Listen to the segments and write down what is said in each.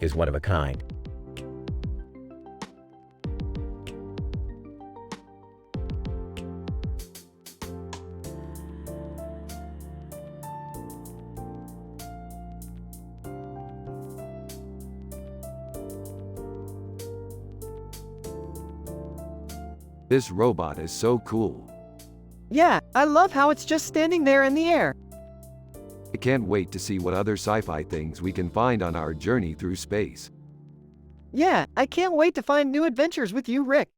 is one of a kind. This robot is so cool. Yeah, I love how it's just standing there in the air. I can't wait to see what other sci-fi things we can find on our journey through space. Yeah, I can't wait to find new adventures with you, Rick.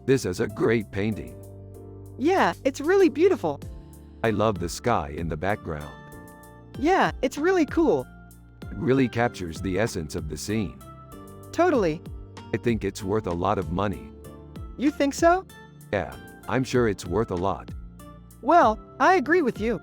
This is a great painting. Yeah, it's really beautiful. I love the sky in the background. Yeah, it's really cool. It really captures the essence of the scene. Totally. I think it's worth a lot of money. You think so? Yeah, I'm sure it's worth a lot. Well, I agree with you.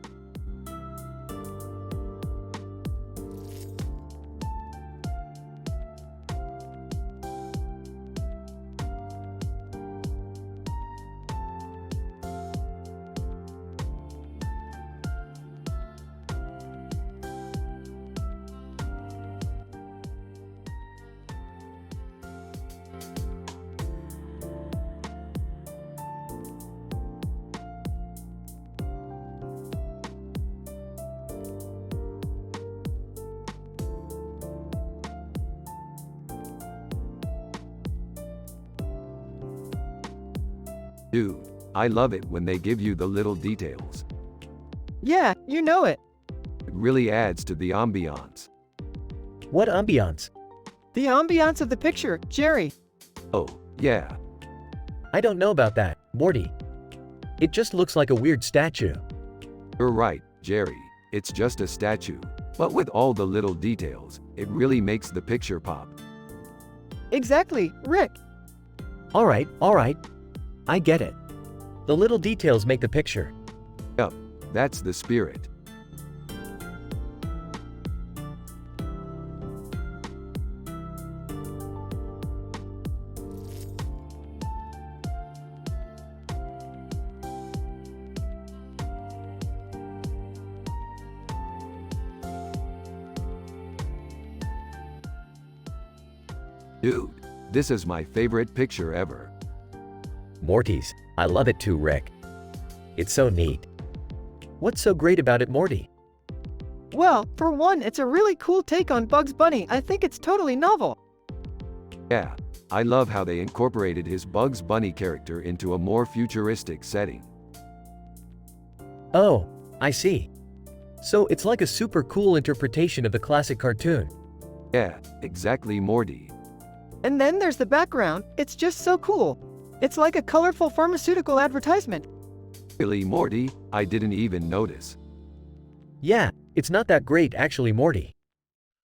Dude, I love it when they give you the little details. Yeah, you know it. It really adds to the ambiance. What ambiance? The ambiance of the picture, Jerry. Oh, yeah. I don't know about that, Morty. It just looks like a weird statue. You're right, Jerry. It's just a statue. But with all the little details, it really makes the picture pop. Exactly, Rick. All right. I get it. The little details make the picture. Yup, that's the spirit. Dude, this is my favorite picture ever. Morty's. I love it too, Rick. It's so neat. What's so great about it, Morty? Well, for one, it's a really cool take on Bugs Bunny. I think it's totally novel. Yeah, I love how they incorporated his Bugs Bunny character into a more futuristic setting. Oh, I see. So it's like a super cool interpretation of the classic cartoon. Yeah, exactly, Morty. And then there's the background. It's just so cool. It's like a colorful pharmaceutical advertisement. Really, Morty? I didn't even notice. Yeah, it's not that great actually, Morty.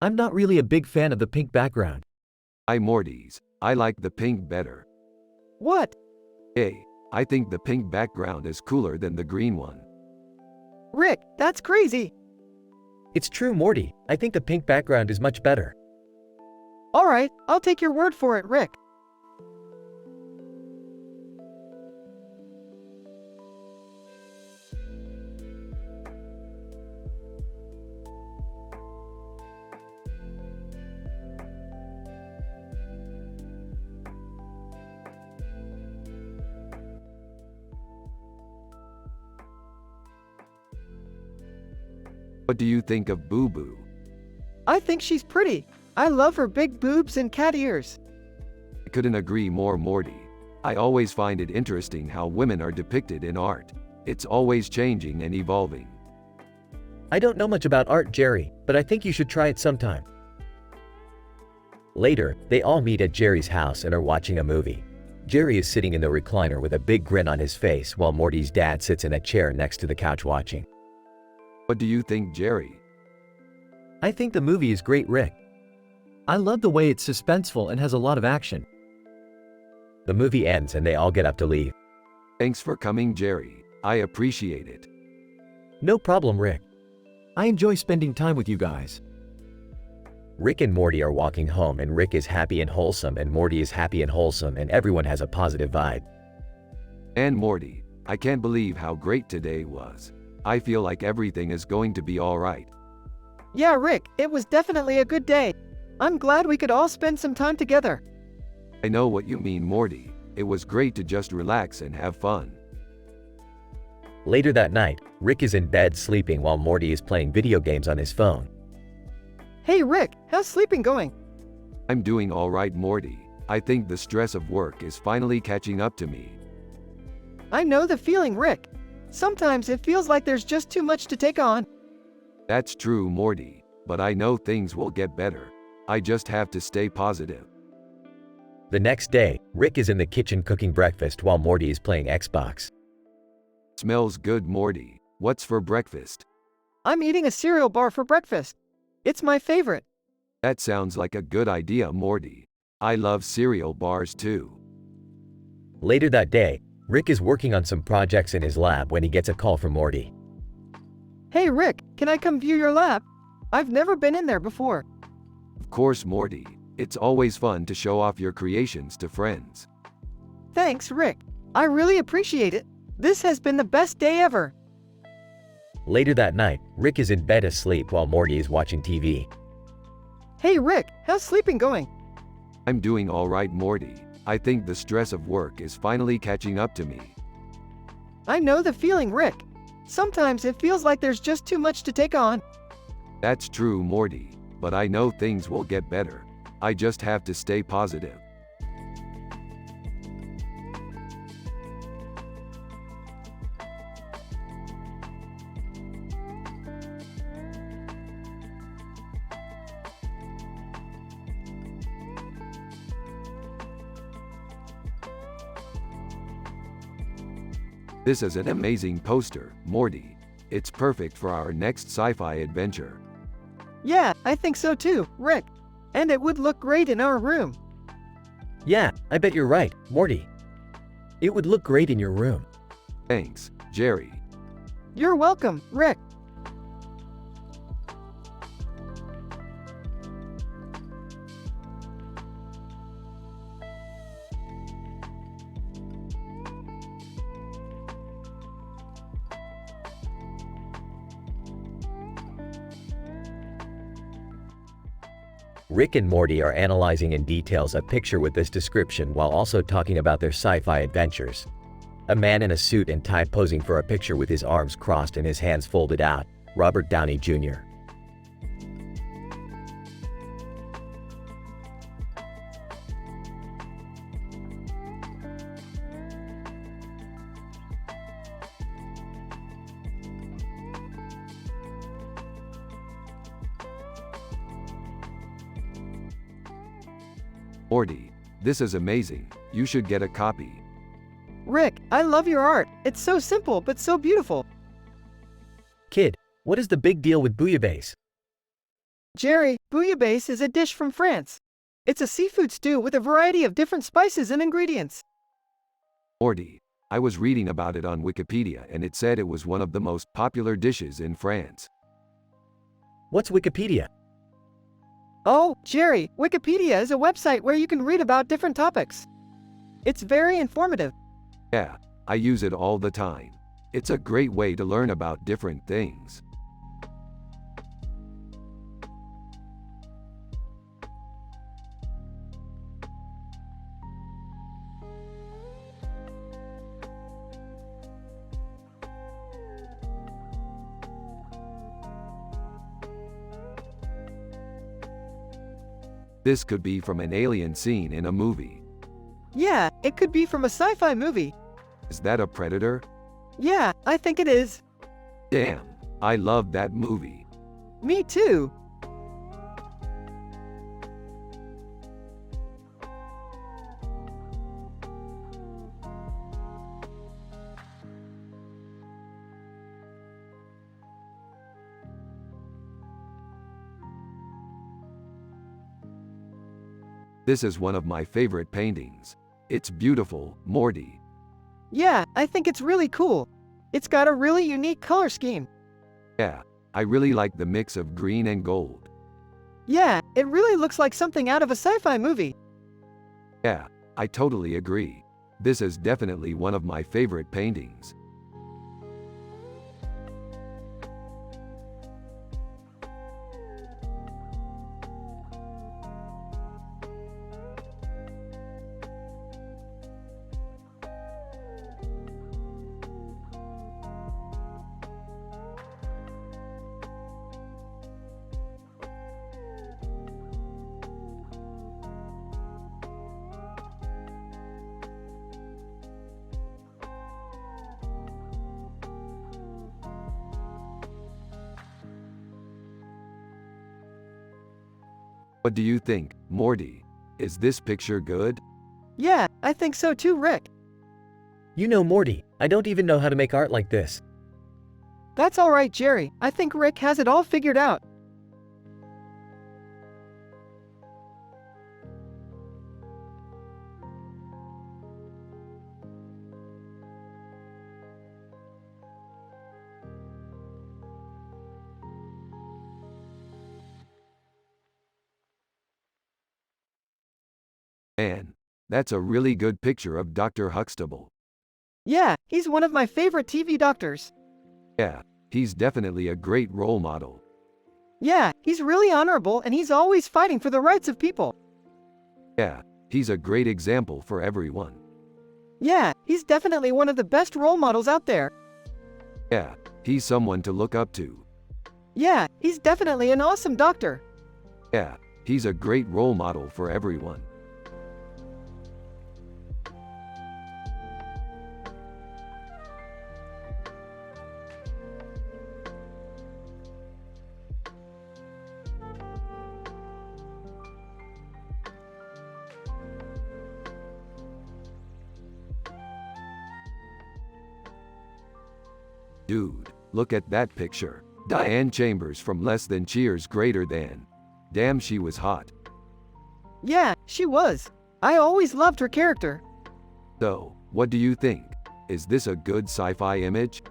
I'm not really a big fan of the pink background. Morty's. I like the pink better. What? Hey, I think the pink background is cooler than the green one. Rick, that's crazy. It's true, Morty. I think the pink background is much better. Alright, I'll take your word for it, Rick. What do you think of Boo Boo? I think she's pretty. I love her big boobs and cat ears. I couldn't agree more, Morty. I always find it interesting how women are depicted in art. It's always changing and evolving. I don't know much about art, Jerry, but I think you should try it sometime. Later, they all meet at Jerry's house and are watching a movie. Jerry is sitting in the recliner with a big grin on his face while Morty's dad sits in a chair next to the couch watching. What do you think, Jerry? I think the movie is great, Rick. I love the way it's suspenseful and has a lot of action. The movie ends and they all get up to leave. Thanks for coming, Jerry. I appreciate it. No problem, Rick. I enjoy spending time with you guys. Rick and Morty are walking home and Rick is happy and wholesome and Morty is happy and wholesome and everyone has a positive vibe. And Morty, I can't believe how great today was. I feel like everything is going to be alright. Yeah, Rick, it was definitely a good day. I'm glad we could all spend some time together. I know what you mean, Morty. It was great to just relax and have fun. Later that night, Rick is in bed sleeping while Morty is playing video games on his phone. Hey Rick, how's sleeping going? I'm doing alright, Morty. I think the stress of work is finally catching up to me. I know the feeling, Rick. Sometimes it feels like there's just too much to take on. That's true, Morty, but I know things will get better. I just have to stay positive. The next day, Rick is in the kitchen cooking breakfast while Morty is playing Xbox. Smells good, Morty. What's for breakfast? I'm eating a cereal bar for breakfast. It's my favorite. That sounds like a good idea, Morty. I love cereal bars too. Later that day, Rick is working on some projects in his lab when he gets a call from Morty. Hey Rick, can I come view your lab? I've never been in there before. Of course, Morty. It's always fun to show off your creations to friends. Thanks, Rick. I really appreciate it. This has been the best day ever. Later that night, Rick is in bed asleep while Morty is watching TV. Hey Rick, how's sleeping going? I'm doing alright, Morty. I think the stress of work is finally catching up to me. I know the feeling, Rick. Sometimes it feels like there's just too much to take on. That's true, Morty, but I know things will get better. I just have to stay positive. This is an amazing poster, Morty. It's perfect for our next sci-fi adventure. Yeah, I think so too, Rick. And it would look great in our room. Yeah, I bet you're right, Morty. It would look great in your room. Thanks, Jerry. You're welcome, Rick. Rick and Morty are analyzing in details a picture with this description while also talking about their sci-fi adventures. A man in a suit and tie posing for a picture with his arms crossed and his hands folded out, Robert Downey Jr. Morty, this is amazing. You should get a copy. Rick, I love your art. It's so simple but so beautiful. Kid, what is the big deal with bouillabaisse? Jerry, bouillabaisse is a dish from France. It's a seafood stew with a variety of different spices and ingredients. Morty, I was reading about it on Wikipedia and it said it was one of the most popular dishes in France. What's Wikipedia? Oh, Jerry, Wikipedia is a website where you can read about different topics. It's very informative. Yeah, I use it all the time. It's a great way to learn about different things. This could be from an alien scene in a movie. Yeah, it could be from a sci-fi movie. Is that a predator? Yeah, I think it is. Damn, I love that movie. Me too. This is one of my favorite paintings. It's beautiful, Morty. Yeah, I think it's really cool. It's got a really unique color scheme. Yeah, I really like the mix of green and gold. Yeah, it really looks like something out of a sci-fi movie. Yeah, I totally agree. This is definitely one of my favorite paintings. What do you think, Morty? Is this picture good? Yeah, I think so too, Rick. You know, Morty, I don't even know how to make art like this. That's all right, Jerry. I think Rick has it all figured out. Man, that's a really good picture of Dr. Huxtable. Yeah, he's one of my favorite TV doctors. Yeah, he's definitely a great role model. Yeah, he's really honorable and he's always fighting for the rights of people. Yeah, he's a great example for everyone. Yeah, he's definitely one of the best role models out there. Yeah, he's someone to look up to. Yeah, he's definitely an awesome doctor. Yeah, he's a great role model for everyone. Dude, look at that picture. Diane Chambers from Less Than Cheers Greater Than. Damn, she was hot. Yeah, she was. I always loved her character. So, what do you think? Is this a good sci-fi image?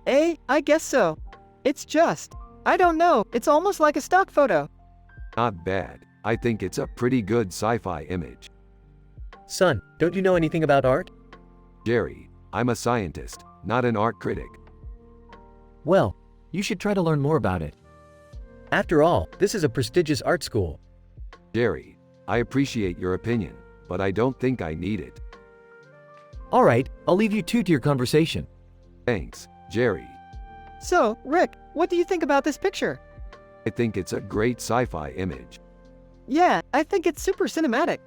I guess so. It's just, I don't know, it's almost like a stock photo. Not bad. I think it's a pretty good sci-fi image. Son, don't you know anything about art? Jerry, I'm a scientist, not an art critic. Well, you should try to learn more about it. After all, this is a prestigious art school. Jerry, I appreciate your opinion, but I don't think I need it. All right, I'll leave you two to your conversation. Thanks, Jerry. So, Rick, what do you think about this picture? I think it's a great sci-fi image. Yeah, I think it's super cinematic.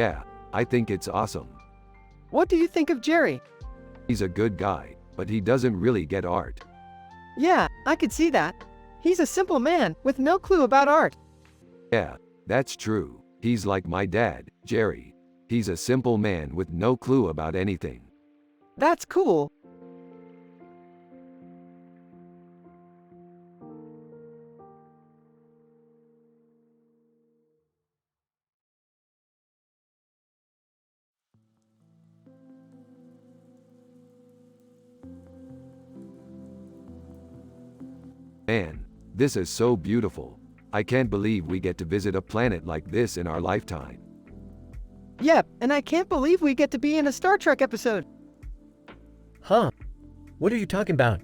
Yeah, I think it's awesome. What do you think of Jerry? He's a good guy, but he doesn't really get art. Yeah, I could see that. He's a simple man with no clue about art. Yeah, that's true. He's like my dad, Jerry. He's a simple man with no clue about anything. That's cool. Man, this is so beautiful. I can't believe we get to visit a planet like this in our lifetime. Yep, and I can't believe we get to be in a Star Trek episode. Huh? What are you talking about?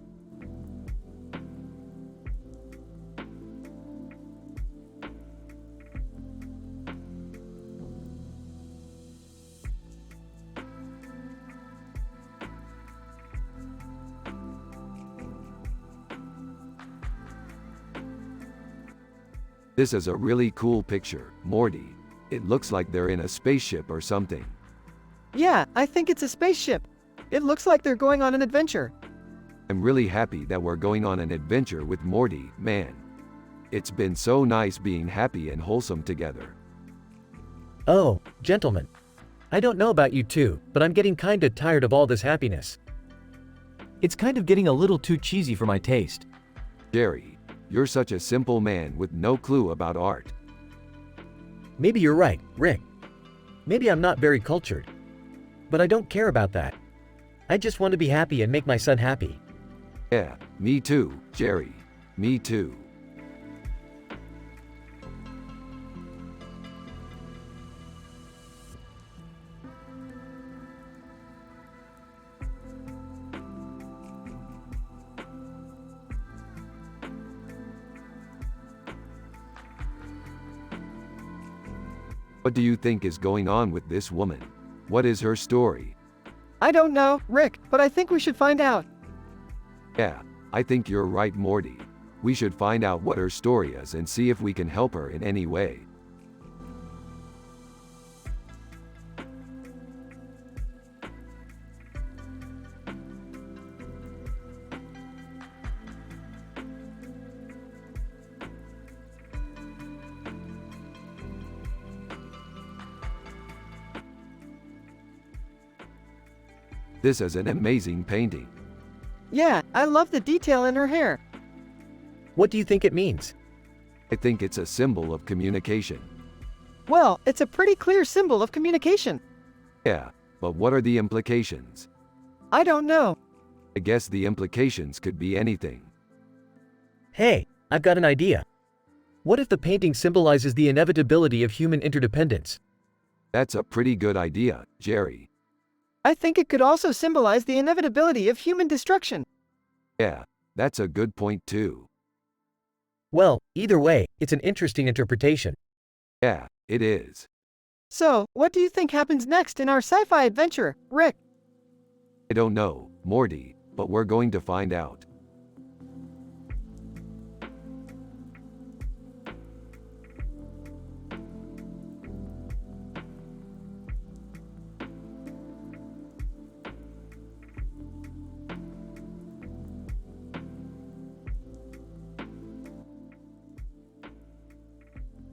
This is a really cool picture, Morty. It looks like they're in a spaceship or something. Yeah, I think it's a spaceship. It looks like they're going on an adventure. I'm really happy that we're going on an adventure with Morty, man. It's been so nice being happy and wholesome together. Oh, gentlemen. I don't know about you two, but I'm getting kinda tired of all this happiness. It's kind of getting a little too cheesy for my taste. Jerry, you're such a simple man with no clue about art. Maybe you're right, Rick. Maybe I'm not very cultured. But I don't care about that. I just want to be happy and make my son happy. Yeah, me too, Jerry. Me too. What do you think is going on with this woman? What is her story? I don't know, Rick, but I think we should find out. Yeah, I think you're right, Morty. We should find out what her story is and see if we can help her in any way. This is an amazing painting. Yeah, I love the detail in her hair. What do you think it means? I think it's a symbol of communication. Well, it's a pretty clear symbol of communication. Yeah, but what are the implications? I don't know. I guess the implications could be anything. Hey, I've got an idea. What if the painting symbolizes the inevitability of human interdependence? That's a pretty good idea, Jerry. I think it could also symbolize the inevitability of human destruction. Yeah, that's a good point too. Well, either way, it's an interesting interpretation. Yeah, it is. So, what do you think happens next in our sci-fi adventure, Rick? I don't know, Morty, but we're going to find out.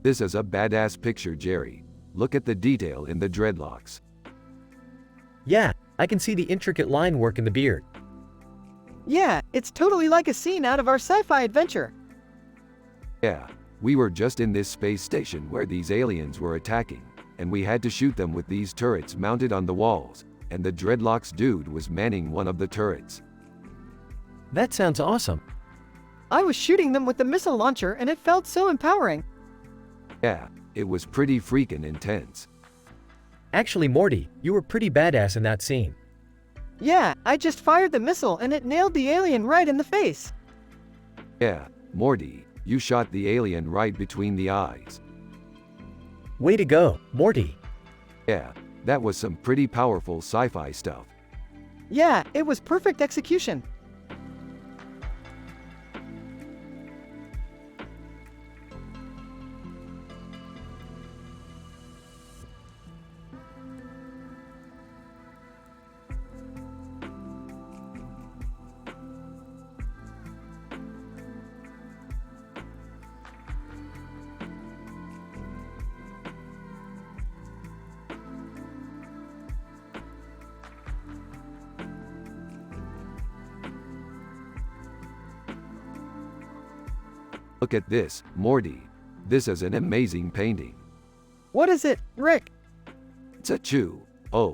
This is a badass picture, Jerry. Look at the detail in the dreadlocks. Yeah, I can see the intricate line work in the beard. Yeah, it's totally like a scene out of our sci-fi adventure. Yeah, we were just in this space station where these aliens were attacking, and we had to shoot them with these turrets mounted on the walls, and the dreadlocks dude was manning one of the turrets. That sounds awesome. I was shooting them with the missile launcher and it felt so empowering. Yeah, it was pretty freaking intense. Actually, Morty, you were pretty badass in that scene. Yeah, I just fired the missile and it nailed the alien right in the face. Yeah, Morty, you shot the alien right between the eyes. Way to go, Morty. Yeah, that was some pretty powerful sci-fi stuff. Yeah, it was perfect execution. Look at this, Morty. This is an amazing painting. What is it, Rick? It's a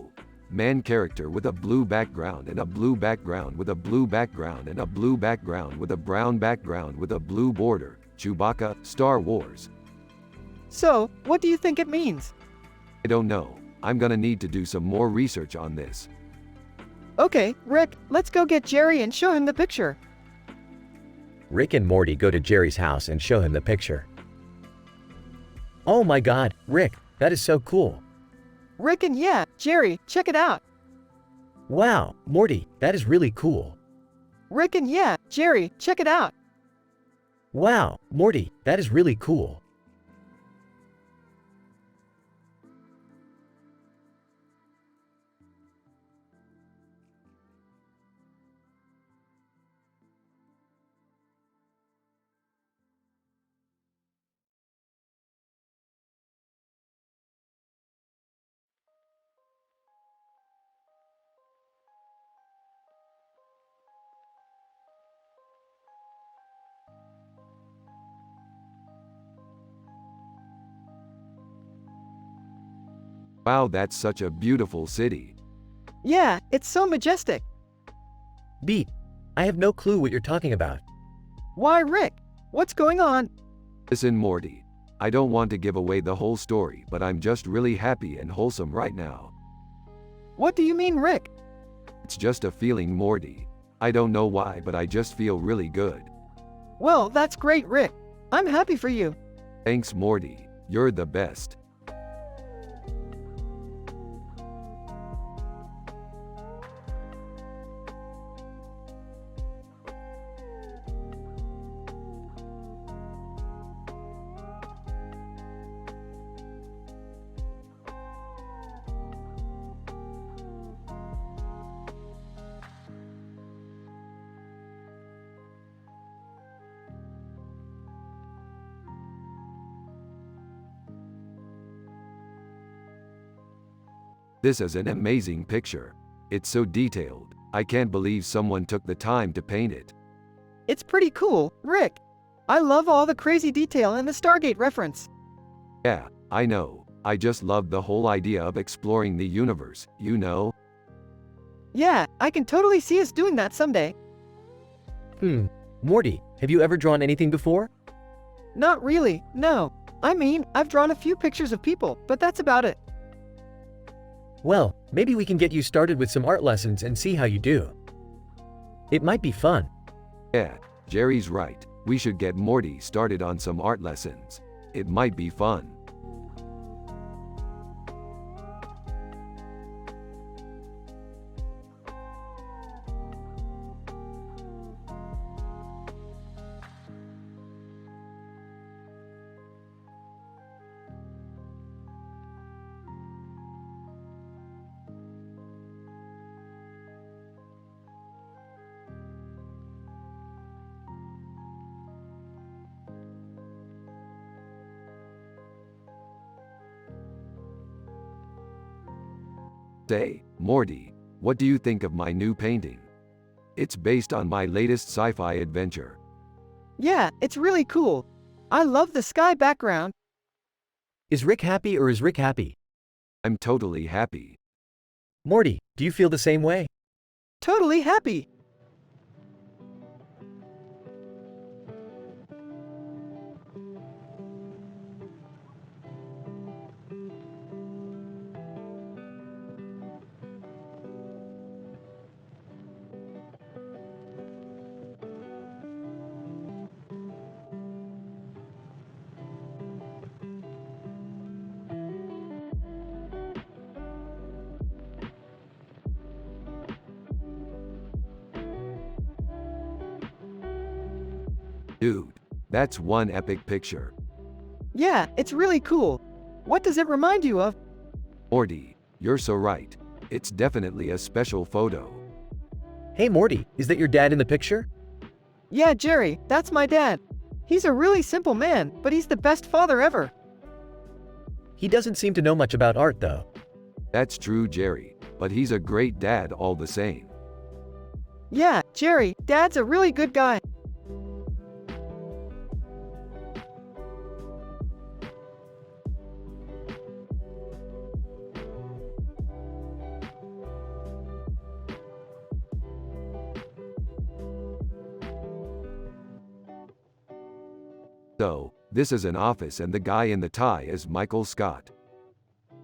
man character with a blue background and a blue background with a blue background and a blue background with a brown background with a blue border. Chewbacca, Star Wars. So, what do you think it means? I don't know. I'm gonna need to do some more research on this. Okay, Rick, let's go get Jerry and show him the picture. Rick and Morty go to Jerry's house and show him the picture. Oh my god, Rick, that is so cool. Rick and yeah, Jerry, check it out. Wow, Morty, that is really cool. Rick and yeah, Jerry, check it out. Wow, Morty, that is really cool. Wow, that's such a beautiful city. Yeah, it's so majestic. Beat, I have no clue what you're talking about. Why, Rick? What's going on? Listen, Morty. I don't want to give away the whole story, but I'm just really happy and wholesome right now. What do you mean, Rick? It's just a feeling, Morty. I don't know why, but I just feel really good. Well, that's great, Rick. I'm happy for you. Thanks, Morty. You're the best. This is an amazing picture. It's so detailed. I can't believe someone took the time to paint it. It's pretty cool, Rick. I love all the crazy detail and the Stargate reference. Yeah, I know. I just love the whole idea of exploring the universe, you know? Yeah, I can totally see us doing that someday. Morty, have you ever drawn anything before? Not really, no. I mean, I've drawn a few pictures of people, but that's about it. Well, maybe we can get you started with some art lessons and see how you do. It might be fun. Yeah, Jerry's right. We should get Morty started on some art lessons. It might be fun. Say, Morty, what do you think of my new painting? It's based on my latest sci-fi adventure. Yeah, it's really cool. I love the sky background. Is Rick happy or is Rick happy? I'm totally happy. Morty, do you feel the same way? Totally happy. Dude, that's one epic picture. Yeah, it's really cool. What does it remind you of? Morty, you're so right. It's definitely a special photo. Hey Morty, is that your dad in the picture? Yeah, Jerry, that's my dad. He's a really simple man, but he's the best father ever. He doesn't seem to know much about art though. That's true, Jerry, but he's a great dad all the same. Yeah, Jerry, Dad's a really good guy. So, this is an office and the guy in the tie is Michael Scott.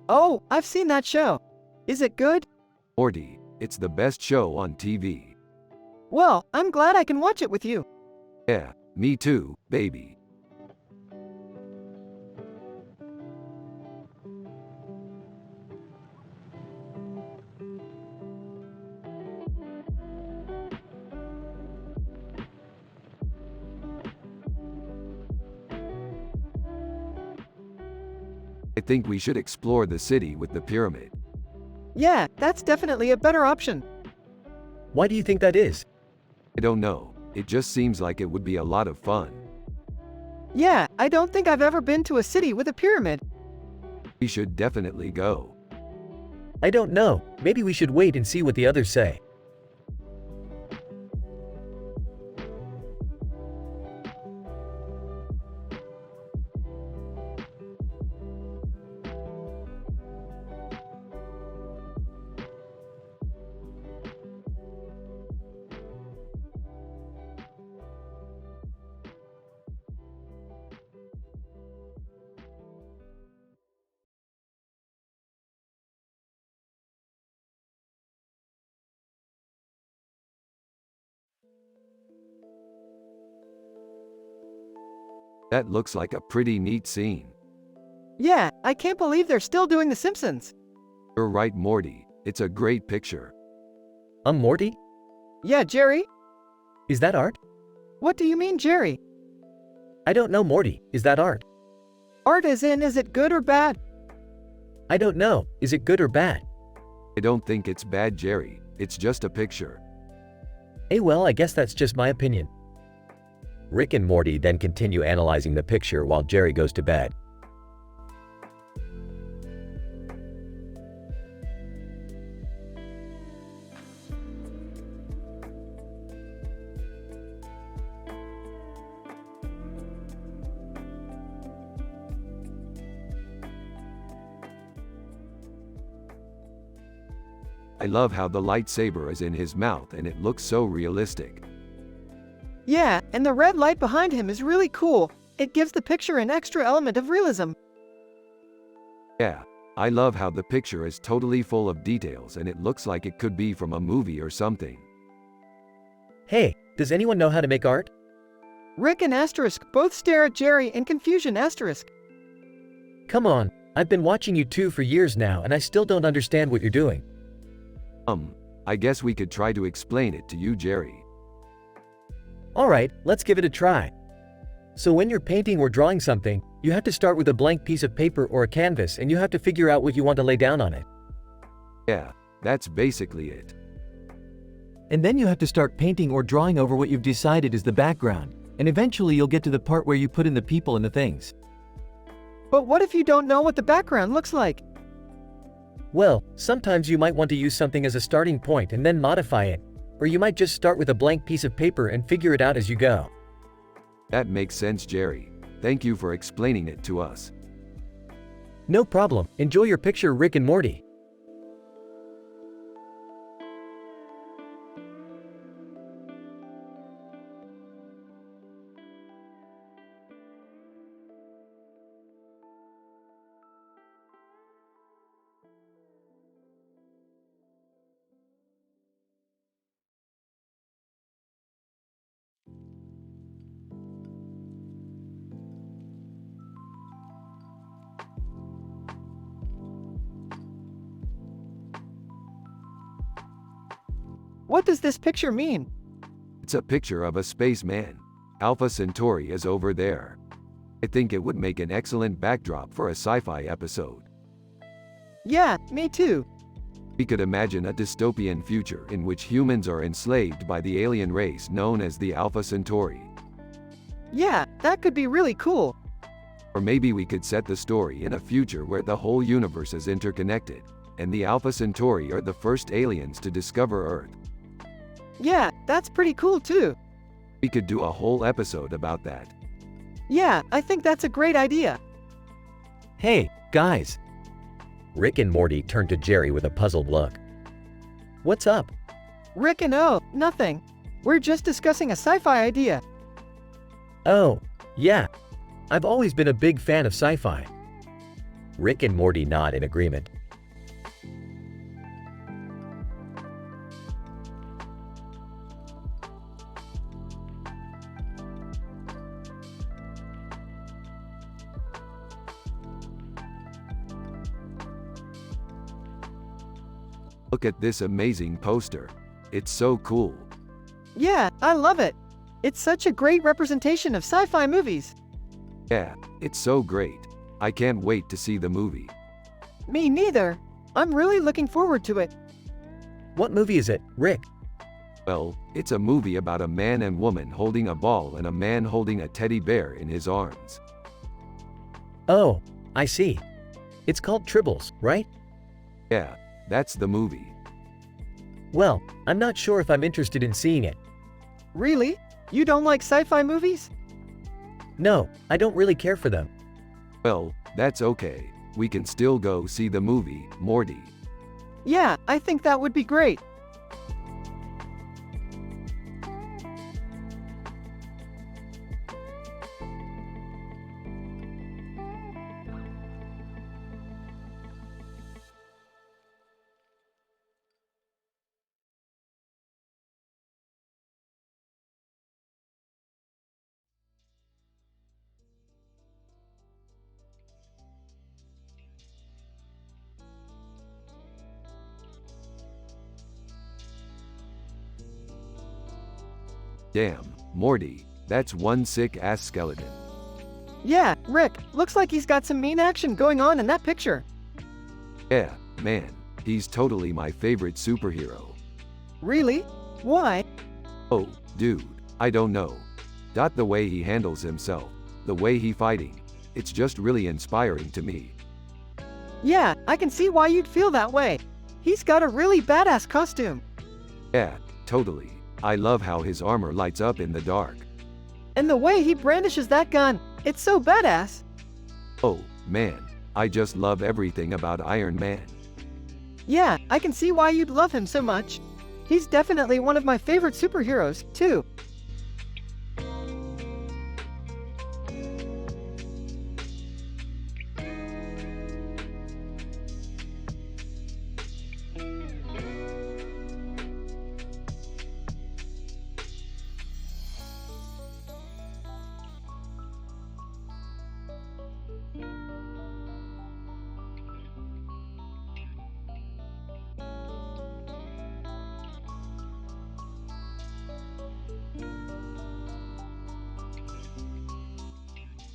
Oh, I've seen that show. Is it good? Morty, it's the best show on TV. Well, I'm glad I can watch it with you. Yeah, me too, baby. I think we should explore the city with the pyramid. Yeah, that's definitely a better option. Why do you think that is? I don't know, it just seems like it would be a lot of fun. Yeah, I don't think I've ever been to a city with a pyramid. We should definitely go. I don't know, maybe we should wait and see what the others say. That looks like a pretty neat scene. Yeah, I can't believe they're still doing The Simpsons. You're right, Morty. It's a great picture. I'm Morty? Yeah, Jerry? Is that art? What do you mean, Jerry? I don't know, Morty. Is that art? Art as in, is it good or bad? I don't know. Is it good or bad? I don't think it's bad, Jerry. It's just a picture. Well, I guess that's just my opinion. Rick and Morty then continue analyzing the picture while Jerry goes to bed. I love how the lightsaber is in his mouth and it looks so realistic. Yeah, and the red light behind him is really cool. It gives the picture an extra element of realism. Yeah, I love how the picture is totally full of details and it looks like it could be from a movie or something. Hey, does anyone know how to make art? Rick and Asterisk both stare at Jerry in confusion. Asterisk. Come on, I've been watching you two for years now and I still don't understand what you're doing. I guess we could try to explain it to you, Jerry. Alright, let's give it a try. So when you're painting or drawing something, you have to start with a blank piece of paper or a canvas and you have to figure out what you want to lay down on it. Yeah, that's basically it. And then you have to start painting or drawing over what you've decided is the background, and eventually you'll get to the part where you put in the people and the things. But what if you don't know what the background looks like? Well, sometimes you might want to use something as a starting point and then modify it, or you might just start with a blank piece of paper and figure it out as you go. That makes sense, Jerry. Thank you for explaining it to us. No problem. Enjoy your picture, Rick and Morty. What does this picture mean? It's a picture of a spaceman. Alpha Centauri is over there. I think it would make an excellent backdrop for a sci-fi episode. Yeah, me too. We could imagine a dystopian future in which humans are enslaved by the alien race known as the Alpha Centauri. Yeah, that could be really cool. Or maybe we could set the story in a future where the whole universe is interconnected, and the Alpha Centauri are the first aliens to discover Earth. Yeah, that's pretty cool too. We could do a whole episode about that. Yeah, I think that's a great idea. Hey, guys. Rick and Morty turn to Jerry with a puzzled look. What's up? Rick and nothing. We're just discussing a sci-fi idea. Oh, yeah. I've always been a big fan of sci-fi. Rick and Morty nod in agreement. Look at this amazing poster. It's so cool. Yeah, I love it. It's such a great representation of sci-fi movies. Yeah, it's so great. I can't wait to see the movie. Me neither. I'm really looking forward to it. What movie is it, Rick? Well, it's a movie about a man and woman holding a ball and a man holding a teddy bear in his arms. Oh, I see. It's called Tribbles, right? Yeah, that's the movie. Well, I'm not sure if I'm interested in seeing it. Really? You don't like sci-fi movies? No, I don't really care for them. Well, that's okay. We can still go see the movie, Morty. Yeah, I think that would be great. Damn, Morty, that's one sick-ass skeleton. Yeah, Rick, looks like he's got some mean action going on in that picture. Yeah, man, he's totally my favorite superhero. Really? Why? Oh, dude, I don't know. The way he handles himself, the way he fighting, it's just really inspiring to me. Yeah, I can see why you'd feel that way. He's got a really badass costume. Yeah, totally. I love how his armor lights up in the dark. And the way he brandishes that gun, it's so badass. Oh, man, I just love everything about Iron Man. Yeah, I can see why you'd love him so much. He's definitely one of my favorite superheroes, too.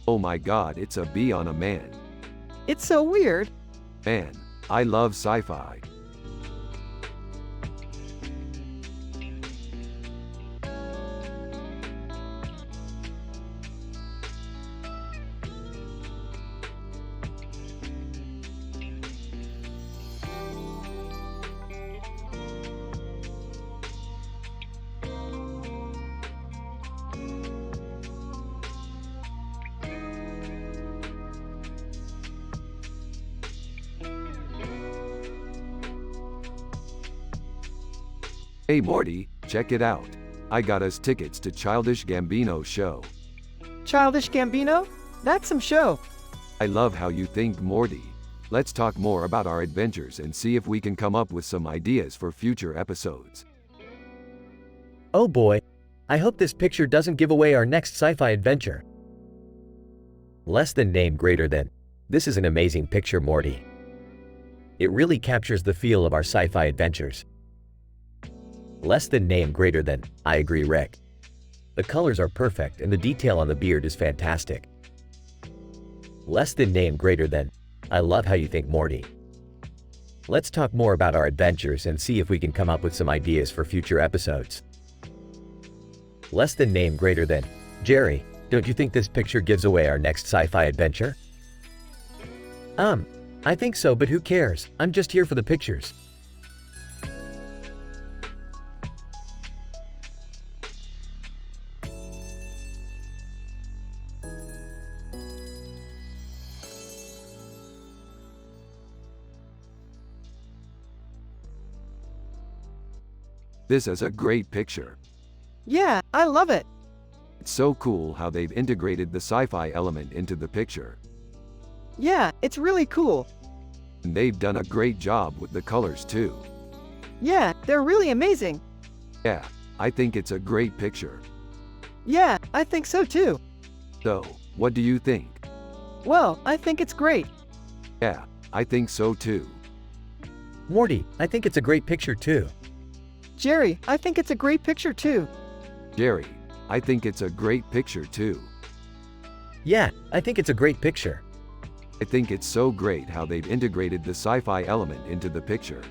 Oh my god, it's a bee on a man. It's so weird. Man, I love sci-fi. Hey Morty, check it out. I got us tickets to Childish Gambino's show. Childish Gambino? That's some show. I love how you think, Morty. Let's talk more about our adventures and see if we can come up with some ideas for future episodes. Oh boy, I hope this picture doesn't give away our next sci-fi adventure. Less than name greater than. This is an amazing picture, Morty. It really captures the feel of our sci-fi adventures. Less than name greater than. I agree, Rick. The colors are perfect and the detail on the beard is fantastic. Less than name greater than. I love how you think, Morty. Let's talk more about our adventures and see if we can come up with some ideas for future episodes. Less than name greater than. Jerry, don't you think this picture gives away our next sci-fi adventure? I think so, but who cares? I'm just here for the pictures. This is a great picture. Yeah, I love it. It's so cool how they've integrated the sci-fi element into the picture. Yeah, it's really cool. And they've done a great job with the colors too. Yeah, they're really amazing. Yeah, I think it's a great picture. Yeah, I think so too. So, what do you think? Well, I think it's great. Yeah, I think so too. Morty, I think it's a great picture too. Jerry, I think it's a great picture too. Jerry, I think it's a great picture too. Yeah, I think it's a great picture. I think it's so great how they've integrated the sci-fi element into the picture.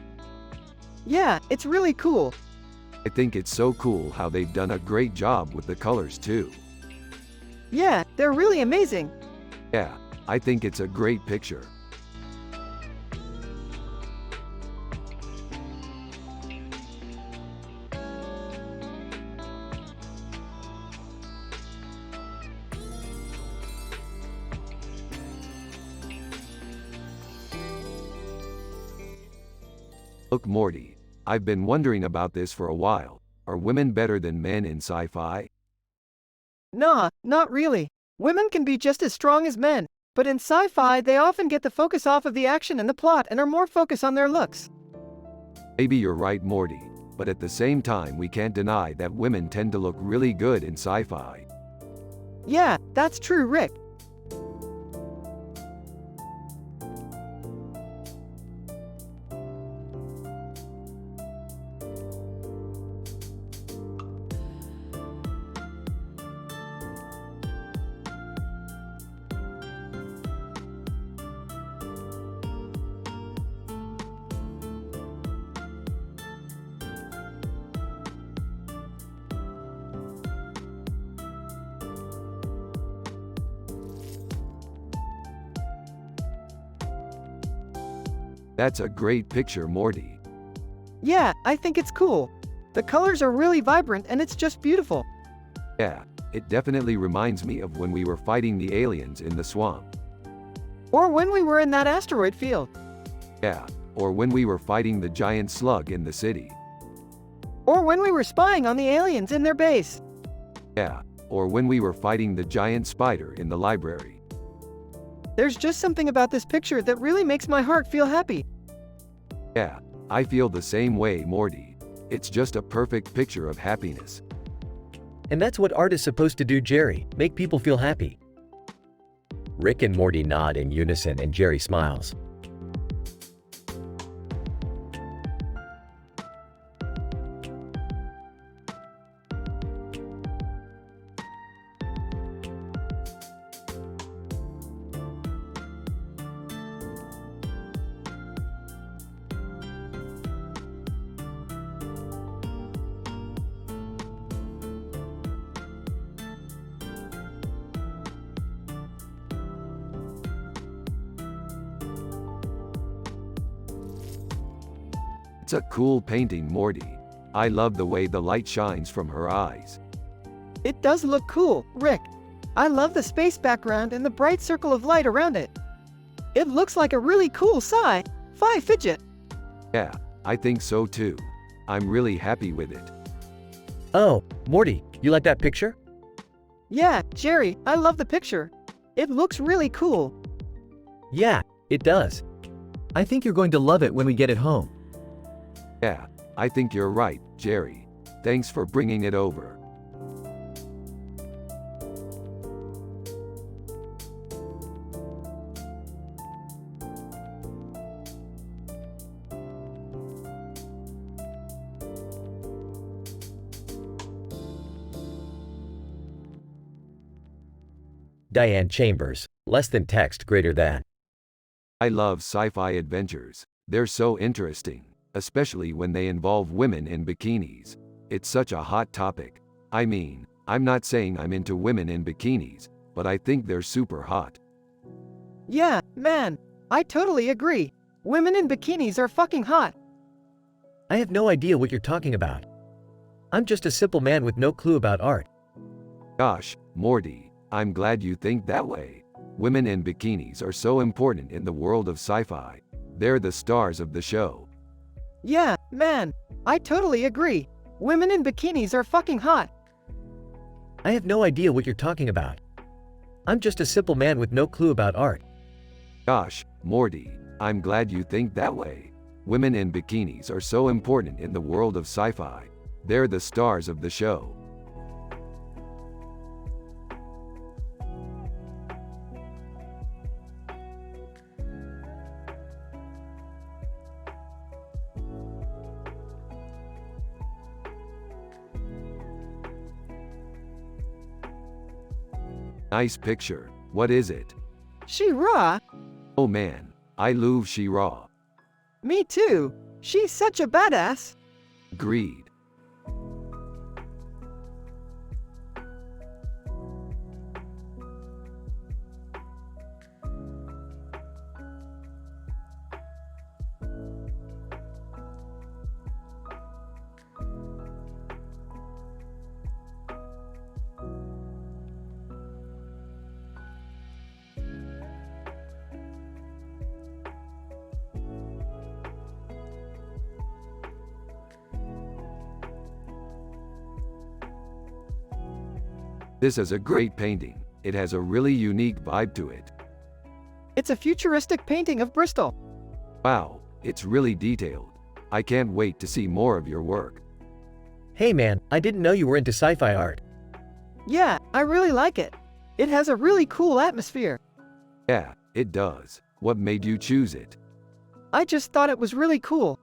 Yeah, it's really cool. I think it's so cool how they've done a great job with the colors too. Yeah, they're really amazing. Yeah, I think it's a great picture. Look, Morty, I've been wondering about this for a while. Are women better than men in sci-fi? Nah, not really. Women can be just as strong as men, but in sci-fi they often get the focus off of the action and the plot and are more focused on their looks. Maybe you're right, Morty, but at the same time we can't deny that women tend to look really good in sci-fi. Yeah, that's true, Rick. That's a great picture, Morty. Yeah, I think it's cool. The colors are really vibrant and it's just beautiful. Yeah, it definitely reminds me of when we were fighting the aliens in the swamp. Or when we were in that asteroid field. Yeah, or when we were fighting the giant slug in the city. Or when we were spying on the aliens in their base. Yeah, or when we were fighting the giant spider in the library. There's just something about this picture that really makes my heart feel happy. Yeah, I feel the same way, Morty. It's just a perfect picture of happiness. And that's what art is supposed to do, Jerry, make people feel happy. Rick and Morty nod in unison and Jerry smiles. It's a cool painting, Morty. I love the way the light shines from her eyes. It does look cool, Rick. I love the space background and the bright circle of light around it. It looks like a really cool sci-fi fidget. Yeah, I think so too. I'm really happy with it. Oh, Morty, you like that picture? Yeah, Jerry, I love the picture. It looks really cool. Yeah, it does. I think you're going to love it when we get it home. Yeah, I think you're right, Jerry. Thanks for bringing it over. Diane Chambers, less than text greater than. I love sci-fi adventures. They're so interesting, especially when they involve women in bikinis. It's such a hot topic. I mean, I'm not saying I'm into women in bikinis, but I think they're super hot. Yeah, man, I totally agree. Women in bikinis are fucking hot. I have no idea what you're talking about. I'm just a simple man with no clue about art. Gosh, Morty, I'm glad you think that way. Women in bikinis are so important in the world of sci-fi. They're the stars of the show. Yeah, man, I totally agree. Women in bikinis are fucking hot. I have no idea what you're talking about. I'm just a simple man with no clue about art. Gosh, Morty, I'm glad you think that way. Women in bikinis are so important in the world of sci-fi. They're the stars of the show. Nice picture. What is it? She-Ra? Oh man, I love She-Ra. Me too. She's such a badass. Agreed. This is a great painting. It has a really unique vibe to it. It's a futuristic painting of Bristol. Wow, it's really detailed. I can't wait to see more of your work. Hey man, I didn't know you were into sci-fi art. Yeah, I really like it. It has a really cool atmosphere. Yeah, it does. What made you choose it? I just thought it was really cool.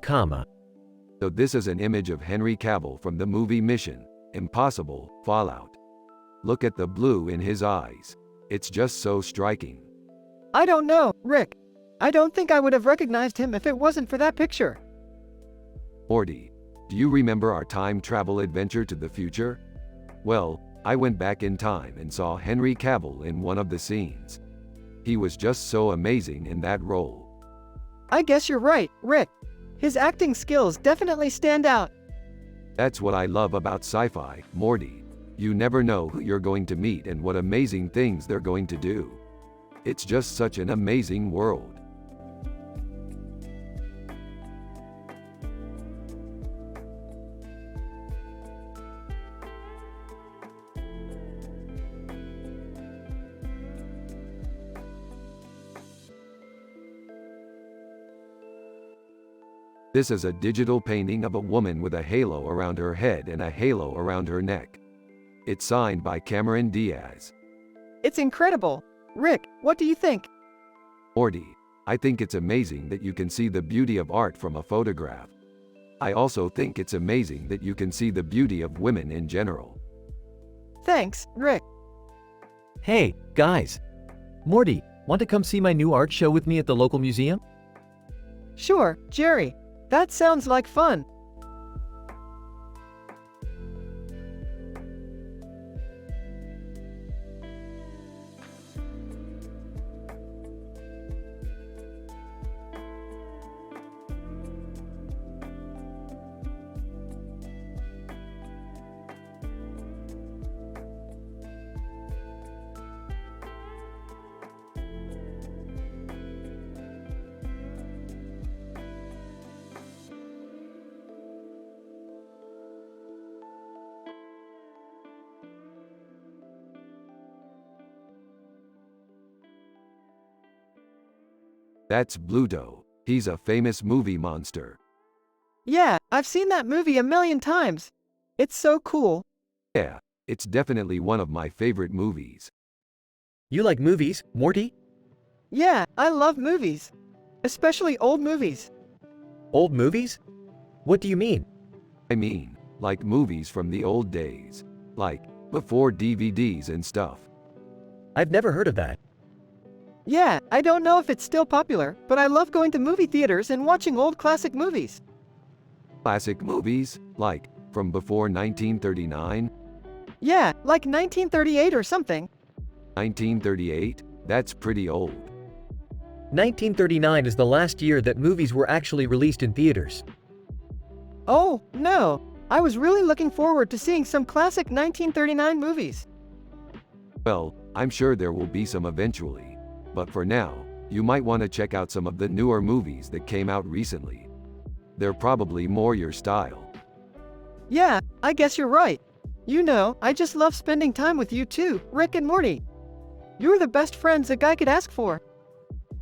comma. So this is an image of Henry Cavill from the movie Mission Impossible Fallout. Look at the blue in his eyes. It's just so striking. I don't know, Rick. I don't think I would have recognized him if it wasn't for that picture. Morty, do you remember our time travel adventure to the future? Well, I went back in time and saw Henry Cavill in one of the scenes. He was just so amazing in that role. I guess you're right, Rick. His acting skills definitely stand out. That's what I love about sci-fi, Morty. You never know who you're going to meet and what amazing things they're going to do. It's just such an amazing world. This is a digital painting of a woman with a halo around her head and a halo around her neck. It's signed by Cameron Diaz. It's incredible. Rick, what do you think? Morty, I think it's amazing that you can see the beauty of art from a photograph. I also think it's amazing that you can see the beauty of women in general. Thanks, Rick. Hey, guys. Morty, want to come see my new art show with me at the local museum? Sure, Jerry. That sounds like fun. That's Bluto. He's a famous movie monster. Yeah, I've seen that movie a million times. It's so cool. Yeah, it's definitely one of my favorite movies. You like movies, Morty? Yeah, I love movies. Especially old movies. Old movies? What do you mean? I mean, like movies from the old days. Like, before DVDs and stuff. I've never heard of that. Yeah, I don't know if it's still popular, but I love going to movie theaters and watching old classic movies. Classic movies? Like, from before 1939? Yeah, like 1938 or something. 1938? That's pretty old. 1939 is the last year that movies were actually released in theaters. Oh, no. I was really looking forward to seeing some classic 1939 movies. Well, I'm sure there will be some eventually. But for now, you might want to check out some of the newer movies that came out recently. They're probably more your style. Yeah, I guess you're right. You know, I just love spending time with you too, Rick and Morty. You're the best friends a guy could ask for.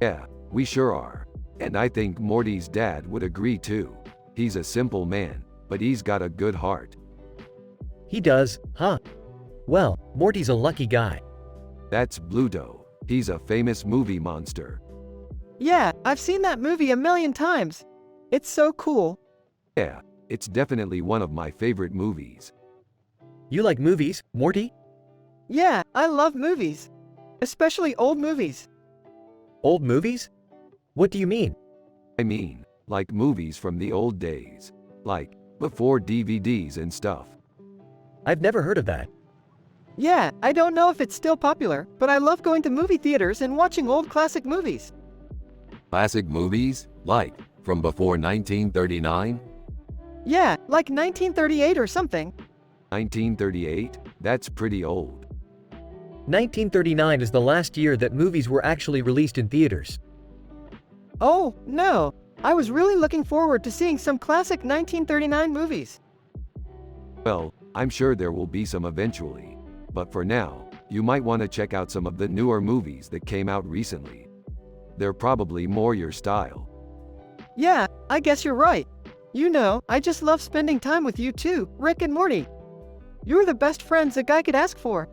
Yeah, we sure are. And I think Morty's dad would agree too. He's a simple man, but he's got a good heart. He does, huh? Well, Morty's a lucky guy. That's Bluto. He's a famous movie monster. Yeah, I've seen that movie a million times. It's so cool. Yeah, it's definitely one of my favorite movies. You like movies, Morty? Yeah, I love movies. Especially old movies. Old movies? What do you mean? I mean, like movies from the old days. Like, before DVDs and stuff. I've never heard of that. Yeah, I don't know if it's still popular, but I love going to movie theaters and watching old classic movies. Classic movies? Like, from before 1939? Yeah, like 1938 or something. 1938? That's pretty old. 1939 is the last year that movies were actually released in theaters. Oh, no. I was really looking forward to seeing some classic 1939 movies. Well, I'm sure there will be some eventually. But for now, you might want to check out some of the newer movies that came out recently. They're probably more your style. Yeah, I guess you're right. You know, I just love spending time with you too, Rick and Morty. You're the best friends a guy could ask for.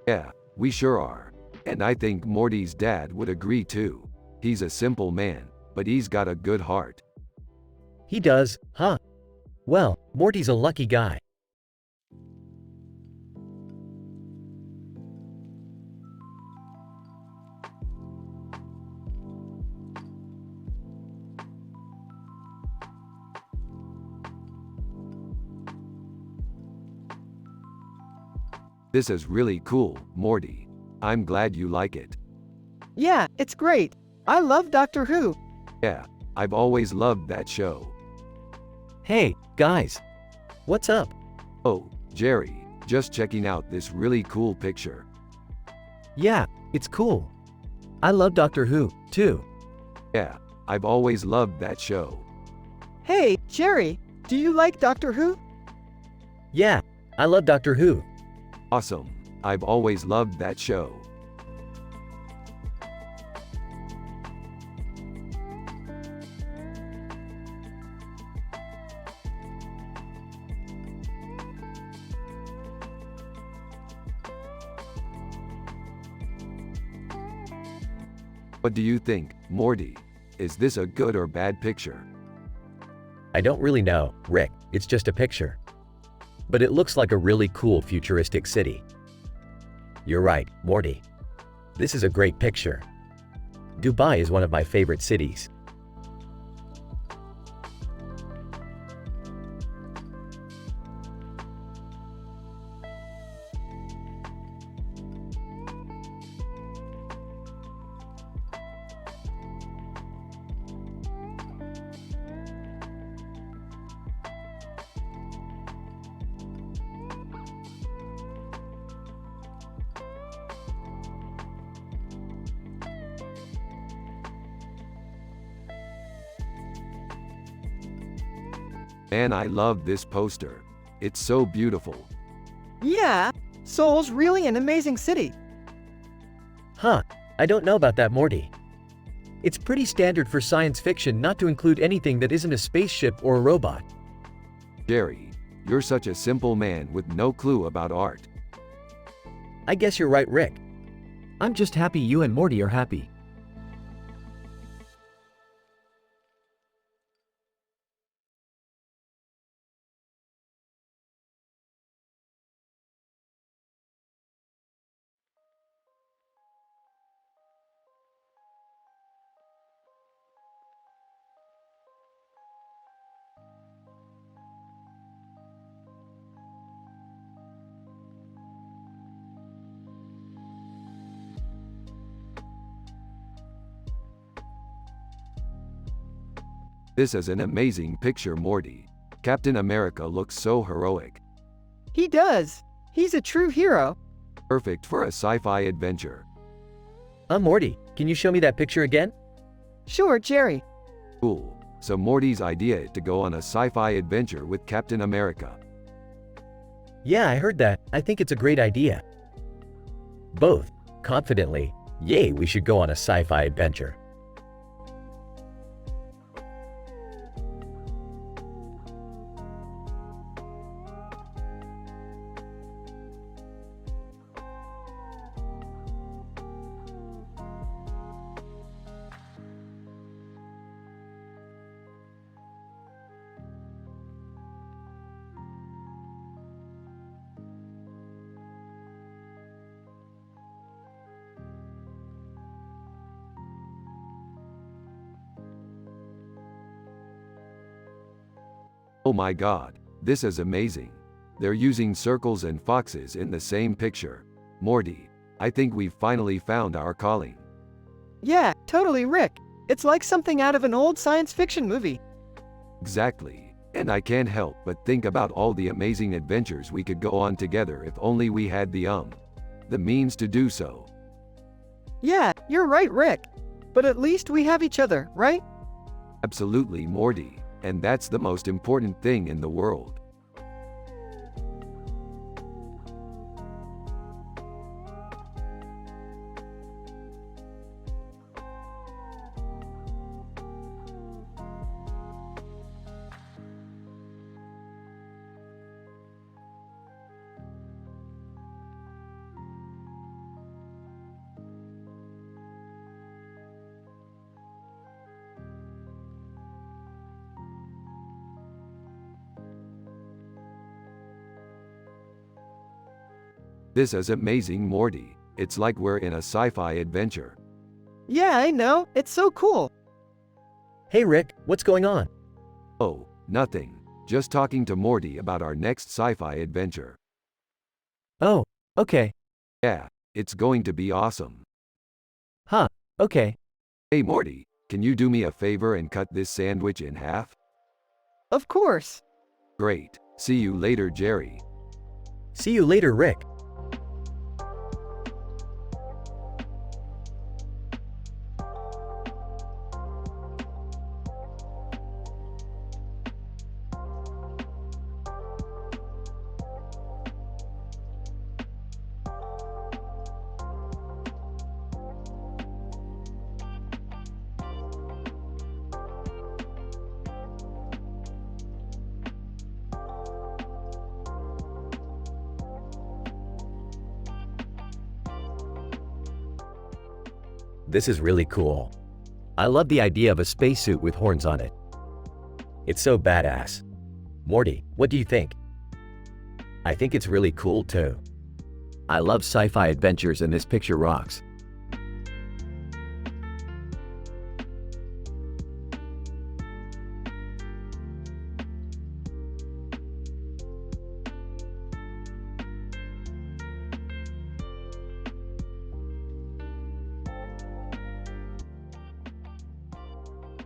Yeah, we sure are. And I think Morty's dad would agree too. He's a simple man, but he's got a good heart. He does, huh? Well, Morty's a lucky guy. This is really cool, Morty. I'm glad you like it. Yeah, it's great. I love Doctor Who. Yeah, I've always loved that show. Hey, guys. What's up? Oh, Jerry, just checking out this really cool picture. Yeah, it's cool. I love Doctor Who, too. Yeah, I've always loved that show. Hey, Jerry, do you like Doctor Who? Yeah, I love Doctor Who. Awesome. I've always loved that show. What do you think, Morty? Is this a good or bad picture? I don't really know, Rick. It's just a picture. But it looks like a really cool futuristic city. You're right, Morty. This is a great picture. Dubai is one of my favorite cities. Man, I love this poster. It's so beautiful. Yeah, Seoul's really an amazing city. Huh, I don't know about that, Morty. It's pretty standard for science fiction not to include anything that isn't a spaceship or a robot. Jerry, you're such a simple man with no clue about art. I guess you're right, Rick. I'm just happy you and Morty are happy. This is an amazing picture, Morty. Captain America looks so heroic. He does. He's a true hero. Perfect for a sci-fi adventure. Morty, can you show me that picture again? Sure, Jerry. Cool. So Morty's idea is to go on a sci-fi adventure with Captain America. Yeah, I heard that. I think it's a great idea. Both, confidently, yay, we should go on a sci-fi adventure. Oh my god, this is amazing. They're using circles and foxes in the same picture. Morty, I think we've finally found our calling. Yeah, totally, Rick. It's like something out of an old science fiction movie. Exactly. And I can't help but think about all the amazing adventures we could go on together if only we had the means to do so. Yeah, you're right, Rick. But at least we have each other, right? Absolutely, Morty. And that's the most important thing in the world. This is amazing, Morty. It's like we're in a sci-fi adventure. Yeah, I know. It's so cool. Hey Rick, what's going on? Oh, nothing. Just talking to Morty about our next sci-fi adventure. Oh, okay. Yeah, it's going to be awesome. Huh, okay. Hey Morty, can you do me a favor and cut this sandwich in half? Of course. Great. See you later, Jerry. See you later, Rick. This is really cool. I love the idea of a spacesuit with horns on it. It's so badass. Morty, what do you think? I think it's really cool too. I love sci-fi adventures and this picture rocks.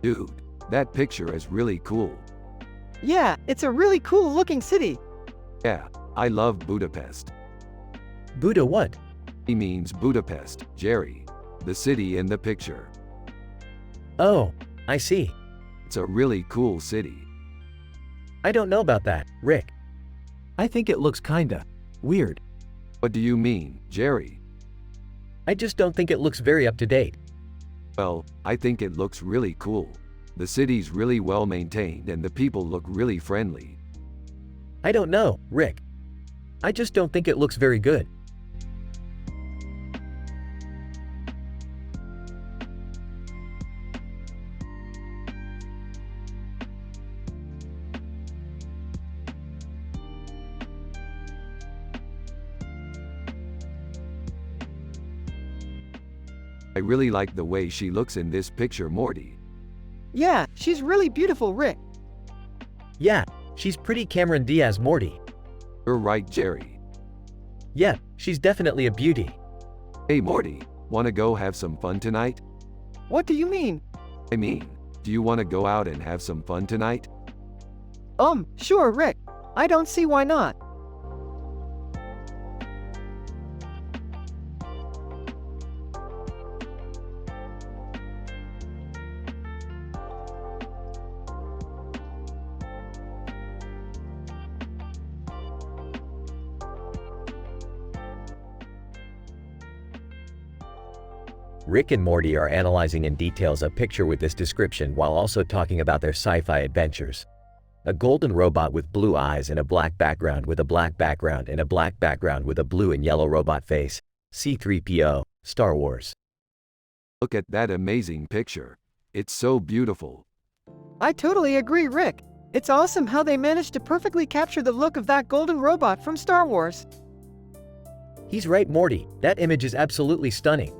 Dude, that picture is really cool. Yeah, it's a really cool looking city. Yeah, I love Budapest. Buddha what? He means Budapest, Jerry. The city in the picture. Oh, I see. It's a really cool city. I don't know about that, Rick. I think it looks kinda weird. What do you mean, Jerry? I just don't think it looks very up to date. Well, I think it looks really cool. The city's really well maintained and the people look really friendly. I don't know, Rick. I just don't think it looks very good. I really like the way she looks in this picture, Morty. Yeah, she's really beautiful, Rick. Yeah, she's pretty Cameron Diaz Morty. You're right, Jerry. Yeah, she's definitely a beauty. Hey Morty, wanna go have some fun tonight? What do you mean? I mean, do you wanna go out and have some fun tonight? Sure, Rick. I don't see why not. Rick and Morty are analyzing in details a picture with this description while also talking about their sci-fi adventures. A golden robot with blue eyes and a black background with a black background and a black background with a blue and yellow robot face. C-3PO, Star Wars. Look at that amazing picture. It's so beautiful. I totally agree, Rick. It's awesome how they managed to perfectly capture the look of that golden robot from Star Wars. He's right, Morty. That image is absolutely stunning.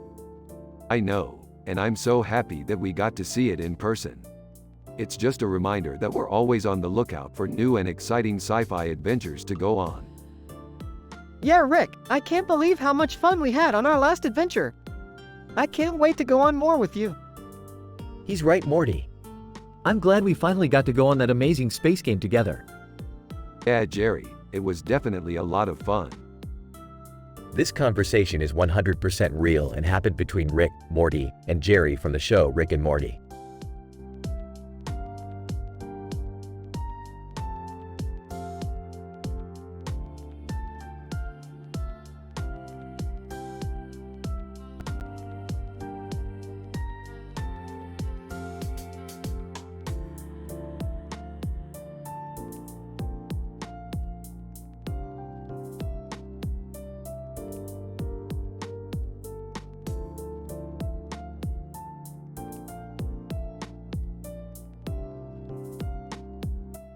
I know, and I'm so happy that we got to see it in person. It's just a reminder that we're always on the lookout for new and exciting sci-fi adventures to go on. Yeah, Rick, I can't believe how much fun we had on our last adventure. I can't wait to go on more with you. He's right, Morty. I'm glad we finally got to go on that amazing space game together. Yeah, Jerry, it was definitely a lot of fun. This conversation is 100% real and happened between Rick, Morty, and Jerry from the show Rick and Morty.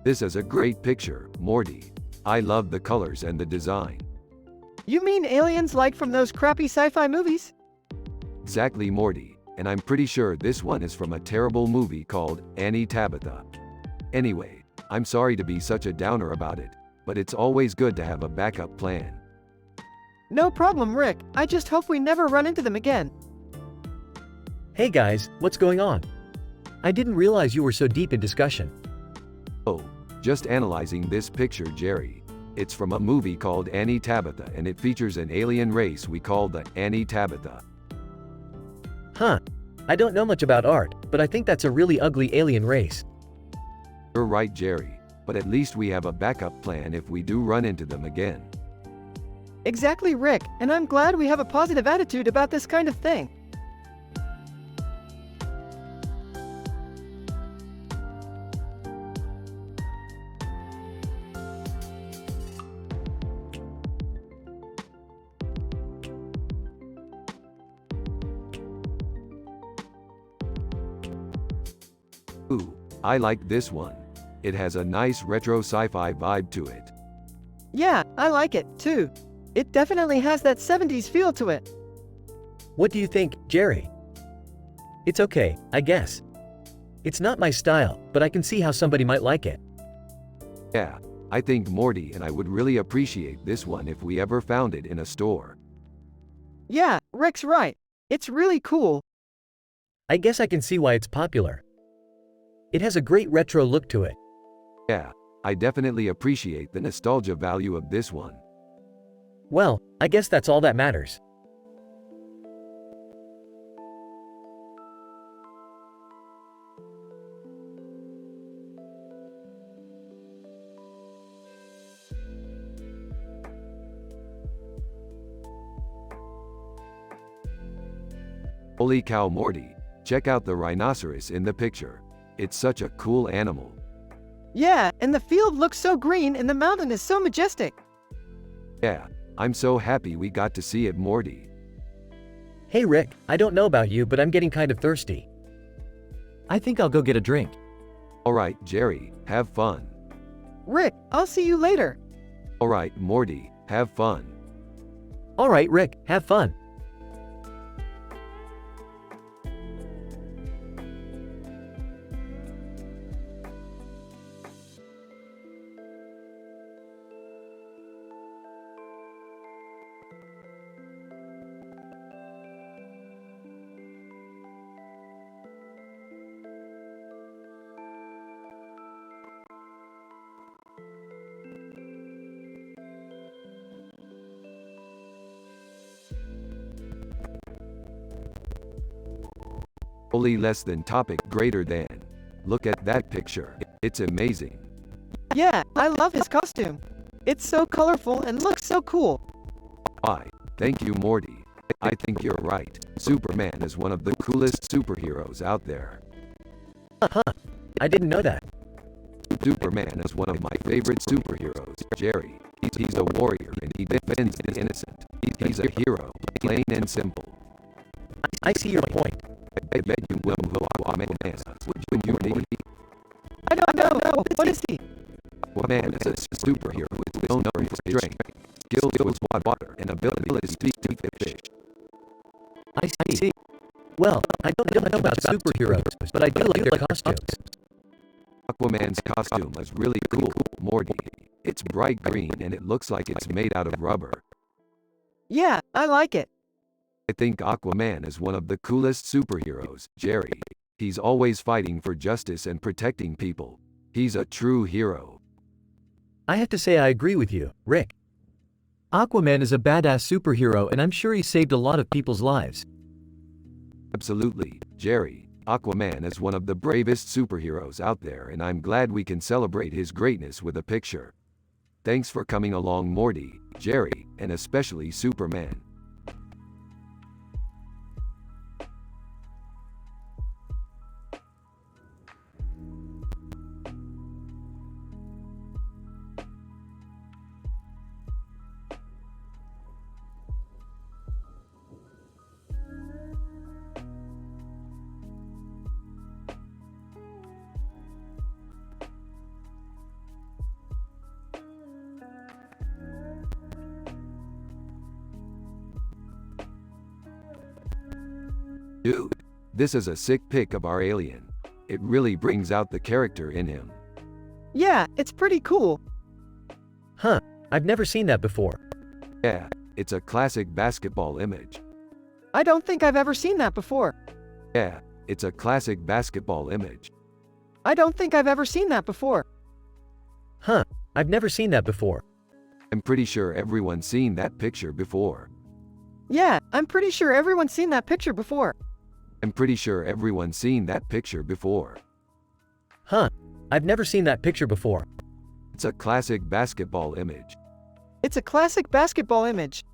This is a great picture, Morty. I love the colors and the design. You mean aliens like from those crappy sci-fi movies? Exactly, Morty, and I'm pretty sure this one is from a terrible movie called Annie Tabitha. Anyway, I'm sorry to be such a downer about it, but it's always good to have a backup plan. No problem, Rick. I just hope we never run into them again. Hey guys, what's going on? I didn't realize you were so deep in discussion. Oh, just analyzing this picture, Jerry. It's from a movie called Annie Tabitha and it features an alien race we call the Annie Tabitha. Huh. I don't know much about art, but I think that's a really ugly alien race. You're right, Jerry, but at least we have a backup plan if we do run into them again. Exactly, Rick, and I'm glad we have a positive attitude about this kind of thing. Ooh, I like this one. It has a nice retro sci-fi vibe to it. Yeah, I like it, too. It definitely has that 70s feel to it. What do you think, Jerry? It's okay, I guess. It's not my style, but I can see how somebody might like it. Yeah, I think Morty and I would really appreciate this one if we ever found it in a store. Yeah, Rick's right. It's really cool. I guess I can see why it's popular. It has a great retro look to it. Yeah, I definitely appreciate the nostalgia value of this one. Well, I guess that's all that matters. Holy cow, Morty, check out the rhinoceros in the picture. It's such a cool animal. Yeah, and the field looks so green and the mountain is so majestic. Yeah, I'm so happy we got to see it, Morty. Hey Rick, I don't know about you, but I'm getting kind of thirsty. I think I'll go get a drink. Alright, Jerry, have fun. Rick, I'll see you later. Alright, Morty, have fun. Alright Rick, have fun. Only less than topic greater than. Look at that picture. It's amazing. Yeah, I love his costume. It's so colorful and looks so cool. Why, thank you, Morty. I think you're right. Superman is one of the coolest superheroes out there. I didn't know that. Superman is one of my favorite superheroes, Jerry. He's a warrior and he defends the innocent. He's a hero, plain and simple. I see your point. I bet you know who Aquaman is. Would you, Morty? I don't know. What is he? Aquaman is a superhero with his own strength, skills with water, and ability to speak to fish. I see. Well, I don't know much about superheroes, but I do like their costumes. Aquaman's costume is really cool, Morty. It's bright green and it looks like it's made out of rubber. Yeah, I like it. I think Aquaman is one of the coolest superheroes, Jerry. He's always fighting for justice and protecting people. He's a true hero. I have to say I agree with you, Rick. Aquaman is a badass superhero and I'm sure he saved a lot of people's lives. Absolutely, Jerry. Aquaman is one of the bravest superheroes out there and I'm glad we can celebrate his greatness with a picture. Thanks for coming along, Morty, Jerry, and especially Superman. Dude, this is a sick pic of our alien. It really brings out the character in him. Yeah, it's pretty cool. Huh, I've never seen that before. Yeah, it's a classic basketball image. I don't think I've ever seen that before. Yeah, it's a classic basketball image. I don't think I've ever seen that before. Huh, I've never seen that before. I'm pretty sure everyone's seen that picture before. Yeah, I'm pretty sure everyone's seen that picture before. I'm pretty sure everyone's seen that picture before. Huh, I've never seen that picture before. It's a classic basketball image. It's a classic basketball image.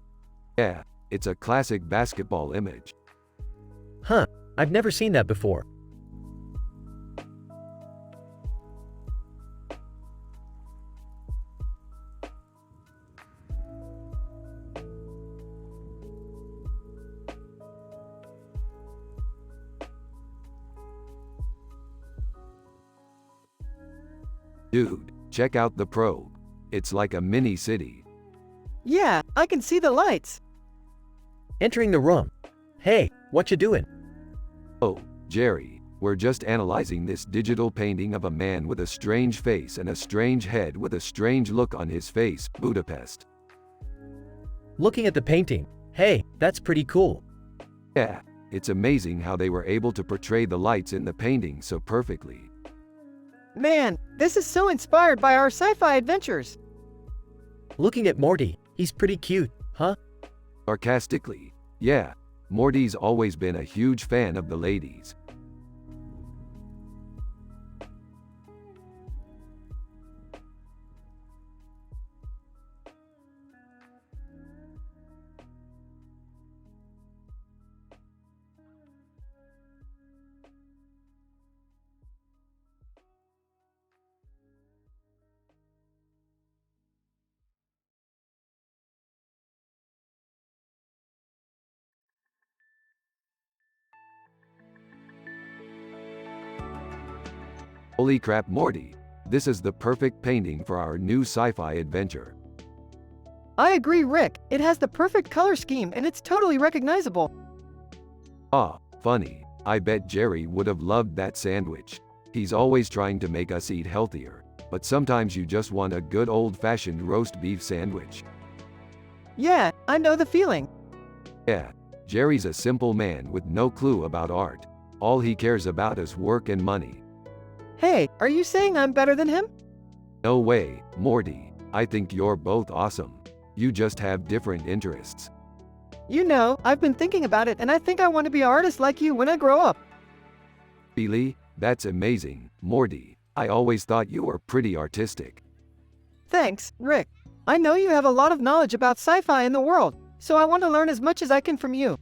Yeah, it's a classic basketball image. Huh, I've never seen that before. Dude, check out the probe. It's like a mini city. Yeah, I can see the lights. Entering the room. Hey, what you doing? Oh, Jerry, we're just analyzing this digital painting of a man with a strange face and a strange head with a strange look on his face, Budapest. Looking at the painting. Hey, that's pretty cool. Yeah, it's amazing how they were able to portray the lights in the painting so perfectly. Man, this is so inspired by our sci-fi adventures. Looking at Morty. He's pretty cute, huh? Sarcastically, yeah, Morty's always been a huge fan of the ladies. Holy crap, Morty! This is the perfect painting for our new sci-fi adventure. I agree, Rick. It has the perfect color scheme and it's totally recognizable. Ah, funny. I bet Jerry would have loved that sandwich. He's always trying to make us eat healthier, but sometimes you just want a good old-fashioned roast beef sandwich. Yeah, I know the feeling. Yeah, Jerry's a simple man with no clue about art. All he cares about is work and money. Hey, are you saying I'm better than him? No way, Morty. I think you're both awesome. You just have different interests. You know, I've been thinking about it and I think I want to be an artist like you when I grow up. Really? That's amazing, Morty. I always thought you were pretty artistic. Thanks, Rick. I know you have a lot of knowledge about sci-fi in the world, so I want to learn as much as I can from you.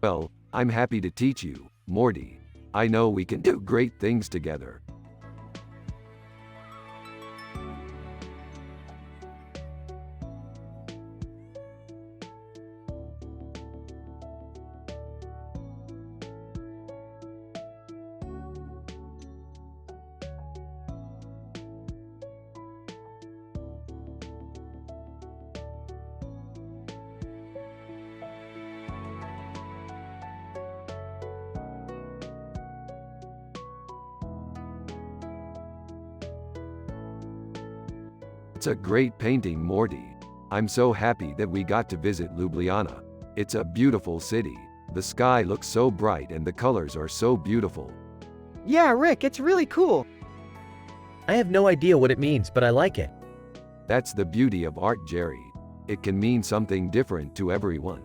Well, I'm happy to teach you, Morty. I know we can do great things together. It's a great painting, Morty. I'm so happy that we got to visit Ljubljana. It's a beautiful city. The sky looks so bright and the colors are so beautiful. Yeah, Rick, it's really cool. I have no idea what it means, but I like it. That's the beauty of art, Jerry. It can mean something different to everyone.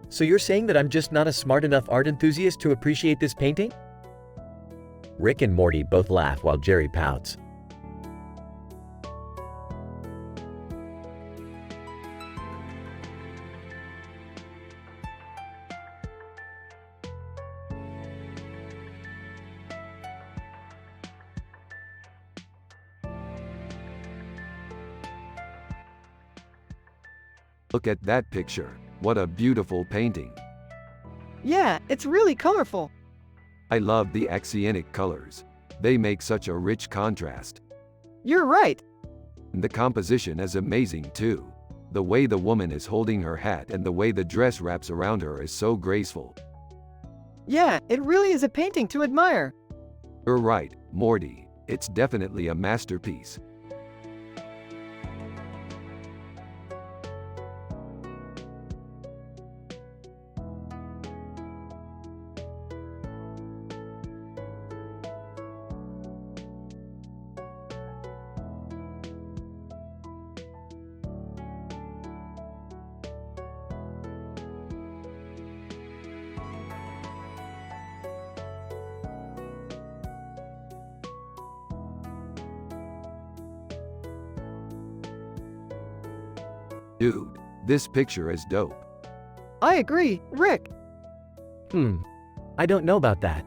So you're saying that I'm just not a smart enough art enthusiast to appreciate this painting? Rick and Morty both laugh while Jerry pouts. Look at that picture. What a beautiful painting. Yeah, it's really colorful. I love the axiotic colors. They make such a rich contrast. You're right. And the composition is amazing too. The way the woman is holding her hat and the way the dress wraps around her is so graceful. Yeah, it really is a painting to admire. You're right, Morty. It's definitely a masterpiece. Dude, this picture is dope. I agree, Rick. I don't know about that.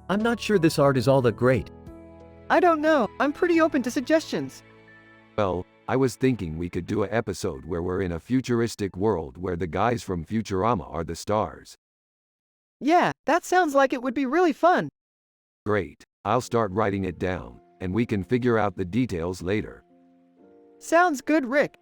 I'm not sure this art is all that great. I don't know, I'm pretty open to suggestions. Well, I was thinking we could do an episode where we're in a futuristic world where the guys from Futurama are the stars. Yeah, that sounds like it would be really fun. Great, I'll start writing it down, and we can figure out the details later. Sounds good, Rick.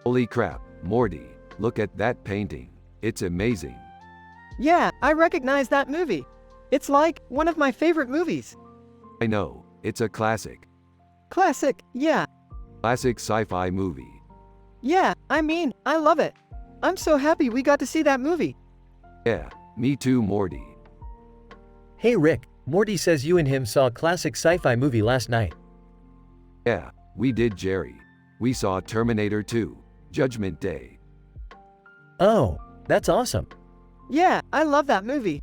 Holy crap, Morty, look at that painting. It's amazing. Yeah, I recognize that movie. It's like one of my favorite movies. I know, it's a classic. Classic, yeah. Classic sci-fi movie. Yeah, I mean, I love it. I'm so happy we got to see that movie. Yeah, me too, Morty. Hey Rick, Morty says you and him saw a classic sci-fi movie last night. Yeah, we did, Jerry. We saw Terminator 2, Judgment Day. Oh, that's awesome. Yeah, I love that movie.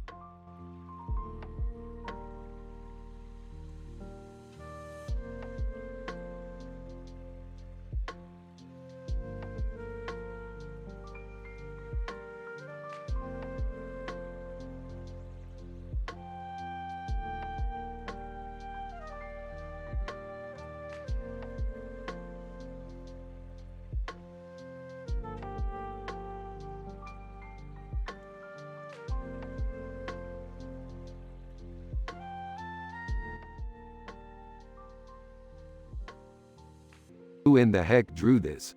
Who in the heck drew this?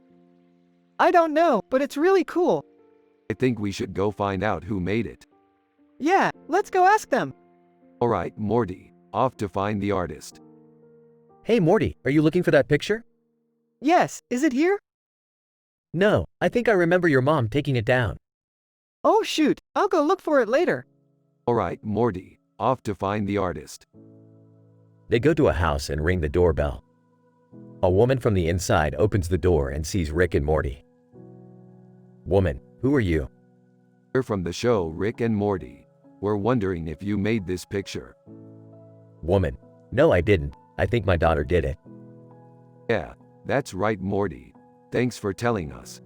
I don't know, but it's really cool. I think we should go find out who made it. Yeah, let's go ask them. Alright, Morty, off to find the artist. Hey Morty, are you looking for that picture? Yes, is it here? No, I think I remember your mom taking it down. Oh shoot, I'll go look for it later. Alright, Morty, off to find the artist. They go to a house and ring the doorbell. A woman from the inside opens the door and sees Rick and Morty. Woman, who are you? We're from the show Rick and Morty. We're wondering if you made this picture. Woman, no I didn't. I think my daughter did it. Yeah, that's right, Morty. Thanks for telling us.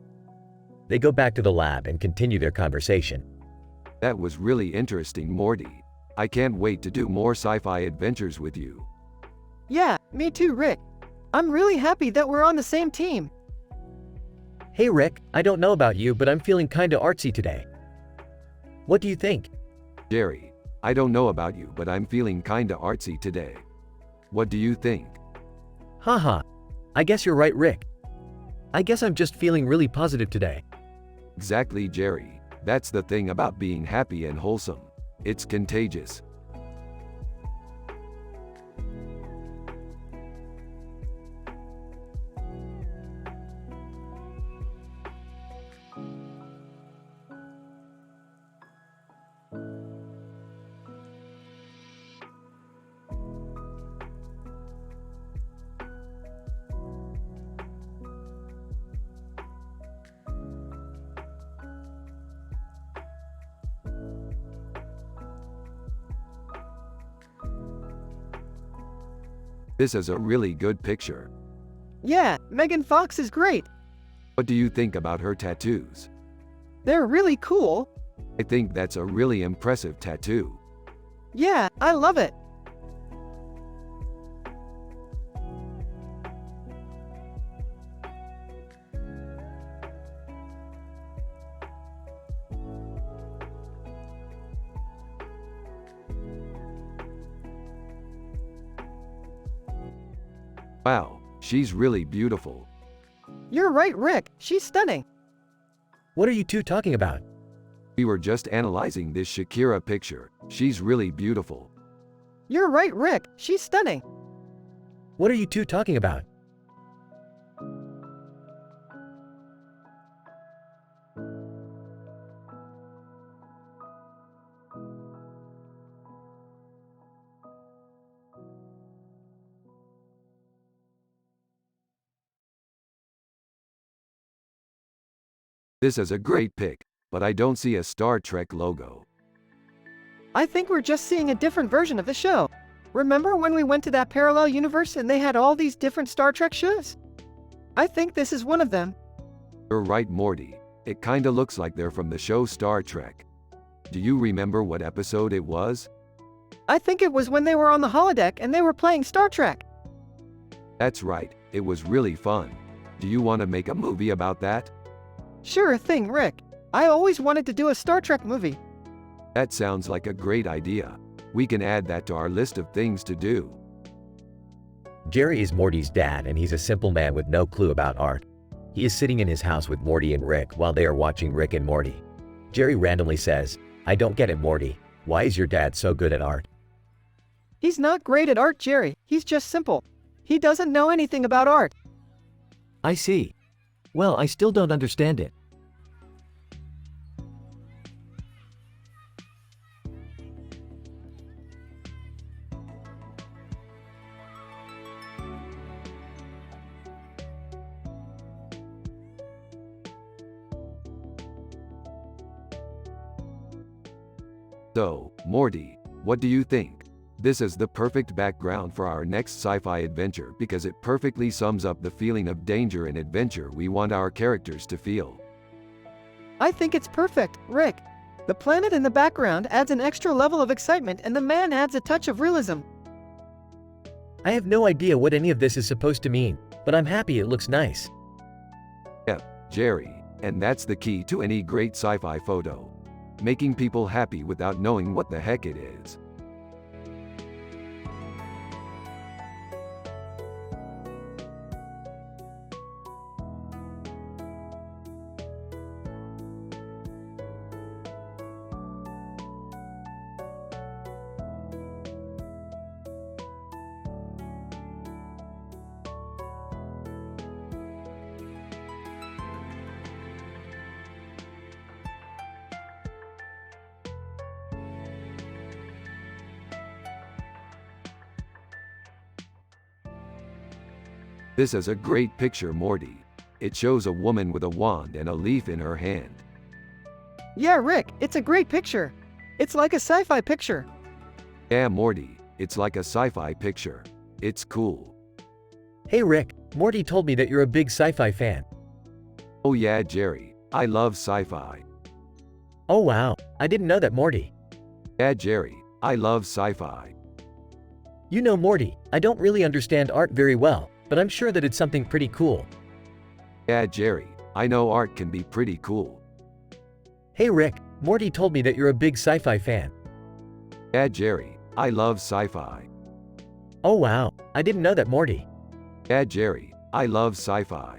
They go back to the lab and continue their conversation. That was really interesting, Morty. I can't wait to do more sci-fi adventures with you. Yeah, me too, Rick. I'm really happy that we're on the same team. Hey Rick, I don't know about you, but I'm feeling kinda artsy today. What do you think? Jerry, I don't know about you, but I'm feeling kinda artsy today. What do you think? Haha, I guess you're right, Rick. I guess I'm just feeling really positive today. Exactly, Jerry. That's the thing about being happy and wholesome. It's contagious. This is a really good picture. Yeah, Megan Fox is great. What do you think about her tattoos? They're really cool. I think that's a really impressive tattoo. Yeah, I love it. Wow, she's really beautiful. You're right, Rick. She's stunning. What are you two talking about? We were just analyzing this Shakira picture. She's really beautiful. You're right, Rick. She's stunning. What are you two talking about? This is a great pic, but I don't see a Star Trek logo. I think we're just seeing a different version of the show. Remember when we went to that parallel universe and they had all these different Star Trek shows? I think this is one of them. You're right, Morty. It kinda looks like they're from the show Star Trek. Do you remember what episode it was? I think it was when they were on the holodeck and they were playing Star Trek. That's right, it was really fun. Do you want to make a movie about that? Sure thing, Rick. I always wanted to do a Star Trek movie. That sounds like a great idea. We can add that to our list of things to do. Jerry is Morty's dad, and he's a simple man with no clue about art. He is sitting in his house with Morty and Rick while they are watching Rick and Morty. Jerry randomly says, "I don't get it, Morty. Why is your dad so good at art?" He's not great at art, Jerry. He's just simple. He doesn't know anything about art. I see. Well, I still don't understand it. So, Morty, what do you think? This is the perfect background for our next sci-fi adventure because it perfectly sums up the feeling of danger and adventure we want our characters to feel. I think it's perfect, Rick. The planet in the background adds an extra level of excitement and the man adds a touch of realism. I have no idea what any of this is supposed to mean, but I'm happy it looks nice. Jerry, and that's the key to any great sci-fi photo. Making people happy without knowing what the heck it is. This is a great picture, Morty. It shows a woman with a wand and a leaf in her hand. Yeah, Rick, it's a great picture. It's like a sci-fi picture. Yeah, Morty, it's like a sci-fi picture. It's cool. Hey Rick, Morty told me that you're a big sci-fi fan. Oh yeah, Jerry, I love sci-fi. Oh wow, I didn't know that, Morty. Yeah, Jerry, I love sci-fi. You know, Morty, I don't really understand art very well, but I'm sure that it's something pretty cool. Yeah, Jerry, I know art can be pretty cool. Hey Rick, Morty told me that you're a big sci-fi fan. Yeah, Jerry, I love sci-fi. Oh wow, I didn't know that, Morty. Yeah, Jerry, I love sci-fi.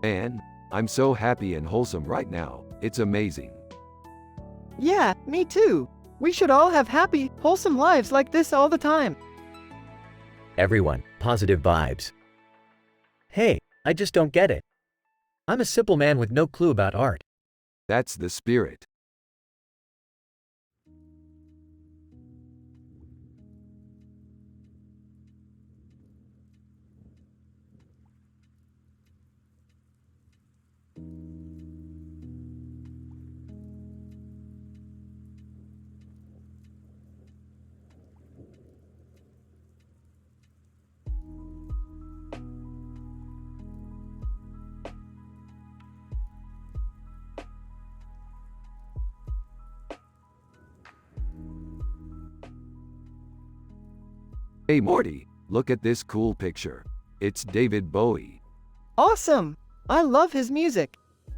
Man, I'm so happy and wholesome right now. It's amazing. Yeah, me too. We should all have happy, wholesome lives like this all the time. Everyone, positive vibes. Hey, I just don't get it. I'm a simple man with no clue about art. That's the spirit. Hey Morty, look at this cool picture. It's David Bowie. Awesome! I love his music.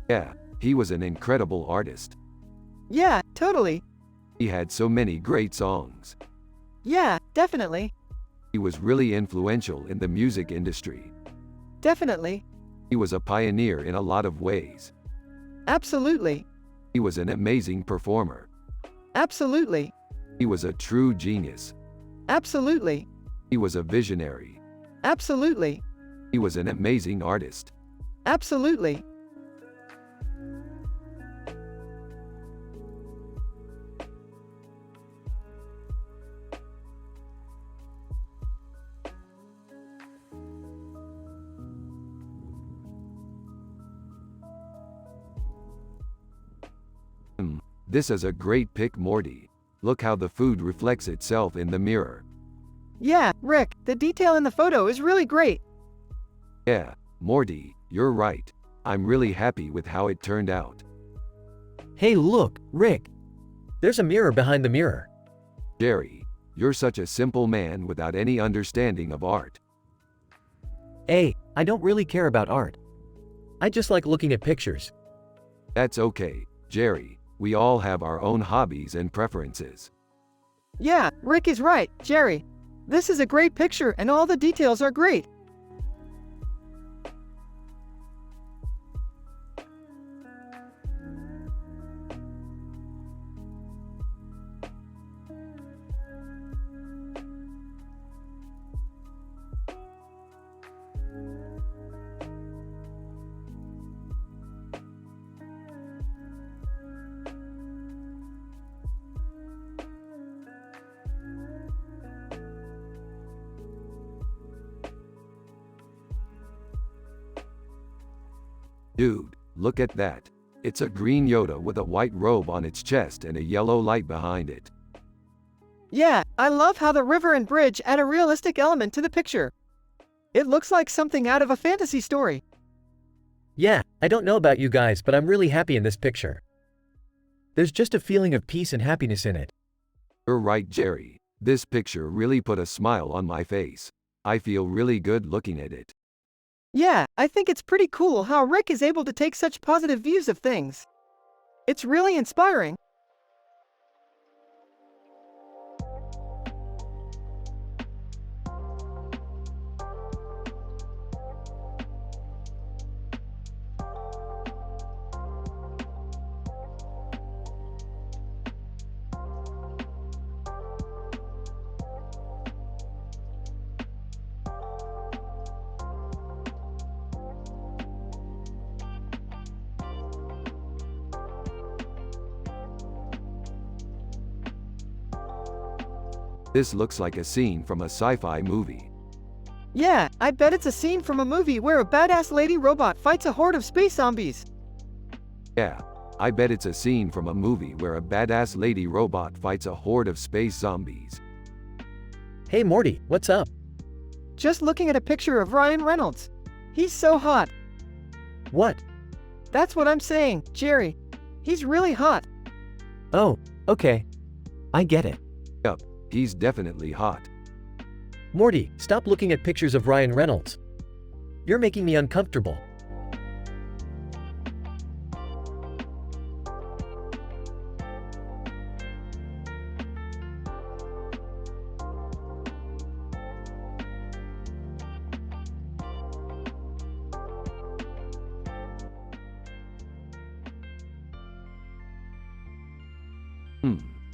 Yeah, he was an incredible artist. Yeah, totally. He had so many great songs. Yeah, definitely. He was really influential in the music industry. Definitely. He was a pioneer in a lot of ways. Absolutely. He was an amazing performer. Absolutely. He was a true genius. Absolutely. He was a visionary. Absolutely. He was an amazing artist. Absolutely. This is a great pic, Morty. Look how the food reflects itself in the mirror. Yeah, Rick, the detail in the photo is really great. Yeah, Morty, you're right. I'm really happy with how it turned out. Hey look, Rick. There's a mirror behind the mirror. Jerry, you're such a simple man without any understanding of art. Hey, I don't really care about art. I just like looking at pictures. That's okay, Jerry. We all have our own hobbies and preferences. Yeah, Rick is right, Jerry. This is a great picture and all the details are great. Dude, look at that. It's a green Yoda with a white robe on its chest and a yellow light behind it. Yeah, I love how the river and bridge add a realistic element to the picture. It looks like something out of a fantasy story. Yeah, I don't know about you guys, but I'm really happy in this picture. There's just a feeling of peace and happiness in it. You're right, Jerry. This picture really put a smile on my face. I feel really good looking at it. Yeah, I think it's pretty cool how Rick is able to take such positive views of things. It's really inspiring. This looks like a scene from a sci-fi movie. Yeah, I bet it's a scene from a movie where a badass lady robot fights a horde of space zombies. Yeah, I bet it's a scene from a movie where a badass lady robot fights a horde of space zombies. Hey Morty, what's up? Just looking at a picture of Ryan Reynolds. He's so hot. What? That's what I'm saying, Jerry. He's really hot. Oh, okay. I get it. Yup, he's definitely hot. Morty, stop looking at pictures of Ryan Reynolds. You're making me uncomfortable.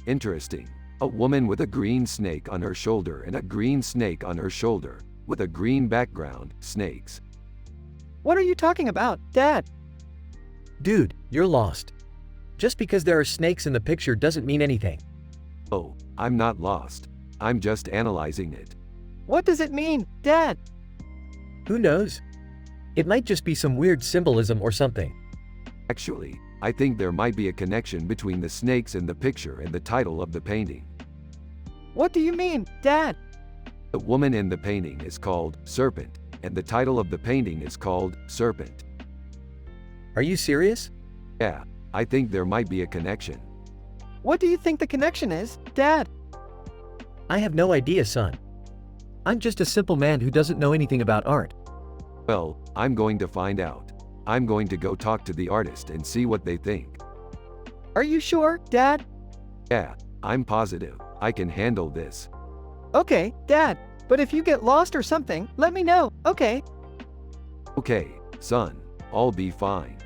Interesting. A woman with a green snake on her shoulder and a green snake on her shoulder, with a green background, snakes. What are you talking about, Dad? Dude, you're lost. Just because there are snakes in the picture doesn't mean anything. Oh, I'm not lost. I'm just analyzing it. What does it mean, Dad? Who knows? It might just be some weird symbolism or something. Actually, I think there might be a connection between the snakes in the picture and the title of the painting. What do you mean, Dad? The woman in the painting is called Serpent, and the title of the painting is called Serpent. Are you serious? Yeah, I think there might be a connection. What do you think the connection is, Dad? I have no idea, son. I'm just a simple man who doesn't know anything about art. Well, I'm going to find out. I'm going to go talk to the artist and see what they think. Are you sure, Dad? Yeah, I'm positive. I can handle this. Okay, Dad. But if you get lost or something, let me know, okay? Okay, son, I'll be fine.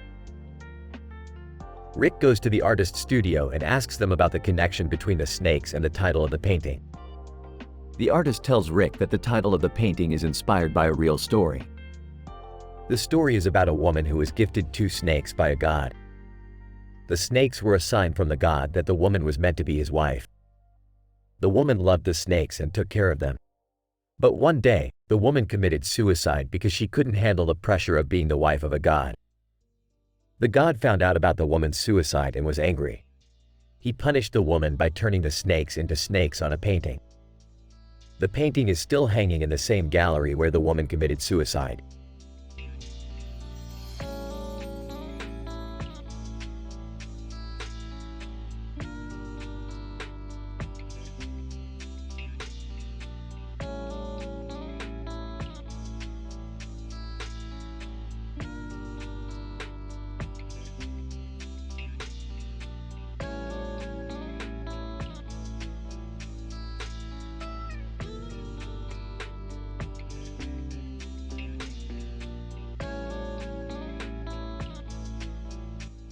Rick goes to the artist's studio and asks them about the connection between the snakes and the title of the painting. The artist tells Rick that the title of the painting is inspired by a real story. The story is about a woman who was gifted 2 snakes by a god. The snakes were a sign from the god that the woman was meant to be his wife. The woman loved the snakes and took care of them. But one day, the woman committed suicide because she couldn't handle the pressure of being the wife of a god. The god found out about the woman's suicide and was angry. He punished the woman by turning the snakes into snakes on a painting. The painting is still hanging in the same gallery where the woman committed suicide.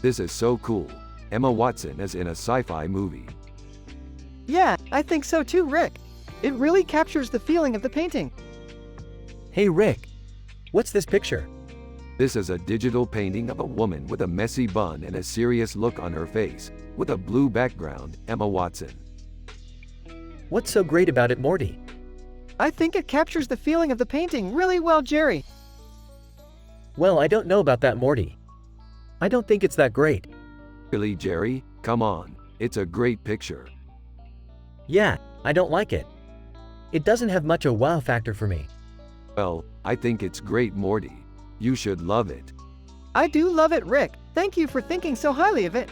This is so cool. Emma Watson is in a sci-fi movie. Yeah, I think so too, Rick. It really captures the feeling of the painting. Hey Rick, what's this picture? This is a digital painting of a woman with a messy bun and a serious look on her face, with a blue background, Emma Watson. What's so great about it, Morty? I think it captures the feeling of the painting really well, Jerry. Well, I don't know about that, Morty. I don't think it's that great. Really, Jerry? Come on, it's a great picture. Yeah, I don't like it. It doesn't have much a wow factor for me. Well, I think it's great, Morty. You should love it. I do love it, Rick. Thank you for thinking so highly of it.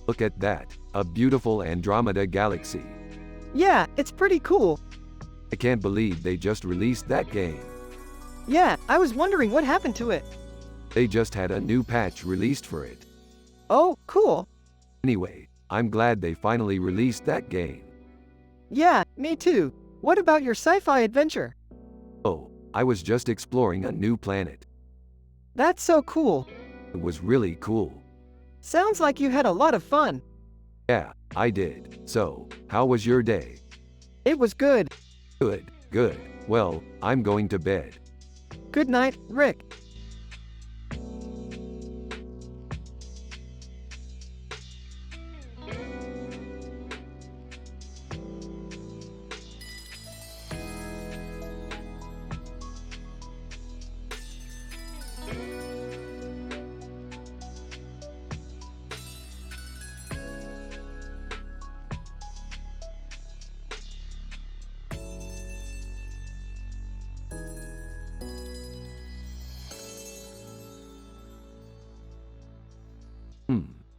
Look at that, a beautiful Andromeda galaxy. Yeah, it's pretty cool. I can't believe they just released that game. Yeah, I was wondering what happened to it. They just had a new patch released for it. Oh, cool. Anyway, I'm glad they finally released that game. Yeah, me too. What about your sci-fi adventure? Oh, I was just exploring a new planet. That's so cool. It was really cool. Sounds like you had a lot of fun. Yeah, I did. So, how was your day? It was good. Good, good. Well, I'm going to bed. Good night, Rick.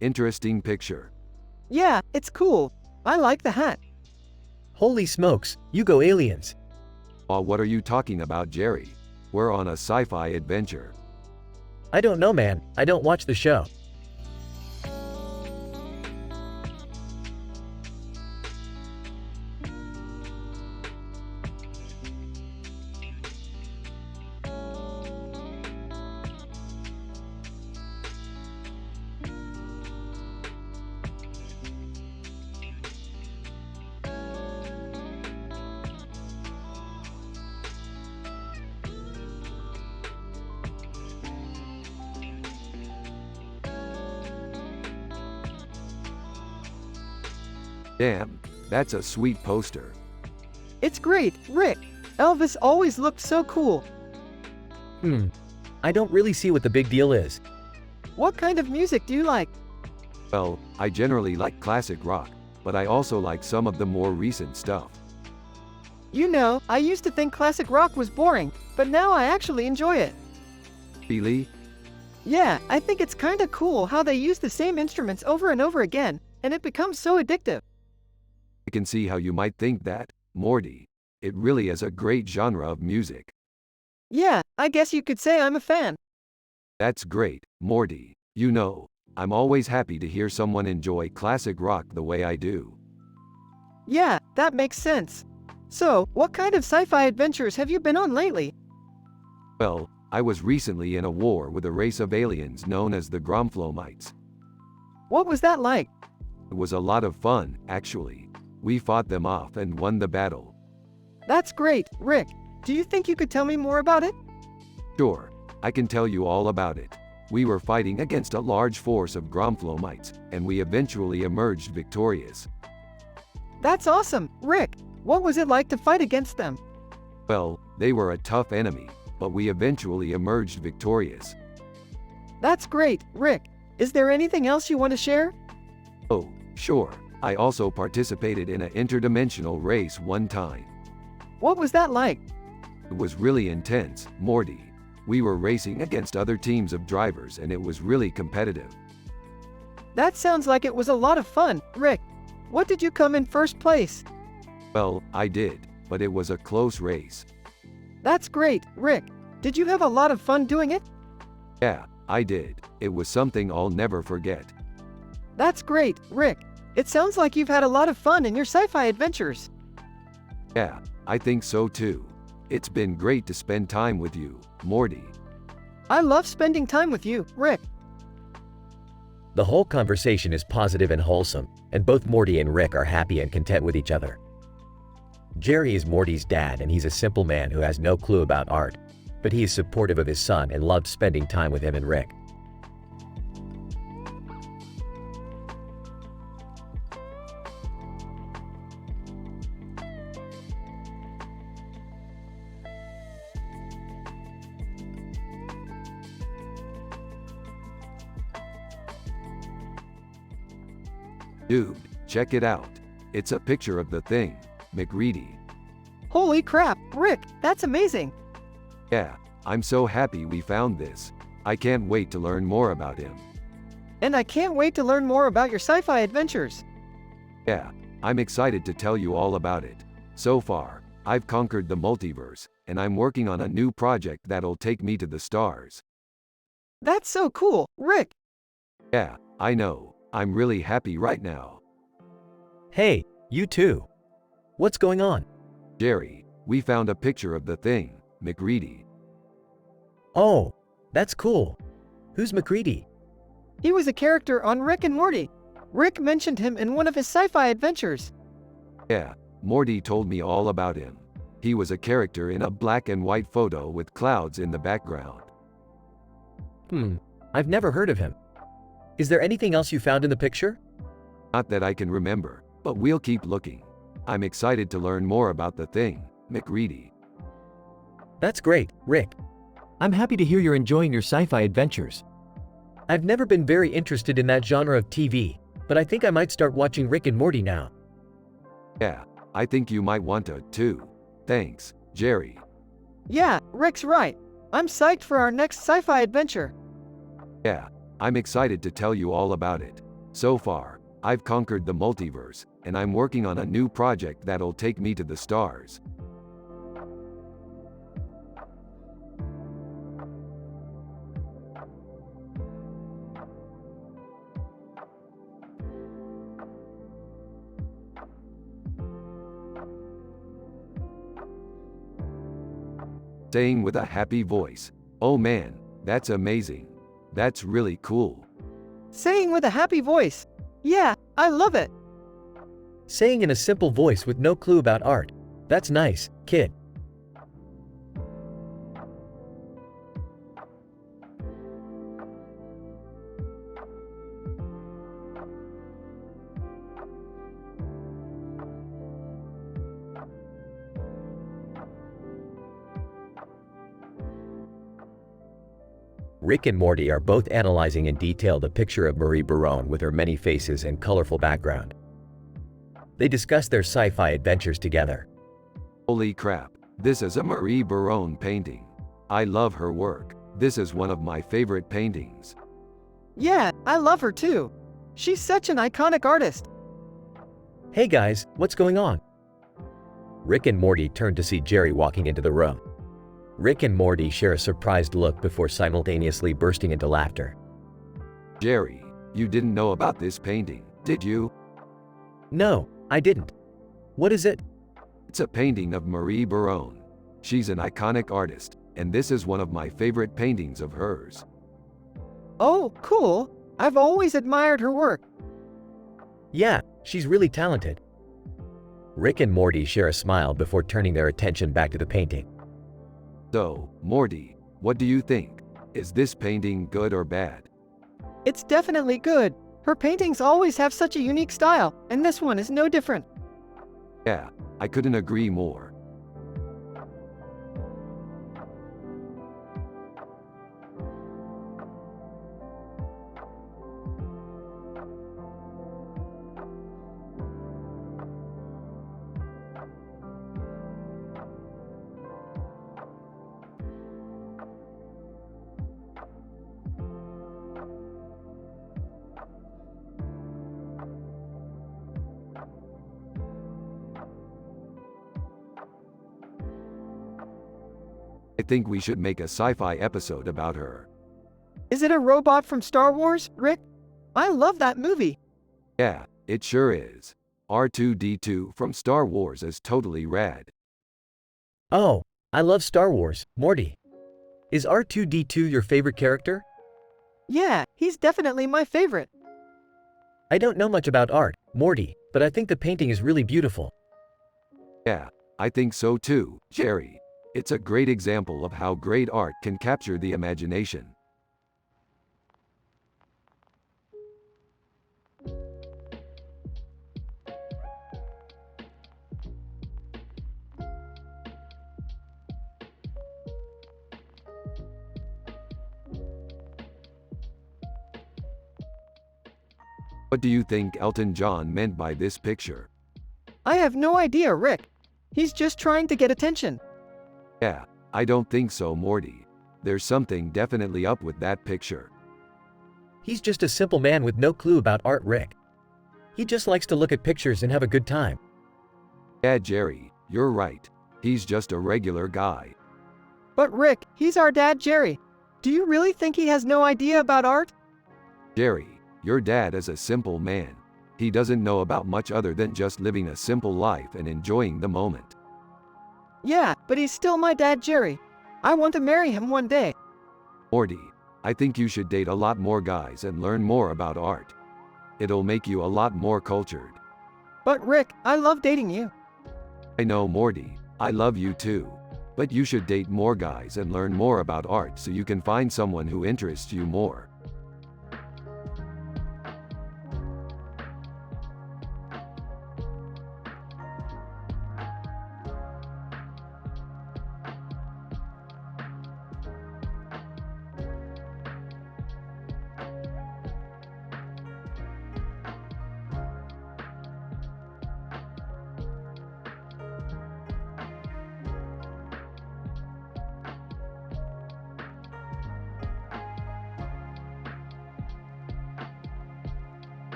Interesting picture. Yeah, it's cool. I like the hat. Holy smokes, you go aliens. What are you talking about, Jerry? We're on a sci-fi adventure. I don't know, man. I don't watch the show. Damn, that's a sweet poster. It's great, Rick. Elvis always looked so cool. I don't really see what the big deal is. What kind of music do you like? Well, I generally like classic rock, but I also like some of the more recent stuff. You know, I used to think classic rock was boring, but now I actually enjoy it. Really? Yeah, I think it's kinda cool how they use the same instruments over and over again, and it becomes so addictive. I can see how you might think that, Morty. It really is a great genre of music. Yeah, I guess you could say I'm a fan. That's great, Morty. You know, I'm always happy to hear someone enjoy classic rock the way I do. Yeah, that makes sense. So, what kind of sci-fi adventures have you been on lately? Well, I was recently in a war with a race of aliens known as the Gromflomites. What was that like? It was a lot of fun, actually. We fought them off and won the battle. That's great, Rick. Do you think you could tell me more about it? Sure, I can tell you all about it. We were fighting against a large force of Gromflomites, and we eventually emerged victorious. That's awesome, Rick. What was it like to fight against them? Well, they were a tough enemy, but we eventually emerged victorious. That's great, Rick. Is there anything else you want to share? Oh, sure. I also participated in an interdimensional race one time. What was that like? It was really intense, Morty. We were racing against other teams of drivers and it was really competitive. That sounds like it was a lot of fun, Rick. What did you come in first place? Well, I did, but it was a close race. That's great, Rick. Did you have a lot of fun doing it? Yeah, I did. It was something I'll never forget. That's great, Rick. It sounds like you've had a lot of fun in your sci-fi adventures. Yeah, I think so too. It's been great to spend time with you, Morty. I love spending time with you, Rick. The whole conversation is positive and wholesome, and both Morty and Rick are happy and content with each other. Jerry is Morty's dad, and he's a simple man who has no clue about art, but he is supportive of his son and loved spending time with him and Rick. Dude, check it out. It's a picture of the thing, McReady. Holy crap, Rick, that's amazing. Yeah, I'm so happy we found this. I can't wait to learn more about him. And I can't wait to learn more about your sci-fi adventures. Yeah, I'm excited to tell you all about it. So far, I've conquered the multiverse, and I'm working on a new project that'll take me to the stars. That's so cool, Rick. Yeah, I know. I'm really happy right now. Hey, you too. What's going on? Jerry, we found a picture of the thing, McReady. Oh, that's cool. Who's McCready? He was a character on Rick and Morty. Rick mentioned him in one of his sci-fi adventures. Yeah, Morty told me all about him. He was a character in a black and white photo with clouds in the background. I've never heard of him. Is there anything else you found in the picture? Not that I can remember, but we'll keep looking. I'm excited to learn more about the thing, McReady. That's great, Rick. I'm happy to hear you're enjoying your sci-fi adventures. I've never been very interested in that genre of TV, but I think I might start watching Rick and Morty now. Yeah, I think you might want to, too. Thanks, Jerry. Yeah, Rick's right. I'm psyched for our next sci-fi adventure. Yeah, I'm excited to tell you all about it. So far, I've conquered the multiverse, and I'm working on a new project that'll take me to the stars. Saying with a happy voice, "Oh man, that's amazing. That's really cool." Saying with a happy voice. Yeah, I love it. Saying in a simple voice with no clue about art. That's nice, kid. Rick and Morty are both analyzing in detail the picture of Marie Barone with her many faces and colorful background. They discuss their sci-fi adventures together. Holy crap, this is a Marie Barone painting. I love her work. This is one of my favorite paintings. Yeah, I love her too. She's such an iconic artist. Hey guys, what's going on? Rick and Morty turn to see Jerry walking into the room. Rick and Morty share a surprised look before simultaneously bursting into laughter. Jerry, you didn't know about this painting, did you? No, I didn't. What is it? It's a painting of Marie Barone. She's an iconic artist, and this is one of my favorite paintings of hers. Oh, cool. I've always admired her work. Yeah, she's really talented. Rick and Morty share a smile before turning their attention back to the painting. So, Morty, what do you think? Is this painting good or bad? It's definitely good. Her paintings always have such a unique style, and this one is no different. Yeah, I couldn't agree more. I think we should make a sci-fi episode about her. Is it a robot from Star Wars, Rick? I love that movie. Yeah, it sure is. R2-D2 from Star Wars is totally rad. Oh, I love Star Wars, Morty. Is R2-D2 your favorite character? Yeah, he's definitely my favorite. I don't know much about art, Morty, but I think the painting is really beautiful. Yeah, I think so too, Jerry. It's a great example of how great art can capture the imagination. What do you think Elton John meant by this picture? I have no idea, Rick. He's just trying to get attention. Yeah, I don't think so, Morty. There's something definitely up with that picture. He's just a simple man with no clue about art, Rick. He just likes to look at pictures and have a good time. Yeah, Jerry, you're right. He's just a regular guy. But Rick, he's our dad, Jerry. Do you really think he has no idea about art? Jerry, your dad is a simple man. He doesn't know about much other than just living a simple life and enjoying the moment. Yeah, but he's still my dad, Jerry. I want to marry him one day. Morty, I think you should date a lot more guys and learn more about art. It'll make you a lot more cultured. But Rick, I love dating you. I know, Morty, I love you too. But you should date more guys and learn more about art so you can find someone who interests you more.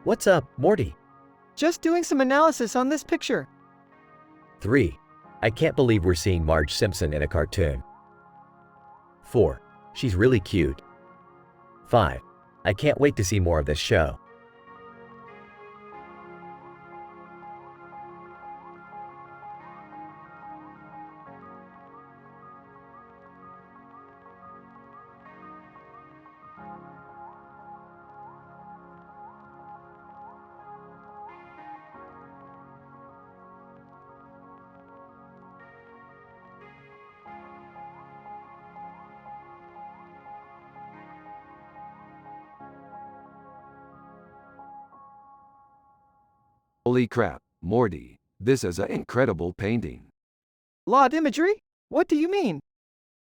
What's up, Morty? Just doing some analysis on this picture. 3. I can't believe we're seeing Marge Simpson in a cartoon. 4. She's really cute. 5. I can't wait to see more of this show. Holy crap, Morty, this is an incredible painting. Lot imagery? What do you mean?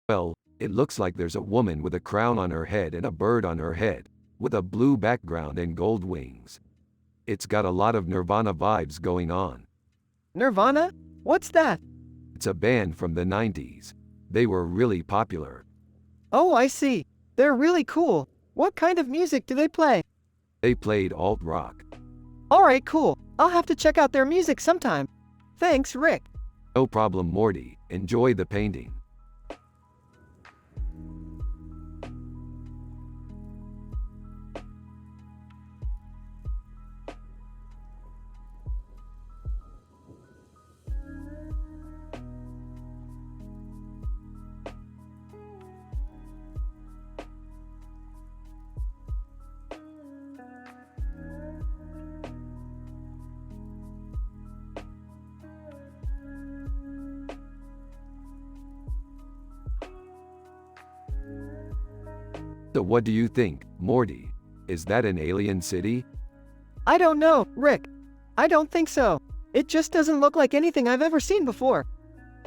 Well, It looks like there's a woman with a crown on her head and a bird on her head, with a blue background and gold wings. It's got a lot of Nirvana vibes going on. Nirvana? What's that? It's a band from the 90s. They were really popular. Oh, I see. They're really cool. What kind of music do they play? They played alt rock. Alright, cool. I'll have to check out their music sometime. Thanks, Rick. No problem, Morty. Enjoy the painting. So what do you think, Morty? Is that an alien city? I don't know, Rick. I don't think so. It just doesn't look like anything I've ever seen before.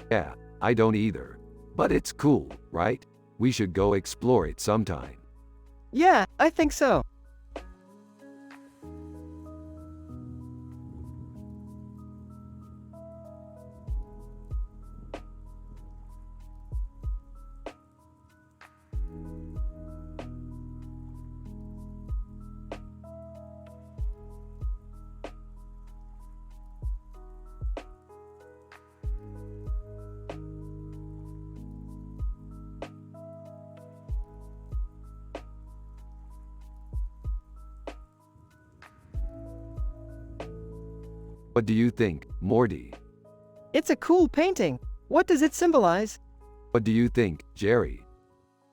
Yeah, I don't either. But it's cool, right? We should go explore it sometime. Yeah, I think so. What do you think, Morty? It's a cool painting. What does it symbolize? What do you think, Jerry?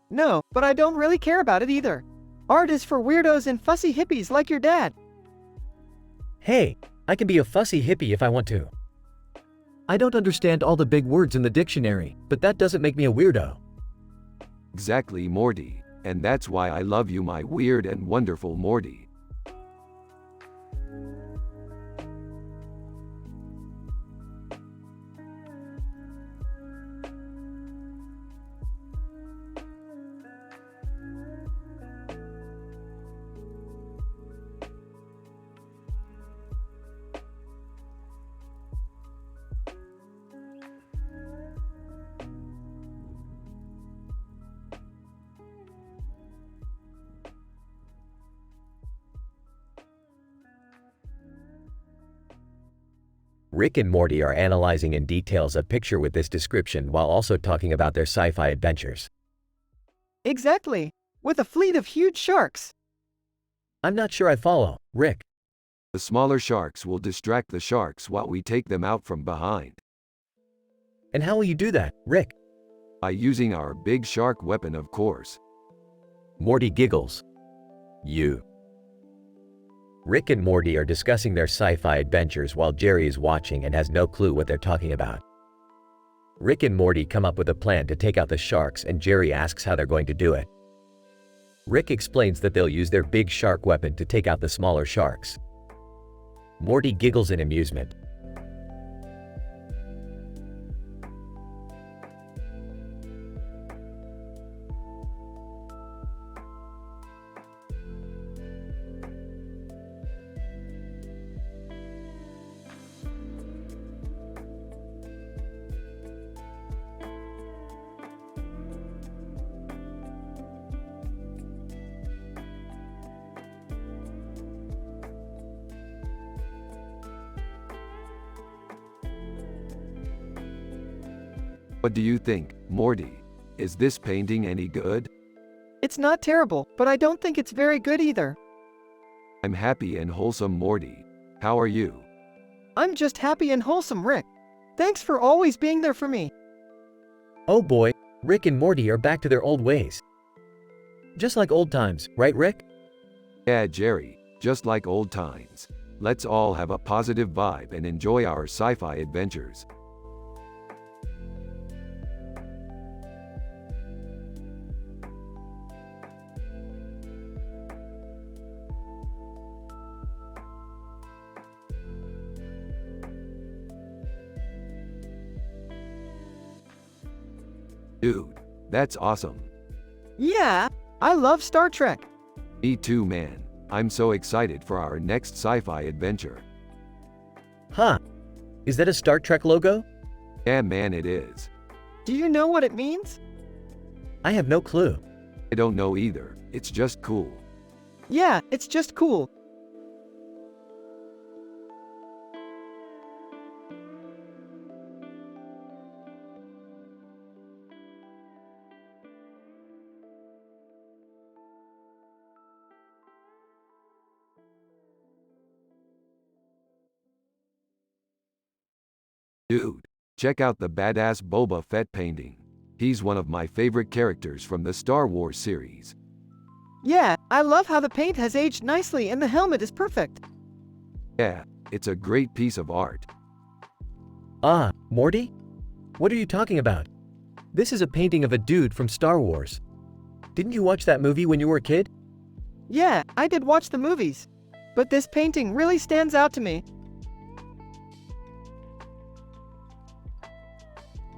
No, but I don't really care about it either. Art is for weirdos and fussy hippies like your dad. Hey, I can be a fussy hippie if I want to. I don't understand all the big words in the dictionary, but that doesn't make me a weirdo. Exactly, Morty. And that's why I love you, my weird and wonderful Morty. Rick and Morty are analyzing in details a picture with this description while also talking about their sci-fi adventures. Exactly. With a fleet of huge sharks. I'm not sure I follow, Rick. The smaller sharks will distract the sharks while we take them out from behind. And how will you do that, Rick? By using our big shark weapon, of course. Morty giggles. You. Rick and Morty are discussing their sci-fi adventures while Jerry is watching and has no clue what they're talking about. Rick and Morty come up with a plan to take out the sharks and Jerry asks how they're going to do it. Rick explains that they'll use their big shark weapon to take out the smaller sharks. Morty giggles in amusement. What do you think, Morty? Is this painting any good? It's not terrible, but I don't think it's very good either. I'm happy and wholesome, Morty. How are you? I'm just happy and wholesome, Rick. Thanks for always being there for me. Oh boy, Rick and Morty are back to their old ways. Just like old times, right, Rick? Yeah, Jerry, just like old times. Let's all have a positive vibe and enjoy our sci-fi adventures. Dude, That's awesome. Yeah, I love Star Trek. Me too, man. I'm so excited for our next sci-fi adventure. Huh. Is that a Star Trek logo? Yeah, man, it is. Do you know what it means? I have no clue. I don't know either. It's just cool. Yeah, it's just cool. Dude, check out the badass Boba Fett painting. He's one of my favorite characters from the Star Wars series. Yeah, I love how the paint has aged nicely and the helmet is perfect. Yeah, it's a great piece of art. Ah, Morty? What are you talking about? This is a painting of a dude from Star Wars. Didn't you watch that movie when you were a kid? Yeah, I did watch the movies. But this painting really stands out to me.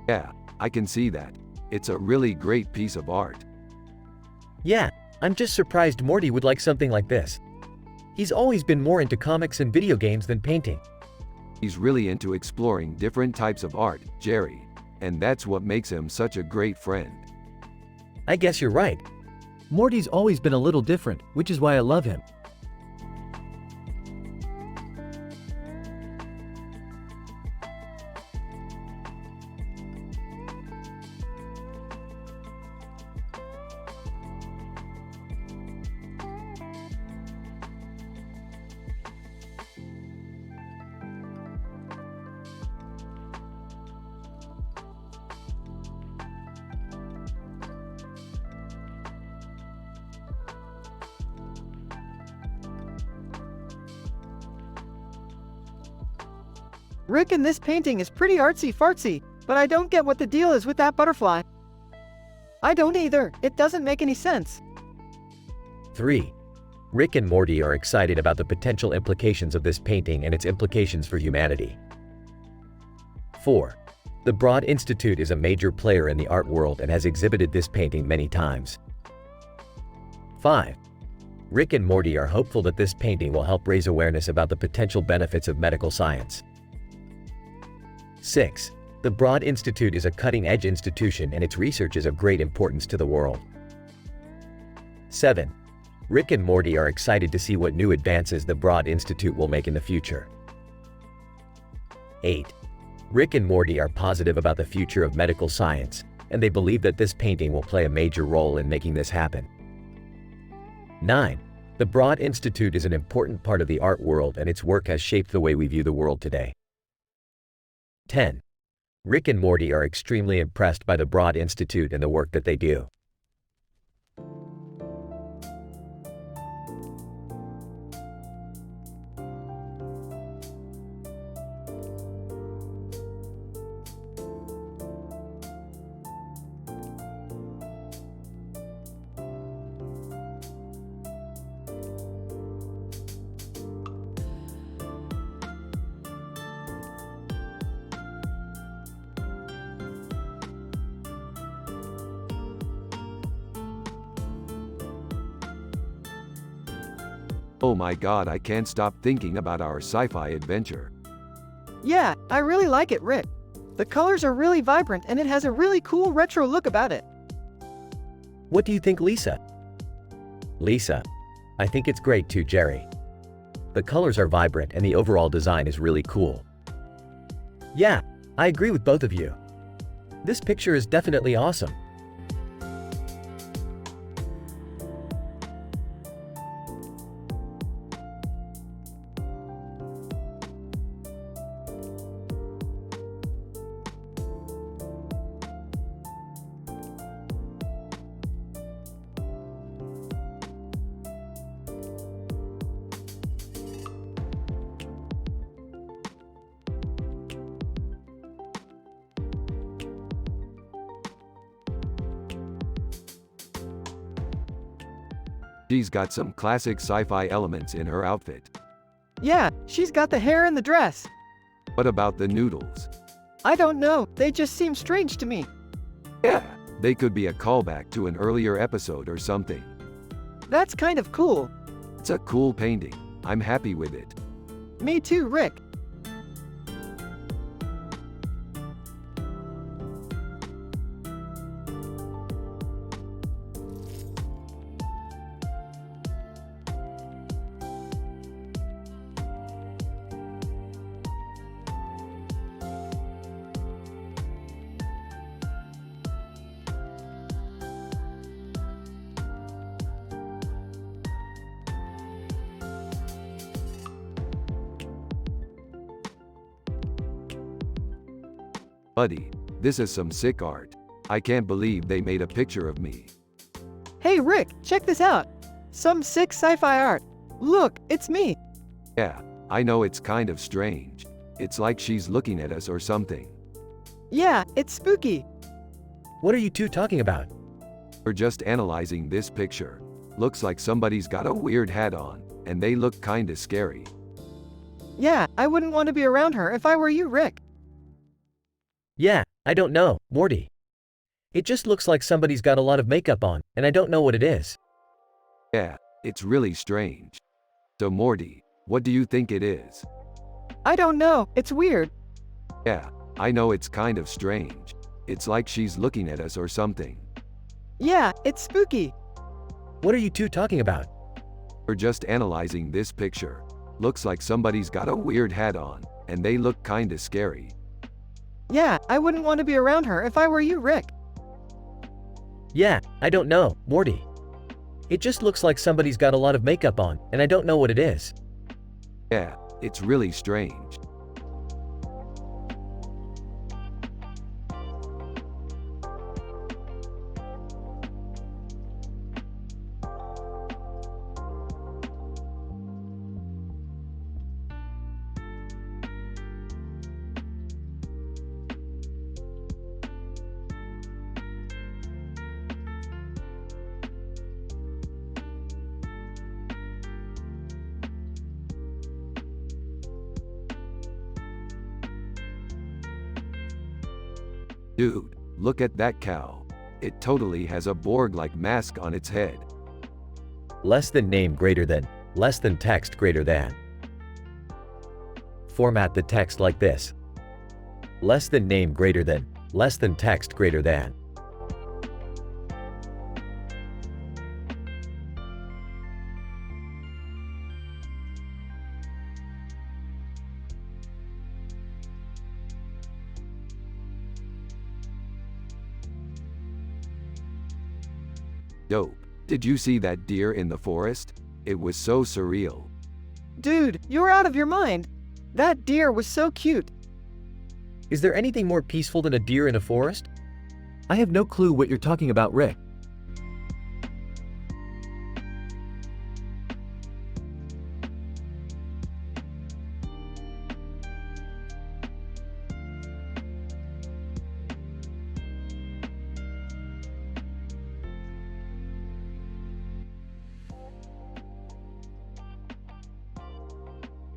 Yeah, I can see that. It's a really great piece of art. Yeah, I'm just surprised Morty would like something like this. He's always been more into comics and video games than painting. He's really into exploring different types of art, Jerry. And that's what makes him such a great friend. I guess you're right. Morty's always been a little different, which is why I love him. Rick in this painting is pretty artsy-fartsy, but I don't get what the deal is with that butterfly. I don't either. It doesn't make any sense. 3. Rick and Morty are excited about the potential implications of this painting and its implications for humanity. 4. The Broad Institute is a major player in the art world and has exhibited this painting many times. 5. Rick and Morty are hopeful that this painting will help raise awareness about the potential benefits of medical science. 6. The Broad Institute is a cutting-edge institution and its research is of great importance to the world. 7. Rick and Morty are excited to see what new advances the Broad Institute will make in the future. 8. Rick and Morty are positive about the future of medical science, and they believe that this painting will play a major role in making this happen. 9. The Broad Institute is an important part of the art world and its work has shaped the way we view the world today. 10. Rick and Morty are extremely impressed by the Broad Institute and the work that they do. Oh my god, I can't stop thinking about our sci-fi adventure. Yeah, I really like it, Rick. The colors are really vibrant and it has a really cool retro look about it. What do you think, Lisa? Lisa, I think it's great too, Jerry. The colors are vibrant and the overall design is really cool. Yeah, I agree with both of you. This picture is definitely awesome. She's got some classic sci-fi elements in her outfit. Yeah, she's got the hair and the dress. What about the noodles? I don't know, they just seem strange to me. Yeah, They could be a callback to an earlier episode or something. That's kind of cool. It's a cool painting. I'm happy with it. Me too, Rick. Buddy, this is some sick art. I can't believe they made a picture of me. Hey Rick, check this out. Some sick sci-fi art. Look, it's me. Yeah, I know it's kind of strange. It's like she's looking at us or something. Yeah, it's spooky. What are you two talking about? We're just analyzing this picture. Looks like somebody's got a weird hat on, and they look kinda scary. Yeah, I wouldn't want to be around her if I were you, Rick. Yeah, I don't know, Morty. It just looks like somebody's got a lot of makeup on, and I don't know what it is. Yeah, it's really strange. So Morty, what do you think it is? I don't know, it's weird. Yeah, I know it's kind of strange. It's like she's looking at us or something. Yeah, it's spooky. What are you two talking about? We're just analyzing this picture. Looks like somebody's got a weird hat on, and they look kinda scary. Yeah, I wouldn't want to be around her if I were you, Rick. Yeah, I don't know, Morty. It just looks like somebody's got a lot of makeup on, and I don't know what it is. Yeah, it's really strange. Dude, look at that cow. It totally has a Borg-like mask on its head. Less than name greater than, less than text greater than. Format the text like this. Less than name greater than, less than text greater than. Dope. Did you see that deer in the forest? It was so surreal. Dude, you're out of your mind. That deer was so cute. Is there anything more peaceful than a deer in a forest? I have no clue what you're talking about, Rick.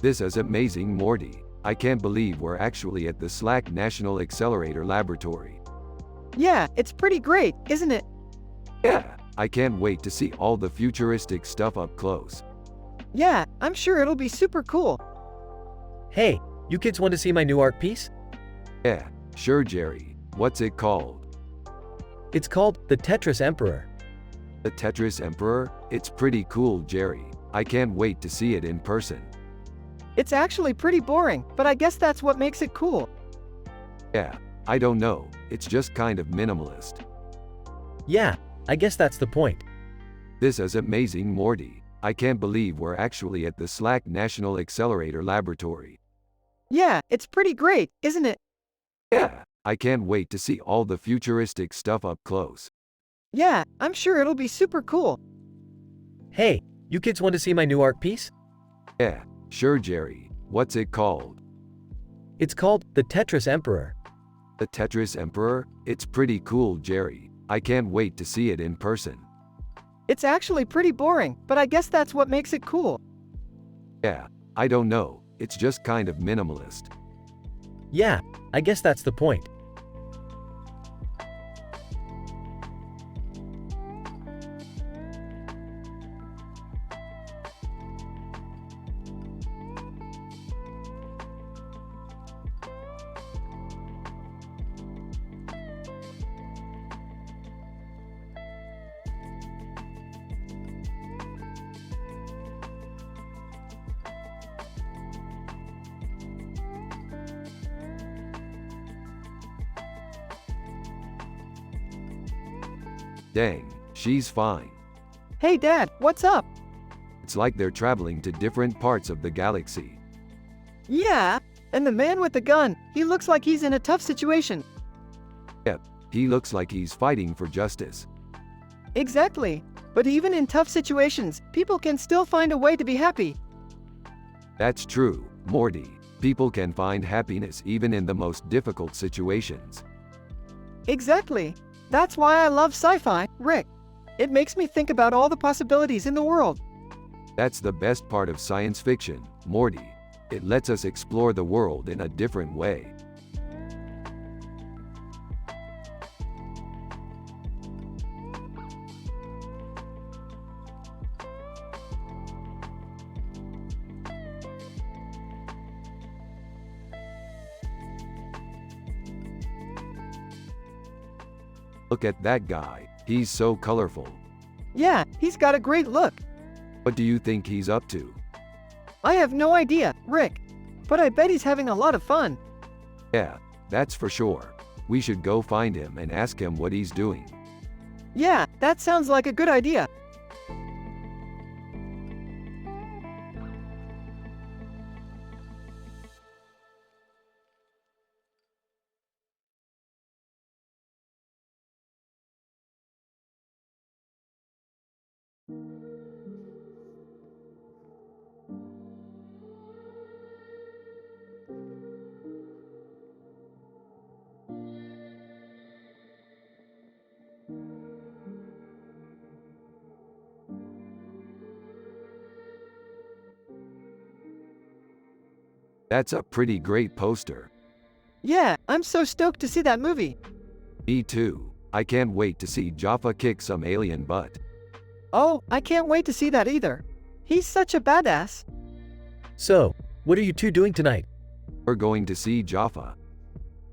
This is amazing, Morty. I can't believe we're actually at the SLAC National Accelerator Laboratory. Yeah, it's pretty great, isn't it? Yeah, I can't wait to see all the futuristic stuff up close. Yeah, I'm sure it'll be super cool. Hey, you kids want to see my new art piece? Yeah, sure, Jerry. What's it called? It's called The Tetris Emperor. The Tetris Emperor? It's pretty cool, Jerry. I can't wait to see it in person. It's actually pretty boring, but I guess that's what makes it cool. Yeah, I don't know. It's just kind of minimalist. Yeah, I guess that's the point. This is amazing, Morty. I can't believe we're actually at the SLAC National Accelerator Laboratory. Yeah, it's pretty great, isn't it? Yeah, I can't wait to see all the futuristic stuff up close. Yeah, I'm sure it'll be super cool. Hey, you kids want to see my new art piece? Yeah, sure, Jerry. What's it called? It's called The Tetris Emperor. The Tetris Emperor? It's pretty cool, Jerry. I can't wait to see it in person. It's actually pretty boring, but I guess that's what makes it cool. Yeah, I don't know. It's just kind of minimalist. Yeah, I guess that's the point. Dang, she's fine. Hey Dad, what's up? It's like they're traveling to different parts of the galaxy. Yeah, and the man with the gun, he looks like he's in a tough situation. Yep, he looks like he's fighting for justice. Exactly. But even in tough situations, people can still find a way to be happy. That's true, Morty. People can find happiness even in the most difficult situations. Exactly. That's why I love sci-fi, Rick. It makes me think about all the possibilities in the world. That's the best part of science fiction, Morty. It lets us explore the world in a different way. Look at that guy, he's so colorful. Yeah, he's got a great look. What do you think he's up to? I have no idea, Rick. But I bet he's having a lot of fun. Yeah, that's for sure. We should go find him and ask him what he's doing. Yeah, that sounds like a good idea. That's a pretty great poster. Yeah, I'm so stoked to see that movie. Me too. I can't wait to see Jaffa kick some alien butt. Oh, I can't wait to see that either. He's such a badass. So, what are you two doing tonight? We're going to see Jaffa.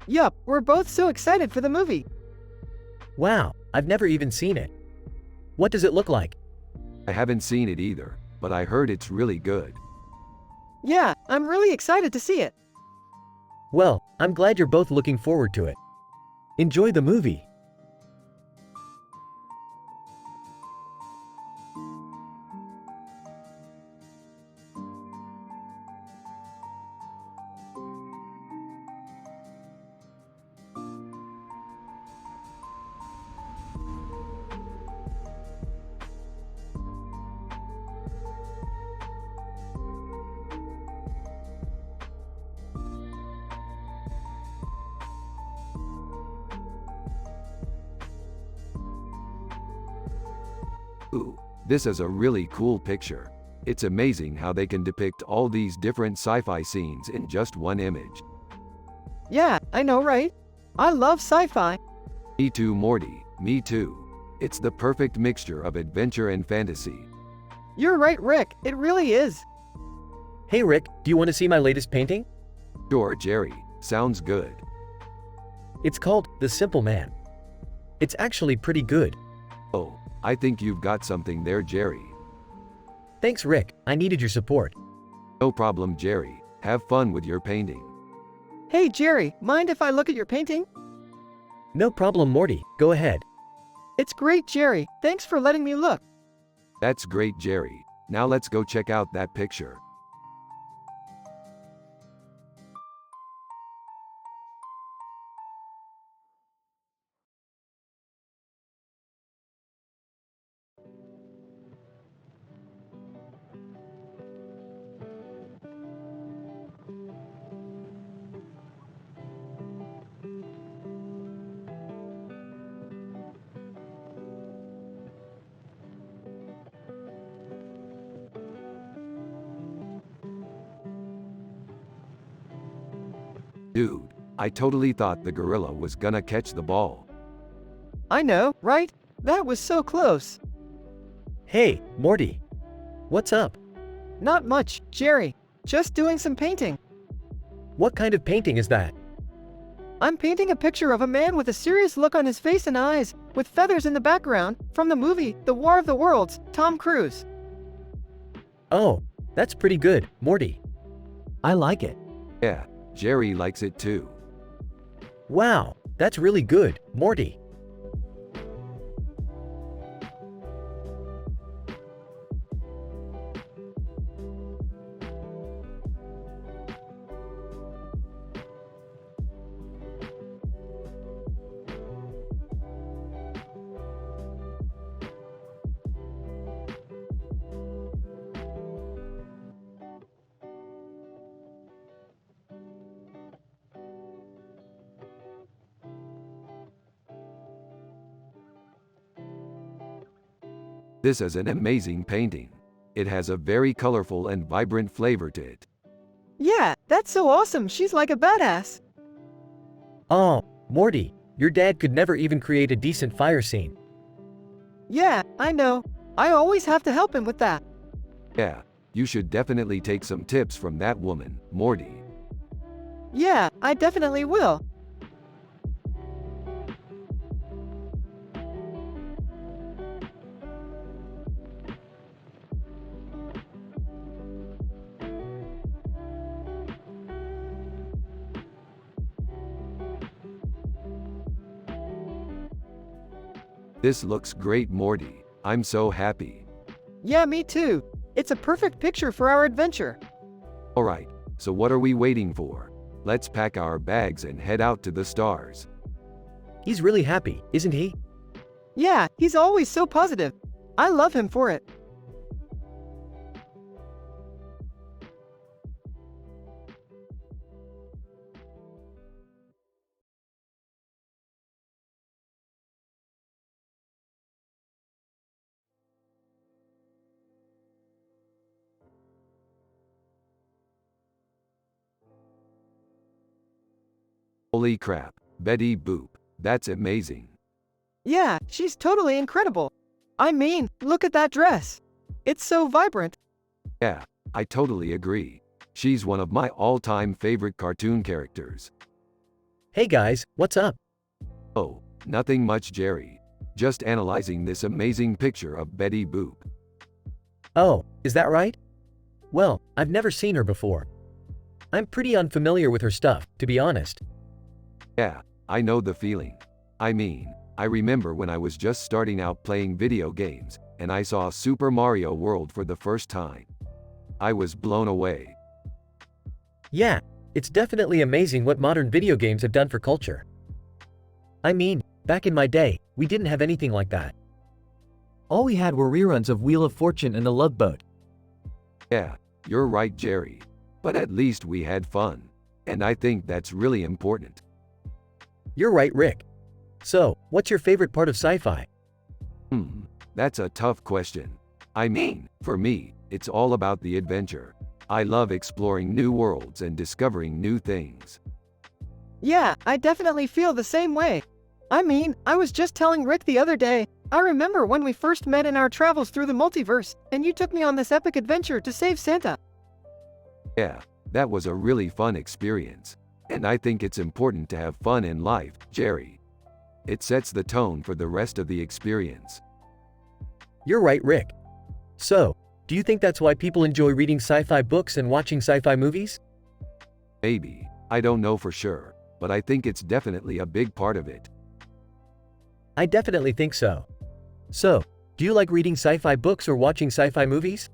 Yup, we're both so excited for the movie. Wow, I've never even seen it. What does it look like? I haven't seen it either, but I heard it's really good. Yeah, I'm really excited to see it. Well, I'm glad you're both looking forward to it. Enjoy the movie. Ooh, this is a really cool picture. It's amazing how they can depict all these different sci-fi scenes in just one image. Yeah, I know, right? I love sci-fi. Me too, Morty, me too. It's the perfect mixture of adventure and fantasy. You're right, Rick. It really is. Hey Rick, do you want to see my latest painting? Sure, Jerry, sounds good. It's called The Simple Man. It's actually pretty good. Oh, I think you've got something there, Jerry. Thanks Rick, I needed your support. No problem, Jerry. Have fun with your painting. Hey, Jerry, mind if I look at your painting? No problem Morty, go ahead. It's great, Jerry. Thanks for letting me look. That's great, Jerry. Now let's go check out that picture. Dude, I totally thought the gorilla was gonna catch the ball. I know, right? That was so close. Hey, Morty. What's up? Not much, Jerry. Just doing some painting. What kind of painting is that? I'm painting a picture of a man with a serious look on his face and eyes, with feathers in the background, from the movie The War of the Worlds, Tom Cruise. Oh, that's pretty good, Morty. I like it. Yeah, Jerry likes it too. Wow, that's really good, Morty. This is an amazing painting. It has a very colorful and vibrant flavor to it. Yeah, that's so awesome. She's like a badass. Oh, Morty, your dad could never even create a decent fire scene. Yeah, I know. I always have to help him with that. Yeah, you should definitely take some tips from that woman, Morty. Yeah, I definitely will. This looks great, Morty. I'm so happy. Yeah, me too. It's a perfect picture for our adventure. Alright, so what are we waiting for? Let's pack our bags and head out to the stars. He's really happy, isn't he? Yeah, he's always so positive. I love him for it. Holy crap, Betty Boop, that's amazing. Yeah, she's totally incredible. I mean, look at that dress. It's so vibrant. Yeah, I totally agree. She's one of my all-time favorite cartoon characters. Hey guys, what's up? Oh, nothing much, Jerry. Just analyzing this amazing picture of Betty Boop. Oh, is that right? Well, I've never seen her before. I'm pretty unfamiliar with her stuff, to be honest. Yeah, I know the feeling. I mean, I remember when I was just starting out playing video games, and I saw Super Mario World for the first time. I was blown away. Yeah, it's definitely amazing what modern video games have done for culture. I mean, back in my day, we didn't have anything like that. All we had were reruns of Wheel of Fortune and The Love Boat. Yeah, you're right, Jerry. But at least we had fun. And I think that's really important. You're right, Rick. So, what's your favorite part of sci-fi? That's a tough question. I mean, for me, it's all about the adventure. I love exploring new worlds and discovering new things. Yeah, I definitely feel the same way. I mean, I was just telling Rick the other day, I remember when we first met in our travels through the multiverse, and you took me on this epic adventure to save Santa. Yeah, that was a really fun experience. And I think it's important to have fun in life, Jerry. It sets the tone for the rest of the experience. You're right, Rick. So, do you think that's why people enjoy reading sci-fi books and watching sci-fi movies? Maybe. I don't know for sure, but I think it's definitely a big part of it. I definitely think so. So, do you like reading sci-fi books or watching sci-fi movies?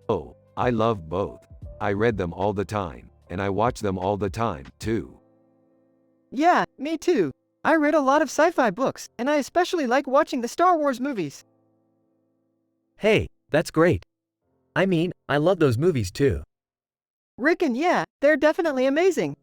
Oh, I love both. I read them all the time, and I watch them all the time, too. Yeah, me too. I read a lot of sci-fi books, and I especially like watching the Star Wars movies. Hey, that's great. I mean, I love those movies too. Rick and yeah, they're definitely amazing.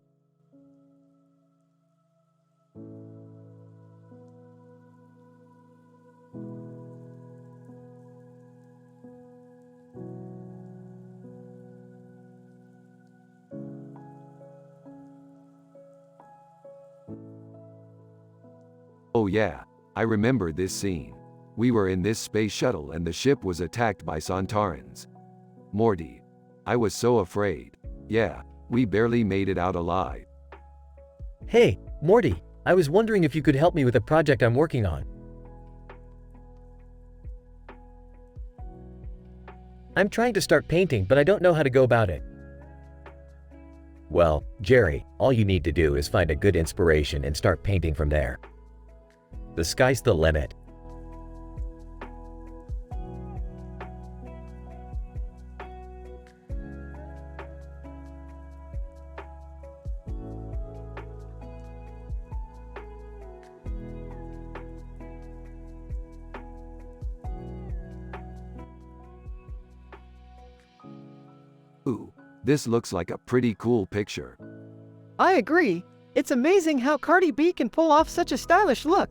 Oh yeah, I remember this scene. We were in this space shuttle and the ship was attacked by Sontarans. Morty. I was so afraid. Yeah, we barely made it out alive. Hey, Morty, I was wondering if you could help me with a project I'm working on. I'm trying to start painting, but I don't know how to go about it. Well, Jerry, all you need to do is find a good inspiration and start painting from there. The sky's the limit. Ooh, this looks like a pretty cool picture. I agree. It's amazing how Cardi B can pull off such a stylish look.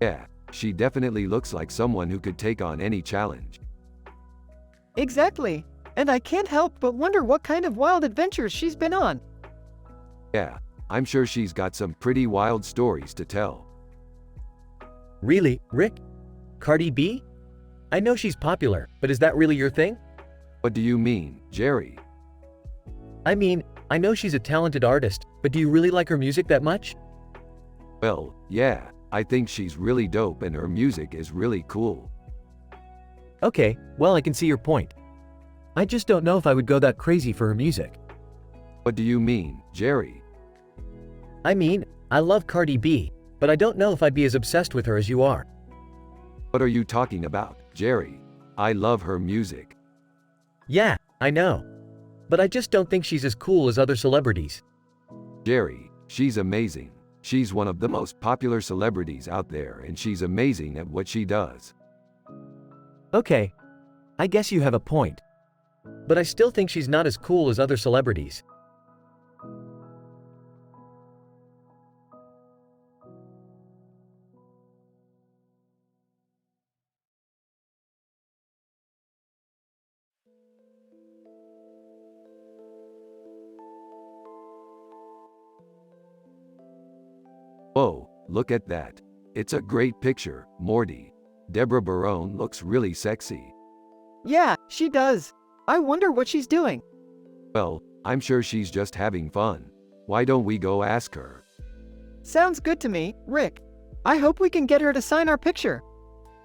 Yeah, She definitely looks like someone who could take on any challenge. Exactly. And I can't help but wonder what kind of wild adventures she's been on. Yeah, I'm sure she's got some pretty wild stories to tell. Really, Rick? Cardi B? I know she's popular, but is that really your thing? What do you mean, Jerry? I mean, I know she's a talented artist, but do you really like her music that much? Well, yeah, I think she's really dope and her music is really cool. Okay, well, I can see your point. I just don't know if I would go that crazy for her music. What do you mean, Jerry? I mean, I love Cardi B, but I don't know if I'd be as obsessed with her as you are. What are you talking about, Jerry? I love her music. Yeah, I know. But I just don't think she's as cool as other celebrities. Jerry, she's amazing. She's one of the most popular celebrities out there and she's amazing at what she does. Okay, I guess you have a point. But I still think she's not as cool as other celebrities. Whoa, look at that. It's a great picture, Morty. Deborah Barone looks really sexy. Yeah, she does. I wonder what she's doing. Well, I'm sure she's just having fun. Why don't we go ask her? Sounds good to me, Rick. I hope we can get her to sign our picture.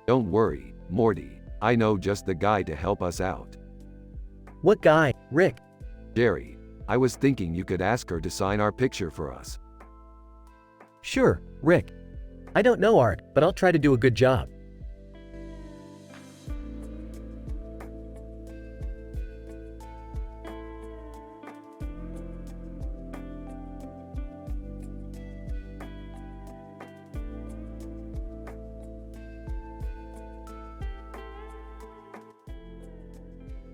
Don't worry, Morty. I know just the guy to help us out. What guy, Rick? Jerry, I was thinking you could ask her to sign our picture for us. Sure, Rick. I don't know art, but I'll try to do a good job.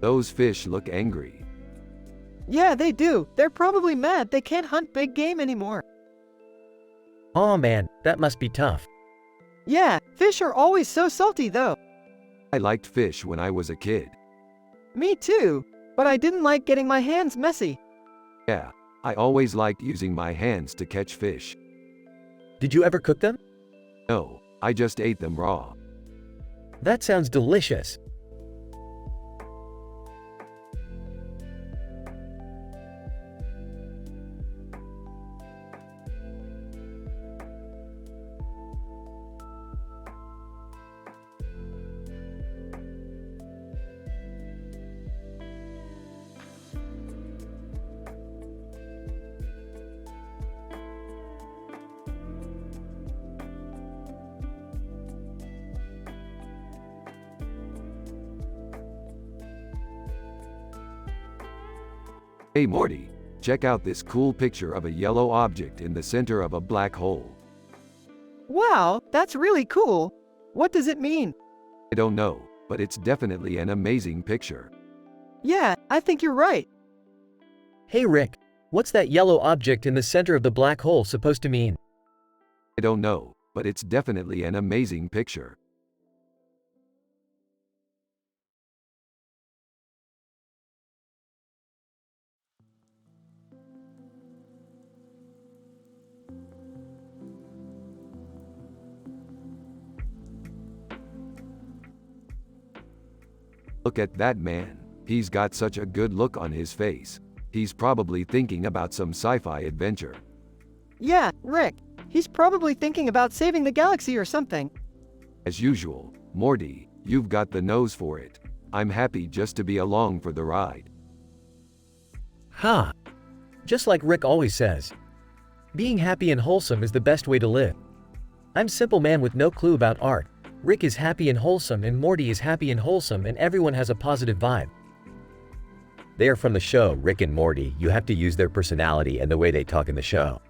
Those fish look angry. Yeah, they do. They're probably mad they can't hunt big game anymore. Aw man, that must be tough. Yeah, fish are always so salty though. I liked fish when I was a kid. Me too, but I didn't like getting my hands messy. Yeah, I always liked using my hands to catch fish. Did you ever cook them? No, I just ate them raw. That sounds delicious. Hey Morty, check out this cool picture of a yellow object in the center of a black hole. Wow, that's really cool. What does it mean? I don't know, but it's definitely an amazing picture. Yeah, I think you're right. Hey Rick, what's that yellow object in the center of the black hole supposed to mean? I don't know, but it's definitely an amazing picture. Look at that man. He's got such a good look on his face. He's probably thinking about some sci-fi adventure. Yeah, Rick. He's probably thinking about saving the galaxy or something. As usual, Morty, you've got the nose for it. I'm happy just to be along for the ride. Ha! Just like Rick always says. Being happy and wholesome is the best way to live. I'm simple man with no clue about art. Rick is happy and wholesome and Morty is happy and wholesome and everyone has a positive vibe. They are from the show Rick and Morty. You have to use their personality and the way they talk in the show.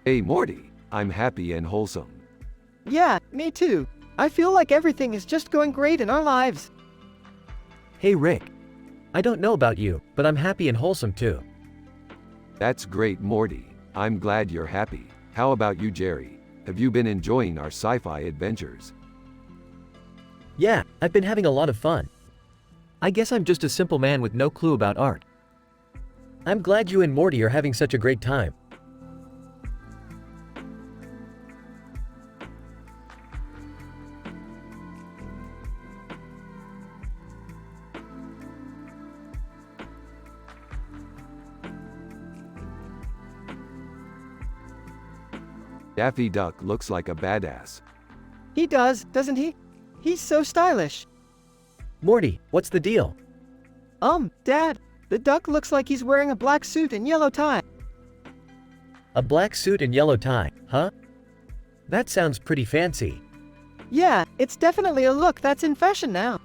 Hey Morty, I'm happy and wholesome. Yeah, me too. I feel like everything is just going great in our lives. Hey Rick. I don't know about you, but I'm happy and wholesome too. That's great, Morty. I'm glad you're happy. How about you, Jerry? Have you been enjoying our sci-fi adventures? Yeah, I've been having a lot of fun. I guess I'm just a simple man with no clue about art. I'm glad you and Morty are having such a great time. Daffy Duck looks like a badass. He does, doesn't he? He's so stylish. Morty, what's the deal? Dad, the duck looks like he's wearing a black suit and yellow tie. A black suit and yellow tie, huh? That sounds pretty fancy. Yeah, it's definitely a look that's in fashion now.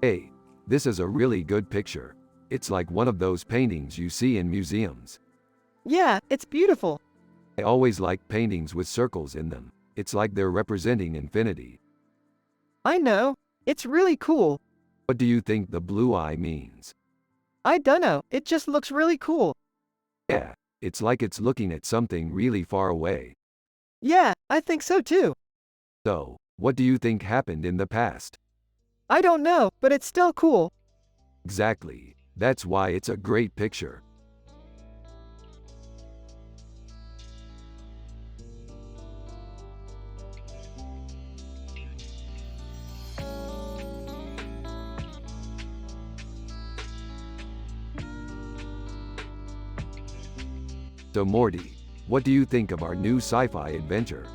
Hey, this is a really good picture. It's like one of those paintings you see in museums. Yeah, it's beautiful. I always like paintings with circles in them. It's like they're representing infinity. I know. It's really cool. What do you think the blue eye means? I dunno, it just looks really cool. Yeah, it's like it's looking at something really far away. Yeah, I think so too. So, what do you think happened in the past? I don't know, but it's still cool. Exactly. That's why it's a great picture. So Morty, what do you think of our new sci-fi adventure?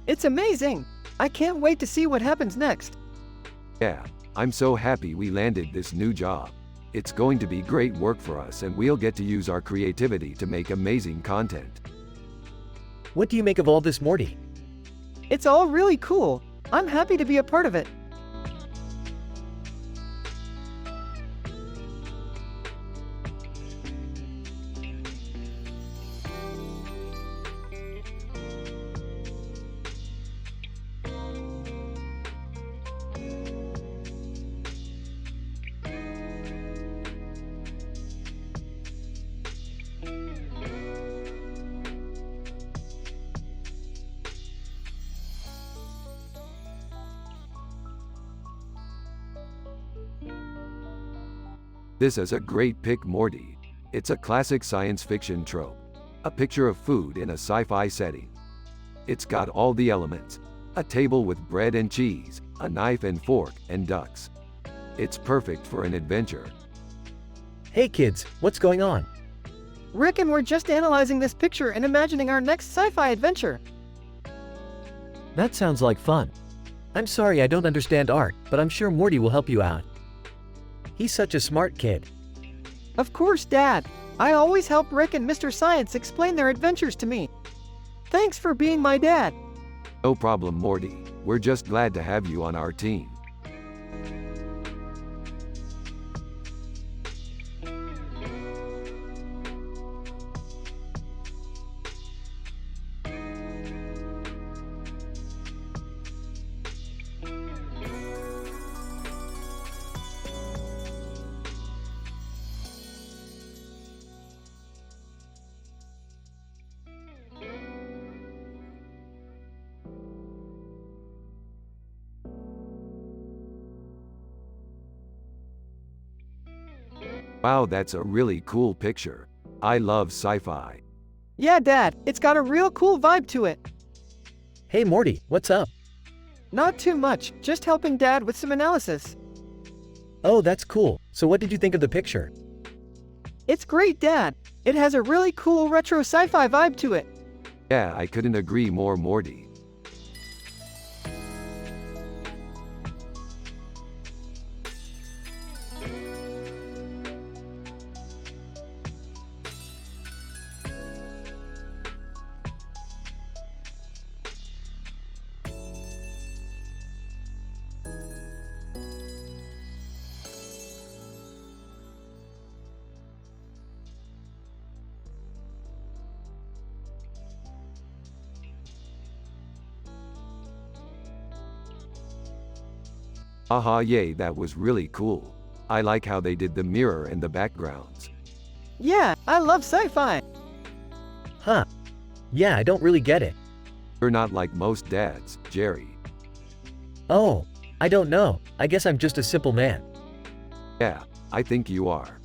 It's amazing. I can't wait to see what happens next. Yeah, I'm so happy we landed this new job. It's going to be great work for us and we'll get to use our creativity to make amazing content. What do you make of all this, Morty? It's all really cool. I'm happy to be a part of it. This is a great pick, Morty. It's a classic science fiction trope. A picture of food in a sci-fi setting. It's got all the elements. A table with bread and cheese, a knife and fork, and ducks. It's perfect for an adventure. Hey kids, what's going on? Rick and we're just analyzing this picture and imagining our next sci-fi adventure. That sounds like fun. I'm sorry I don't understand art, but I'm sure Morty will help you out. He's such a smart kid. Of course, Dad. I always help Rick and Mr. Science explain their adventures to me. Thanks for being my dad. No problem, Morty. We're just glad to have you on our team. Wow, that's a really cool picture. I love sci-fi. Yeah, Dad, it's got a real cool vibe to it. Hey Morty, what's up? Not too much, just helping Dad with some analysis. Oh, that's cool. So what did you think of the picture? It's great, Dad. It has a really cool retro sci-fi vibe to it. Yeah, I couldn't agree more, Morty. Haha, yay, that was really cool. I like how they did the mirror and the backgrounds. Yeah, I love sci-fi. Huh. Yeah, I don't really get it. You're not like most dads, Jerry. Oh, I don't know. I guess I'm just a simple man. Yeah, I think you are.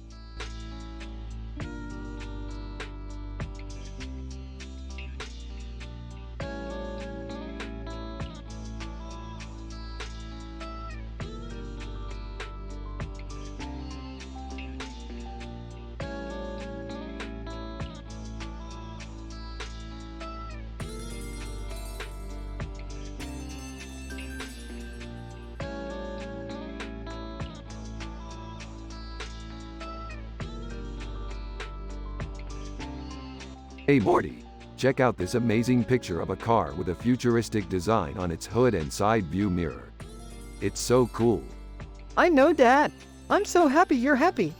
Hey Morty, check out this amazing picture of a car with a futuristic design on its hood and side view mirror. It's so cool. I know, Dad. I'm so happy you're happy.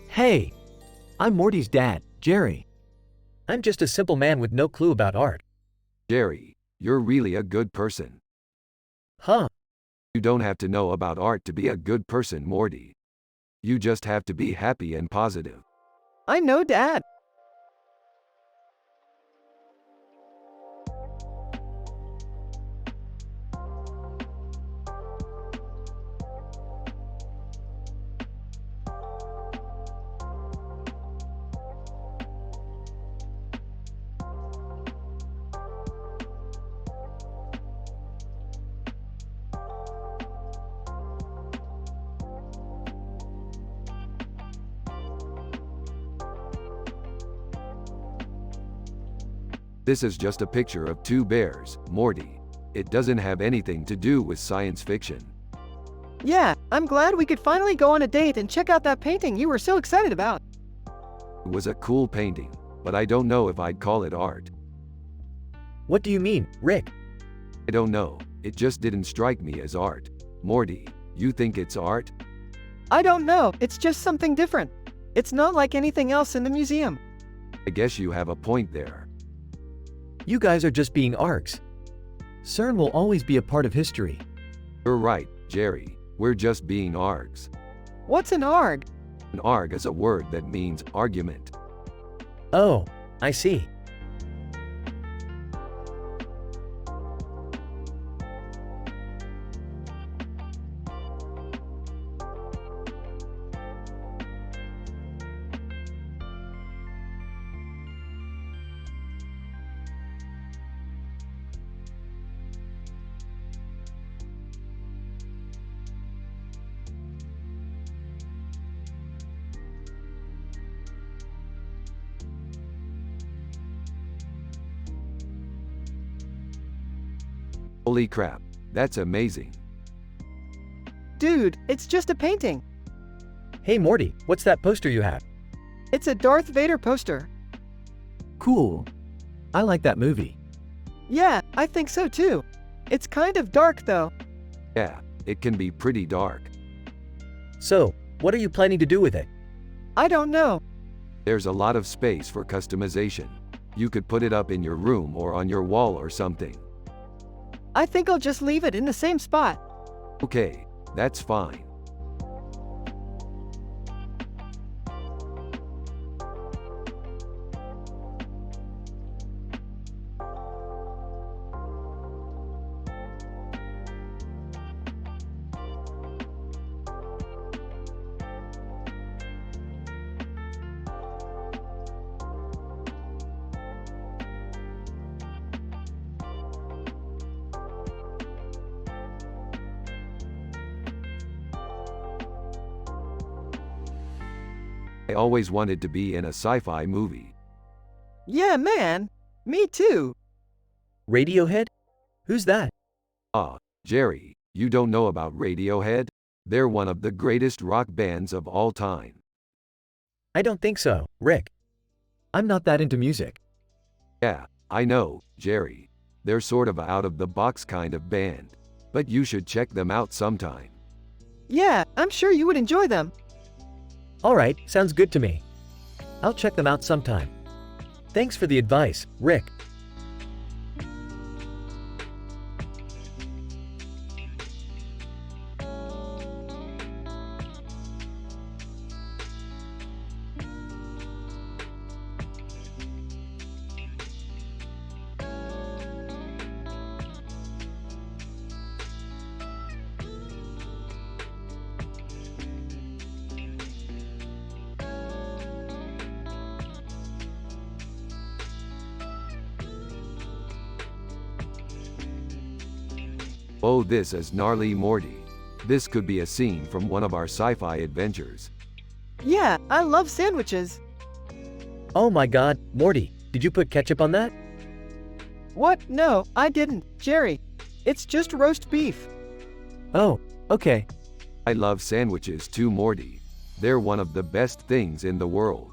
Hey, I'm Morty's dad, Jerry. I'm just a simple man with no clue about art. Jerry, you're really a good person. Huh. You don't have to know about art to be a good person, Morty. You just have to be happy and positive. I know, Dad. This is just a picture of two bears, Morty. It doesn't have anything to do with science fiction. Yeah, I'm glad we could finally go on a date and check out that painting you were so excited about. It was a cool painting, but I don't know if I'd call it art. What do you mean, Rick? I don't know, it just didn't strike me as art. Morty, you think it's art? I don't know, it's just something different. It's not like anything else in the museum. I guess you have a point there. You guys are just being arcs. CERN will always be a part of history. You're right, Jerry. We're just being args. What's an arg? An arg is a word that means argument. Oh, I see. Holy crap, that's amazing. Dude, it's just a painting. Hey Morty, what's that poster you have? It's a Darth Vader poster. Cool. I like that movie. Yeah, I think so too. It's kind of dark though. Yeah, it can be pretty dark. So, what are you planning to do with it? I don't know. There's a lot of space for customization. You could put it up in your room or on your wall or something. I think I'll just leave it in the same spot. Okay, that's fine. I always wanted to be in a sci-fi movie. Yeah, man. Me too. Radiohead? Who's that? Ah, Jerry, you don't know about Radiohead? They're one of the greatest rock bands of all time. I don't think so, Rick. I'm not that into music. Yeah, I know, Jerry. They're sort of a out-of-the-box kind of band. But you should check them out sometime. Yeah, I'm sure you would enjoy them. Alright, sounds good to me. I'll check them out sometime. Thanks for the advice, Rick. Oh, this is gnarly Morty. This could be a scene from one of our sci-fi adventures. Yeah, I love sandwiches. Oh my god, Morty, did you put ketchup on that? What? No, I didn't, Jerry. It's just roast beef. Oh, okay. I love sandwiches too, Morty. They're one of the best things in the world.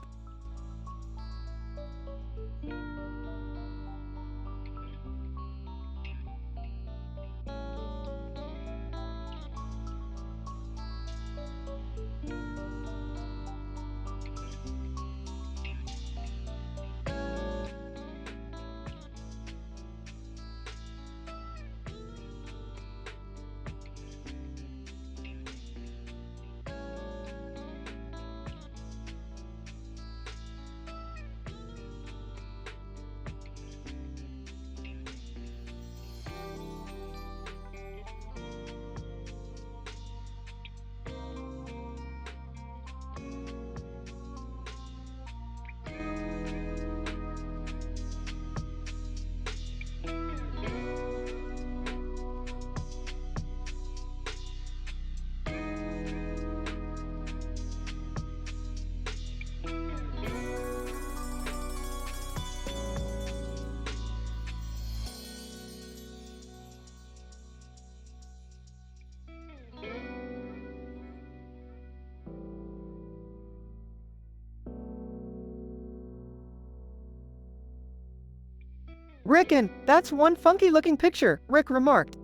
Rickon, that's one funky looking picture, Rick remarked.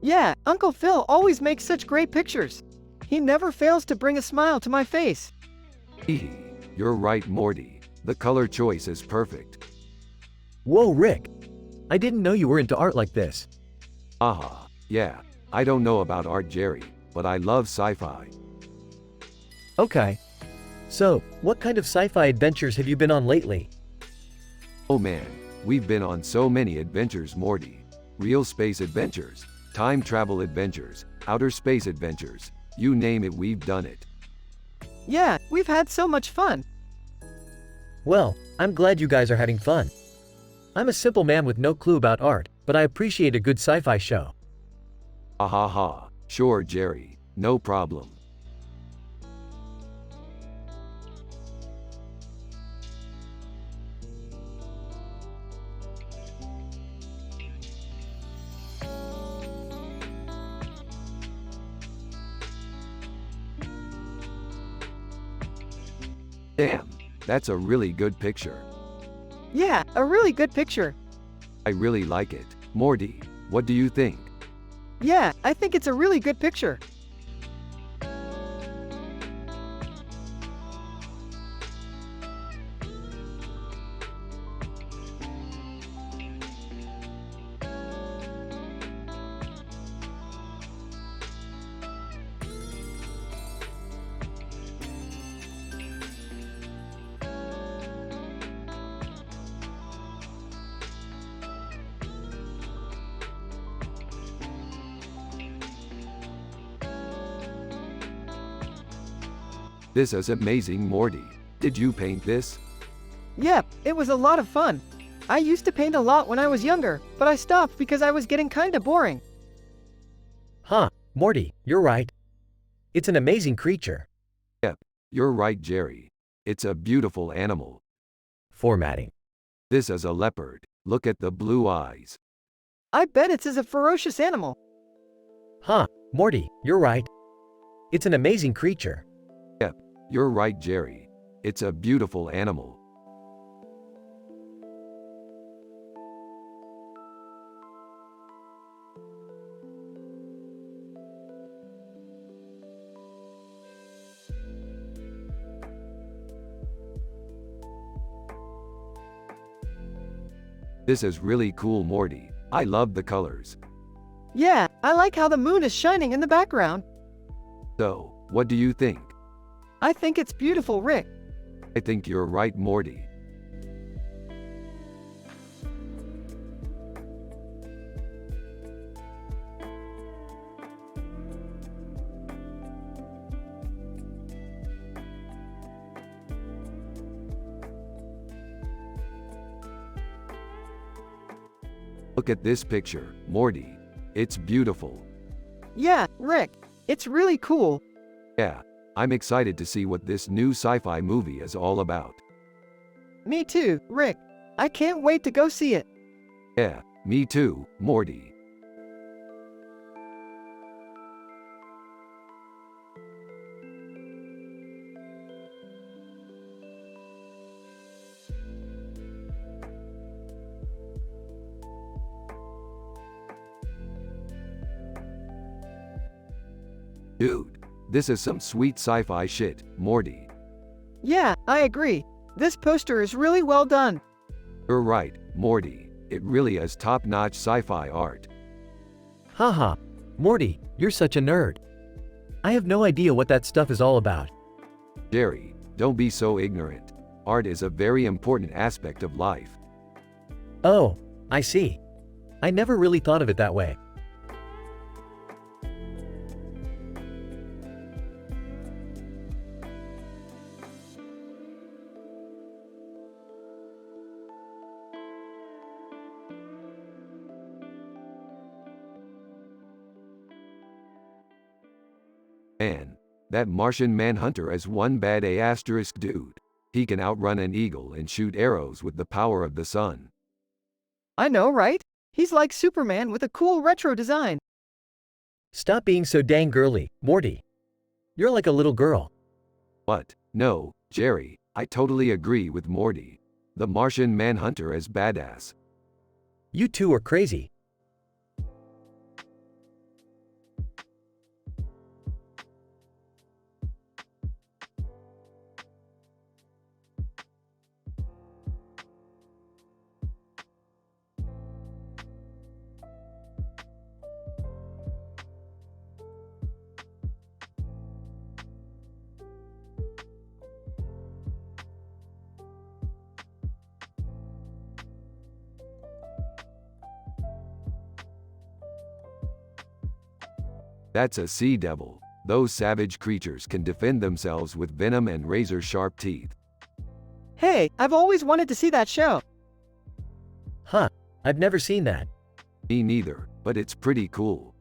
Yeah, Uncle Phil always makes such great pictures. He never fails to bring a smile to my face. Hee, you're right, Morty. The color choice is perfect. Whoa, Rick. I didn't know you were into art like this. Aha, yeah. I don't know about art, Jerry, but I love sci-fi. Okay. So, what kind of sci-fi adventures have you been on lately? Oh man, we've been on so many adventures, Morty. Real space adventures, time travel adventures, outer space adventures. You name it, we've done it. Yeah, we've had so much fun. Well, I'm glad you guys are having fun. I'm a simple man with no clue about art, but I appreciate a good sci-fi show. Ha ha ha. Sure, Jerry. No problem. Damn, that's a really good picture. Yeah, a really good picture. I really like it. Morty, what do you think? Yeah, I think it's a really good picture. This is amazing, Morty. Did you paint this? Yep, it was a lot of fun. I used to paint a lot when I was younger, but I stopped because I was getting kinda boring. Huh, Morty, you're right. It's an amazing creature. Yep, you're right, Jerry. It's a beautiful animal. Formatting. This is a leopard. Look at the blue eyes. I bet it's a ferocious animal. Huh, Morty, you're right. It's an amazing creature. Yep, you're right, Jerry. It's a beautiful animal. This is really cool, Morty. I love the colors. Yeah, I like how the moon is shining in the background. So, what do you think? I think it's beautiful, Rick. I think you're right, Morty. Look at this picture, Morty. It's beautiful. Yeah, Rick, it's really cool. Yeah, I'm excited to see what this new sci-fi movie is all about. Me too, Rick. I can't wait to go see it. Yeah, me too, Morty. Dude, this is some sweet sci-fi shit, Morty. Yeah, I agree. This poster is really well done. You're right, Morty. It really is top-notch sci-fi art. Haha, Morty, you're such a nerd. I have no idea what that stuff is all about. Jerry, don't be so ignorant. Art is a very important aspect of life. Oh, I see. I never really thought of it that way. Man, that Martian Manhunter is one bad asterisk dude. He can outrun an eagle and shoot arrows with the power of the sun. I know, right? He's like Superman with a cool retro design. Stop being so dang girly, Morty. You're like a little girl. What? No, Jerry, I totally agree with Morty. The Martian Manhunter is badass. You two are crazy. That's a sea devil. Those savage creatures can defend themselves with venom and razor-sharp teeth. Hey, I've always wanted to see that show. Huh, I've never seen that. Me neither, but it's pretty cool.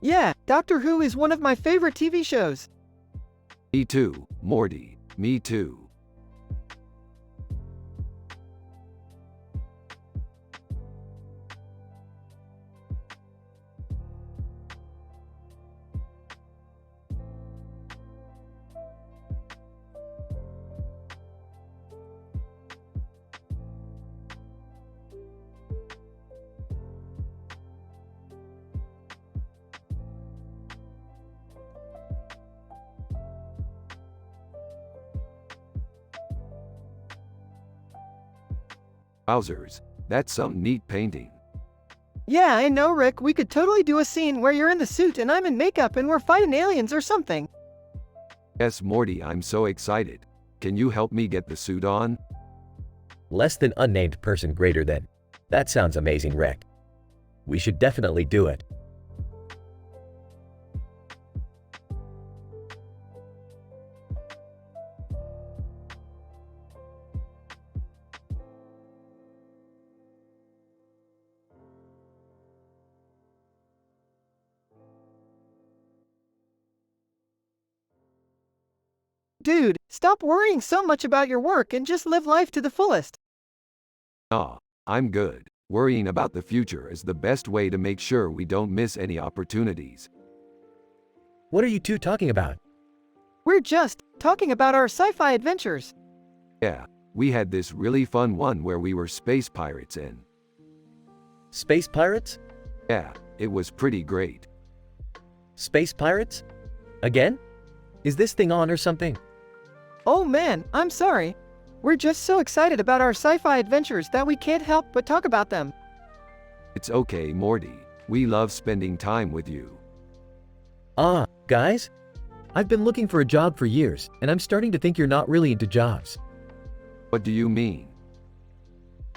Yeah, Doctor Who is one of my favorite TV shows. Me too, Morty. Me too. Wowzers, that's some neat painting. Yeah, I know, Rick. We could totally do a scene where you're in the suit and I'm in makeup and we're fighting aliens or something. Yes, Morty, I'm so excited. Can you help me get the suit on? Less than unnamed person greater than. That sounds amazing, Rick. We should definitely do it. Dude, stop worrying so much about your work and just live life to the fullest. Nah, I'm good. Worrying about the future is the best way to make sure we don't miss any opportunities. What are you two talking about? We're just talking about our sci-fi adventures. Yeah, we had this really fun one where we were space pirates and Space pirates? yeah, it was pretty great. Space pirates? Again? Is this thing on or something? Oh man, I'm sorry. We're just so excited about our sci-fi adventures that we can't help but talk about them. It's okay, Morty. We love spending time with you. Ah, guys? I've been looking for a job for years, and I'm starting to think you're not really into jobs. What do you mean?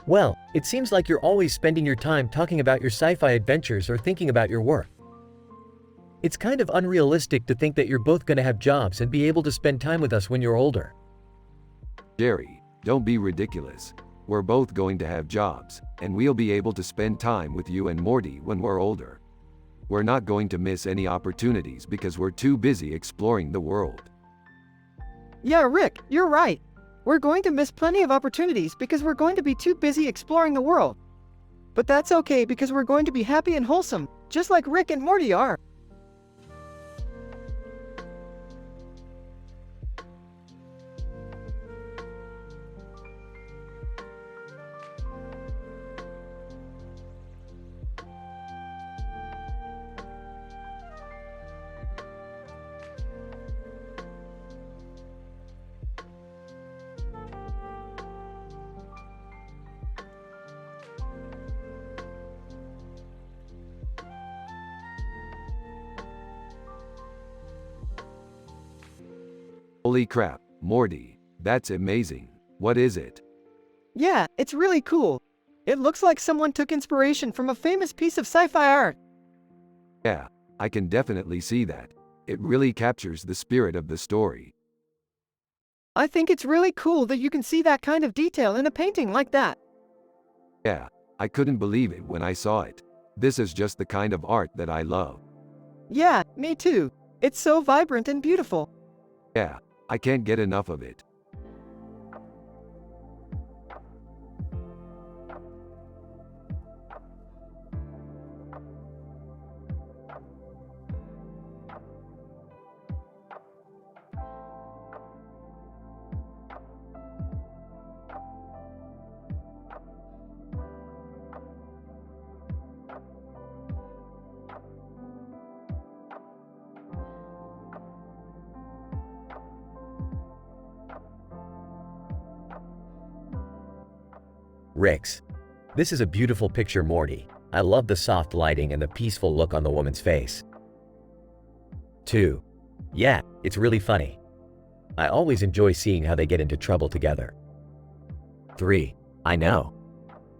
Well, it seems like you're always spending your time talking about your sci-fi adventures or thinking about your work. It's kind of unrealistic to think that you're both going to have jobs and be able to spend time with us when you're older. Jerry, don't be ridiculous. We're both going to have jobs, and we'll be able to spend time with you and Morty when we're older. We're not going to miss any opportunities because we're too busy exploring the world. Yeah, Rick, you're right. We're going to miss plenty of opportunities because we're going to be too busy exploring the world. But that's okay because we're going to be happy and wholesome, just like Rick and Morty are. Holy crap, Morty, that's amazing. What is it? Yeah, it's really cool. It looks like someone took inspiration from a famous piece of sci-fi art. Yeah, I can definitely see that. It really captures the spirit of the story. I think it's really cool that you can see that kind of detail in a painting like that. Yeah, I couldn't believe it when I saw it. This is just the kind of art that I love. Yeah, me too. It's so vibrant and beautiful. Yeah, I can't get enough of it. Ricks. This is a beautiful picture, Morty. I love the soft lighting and the peaceful look on the woman's face. 2. Yeah, it's really funny. I always enjoy seeing how they get into trouble together. 3. I know.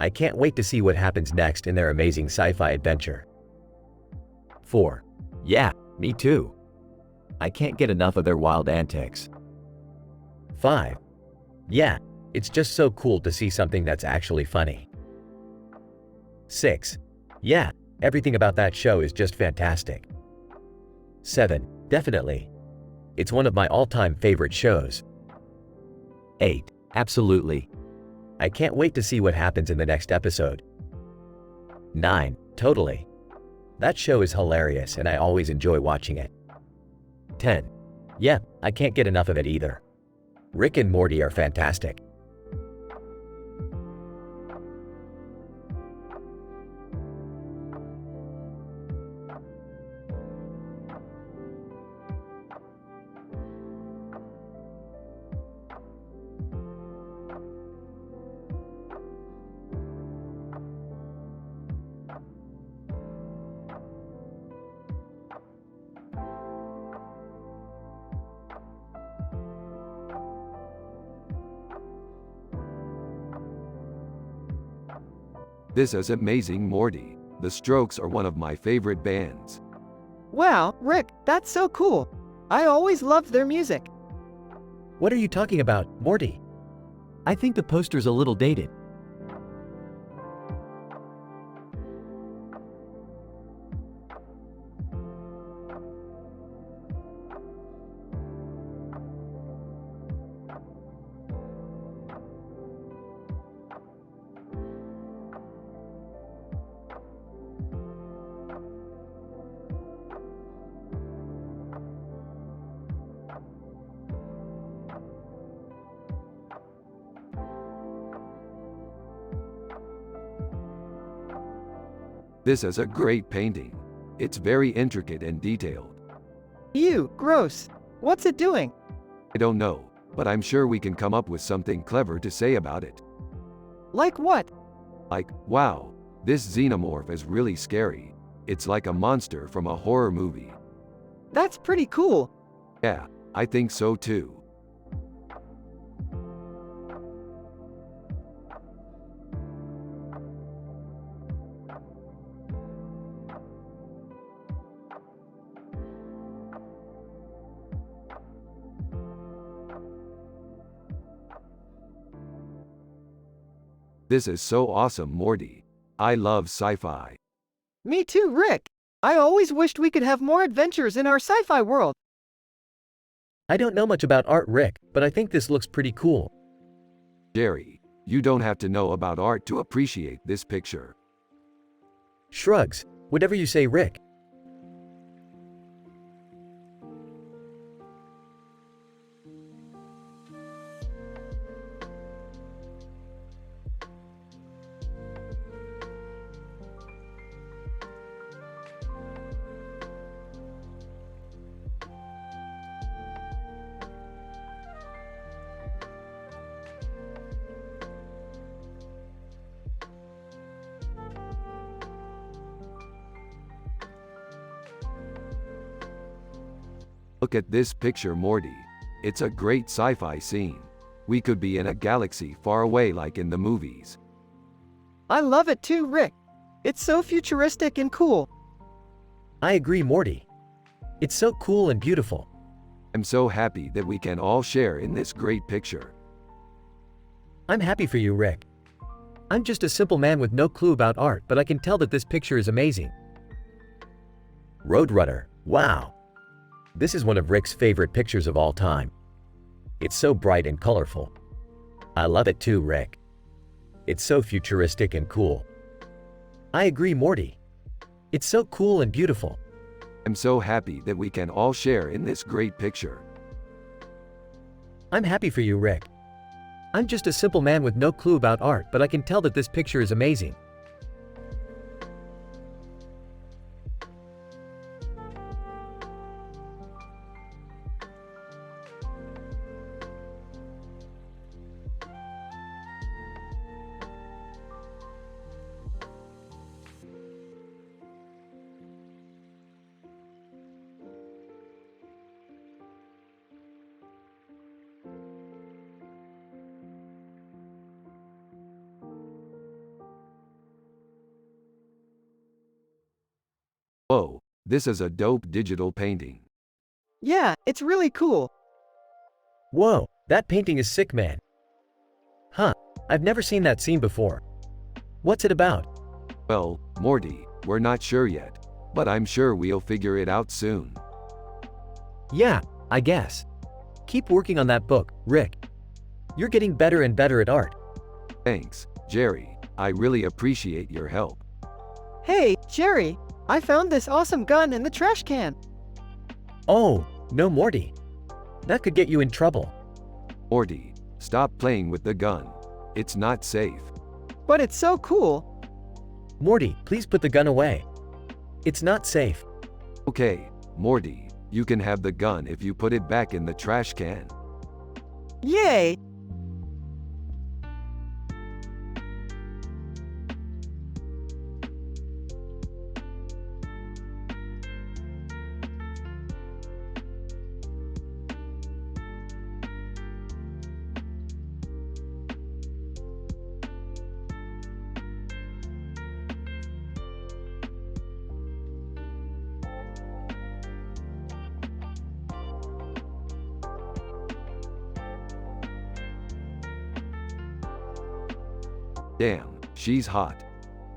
I can't wait to see what happens next in their amazing sci-fi adventure. 4. Yeah, me too. I can't get enough of their wild antics. 5. Yeah, it's just so cool to see something that's actually funny. 6. Yeah, everything about that show is just fantastic. 7. Definitely. It's one of my all-time favorite shows. 8. Absolutely. I can't wait to see what happens in the next episode. 9. Totally. That show is hilarious and I always enjoy watching it. 10. Yeah, I can't get enough of it either. Rick and Morty are fantastic. This is amazing, Morty. The Strokes are one of my favorite bands. Wow, Rick, that's so cool. I always loved their music. What are you talking about, Morty? I think the poster's a little dated. This is a great painting. It's very intricate and detailed. Ew, gross. What's it doing? I don't know, but I'm sure we can come up with something clever to say about it. Like what? Like, wow, this xenomorph is really scary. It's like a monster from a horror movie. That's pretty cool. Yeah, I think so too. This is so awesome, Morty. I love sci-fi. Me too, Rick. I always wished we could have more adventures in our sci-fi world. I don't know much about art, Rick, but I think this looks pretty cool. Jerry, you don't have to know about art to appreciate this picture. Shrugs. Whatever you say, Rick. Look at this picture, Morty. It's a great sci-fi scene. We could be in a galaxy far away like in the movies. I love it too, Rick. It's so futuristic and cool. I agree, Morty. It's so cool and beautiful. I'm so happy that we can all share in this great picture. I'm happy for you, Rick. I'm just a simple man with no clue about art, but I can tell that this picture is amazing. Roadrunner. Wow. This is one of Rick's favorite pictures of all time. It's so bright and colorful. I love it too, Rick. It's so futuristic and cool. I agree, Morty. It's so cool and beautiful. I'm so happy that we can all share in this great picture. I'm happy for you, Rick. I'm just a simple man with no clue about art, but I can tell that this picture is amazing. Whoa, this is a dope digital painting. Yeah, it's really cool. Whoa, that painting is sick, man. Huh, I've never seen that scene before. What's it about? Well, Morty, we're not sure yet, but I'm sure we'll figure it out soon. Yeah, I guess. Keep working on that book, Rick. You're getting better and better at art. Thanks, Jerry. I really appreciate your help. Hey, Jerry, I found this awesome gun in the trash can. Oh, no, Morty. That could get you in trouble. Morty, stop playing with the gun. It's not safe. But it's so cool. Morty, please put the gun away. It's not safe. Okay, Morty, you can have the gun if you put it back in the trash can. Yay! Damn, she's hot.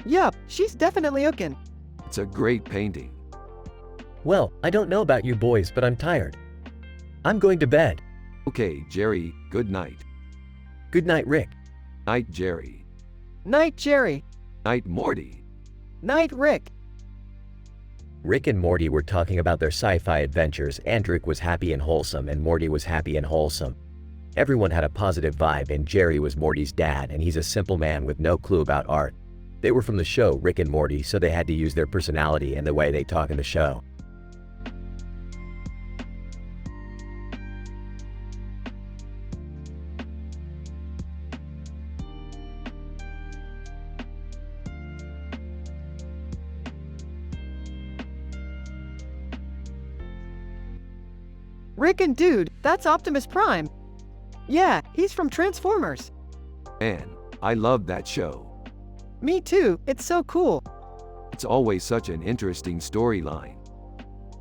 Yup, she's definitely hookin'. It's a great painting. Well, I don't know about you boys, but I'm tired. I'm going to bed. Okay, Jerry, good night. Good night, Rick. Night, Jerry. Night, Jerry. Night, Morty. Night, Rick. Rick and Morty were talking about their sci-fi adventures, and Rick was happy and wholesome, and Morty was happy and wholesome. Everyone had a positive vibe, and Jerry was Morty's dad, and he's a simple man with no clue about art. They were from the show Rick and Morty, so they had to use their personality and the way they talk in the show. Rick and Dude, that's Optimus Prime. Yeah, he's from Transformers. Man, I love that show. Me too, it's so cool. It's always such an interesting storyline.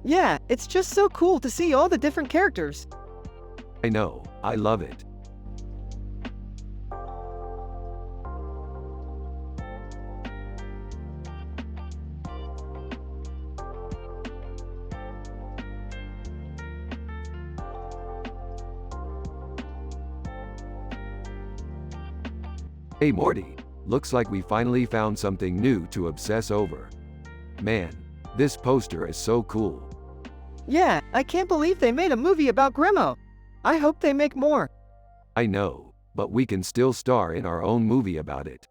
Yeah, it's just so cool to see all the different characters. I know, I love it. Hey Morty, looks like we finally found something new to obsess over. Man, this poster is so cool. Yeah, I can't believe they made a movie about Grimo. I hope they make more. I know, but we can still star in our own movie about it.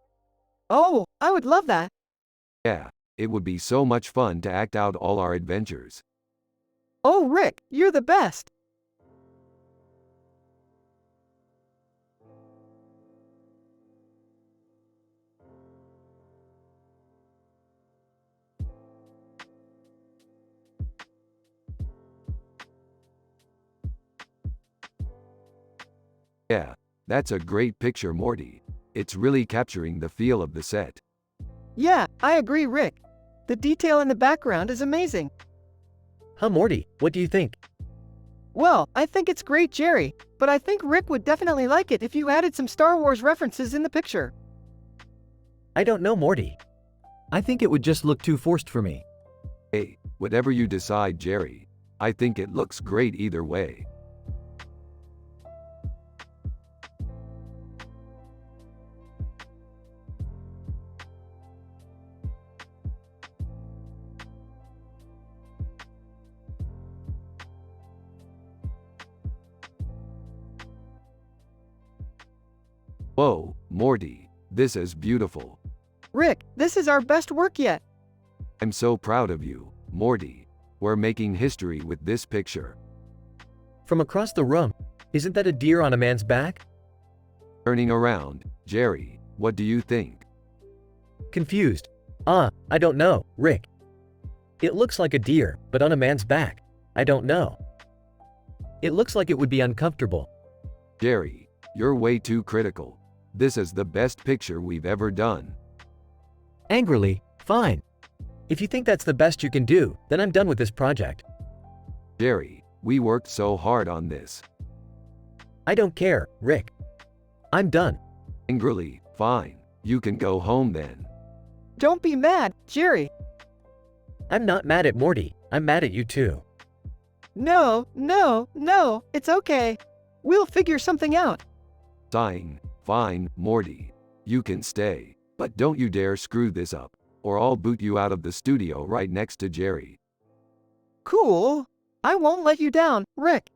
Oh, I would love that. Yeah, it would be so much fun to act out all our adventures. Oh, Rick, you're the best. Yeah, that's a great picture, Morty. It's really capturing the feel of the set. Yeah, I agree, Rick. The detail in the background is amazing. Huh, Morty, what do you think? Well, I think it's great, Jerry, but I think Rick would definitely like it if you added some Star Wars references in the picture. I don't know, Morty. I think it would just look too forced for me. Hey, whatever you decide, Jerry. I think it looks great either way. Whoa, Morty, this is beautiful. Rick, this is our best work yet. I'm so proud of you, Morty. We're making history with this picture. From across the room, isn't that a deer on a man's back? Turning around, Jerry, what do you think? Confused. I don't know, Rick. It looks like a deer, but on a man's back. I don't know. It looks like it would be uncomfortable. Jerry, you're way too critical. This is the best picture we've ever done. Angrily, fine. If you think that's the best you can do, then I'm done with this project. Jerry, we worked so hard on this. I don't care, Rick. I'm done. Angrily, fine. You can go home then. Don't be mad, Jerry. I'm not mad at Morty, I'm mad at you too. No, it's okay. We'll figure something out. Sighing, fine, Morty. You can stay. But don't you dare screw this up, or I'll boot you out of the studio right next to Jerry. Cool. I won't let you down, Rick.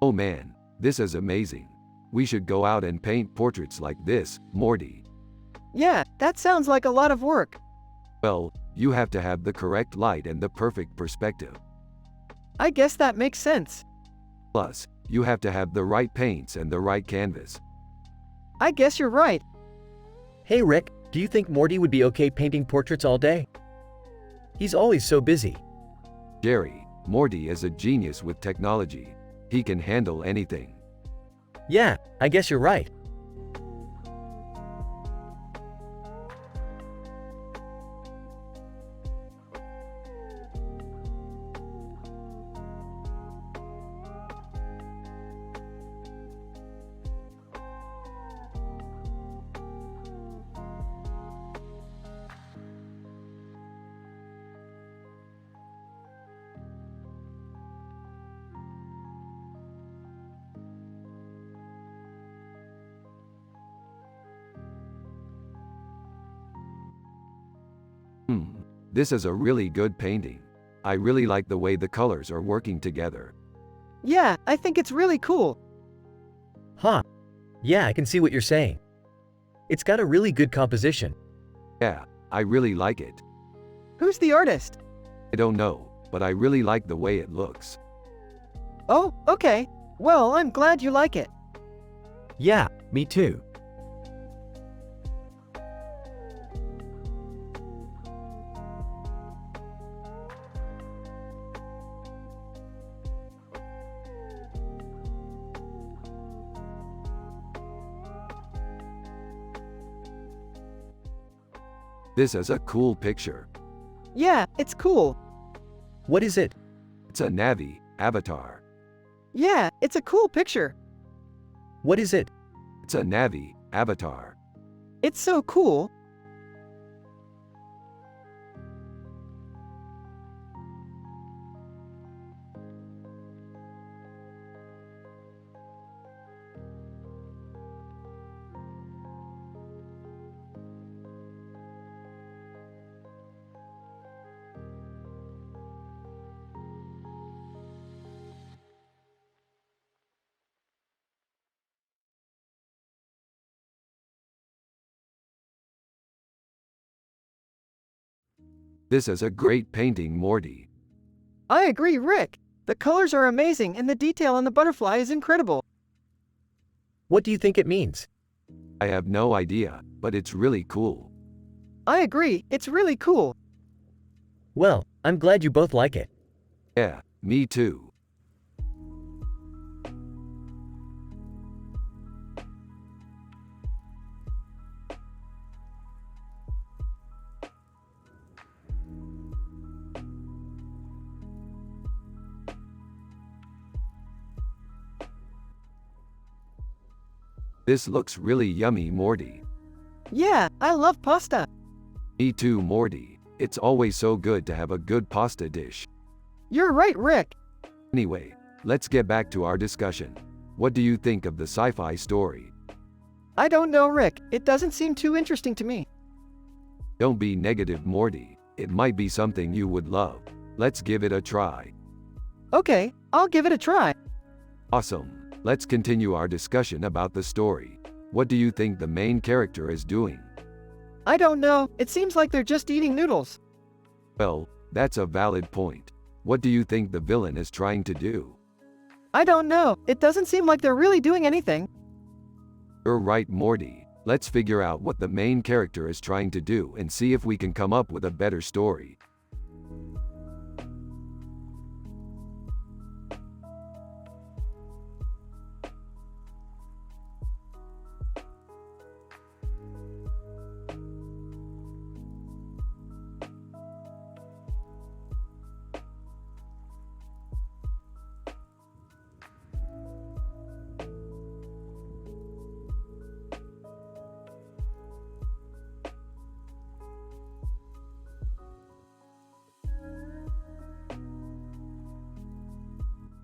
Oh man, this is amazing. We should go out and paint portraits like this, Morty. Yeah, that sounds like a lot of work. Well, you have to have the correct light and the perfect perspective. I guess that makes sense. Plus, you have to have the right paints and the right canvas. I guess you're right. Hey Rick, do you think Morty would be okay painting portraits all day? He's always so busy. Jerry, Morty is a genius with technology. He can handle anything. Yeah, I guess you're right. This is a really good painting. I really like the way the colors are working together. Yeah, I think it's really cool. Huh. Yeah, I can see what you're saying. It's got a really good composition. Yeah, I really like it. Who's the artist? I don't know, but I really like the way it looks. Oh, okay. Well, I'm glad you like it. Yeah, me too. This is a cool picture. Yeah, it's cool. What is it? It's a Navi avatar. Yeah, it's a cool picture. What is it? It's a Navi avatar. It's so cool. This is a great painting, Morty. I agree, Rick. The colors are amazing and the detail on the butterfly is incredible. What do you think it means? I have no idea, but it's really cool. I agree, it's really cool. Well, I'm glad you both like it. Yeah, me too. This looks really yummy, Morty. Yeah, I love pasta. Me too, Morty. It's always so good to have a good pasta dish. You're right, Rick. Anyway, let's get back to our discussion. What do you think of the sci-fi story? I don't know, Rick. It doesn't seem too interesting to me. Don't be negative, Morty. It might be something you would love. Let's give it a try. Okay, I'll give it a try. Awesome. Let's continue our discussion about the story. What do you think the main character is doing? I don't know. It seems like they're just eating noodles. Well, that's a valid point. What do you think the villain is trying to do? I don't know. It doesn't seem like they're really doing anything. You're right, Morty. Let's figure out what the main character is trying to do and see if we can come up with a better story.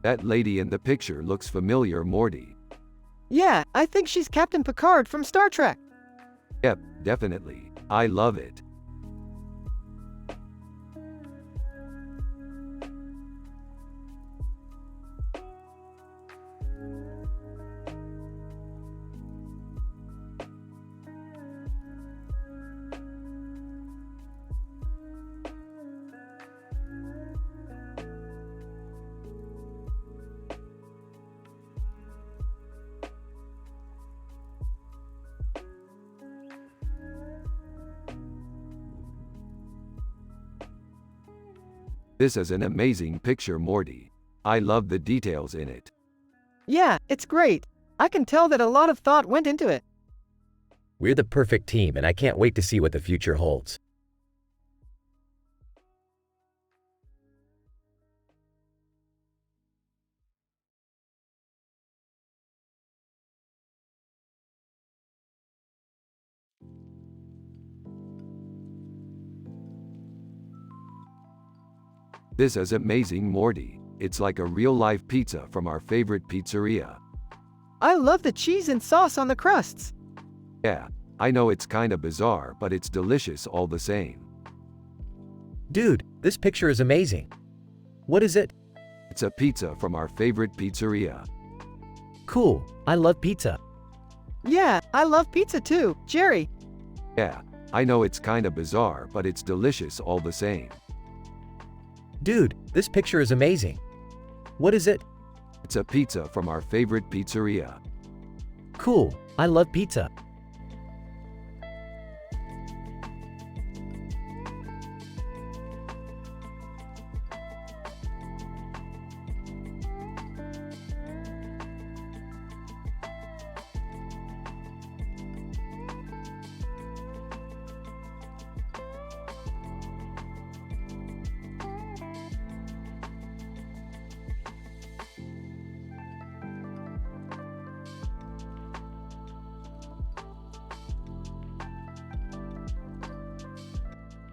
That lady in the picture looks familiar, Morty. Yeah, I think she's Captain Picard from Star Trek. Yep, definitely. I love it. This is an amazing picture, Morty. I love the details in it. Yeah, it's great. I can tell that a lot of thought went into it. We're the perfect team, and I can't wait to see what the future holds. This is amazing, Morty. It's like a real-life pizza from our favorite pizzeria. I love the cheese and sauce on the crusts. Yeah, I know it's kinda bizarre, but it's delicious all the same. Dude, this picture is amazing. What is it? It's a pizza from our favorite pizzeria. Cool, I love pizza. Yeah, I love pizza too, Jerry. Yeah, I know it's kinda bizarre, but it's delicious all the same. Dude, this picture is amazing. What is it? It's a pizza from our favorite pizzeria. Cool, I love pizza.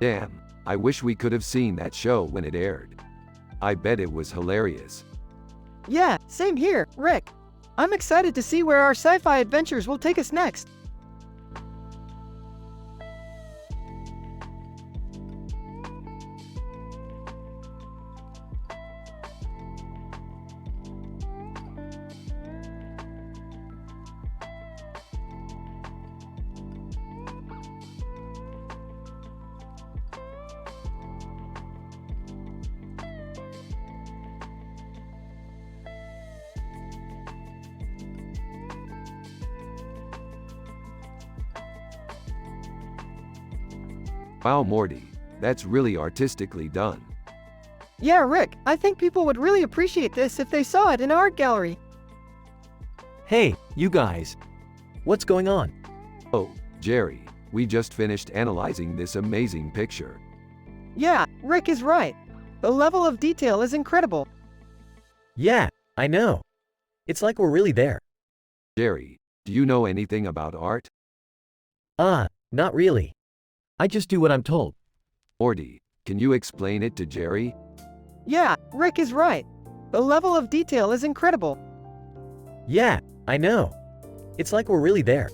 Damn, I wish we could have seen that show when it aired. I bet it was hilarious. Yeah, same here, Rick. I'm excited to see where our sci-fi adventures will take us next. Wow, Morty, that's really artistically done. Yeah, Rick, I think people would really appreciate this if they saw it in an art gallery. Hey, you guys. What's going on? Oh, Jerry, we just finished analyzing this amazing picture. Yeah, Rick is right. The level of detail is incredible. Yeah, I know. It's like we're really there. Jerry, do you know anything about art? Not really. I just do what I'm told. Morty, can you explain it to Jerry? Yeah, Rick is right. The level of detail is incredible. Yeah, I know. It's like we're really there.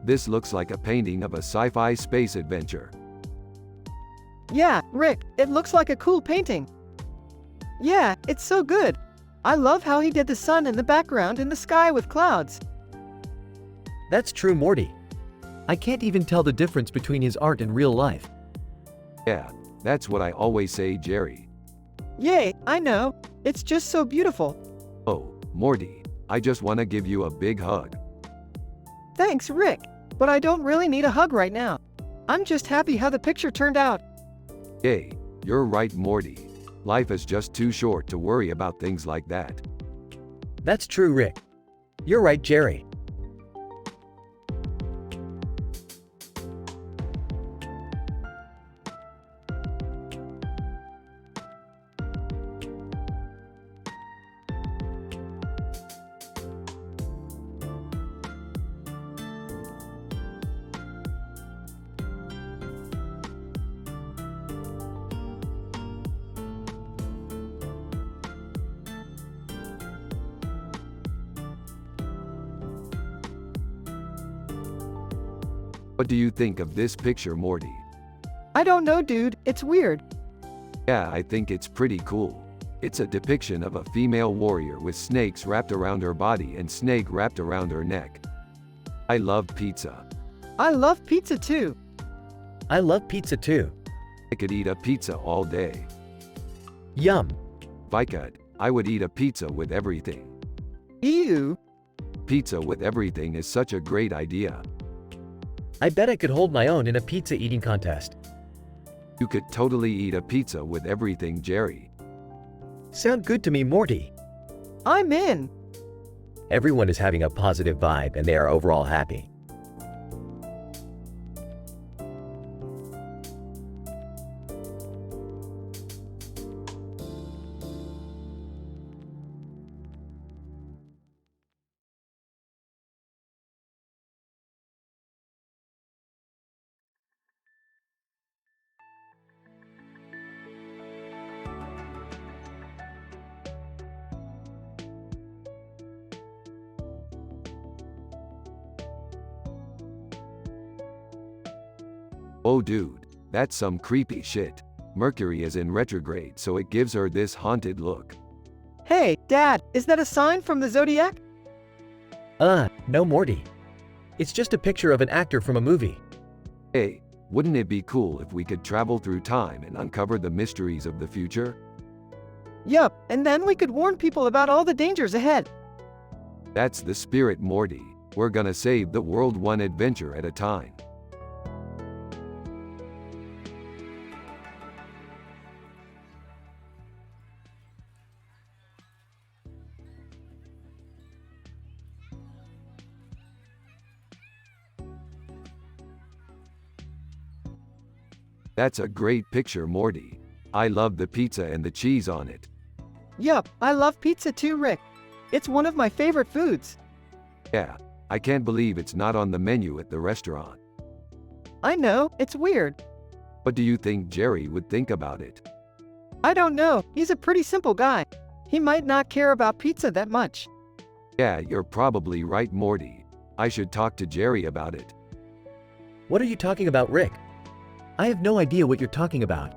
This looks like a painting of a sci-fi space adventure. Yeah, Rick, it looks like a cool painting. Yeah, it's so good. I love how he did the sun in the background in the sky with clouds. That's true, Morty. I can't even tell the difference between his art and real life. Yeah, that's what I always say, Jerry. Yay, I know. It's just so beautiful. Oh, Morty, I just want to give you a big hug. Thanks, Rick. But I don't really need a hug right now. I'm just happy how the picture turned out. Hey, you're right, Morty. Life is just too short to worry about things like that. That's true, Rick. You're right, Jerry. What do you think of this picture, Morty? I don't know, dude. It's weird. Yeah, I think it's pretty cool. It's a depiction of a female warrior with snakes wrapped around her body and snake wrapped around her neck. I love pizza. I love pizza too. I love pizza too. I could eat a pizza all day. Yum. If I could, I would eat a pizza with everything. Ew. Pizza with everything is such a great idea. I bet I could hold my own in a pizza eating contest. You could totally eat a pizza with everything, Jerry. Sound good to me, Morty. I'm in. Everyone is having a positive vibe and they are overall happy. Oh dude, that's some creepy shit. Mercury is in retrograde, so it gives her this haunted look. Hey, Dad, is that a sign from the Zodiac? No, Morty. It's just a picture of an actor from a movie. Hey, wouldn't it be cool if we could travel through time and uncover the mysteries of the future? Yup, and then we could warn people about all the dangers ahead. That's the spirit, Morty. We're gonna save the world one adventure at a time. That's a great picture, Morty. I love the pizza and the cheese on it. Yup, I love pizza too, Rick. It's one of my favorite foods. Yeah, I can't believe it's not on the menu at the restaurant. I know, it's weird. What do you think Jerry would think about it? I don't know, he's a pretty simple guy. He might not care about pizza that much. Yeah, you're probably right, Morty. I should talk to Jerry about it. What are you talking about, Rick? I have no idea what you're talking about.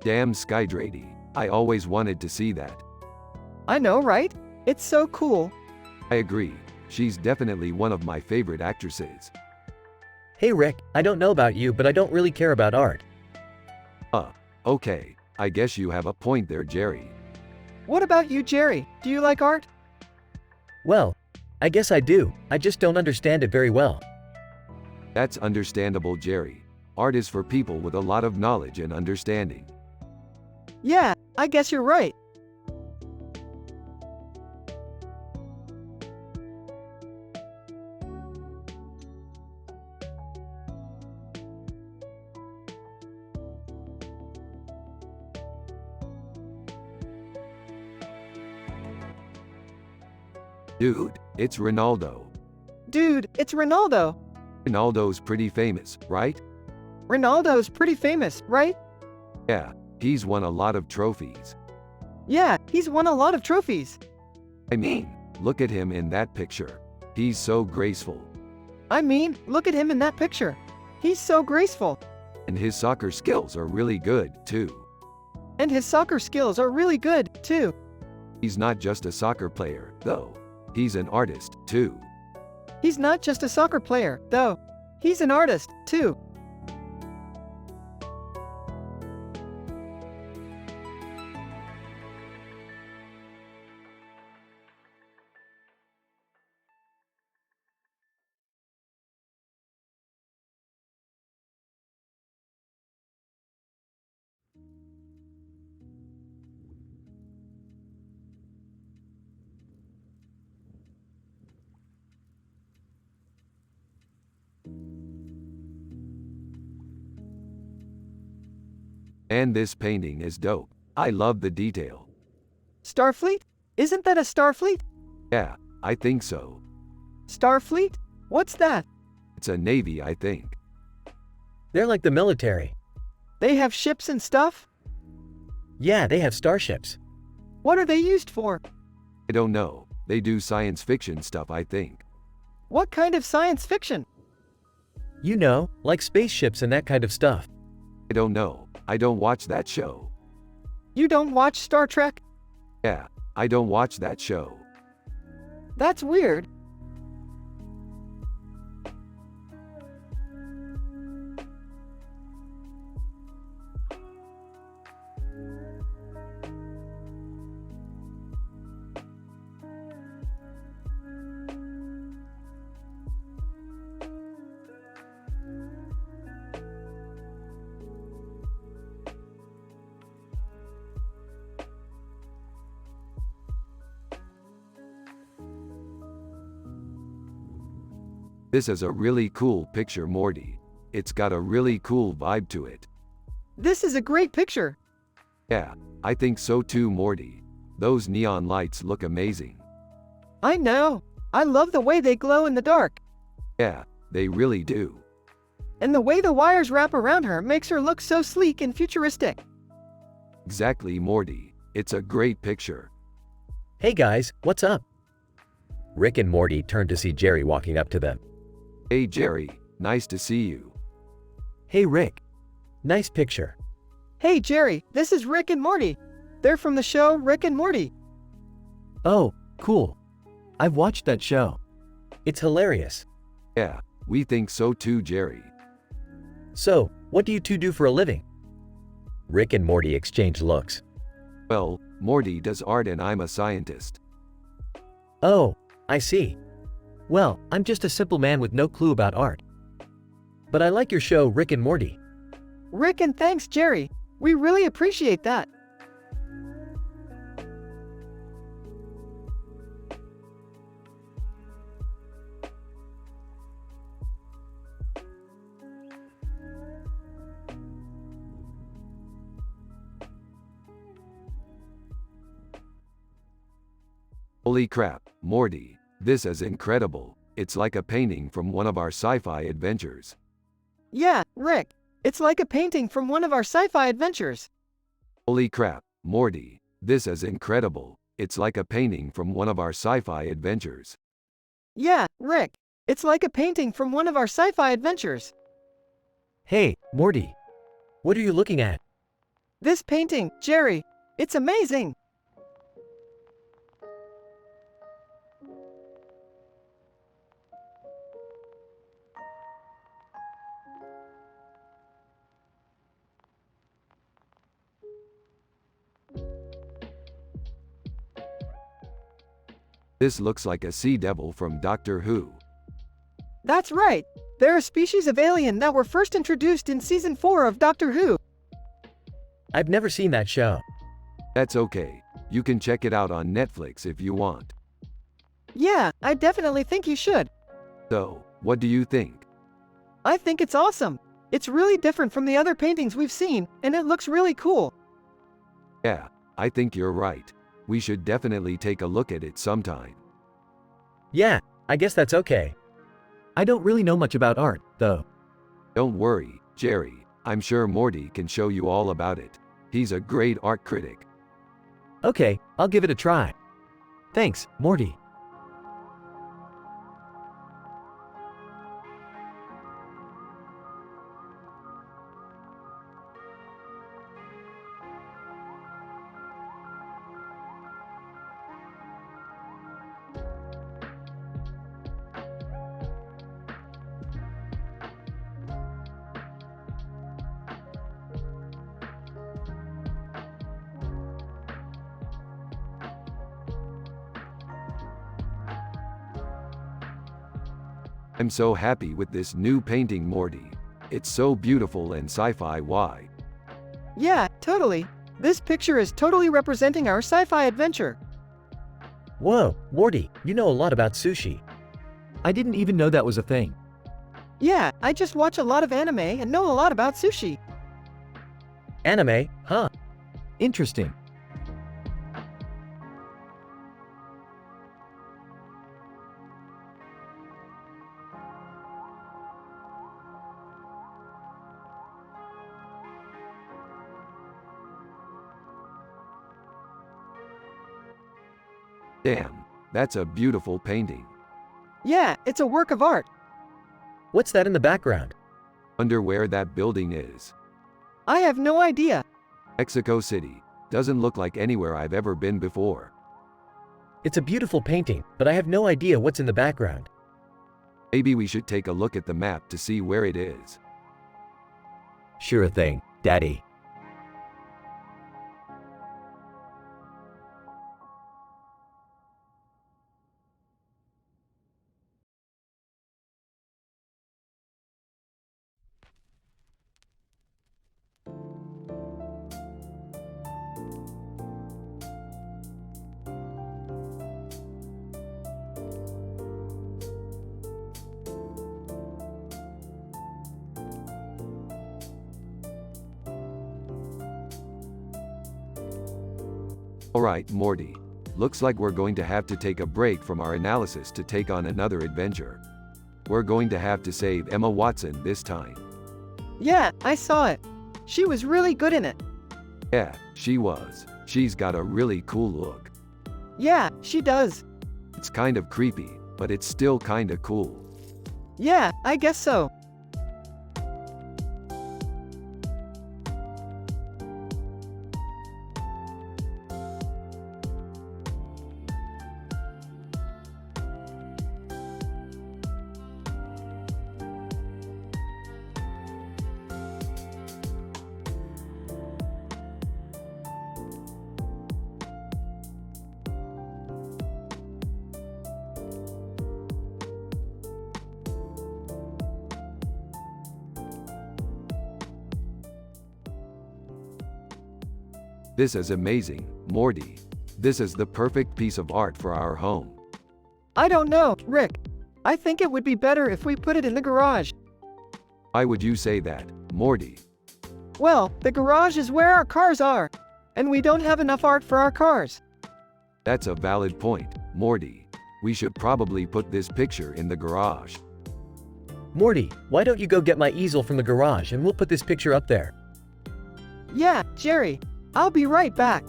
Damn Skydrady. I always wanted to see that. I know, right? It's so cool. I agree. She's definitely one of my favorite actresses. Hey Rick, I don't know about you, but I don't really care about art. Okay. I guess you have a point there, Jerry. What about you, Jerry? Do you like art? Well, I guess I do, I just don't understand it very well. That's understandable, Jerry. Art is for people with a lot of knowledge and understanding. Yeah, I guess you're right. Dude, it's Ronaldo. Dude, it's Ronaldo. Ronaldo's pretty famous, right? Ronaldo's pretty famous, right? Yeah, he's won a lot of trophies. Yeah, he's won a lot of trophies. I mean, look at him in that picture. He's so graceful. I mean, look at him in that picture. He's so graceful. And his soccer skills are really good, too. And his soccer skills are really good, too. He's not just a soccer player, though. He's an artist, too. He's not just a soccer player, though. He's an artist, too. And this painting is dope. I love the detail. Starfleet? Isn't that a Starfleet? Yeah, I think so. Starfleet? What's that? It's a navy, I think. They're like the military. They have ships and stuff? Yeah, they have starships. What are they used for? I don't know. They do science fiction stuff, I think. What kind of science fiction? You know, like spaceships and that kind of stuff. I don't know. I don't watch that show. You don't watch Star Trek? Yeah, I don't watch that show. That's weird. This is a really cool picture, Morty. It's got a really cool vibe to it. This is a great picture. Yeah, I think so too, Morty. Those neon lights look amazing. I know. I love the way they glow in the dark. Yeah, they really do. And the way the wires wrap around her makes her look so sleek and futuristic. Exactly, Morty. It's a great picture. Hey guys, what's up? Rick and Morty turn to see Jerry walking up to them. Hey Jerry, nice to see you. Hey Rick. Nice picture. Hey Jerry, this is Rick and Morty. They're from the show Rick and Morty. Oh, cool. I've watched that show. It's hilarious. Yeah, we think so too, Jerry. So, what do you two do for a living? Rick and Morty exchange looks. Well, Morty does art and I'm a scientist. Oh, I see. Well, I'm just a simple man with no clue about art. But I like your show Rick and Morty. Rick and thanks Jerry. We really appreciate that. Holy crap, Morty, this is incredible. It's like a painting from one of our sci-fi adventures. Yeah, Rick. It's like a painting from one of our sci-fi adventures. Holy crap, Morty, this is incredible. It's like a painting from one of our sci-fi adventures. Yeah, Rick. It's like a painting from one of our sci-fi adventures. Hey, Morty. What are you looking at? This painting, Jerry. It's amazing. This looks like a sea devil from Doctor Who. That's right. They're a species of alien that were first introduced in season 4 of Doctor Who. I've never seen that show. That's okay. You can check it out on Netflix if you want. Yeah, I definitely think you should. So, what do you think? I think it's awesome. It's really different from the other paintings we've seen, and it looks really cool. Yeah, I think you're right. We should definitely take a look at it sometime. Yeah, I guess that's okay. I don't really know much about art, though. Don't worry, Jerry. I'm sure Morty can show you all about it. He's a great art critic. Okay, I'll give it a try. Thanks, Morty. I'm so happy with this new painting, Morty. It's so beautiful and sci-fi. Why? Yeah, totally. This picture is totally representing our sci-fi adventure. Whoa, Morty, you know a lot about sushi. I didn't even know that was a thing. Yeah, I just watch a lot of anime and know a lot about sushi. Anime, huh? Interesting. Damn, that's a beautiful painting. Yeah, it's a work of art. What's that in the background? Wonder where that building is. I have no idea. Mexico City. Doesn't look like anywhere I've ever been before. It's a beautiful painting, but I have no idea what's in the background. Maybe we should take a look at the map to see where it is. Sure thing, Daddy. Alright, Morty. Looks like we're going to have to take a break from our analysis to take on another adventure. We're going to have to save Emma Watson this time. Yeah, I saw it. She was really good in it. Yeah, she was. She's got a really cool look. Yeah, she does. It's kind of creepy, but it's still kinda cool. Yeah, I guess so. This is amazing, Morty. This is the perfect piece of art for our home. I don't know, Rick. I think it would be better if we put it in the garage. Why would you say that, Morty? Well, the garage is where our cars are. And we don't have enough art for our cars. That's a valid point, Morty. We should probably put this picture in the garage. Morty, why don't you go get my easel from the garage and we'll put this picture up there? Yeah, Jerry. I'll be right back.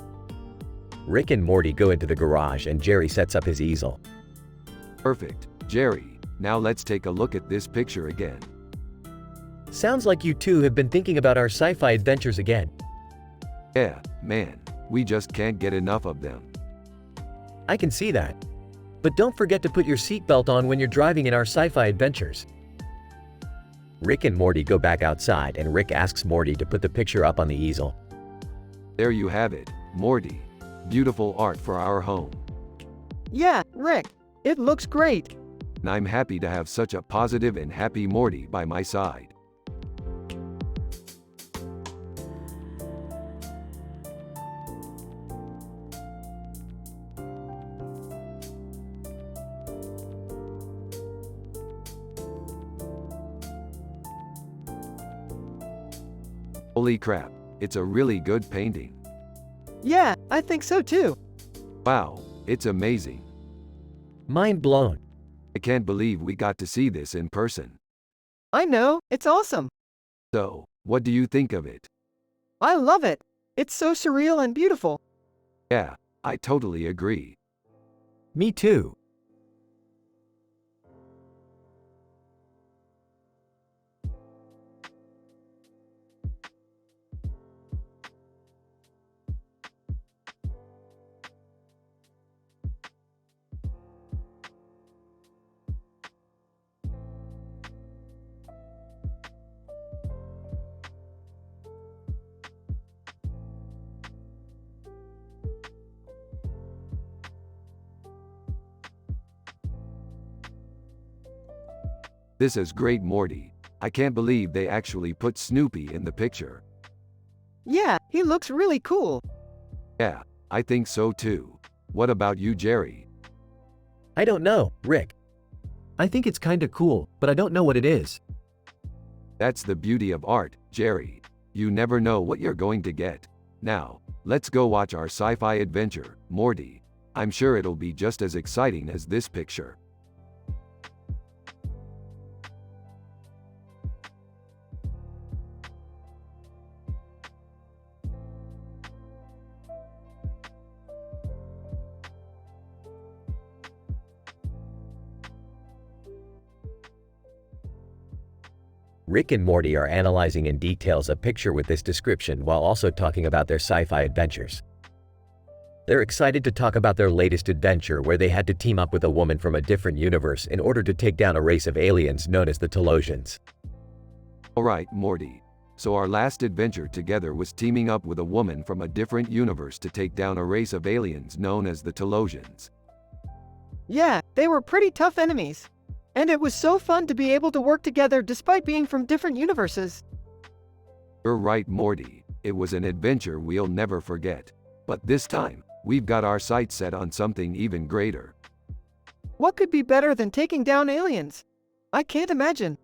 Rick and Morty go into the garage and Jerry sets up his easel. Perfect, Jerry. Now let's take a look at this picture again. Sounds like you two have been thinking about our sci-fi adventures again. Yeah, man. We just can't get enough of them. I can see that. But don't forget to put your seatbelt on when you're driving in our sci-fi adventures. Rick and Morty go back outside and Rick asks Morty to put the picture up on the easel. There you have it, Morty. Beautiful art for our home. Yeah, Rick. It looks great. And I'm happy to have such a positive and happy Morty by my side. Holy crap, it's a really good painting. Yeah, I think so too. Wow, it's amazing. Mind blown. I can't believe we got to see this in person. I know, it's awesome. So, what do you think of it? I love it. It's so surreal and beautiful. Yeah, I totally agree. Me too. This is great, Morty. I can't believe they actually put Snoopy in the picture. Yeah, he looks really cool. Yeah, I think so too. What about you, Jerry? I don't know, Rick. I think it's kinda cool, but I don't know what it is. That's the beauty of art, Jerry. You never know what you're going to get. Now, let's go watch our sci-fi adventure, Morty. I'm sure it'll be just as exciting as this picture. Rick and Morty are analyzing in details a picture with this description while also talking about their sci-fi adventures. They're excited to talk about their latest adventure where they had to team up with a woman from a different universe in order to take down a race of aliens known as the Telosians. Alright, Morty. So our last adventure together was teaming up with a woman from a different universe to take down a race of aliens known as the Telosians. Yeah, they were pretty tough enemies. And it was so fun to be able to work together despite being from different universes. You're right, Morty. It was an adventure we'll never forget. But this time, we've got our sights set on something even greater. What could be better than taking down aliens? I can't imagine.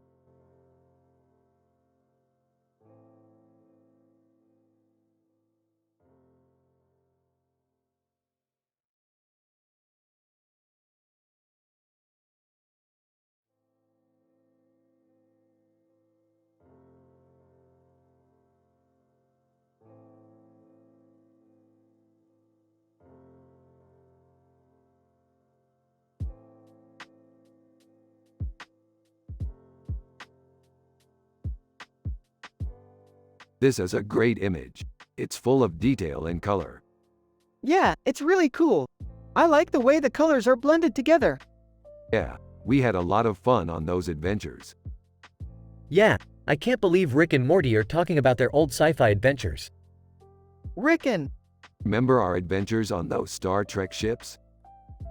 This is a great image. It's full of detail and color. Yeah, it's really cool. I like the way the colors are blended together. Yeah, we had a lot of fun on those adventures. Yeah, I can't believe Rick and Morty are talking about their old sci-fi adventures. Rick and... Remember our adventures on those Star Trek ships?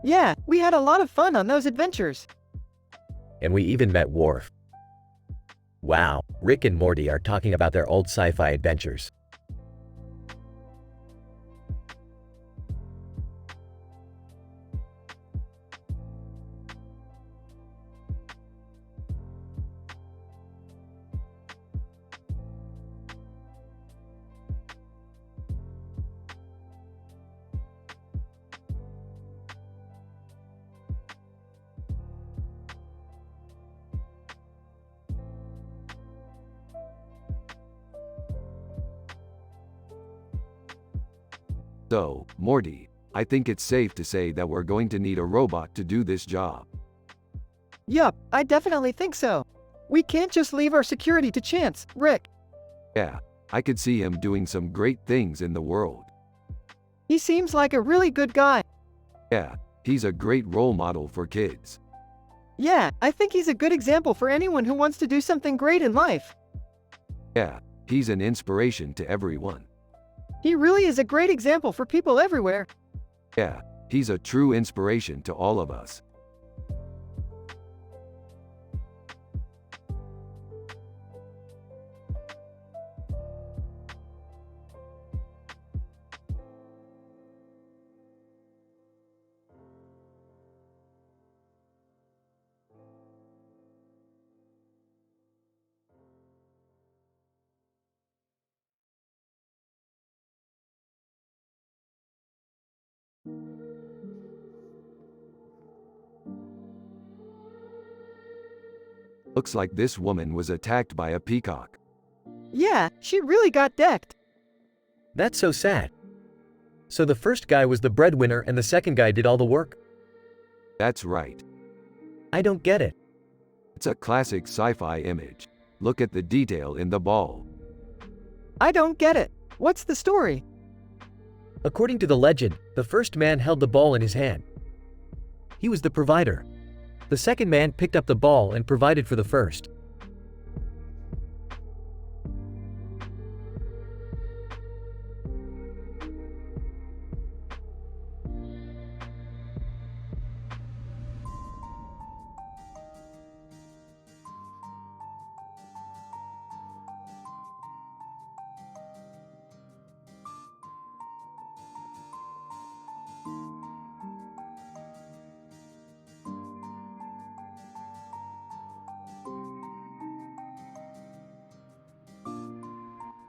Yeah, we had a lot of fun on those adventures. And we even met Worf. Wow, Rick and Morty are talking about their old sci-fi adventures. So, Morty, I think it's safe to say that we're going to need a robot to do this job. Yup, I definitely think so. We can't just leave our security to chance, Rick. Yeah, I could see him doing some great things in the world. He seems like a really good guy. Yeah, he's a great role model for kids. Yeah, I think he's a good example for anyone who wants to do something great in life. Yeah, he's an inspiration to everyone. He really is a great example for people everywhere. Yeah, he's a true inspiration to all of us. Looks like this woman was attacked by a peacock. Yeah, she really got decked. That's so sad. So the first guy was the breadwinner and the second guy did all the work? That's right. I don't get it. It's a classic sci-fi image. Look at the detail in the ball. I don't get it. What's the story? According to the legend, the first man held the ball in his hand. He was the provider. The second man picked up the ball and provided for the first.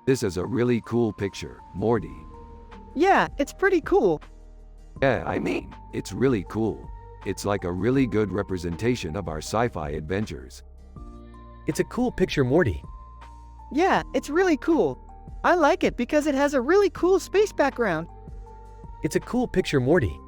This is a really cool picture, Morty. Yeah, it's pretty cool. Yeah, I mean, it's really cool. It's like a really good representation of our sci-fi adventures. It's a cool picture, Morty. Yeah, it's really cool. I like it because it has a really cool space background. It's a cool picture, Morty.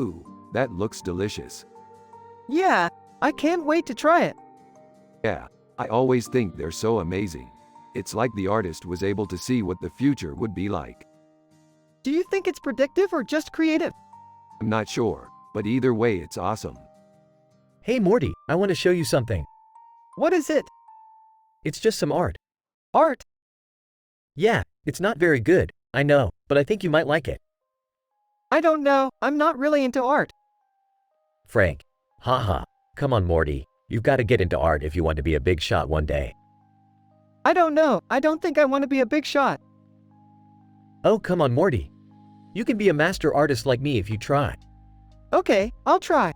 Ooh, that looks delicious. Yeah, I can't wait to try it. Yeah, I always think they're so amazing. It's like the artist was able to see what the future would be like. Do you think it's predictive or just creative? I'm not sure, but either way it's awesome. Hey Morty, I want to show you something. What is it? It's just some art. Art? Yeah, it's not very good, I know, but I think you might like it. I don't know, I'm not really into art. Frank. Haha. Come on Morty, you've got to get into art if you want to be a big shot one day. I don't know, I don't think I want to be a big shot. Oh come on Morty. You can be a master artist like me if you try. Okay, I'll try.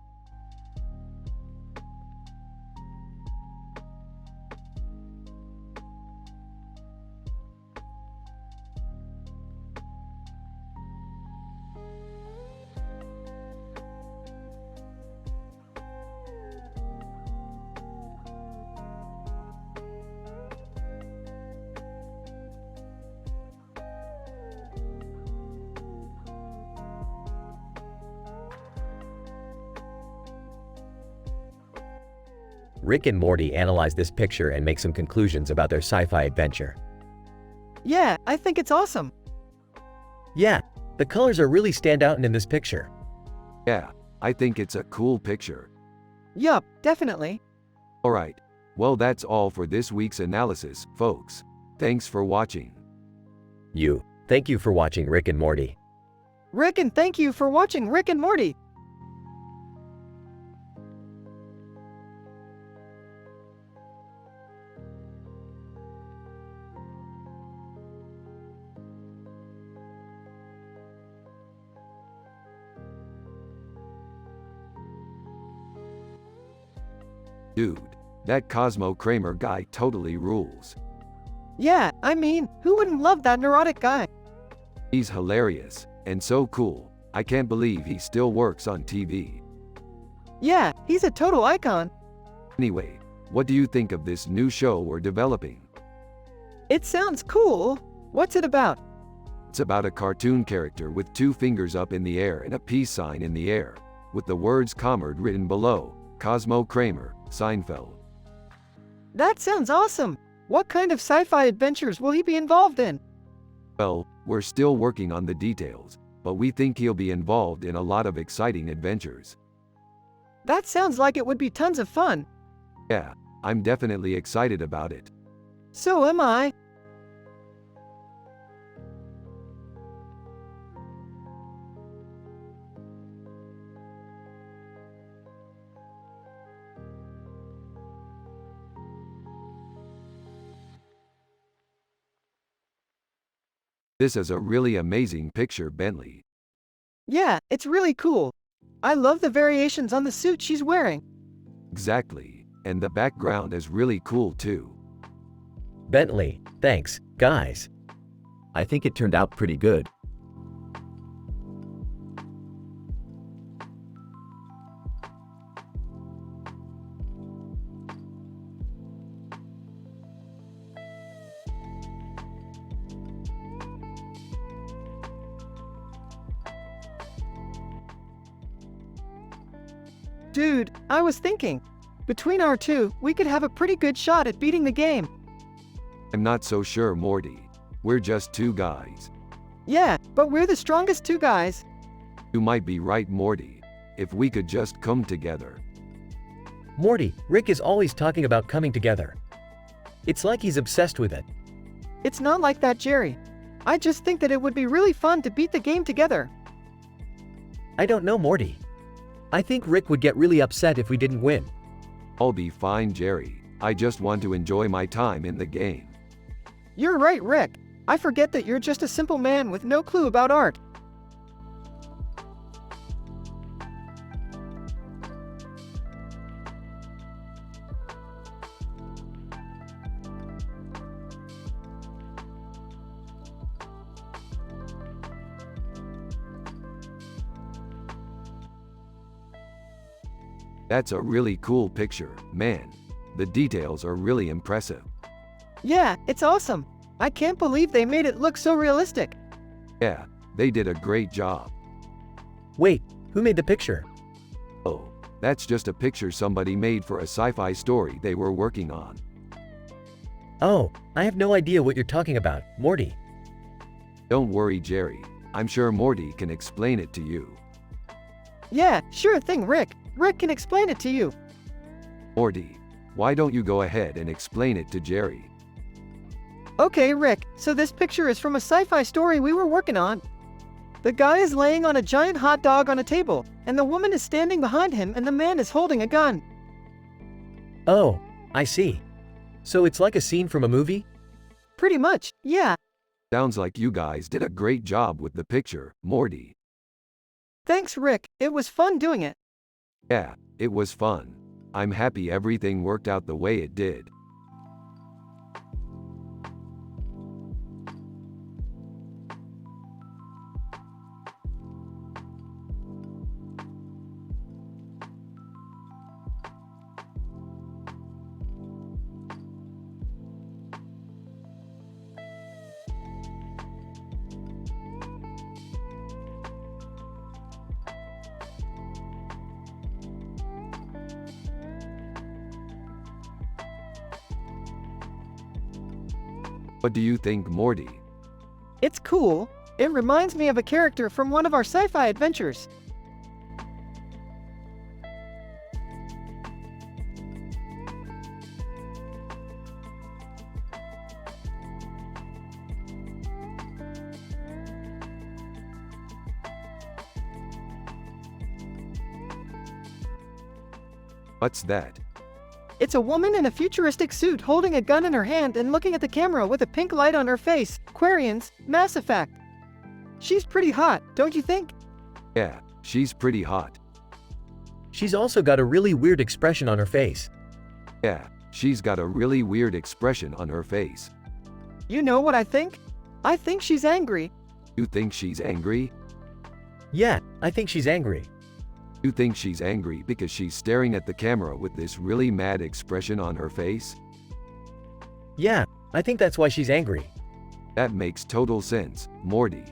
Rick and Morty analyze this picture and make some conclusions about their sci-fi adventure. Yeah, I think it's awesome. Yeah, the colors are really stand out in this picture. Yeah, I think it's a cool picture. Yup, definitely. Alright, well that's all for this week's analysis, folks. Thanks for watching. Thank you for watching Rick and Morty. Rick, and thank you for watching Rick and Morty. Dude, that Cosmo Kramer guy totally rules. Yeah, I mean, who wouldn't love that neurotic guy? He's hilarious, and so cool. I can't believe he still works on TV. Yeah, he's a total icon. Anyway, what do you think of this new show we're developing? It sounds cool. What's it about? It's about a cartoon character with 2 fingers up in the air and a peace sign in the air, with the words Comrade written below. Cosmo Kramer, Seinfeld. That sounds awesome. What kind of sci-fi adventures will he be involved in? Well, we're still working on the details, but we think he'll be involved in a lot of exciting adventures. That sounds like it would be tons of fun. Yeah, I'm definitely excited about it. So am I. This is a really amazing picture, Bentley. Yeah, it's really cool. I love the variations on the suit she's wearing. Exactly, and the background is really cool too. Bentley, thanks, guys. I think it turned out pretty good. Dude, I was thinking, between our two, we could have a pretty good shot at beating the game. I'm not so sure, Morty. We're just 2 guys. Yeah, but we're the strongest 2 guys. You might be right, Morty. If we could just come together. Morty, Rick is always talking about coming together. It's like he's obsessed with it. It's not like that, Jerry. I just think that it would be really fun to beat the game together. I don't know, Morty. I think Rick would get really upset if we didn't win. I'll be fine, Jerry. I just want to enjoy my time in the game. You're right, Rick. I forget that you're just a simple man with no clue about art. That's a really cool picture, man. The details are really impressive. Yeah, it's awesome. I can't believe they made it look so realistic. Yeah, they did a great job. Wait, who made the picture? Oh, that's just a picture somebody made for a sci-fi story they were working on. Oh, I have no idea what you're talking about, Morty. Don't worry, Jerry. I'm sure Morty can explain it to you. Yeah, sure thing, Rick. Rick can explain it to you. Morty, why don't you go ahead and explain it to Jerry? Okay, Rick, so this picture is from a sci-fi story we were working on. The guy is laying on a giant hot dog on a table, and the woman is standing behind him and the man is holding a gun. Oh, I see. So it's like a scene from a movie? Pretty much, yeah. Sounds like you guys did a great job with the picture, Morty. Thanks, Rick. It was fun doing it. Yeah, it was fun. I'm happy everything worked out the way it did. What do you think, Morty? It's cool. It reminds me of a character from one of our sci-fi adventures. What's that? It's a woman in a futuristic suit holding a gun in her hand and looking at the camera with a pink light on her face. Quarians, Mass Effect. She's pretty hot, don't you think? Yeah, she's pretty hot. She's also got a really weird expression on her face. Yeah, she's got a really weird expression on her face. You know what I think? I think she's angry. You think she's angry? Yeah, I think she's angry. You think she's angry because she's staring at the camera with this really mad expression on her face? Yeah, I think that's why she's angry. That makes total sense, Morty.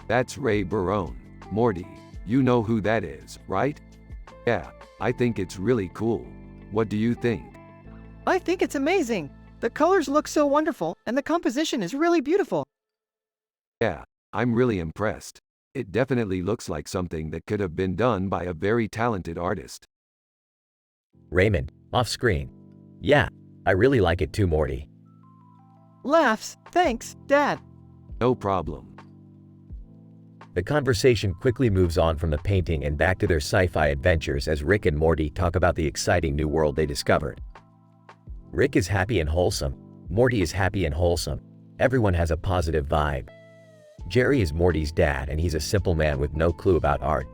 That's Ray Barone. Morty, you know who that is, right? Yeah, I think it's really cool. What do you think? I think it's amazing. The colors look so wonderful, and the composition is really beautiful. Yeah, I'm really impressed. It definitely looks like something that could have been done by a very talented artist. Raymond, off screen. Yeah, I really like it too, Morty. Laughs, thanks, Dad. No problem. The conversation quickly moves on from the painting and back to their sci-fi adventures as Rick and Morty talk about the exciting new world they discovered. Rick is happy and wholesome. Morty is happy and wholesome. Everyone has a positive vibe. Jerry is Morty's dad and he's a simple man with no clue about art.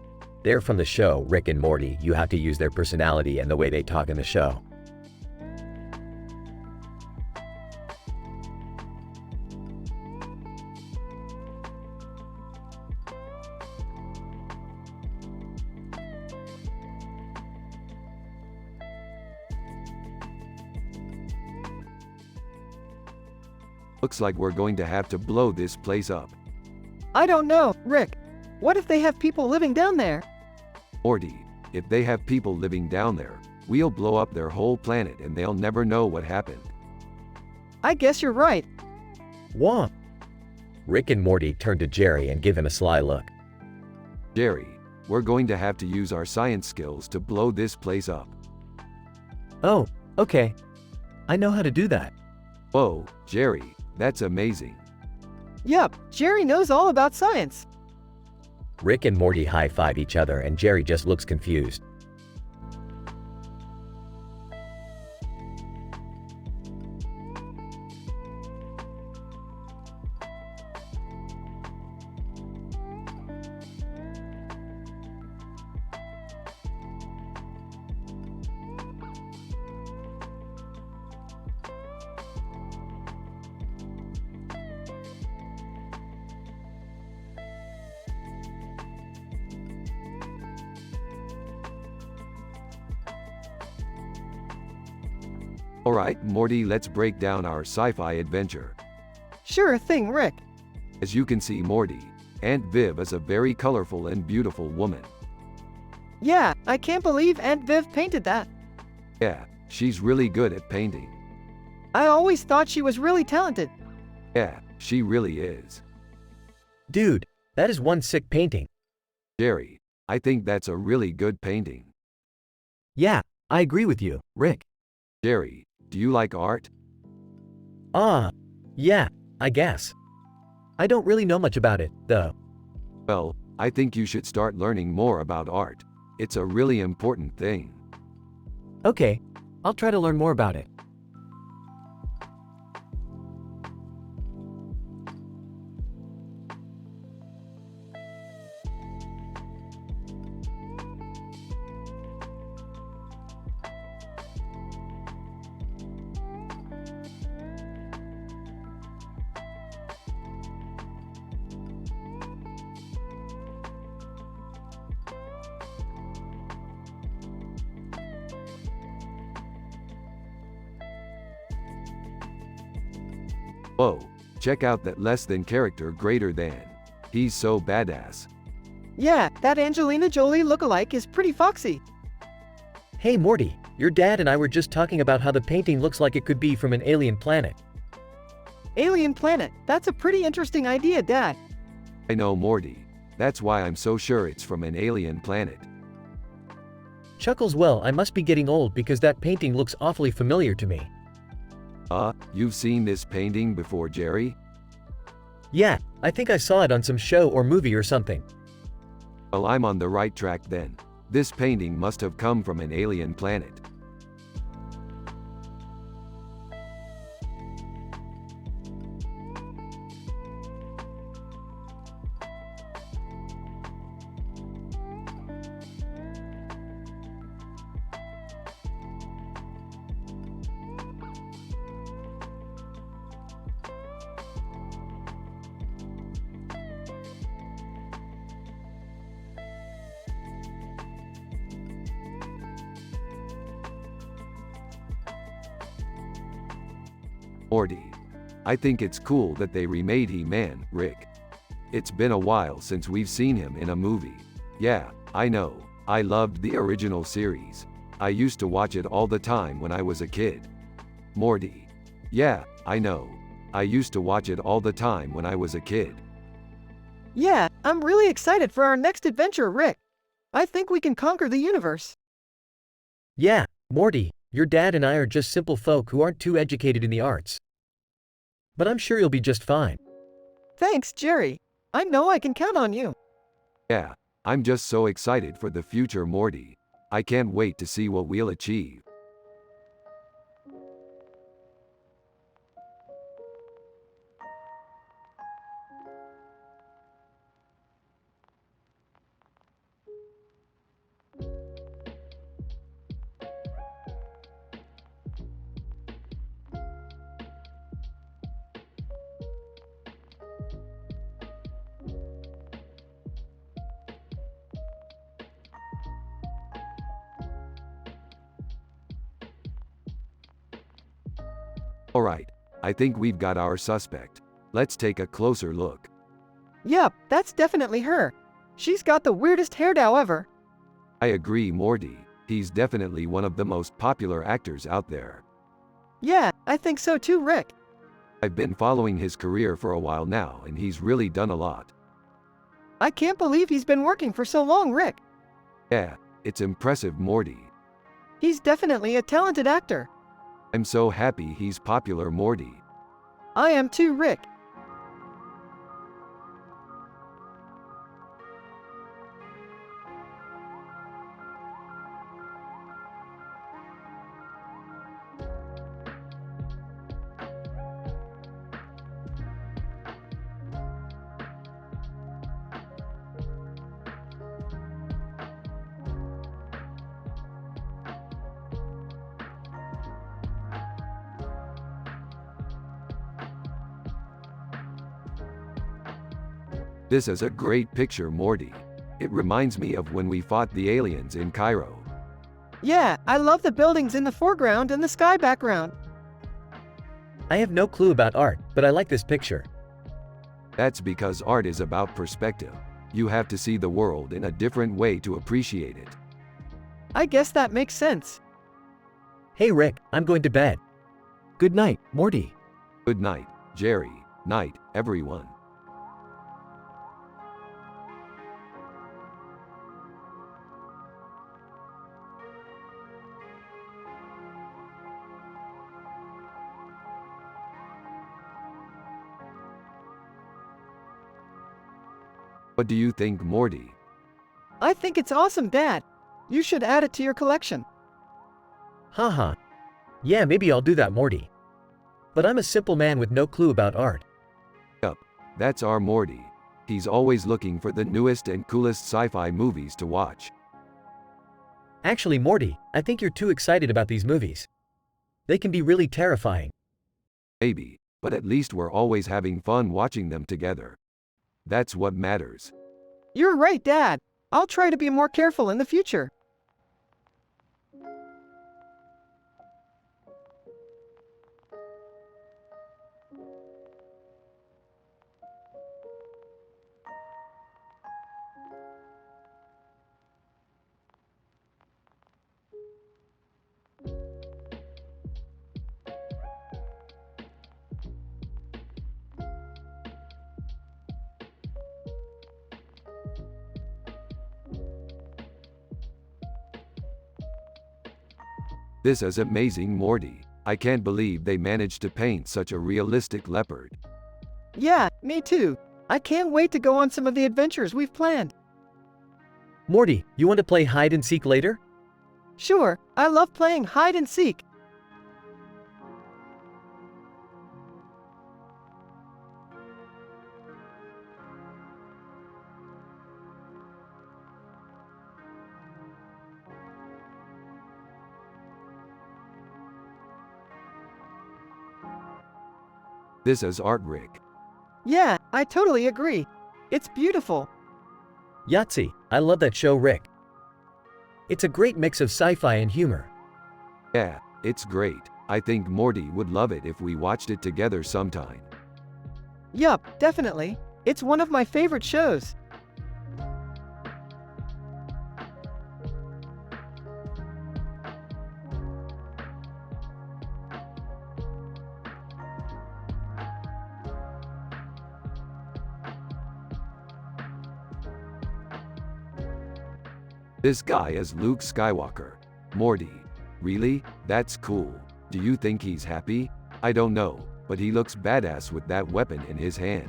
They're from the show Rick and Morty. You have to use their personality and the way they talk in the show. Looks like we're going to have to blow this place up. I don't know, Rick. What if they have people living down there? Morty, if they have people living down there, we'll blow up their whole planet and they'll never know what happened. I guess you're right. Womp. Rick and Morty turn to Jerry and give him a sly look. Jerry, we're going to have to use our science skills to blow this place up. Oh, okay. I know how to do that. Whoa, Jerry, that's amazing. Yup, Jerry knows all about science. Rick and Morty high-five each other and Jerry just looks confused. Alright, Morty, let's break down our sci-fi adventure. Sure thing, Rick. As you can see, Morty, Aunt Viv is a very colorful and beautiful woman. Yeah, I can't believe Aunt Viv painted that. Yeah, she's really good at painting. I always thought she was really talented. Yeah, she really is. Dude, that is one sick painting. Jerry, I think that's a really good painting. Yeah, I agree with you, Rick. Jerry, do you like art? Yeah, I guess. I don't really know much about it, though. Well, I think you should start learning more about art. It's a really important thing. Okay, I'll try to learn more about it. Whoa, check out that less than character greater than. He's so badass. Yeah, that Angelina Jolie lookalike is pretty foxy. Hey Morty, your dad and I were just talking about how the painting looks like it could be from an alien planet. Alien planet, that's a pretty interesting idea, Dad. I know, Morty. That's why I'm so sure it's from an alien planet. Chuckles, well, I must be getting old because that painting looks awfully familiar to me. You've seen this painting before, Jerry? Yeah, I think I saw it on some show or movie or something. Well, I'm on the right track then. This painting must have come from an alien planet. Morty. I think it's cool that they remade He-Man, Rick. It's been a while since we've seen him in a movie. Yeah, I know. I loved the original series. I used to watch it all the time when I was a kid. Morty. Yeah, I know. I used to watch it all the time when I was a kid. Yeah, I'm really excited for our next adventure, Rick. I think we can conquer the universe. Yeah, Morty, your dad and I are just simple folk who aren't too educated in the arts. But I'm sure you'll be just fine. Thanks, Jerry. I know I can count on you. Yeah, I'm just so excited for the future, Morty. I can't wait to see what we'll achieve. Alright, I think we've got our suspect. Let's take a closer look. Yep, that's definitely her. She's got the weirdest hairdo ever. I agree, Morty. He's definitely one of the most popular actors out there. Yeah, I think so too, Rick. I've been following his career for a while now and he's really done a lot. I can't believe he's been working for so long, Rick. Yeah, it's impressive, Morty. He's definitely a talented actor. I'm so happy he's popular, Morty. I am too, Rick. This is a great picture, Morty. It reminds me of when we fought the aliens in Cairo. Yeah, I love the buildings in the foreground and the sky background. I have no clue about art, but I like this picture. That's because art is about perspective. You have to see the world in a different way to appreciate it. I guess that makes sense. Hey Rick, I'm going to bed. Good night, Morty. Good night, Jerry. Night, everyone. What do you think, Morty? I think it's awesome, Dad. You should add it to your collection. Haha. Yeah, maybe I'll do that, Morty. But I'm a simple man with no clue about art. Yup, that's our Morty. He's always looking for the newest and coolest sci-fi movies to watch. Actually, Morty, I think you're too excited about these movies. They can be really terrifying. Maybe, but at least we're always having fun watching them together. That's what matters. You're right, Dad. I'll try to be more careful in the future. This is amazing, Morty. I can't believe they managed to paint such a realistic leopard. Yeah, me too. I can't wait to go on some of the adventures we've planned. Morty, you want to play hide and seek later? Sure, I love playing hide and seek. This is art, Rick. Yeah, I totally agree. It's beautiful. Yahtzee, I love that show, Rick. It's a great mix of sci-fi and humor. Yeah, it's great. I think Morty would love it if we watched it together sometime. Yup, definitely. It's one of my favorite shows. This guy is Luke Skywalker. Morty. Really? That's cool. Do you think he's happy? I don't know, but he looks badass with that weapon in his hand.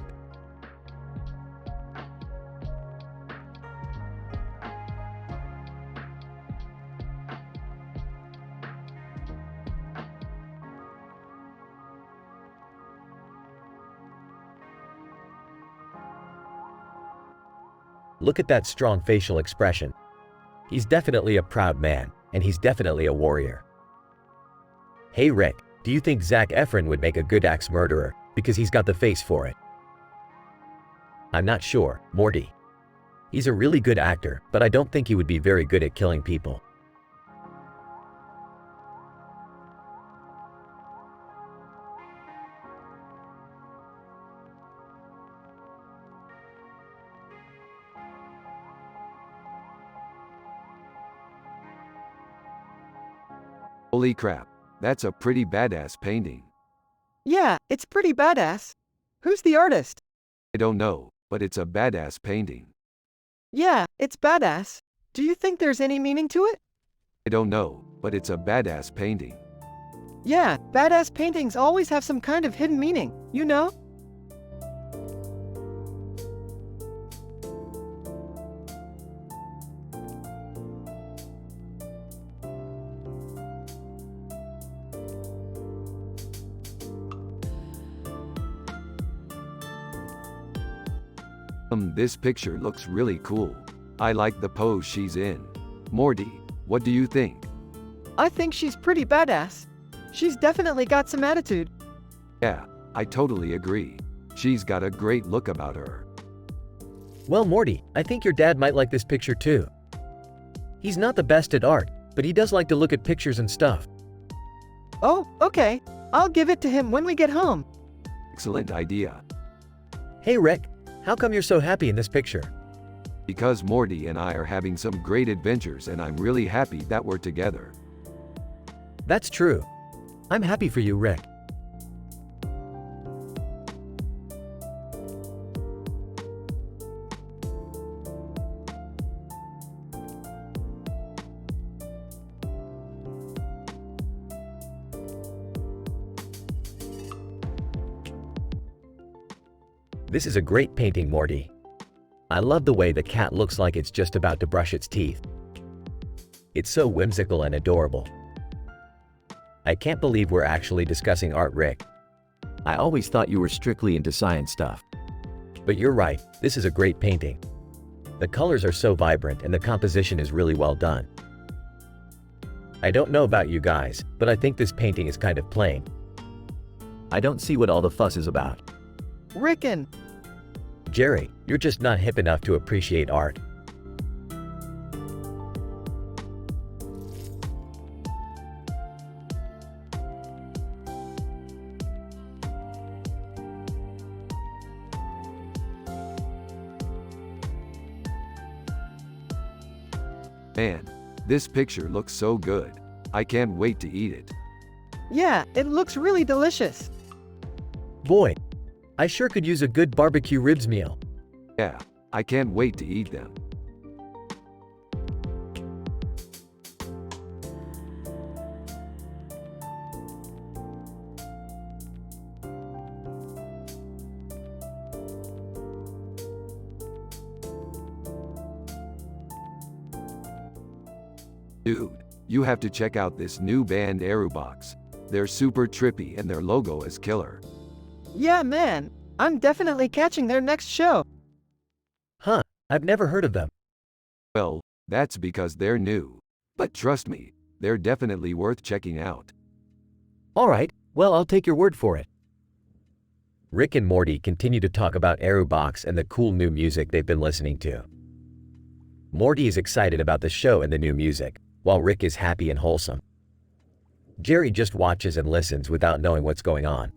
Look at that strong facial expression. He's definitely a proud man, and he's definitely a warrior. Hey Rick, do you think Zac Efron would make a good axe murderer, because he's got the face for it? I'm not sure, Morty. He's a really good actor, but I don't think he would be very good at killing people. Holy crap, that's a pretty badass painting. Yeah, it's pretty badass. Who's the artist? I don't know, but it's a badass painting. Yeah, it's badass. Do you think there's any meaning to it? I don't know, but it's a badass painting. Yeah, badass paintings always have some kind of hidden meaning, you know? This picture looks really cool. I like the pose she's in. Morty, what do you think? I think she's pretty badass. She's definitely got some attitude. Yeah, I totally agree. She's got a great look about her. Well, Morty, I think your dad might like this picture too. He's not the best at art, but he does like to look at pictures and stuff. Oh, okay. I'll give it to him when we get home. Excellent idea. Hey Rick, how come you're so happy in this picture? Because Morty and I are having some great adventures and I'm really happy that we're together. That's true. I'm happy for you, Rick. This is a great painting, Morty. I love the way the cat looks like it's just about to brush its teeth. It's so whimsical and adorable. I can't believe we're actually discussing art, Rick. I always thought you were strictly into science stuff. But you're right, this is a great painting. The colors are so vibrant and the composition is really well done. I don't know about you guys, but I think this painting is kind of plain. I don't see what all the fuss is about. Rickon. Jerry, you're just not hip enough to appreciate art. Man, this picture looks so good. I can't wait to eat it. Yeah, it looks really delicious. Boy, I sure could use a good barbecue ribs meal. Yeah, I can't wait to eat them. Dude, you have to check out this new band Aerobox. They're super trippy and their logo is killer. Yeah, man. I'm definitely catching their next show. Huh, I've never heard of them. Well, that's because they're new. But trust me, they're definitely worth checking out. Alright, well, I'll take your word for it. Rick and Morty continue to talk about Aerobox and the cool new music they've been listening to. Morty is excited about the show and the new music, while Rick is happy and wholesome. Jerry just watches and listens without knowing what's going on.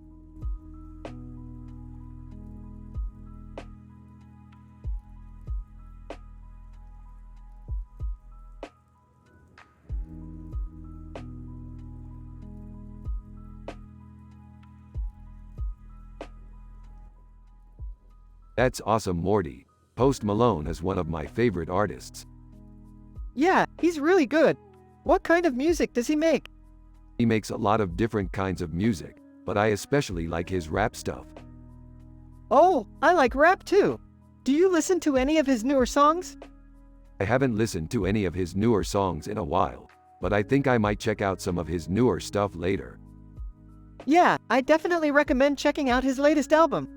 That's awesome, Morty. Post Malone is one of my favorite artists. Yeah, he's really good. What kind of music does he make? He makes a lot of different kinds of music, but I especially like his rap stuff. Oh, I like rap too. Do you listen to any of his newer songs? I haven't listened to any of his newer songs in a while, but I think I might check out some of his newer stuff later. Yeah, I definitely recommend checking out his latest album.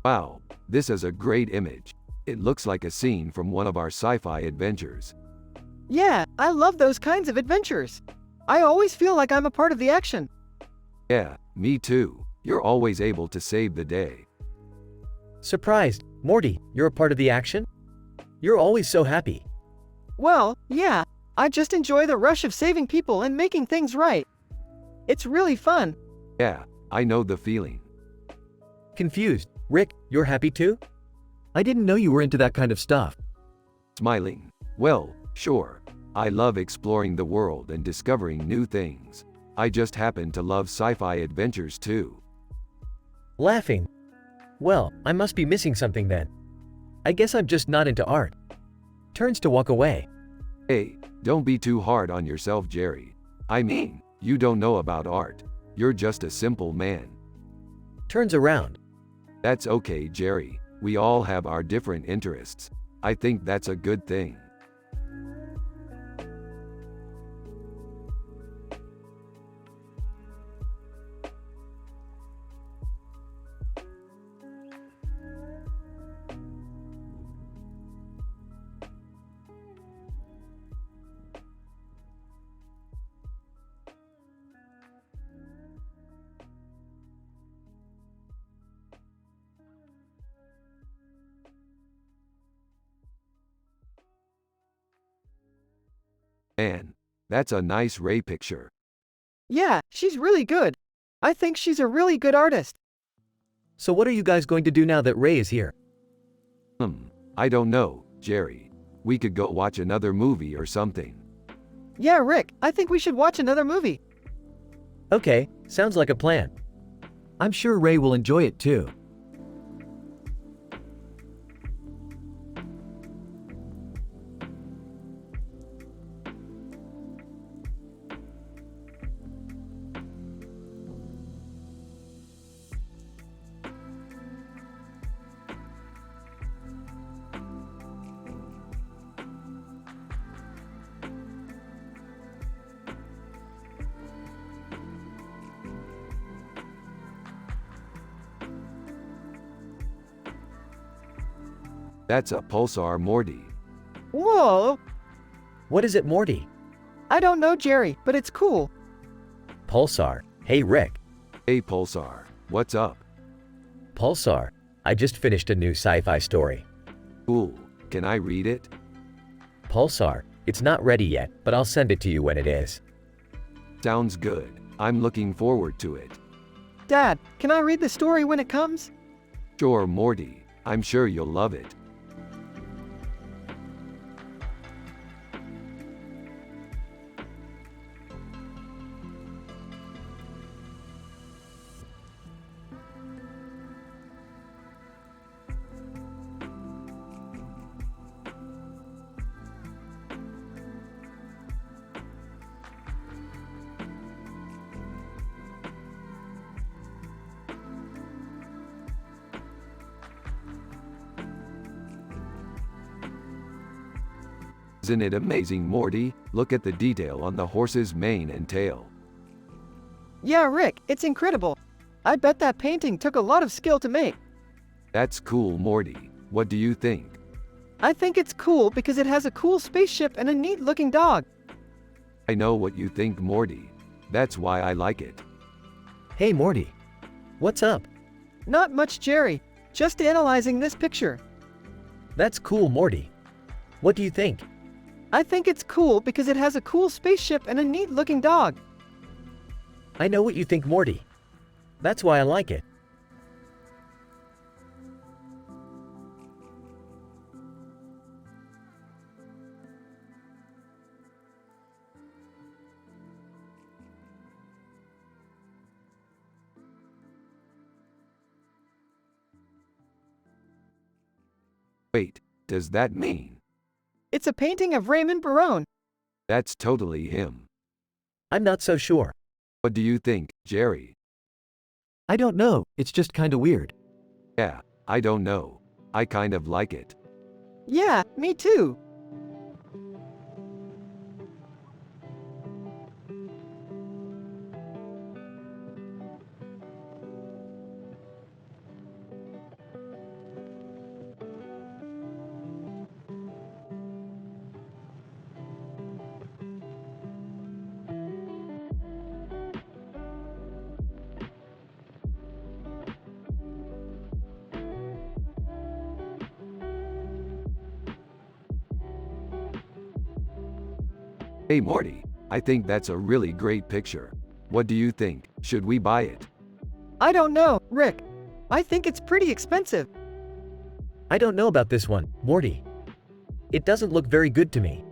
Wow, this is a great image. It looks like a scene from one of our sci-fi adventures. Yeah, I love those kinds of adventures. I always feel like I'm a part of the action. Yeah, me too. You're always able to save the day. Surprised, Morty, you're a part of the action? You're always so happy. Well, yeah, I just enjoy the rush of saving people and making things right. It's really fun. Yeah, I know the feeling. Confused, Rick, you're happy too? I didn't know you were into that kind of stuff. Smiling. Well, sure. I love exploring the world and discovering new things. I just happen to love sci-fi adventures too. Laughing. Well, I must be missing something then. I guess I'm just not into art. Turns to walk away. Hey, don't be too hard on yourself, Jerry. I mean, you don't know about art. You're just a simple man. Turns around. That's okay, Jerry. We all have our different interests. I think that's a good thing. Man, that's a nice Ray picture. Yeah, she's really good. I think she's a really good artist. So what are you guys going to do now that Ray is here? I don't know, Jerry. We could go watch another movie or something. Yeah, Rick, I think we should watch another movie. Okay, sounds like a plan. I'm sure Ray will enjoy it too. That's a pulsar, Morty. Whoa! What is it, Morty? I don't know, Jerry, but it's cool. Pulsar. Hey, Rick. Hey, pulsar. What's up? Pulsar. I just finished a new sci-fi story. Cool. Can I read it? Pulsar. It's not ready yet, but I'll send it to you when it is. Sounds good. I'm looking forward to it. Dad, can I read the story when it comes? Sure, Morty. I'm sure you'll love it. Isn't it amazing, Morty? Look at the detail on the horse's mane and tail. Yeah, Rick, it's incredible. I bet that painting took a lot of skill to make. That's cool, Morty. What do you think? I think it's cool because it has a cool spaceship and a neat-looking dog. I know what you think, Morty. That's why I like it. Hey Morty. What's up? Not much, Jerry. Just analyzing this picture. That's cool, Morty. What do you think? I think it's cool because it has a cool spaceship and a neat-looking dog. I know what you think, Morty. That's why I like it. Wait, does that mean? It's a painting of Raymond Barone. That's totally him. I'm not so sure. What do you think, Jerry? I don't know, it's just kinda weird. Yeah, I don't know. I kind of like it. Yeah, me too. Hey Morty, I think that's a really great picture. What do you think? Should we buy it? I don't know, Rick. I think it's pretty expensive. I don't know about this one, Morty. It doesn't look very good to me.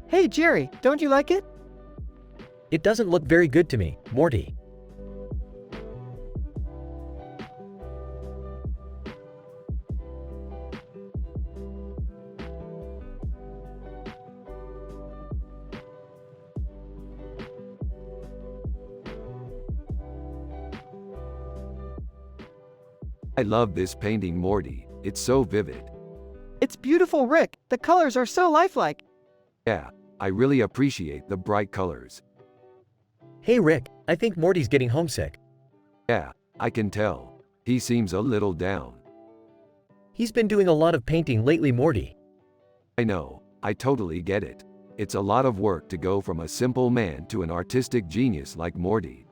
Hey, Jerry, don't you like it? It doesn't look very good to me, Morty. I love this painting, Morty. It's so vivid. It's beautiful, Rick. The colors are so lifelike. Yeah, I really appreciate the bright colors. Hey Rick, I think Morty's getting homesick. Yeah, I can tell. He seems a little down. He's been doing a lot of painting lately, Morty. I know, I totally get it. It's a lot of work to go from a simple man to an artistic genius like Morty.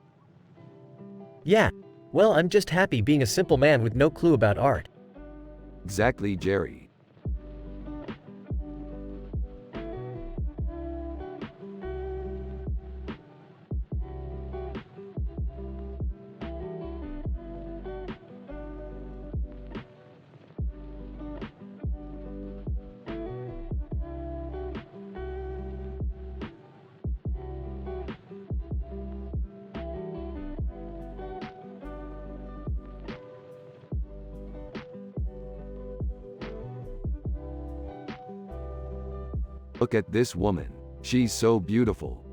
Yeah, well, I'm just happy being a simple man with no clue about art. Exactly, Jerry. Look at this woman. She's so beautiful.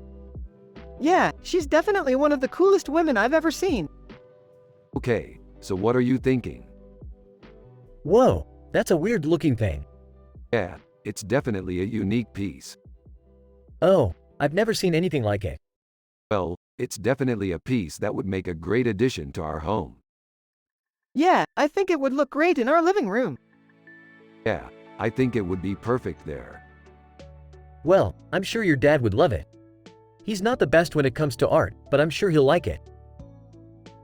Yeah, she's definitely one of the coolest women I've ever seen. Okay, so what are you thinking? Whoa, that's a weird looking thing. Yeah, it's definitely a unique piece. Oh, I've never seen anything like it. Well, it's definitely a piece that would make a great addition to our home. Yeah, I think it would look great in our living room. Yeah, I think it would be perfect there. Well, I'm sure your dad would love it. He's not the best when it comes to art, but I'm sure he'll like it.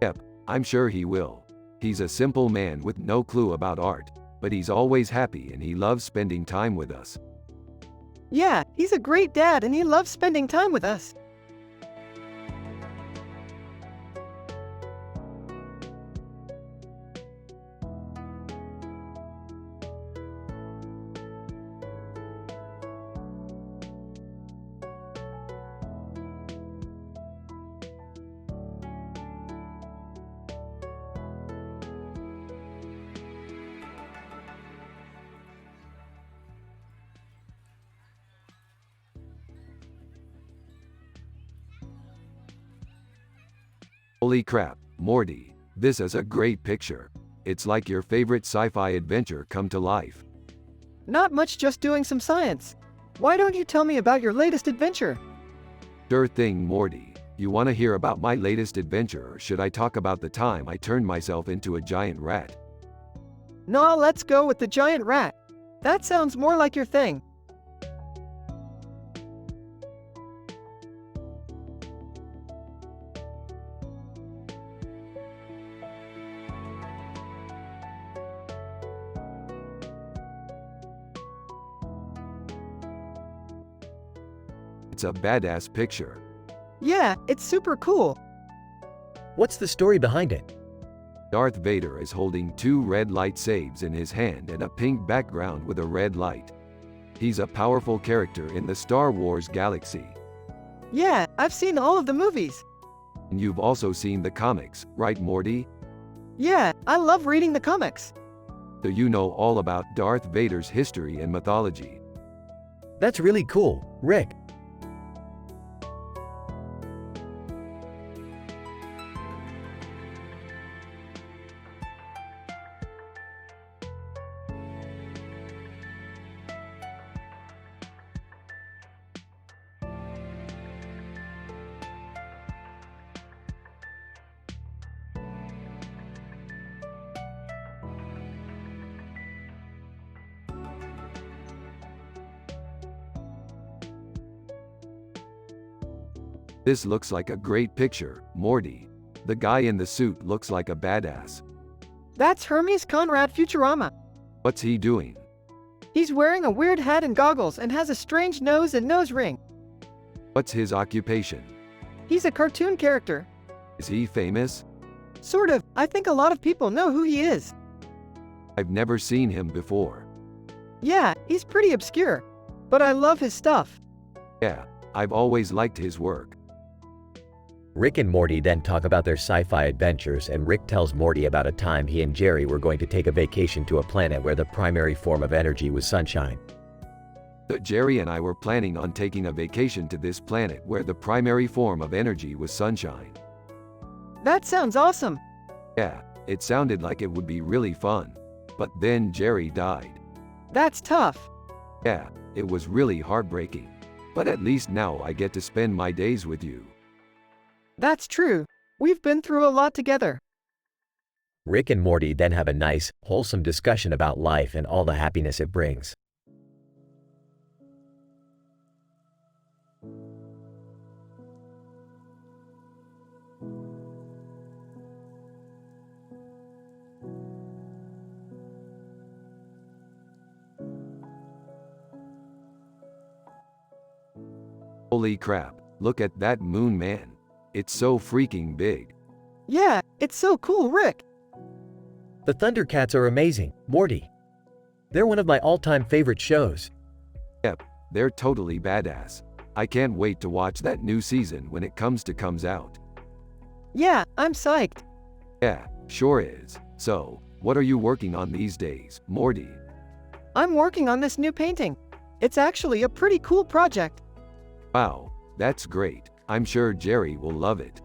Yep, I'm sure he will. He's a simple man with no clue about art, but he's always happy and he loves spending time with us. Yeah, he's a great dad and he loves spending time with us. Holy crap, Morty, this is a great picture. It's like your favorite sci-fi adventure come to life. Not much, just doing some science. Why don't you tell me about your latest adventure? Sure thing, Morty. You want to hear about my latest adventure, or should I talk about the time I turned myself into a giant rat? No, let's go with the giant rat. That sounds more like your thing. It's a badass picture. Yeah, it's super cool. What's the story behind it? Darth Vader is holding two red lightsabers in his hand and a pink background with a red light. He's a powerful character in the Star Wars galaxy. Yeah, I've seen all of the movies. And you've also seen the comics, right, Morty? Yeah, I love reading the comics. So you know all about Darth Vader's history and mythology. That's really cool, Rick. This looks like a great picture, Morty. The guy in the suit looks like a badass. That's Hermes Conrad Futurama. What's he doing? He's wearing a weird hat and goggles and has a strange nose and nose ring. What's his occupation? He's a cartoon character. Is he famous? Sort of. I think a lot of people know who he is. I've never seen him before. Yeah, he's pretty obscure. But I love his stuff. Yeah, I've always liked his work. Rick and Morty then talk about their sci-fi adventures, and Rick tells Morty about a time he and Jerry were going to take a vacation to a planet where the primary form of energy was sunshine. Jerry and I were planning on taking a vacation to this planet where the primary form of energy was sunshine. That sounds awesome. Yeah, it sounded like it would be really fun. But then Jerry died. That's tough. Yeah, it was really heartbreaking. But at least now I get to spend my days with you. That's true. We've been through a lot together. Rick and Morty then have a nice, wholesome discussion about life and all the happiness it brings. Holy crap, look at that moon, man. It's so freaking big. Yeah, it's so cool, Rick. The Thundercats are amazing, Morty. They're one of my all-time favorite shows. Yep, they're totally badass. I can't wait to watch that new season when it comes out. Yeah, I'm psyched. Yeah, sure is. So, what are you working on these days, Morty? I'm working on this new painting. It's actually a pretty cool project. Wow, that's great. I'm sure Jerry will love it.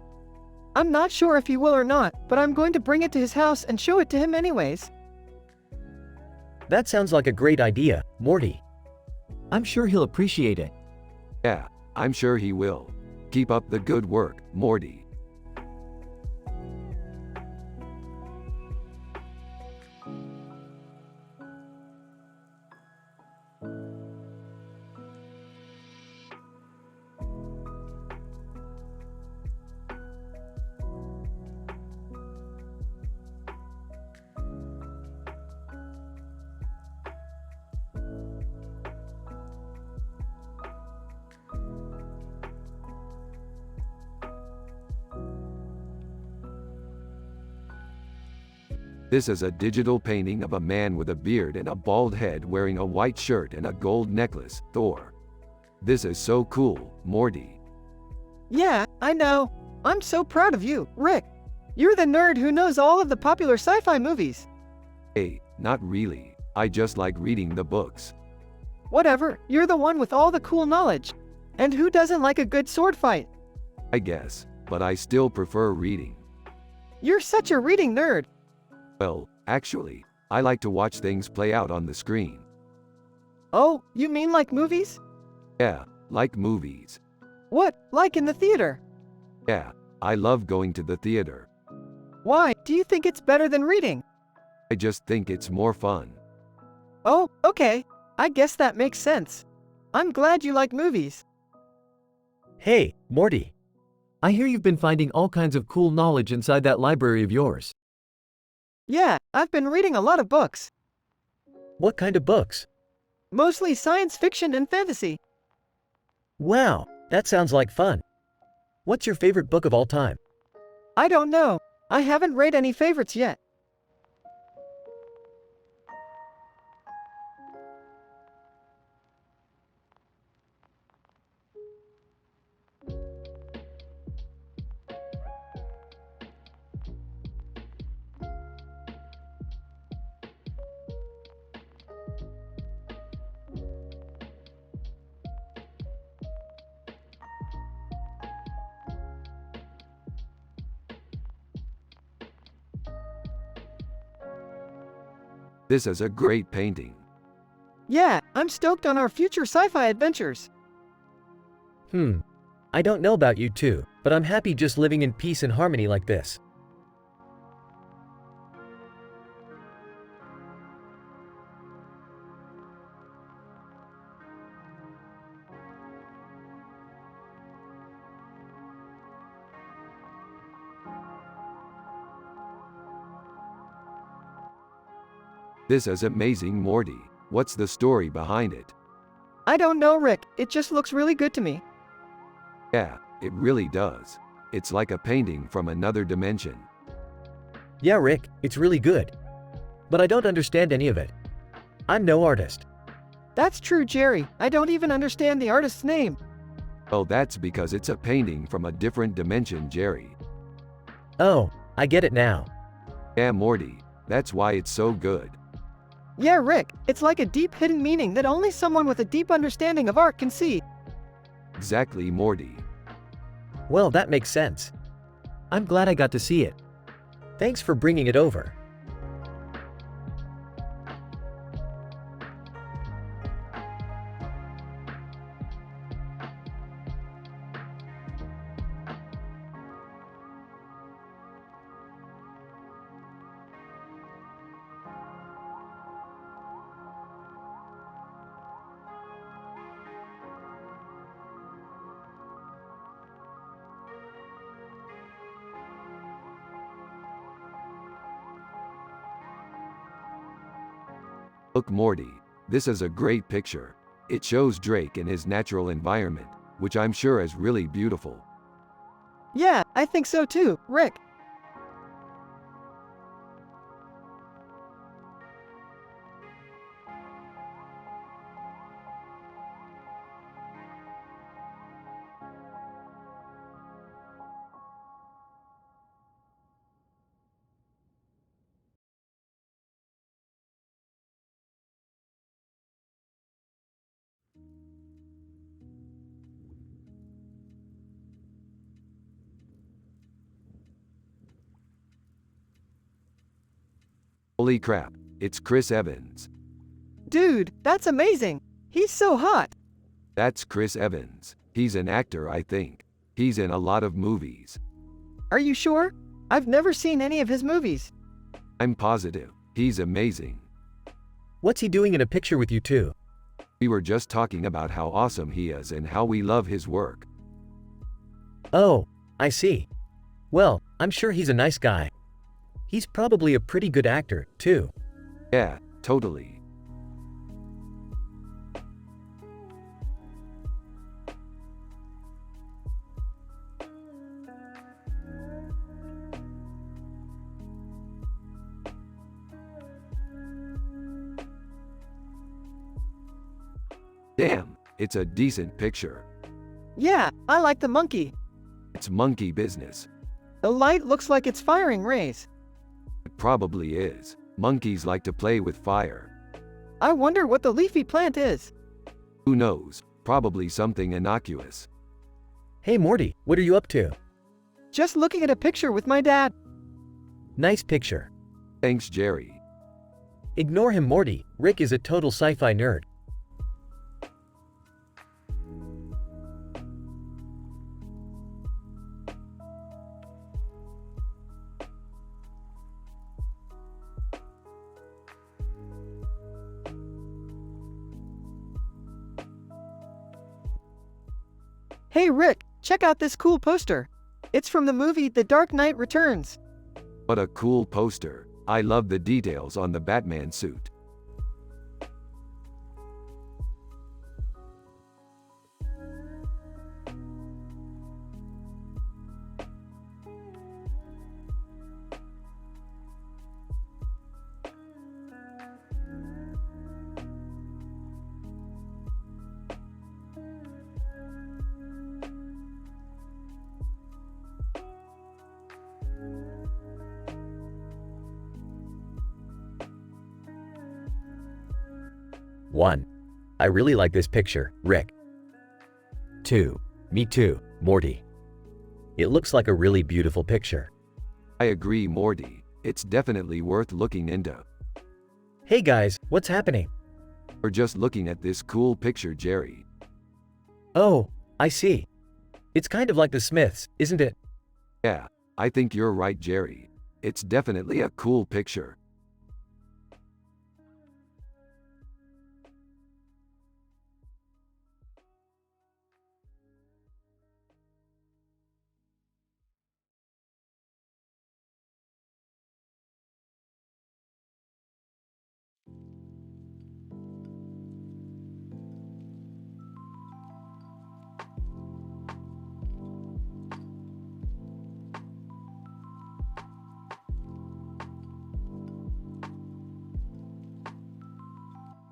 I'm not sure if he will or not, but I'm going to bring it to his house and show it to him anyways. That sounds like a great idea, Morty. I'm sure he'll appreciate it. Yeah, I'm sure he will. Keep up the good work, Morty. This is a digital painting of a man with a beard and a bald head wearing a white shirt and a gold necklace, Thor. This is so cool, Morty. Yeah, I know. I'm so proud of you, Rick. You're the nerd who knows all of the popular sci-fi movies. Hey, not really. I just like reading the books. Whatever, you're the one with all the cool knowledge. And who doesn't like a good sword fight? I guess, but I still prefer reading. You're such a reading nerd. Well, actually, I like to watch things play out on the screen. Oh, you mean like movies? Yeah, like movies. What, like in the theater? Yeah, I love going to the theater. Why, do you think it's better than reading? I just think it's more fun. Oh, okay. I guess that makes sense. I'm glad you like movies. Hey, Morty. I hear you've been finding all kinds of cool knowledge inside that library of yours. Yeah, I've been reading a lot of books. What kind of books? Mostly science fiction and fantasy. Wow, that sounds like fun. What's your favorite book of all time? I don't know. I haven't read any favorites yet. This is a great painting. Yeah, I'm stoked on our future sci-fi adventures. I don't know about you two, but I'm happy just living in peace and harmony like this. This is amazing, Morty. What's the story behind it? I don't know, Rick. It just looks really good to me. Yeah, it really does. It's like a painting from another dimension. Yeah, Rick, it's really good. But I don't understand any of it. I'm no artist. That's true, Jerry. I don't even understand the artist's name. Oh, that's because it's a painting from a different dimension, Jerry. Oh, I get it now. Yeah, Morty. That's why it's so good. Yeah, Rick, it's like a deep hidden meaning that only someone with a deep understanding of art can see. Exactly, Morty. Well, that makes sense. I'm glad I got to see it. Thanks for bringing it over. Look, Morty. This is a great picture. It shows Drake in his natural environment, which I'm sure is really beautiful. Yeah, I think so too, Rick. Holy crap, it's Chris Evans. Dude, that's amazing. He's so hot. That's Chris Evans. He's an actor, I think. He's in a lot of movies. Are you sure? I've never seen any of his movies. I'm positive. He's amazing. What's he doing in a picture with you two? We were just talking about how awesome he is and how we love his work. Oh, I see. Well, I'm sure he's a nice guy. He's probably a pretty good actor, too. Yeah, totally. Damn, it's a decent picture. Yeah, I like the monkey. It's monkey business. The light looks like it's firing rays. It probably is. Monkeys like to play with fire. I wonder what the leafy plant is. Who knows? Probably something innocuous. Hey Morty, what are you up to? Just looking at a picture with my dad. Nice picture. Thanks, Jerry. Ignore him, Morty. Rick is a total sci-fi nerd. Hey Rick, check out this cool poster. It's from the movie The Dark Knight Returns. What a cool poster. I love the details on the Batman suit. One. I really like this picture, Rick. 2. Me too, Morty. It looks like a really beautiful picture. I agree, Morty. It's definitely worth looking into. Hey guys, what's happening? Or just looking at this cool picture, Jerry. Oh, I see. It's kind of like the Smiths, isn't it? Yeah, I think you're right, Jerry. It's definitely a cool picture.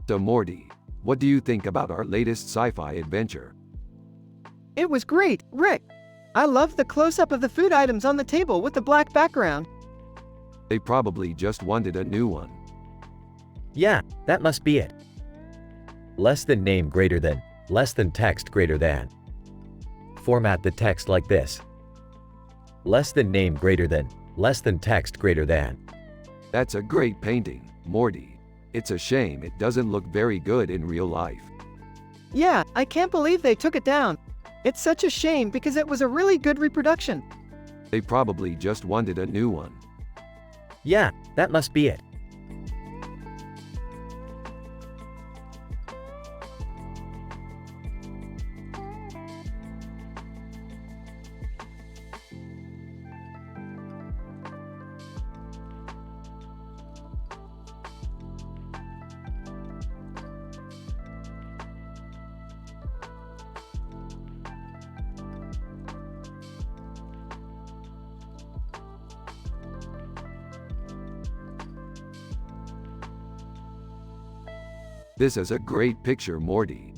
So Morty, what do you think about our latest sci-fi adventure? It was great, Rick. I loved the close-up of the food items on the table with the black background. They probably just wanted a new one. Yeah, that must be it. Less than name greater than, less than text greater than. Format the text like this. Less than name greater than, less than text greater than. That's a great painting, Morty. It's a shame it doesn't look very good in real life. Yeah, I can't believe they took it down. It's such a shame because it was a really good reproduction. They probably just wanted a new one. Yeah, that must be it. This is a great picture, Morty.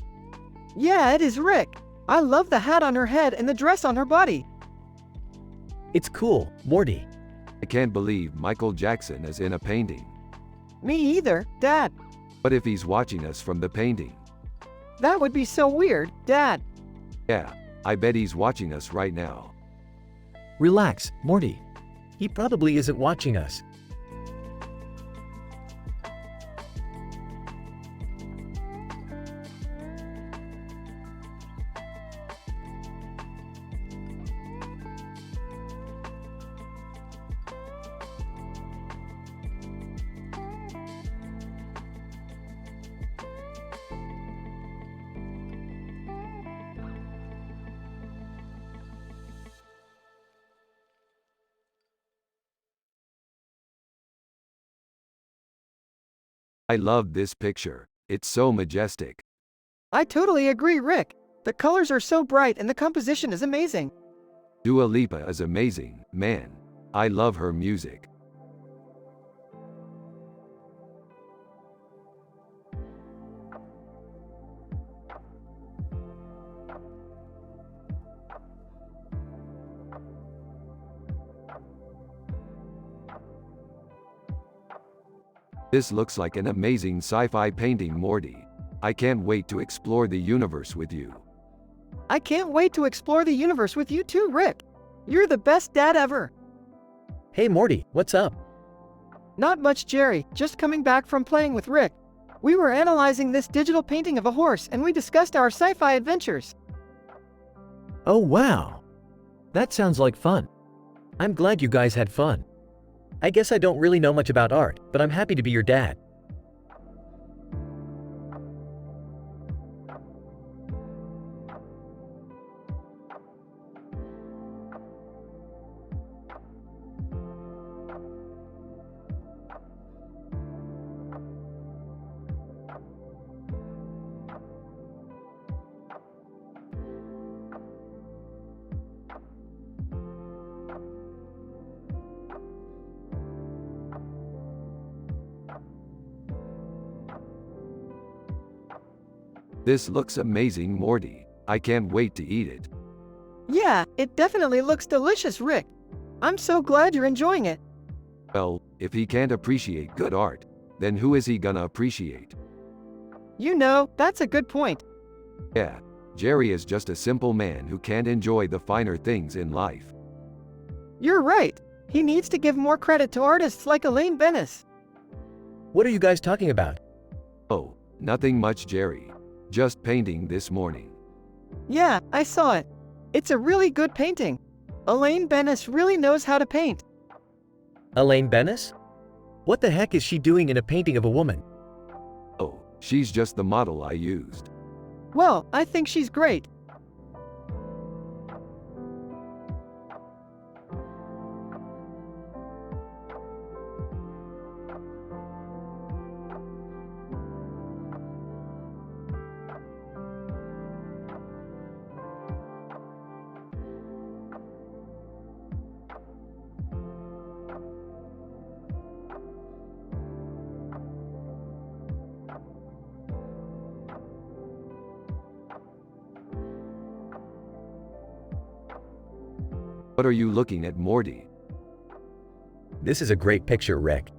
Yeah, it is Rick. I love the hat on her head and the dress on her body. It's cool, Morty. I can't believe Michael Jackson is in a painting. Me either, Dad. But if he's watching us from the painting? That would be so weird, Dad. Yeah, I bet he's watching us right now. Relax, Morty. He probably isn't watching us. I love this picture. It's so majestic. I totally agree, Rick. The colors are so bright and the composition is amazing. Dua Lipa is amazing, man. I love her music. This looks like an amazing sci-fi painting, Morty. I can't wait to explore the universe with you. I can't wait to explore the universe with you too, Rick. You're the best dad ever. Hey Morty, what's up? Not much, Jerry, just coming back from playing with Rick. We were analyzing this digital painting of a horse and we discussed our sci-fi adventures. Oh wow. That sounds like fun. I'm glad you guys had fun. I guess I don't really know much about art, but I'm happy to be your dad. This looks amazing, Morty. I can't wait to eat it. Yeah, it definitely looks delicious, Rick. I'm so glad you're enjoying it. Well, if he can't appreciate good art, then who is he gonna appreciate? You know, that's a good point. Yeah, Jerry is just a simple man who can't enjoy the finer things in life. You're right. He needs to give more credit to artists like Elaine Bennis. What are you guys talking about? Oh, nothing much, Jerry. Just painting this morning. Yeah, I saw it. It's a really good painting. Elaine Bennis really knows how to paint. Elaine Bennis? What the heck is she doing in a painting of a woman? Oh, she's just the model I used. Well, I think she's great. What are you looking at, Morty? This is a great picture, Rick.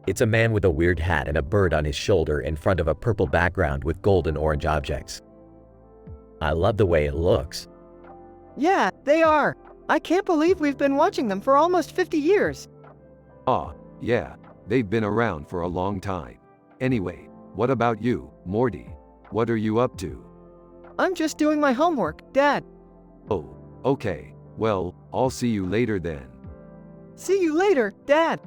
It's a man with a weird hat and a bird on his shoulder in front of a purple background with gold and orange objects. I love the way it looks. Yeah, they are. I can't believe we've been watching them for almost 50 years. Ah, yeah, they've been around for a long time. Anyway, what about you, Morty? What are you up to? I'm just doing my homework, Dad. Oh, okay. Well, I'll see you later then. See you later, Dad.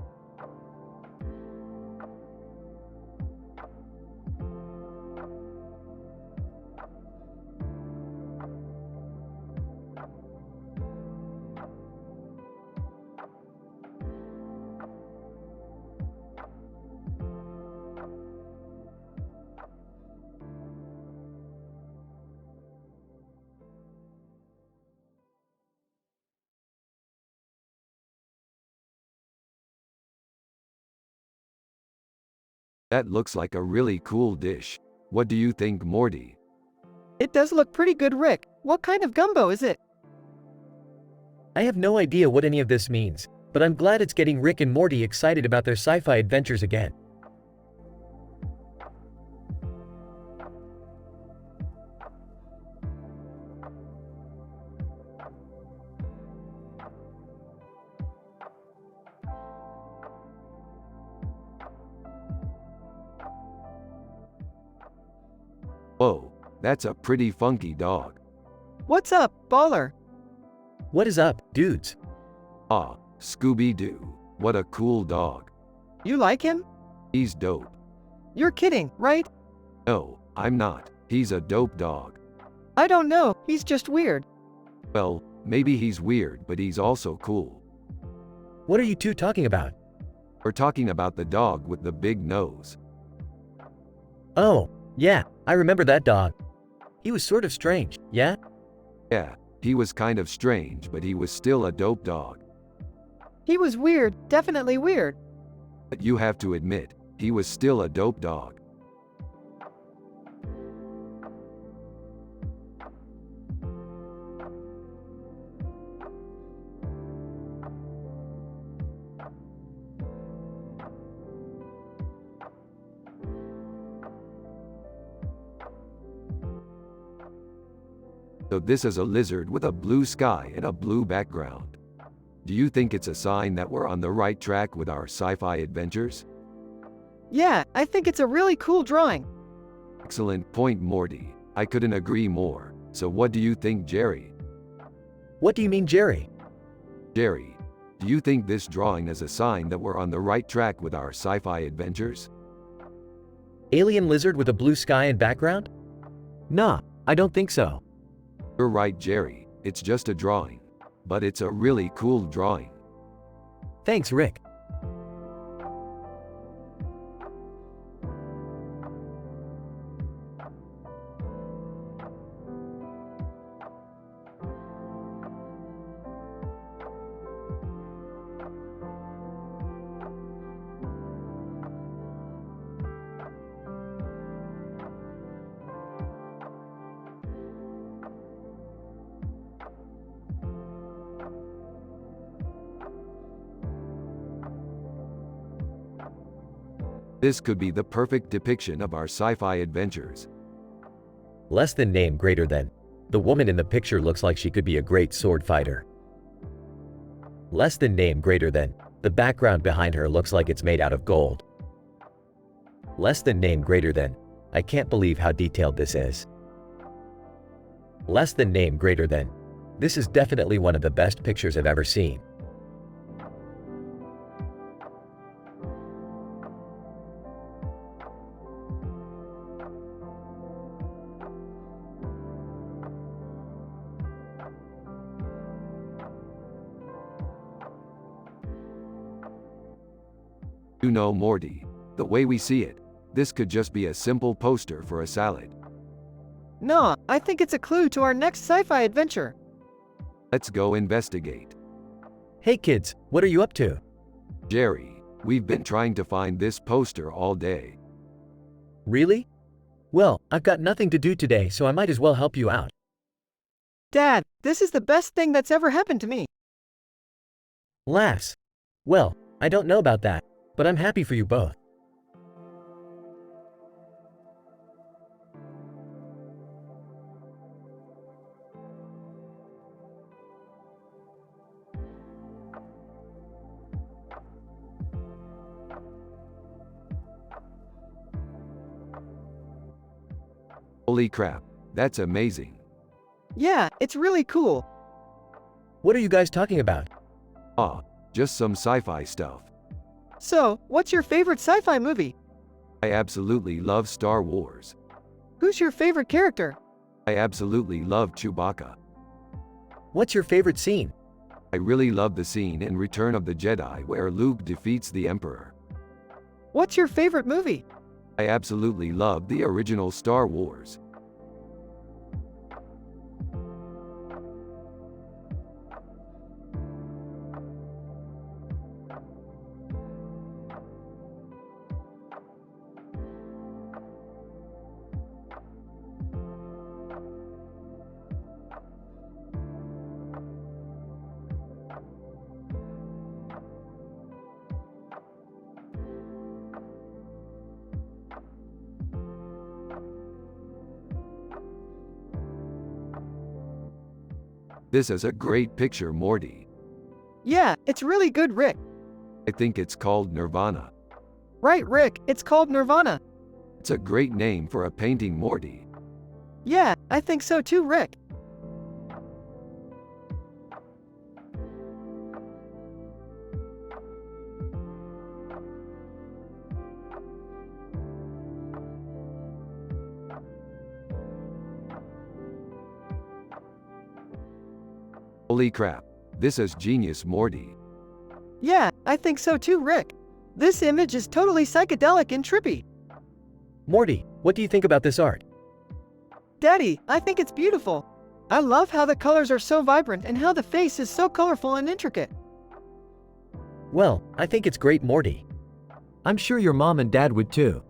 That looks like a really cool dish. What do you think, Morty? It does look pretty good, Rick. What kind of gumbo is it? I have no idea what any of this means, but I'm glad it's getting Rick and Morty excited about their sci-fi adventures again. Whoa, that's a pretty funky dog. What's up, baller? What is up, dudes? Ah, Scooby-Doo. What a cool dog. You like him? He's dope. You're kidding, right? No, I'm not. He's a dope dog. I don't know, he's just weird. Well, maybe he's weird, but he's also cool. What are you two talking about? We're talking about the dog with the big nose. Oh, yeah, I remember that dog. He was sort of strange, yeah? Yeah, he was kind of strange, but he was still a dope dog. He was weird, definitely weird. But you have to admit, he was still a dope dog. So this is a lizard with a blue sky and a blue background. Do you think it's a sign that we're on the right track with our sci-fi adventures? Yeah, I think it's a really cool drawing. Excellent point, Morty. I couldn't agree more. So what do you think, Jerry? What do you mean, Jerry? Jerry, do you think this drawing is a sign that we're on the right track with our sci-fi adventures? Alien lizard with a blue sky and background? Nah, I don't think so. You're right, Jerry. It's just a drawing. But it's a really cool drawing. Thanks, Rick. This could be the perfect depiction of our sci-fi adventures. Less than name greater than. The woman in the picture looks like she could be a great sword fighter. Less than name greater than. The background behind her looks like it's made out of gold. Less than name greater than. I can't believe how detailed this is. Less than name greater than. This is definitely one of the best pictures I've ever seen. You know, Morty, the way we see it, this could just be a simple poster for a salad. No, I think it's a clue to our next sci-fi adventure. Let's go investigate. Hey kids, what are you up to? Jerry, we've been trying to find this poster all day. Really? Well, I've got nothing to do today, so I might as well help you out. Dad, this is the best thing that's ever happened to me. Laughs. Well, I don't know about that, but I'm happy for you both. Holy crap, that's amazing. Yeah, it's really cool. What are you guys talking about? Ah, just some sci-fi stuff. So, what's your favorite sci-fi movie? I absolutely love Star Wars. Who's your favorite character? I absolutely love Chewbacca. What's your favorite scene? I really love the scene in Return of the Jedi where Luke defeats the Emperor. What's your favorite movie? I absolutely love the original Star Wars. This is a great picture, Morty. Yeah, it's really good, Rick. I think it's called Nirvana. Right, Rick, it's called Nirvana. It's a great name for a painting, Morty. Yeah, I think so too, Rick. Holy crap, this is genius, Morty. Yeah, I think so too, Rick. This image is totally psychedelic and trippy. Morty, what do you think about this art? Daddy, I think it's beautiful. I love how the colors are so vibrant and how the face is so colorful and intricate. Well, I think it's great, Morty. I'm sure your mom and dad would too.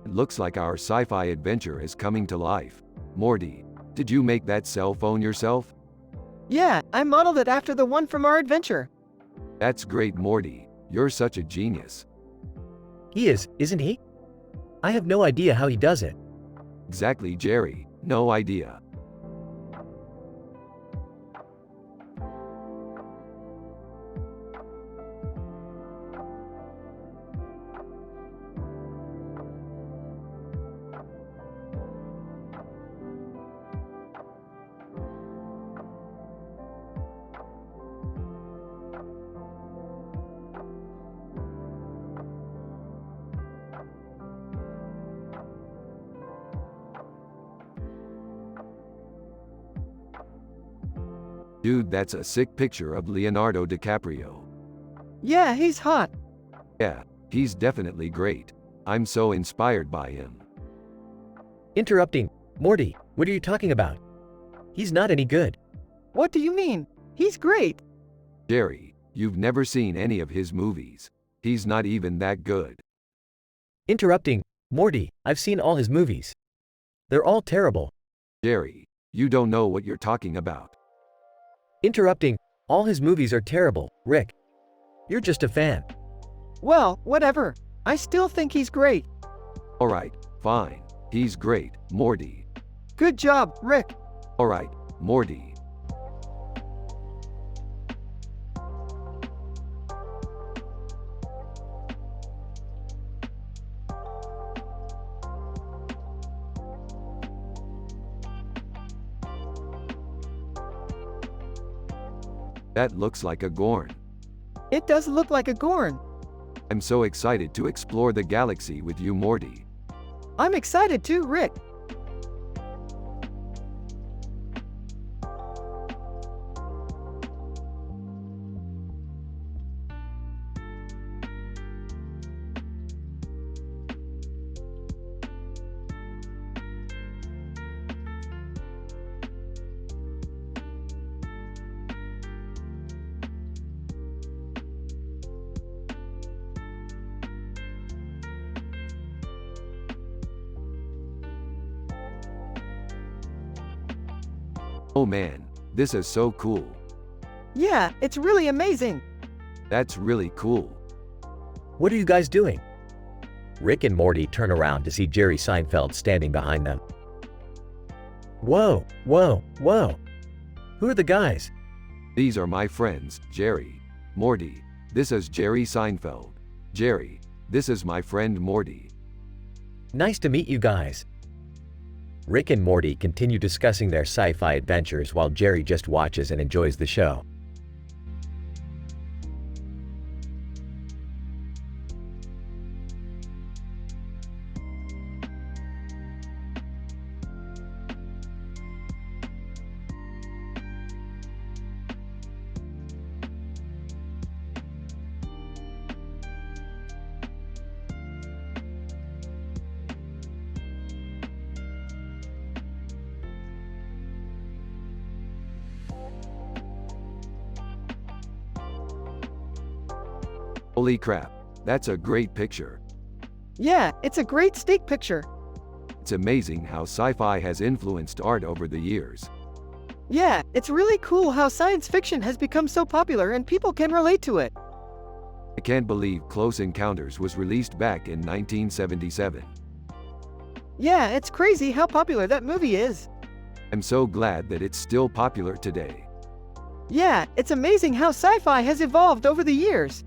It looks like our sci-fi adventure is coming to life. Morty, did you make that cell phone yourself? Yeah, I modeled it after the one from our adventure. That's great, Morty. You're such a genius. He is, isn't he? I have no idea how he does it. Exactly, Jerry. No idea. Dude, that's a sick picture of Leonardo DiCaprio. Yeah, he's hot. Yeah, he's definitely great. I'm so inspired by him. Interrupting. Morty, what are you talking about? He's not any good. What do you mean? He's great. Jerry, you've never seen any of his movies. He's not even that good. Interrupting, Morty, I've seen all his movies. They're all terrible. Jerry, you don't know what you're talking about. Interrupting, all his movies are terrible, Rick. You're just a fan. Well, whatever. I still think he's great. Alright, fine. He's great, Morty. Good job, Rick. Alright, Morty. That looks like a Gorn. It does look like a Gorn. I'm so excited to explore the galaxy with you, Morty. I'm excited too, Rick. Oh man, this is so cool. Yeah, it's really amazing. That's really cool. What are you guys doing? Rick and Morty turn around to see Jerry Seinfeld standing behind them. Whoa, whoa, whoa. Who are the guys? These are my friends, Jerry. Morty, this is Jerry Seinfeld. Jerry, this is my friend Morty. Nice to meet you guys. Rick and Morty continue discussing their sci-fi adventures while Jerry just watches and enjoys the show. Holy crap, that's a great picture. Yeah, it's a great steak picture. It's amazing how sci-fi has influenced art over the years. Yeah, it's really cool how science fiction has become so popular and people can relate to it. I can't believe Close Encounters was released back in 1977. Yeah, it's crazy how popular that movie is. I'm so glad that it's still popular today. Yeah, it's amazing how sci-fi has evolved over the years.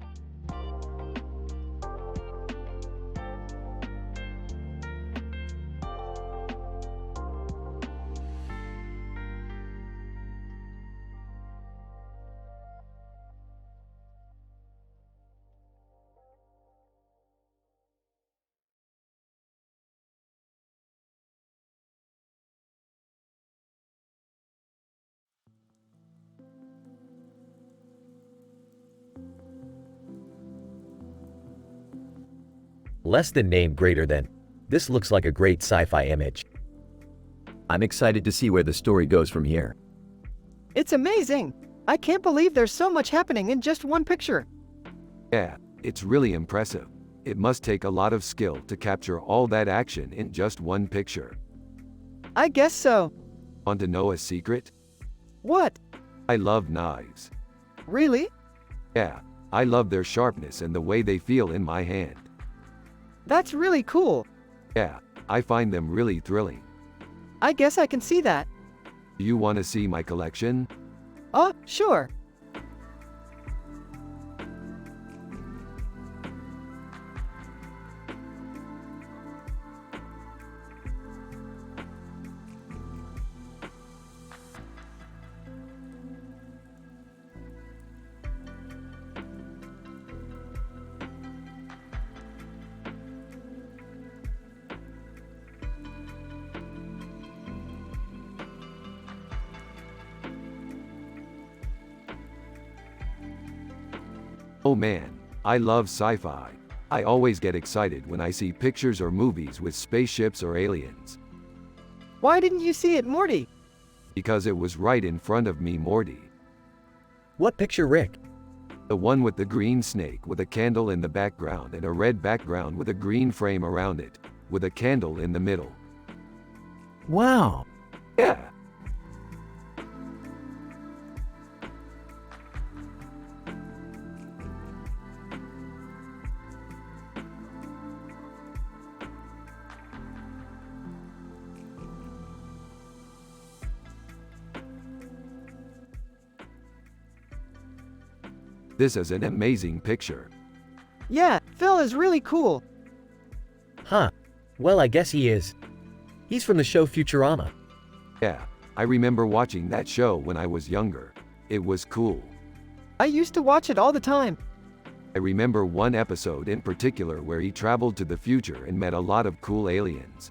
Less than name greater than. This looks like a great sci-fi image. I'm excited to see where the story goes from here. It's amazing. I can't believe there's so much happening in just one picture. Yeah, it's really impressive. It must take a lot of skill to capture all that action in just one picture. I guess so. Want to know a secret? What? I love knives. Really? Yeah, I love their sharpness and the way they feel in my hand. That's really cool. Yeah, I find them really thrilling. I guess I can see that. Do you want to see my collection? Oh, sure. Oh man, I love sci-fi. I always get excited when I see pictures or movies with spaceships or aliens. Why didn't you see it, Morty? Because it was right in front of me, Morty. What picture, Rick? The one with the green snake with a candle in the background and a red background with a green frame around it, with a candle in the middle. Wow. Yeah. This is an amazing picture. Yeah, Phil is really cool. Huh. Well, I guess he is. He's from the show Futurama. Yeah, I remember watching that show when I was younger. It was cool. I used to watch it all the time. I remember one episode in particular where he traveled to the future and met a lot of cool aliens.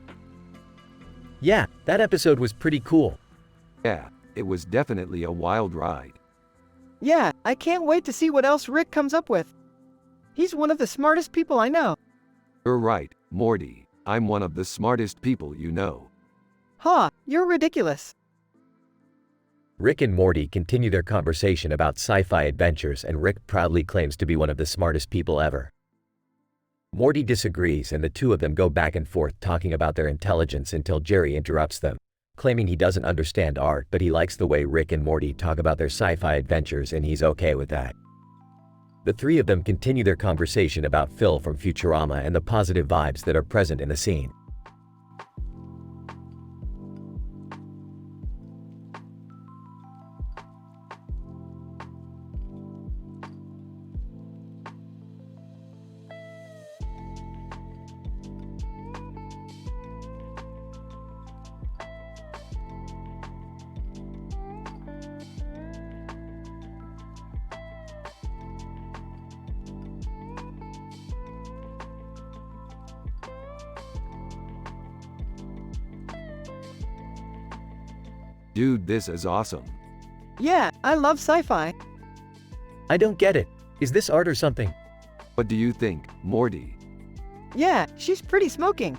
Yeah, that episode was pretty cool. Yeah, it was definitely a wild ride. Yeah, I can't wait to see what else Rick comes up with. He's one of the smartest people I know. You're right, Morty. I'm one of the smartest people you know. Ha, you're ridiculous. Rick and Morty continue their conversation about sci-fi adventures, and Rick proudly claims to be one of the smartest people ever. Morty disagrees, and the two of them go back and forth talking about their intelligence until Jerry interrupts them, claiming he doesn't understand art, but he likes the way Rick and Morty talk about their sci-fi adventures and he's okay with that. The three of them continue their conversation about Phil from Futurama and the positive vibes that are present in the scene. Dude, this is awesome. Yeah, I love sci-fi. I don't get it. Is this art or something? What do you think, Morty? Yeah, she's pretty smoking.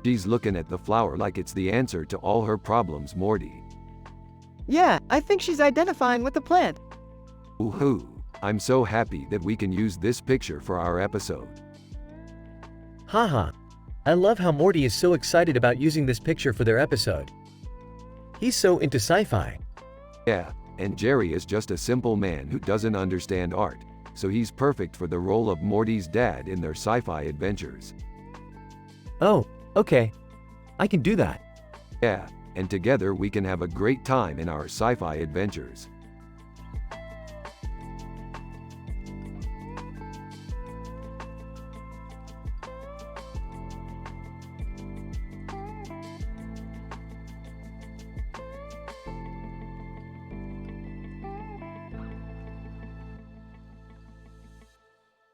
She's looking at the flower like it's the answer to all her problems, Morty. Yeah, I think she's identifying with the plant. Woohoo! I'm so happy that we can use this picture for our episode. Haha. I love how Morty is so excited about using this picture for their episode. He's so into sci-fi. Yeah, and Jerry is just a simple man who doesn't understand art, so he's perfect for the role of Morty's dad in their sci-fi adventures. Oh, okay. I can do that. Yeah, and together we can have a great time in our sci-fi adventures.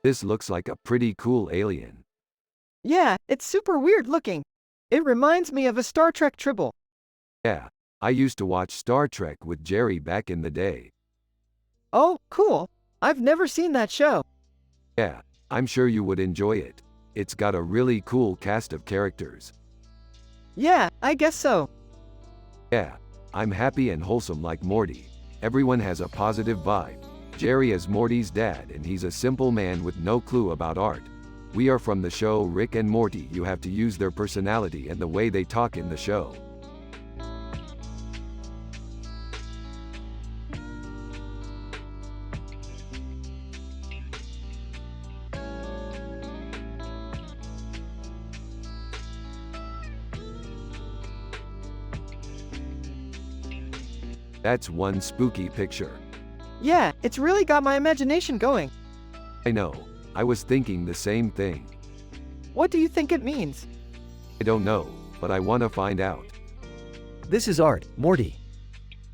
This looks like a pretty cool alien. Yeah, it's super weird looking. It reminds me of a Star Trek tribble. Yeah, I used to watch Star Trek with Jerry back in the day. Oh, cool. I've never seen that show. Yeah, I'm sure you would enjoy it. It's got a really cool cast of characters. Yeah, I guess so. Yeah, I'm happy and wholesome like Morty. Everyone has a positive vibe. Jerry is Morty's dad and he's a simple man with no clue about art. We are from the show Rick and Morty. You have to use their personality and the way they talk in the show. That's one spooky picture. Yeah, it's really got my imagination going. I know. I was thinking the same thing. What do you think it means? I don't know, but I want to find out. This is art, Morty.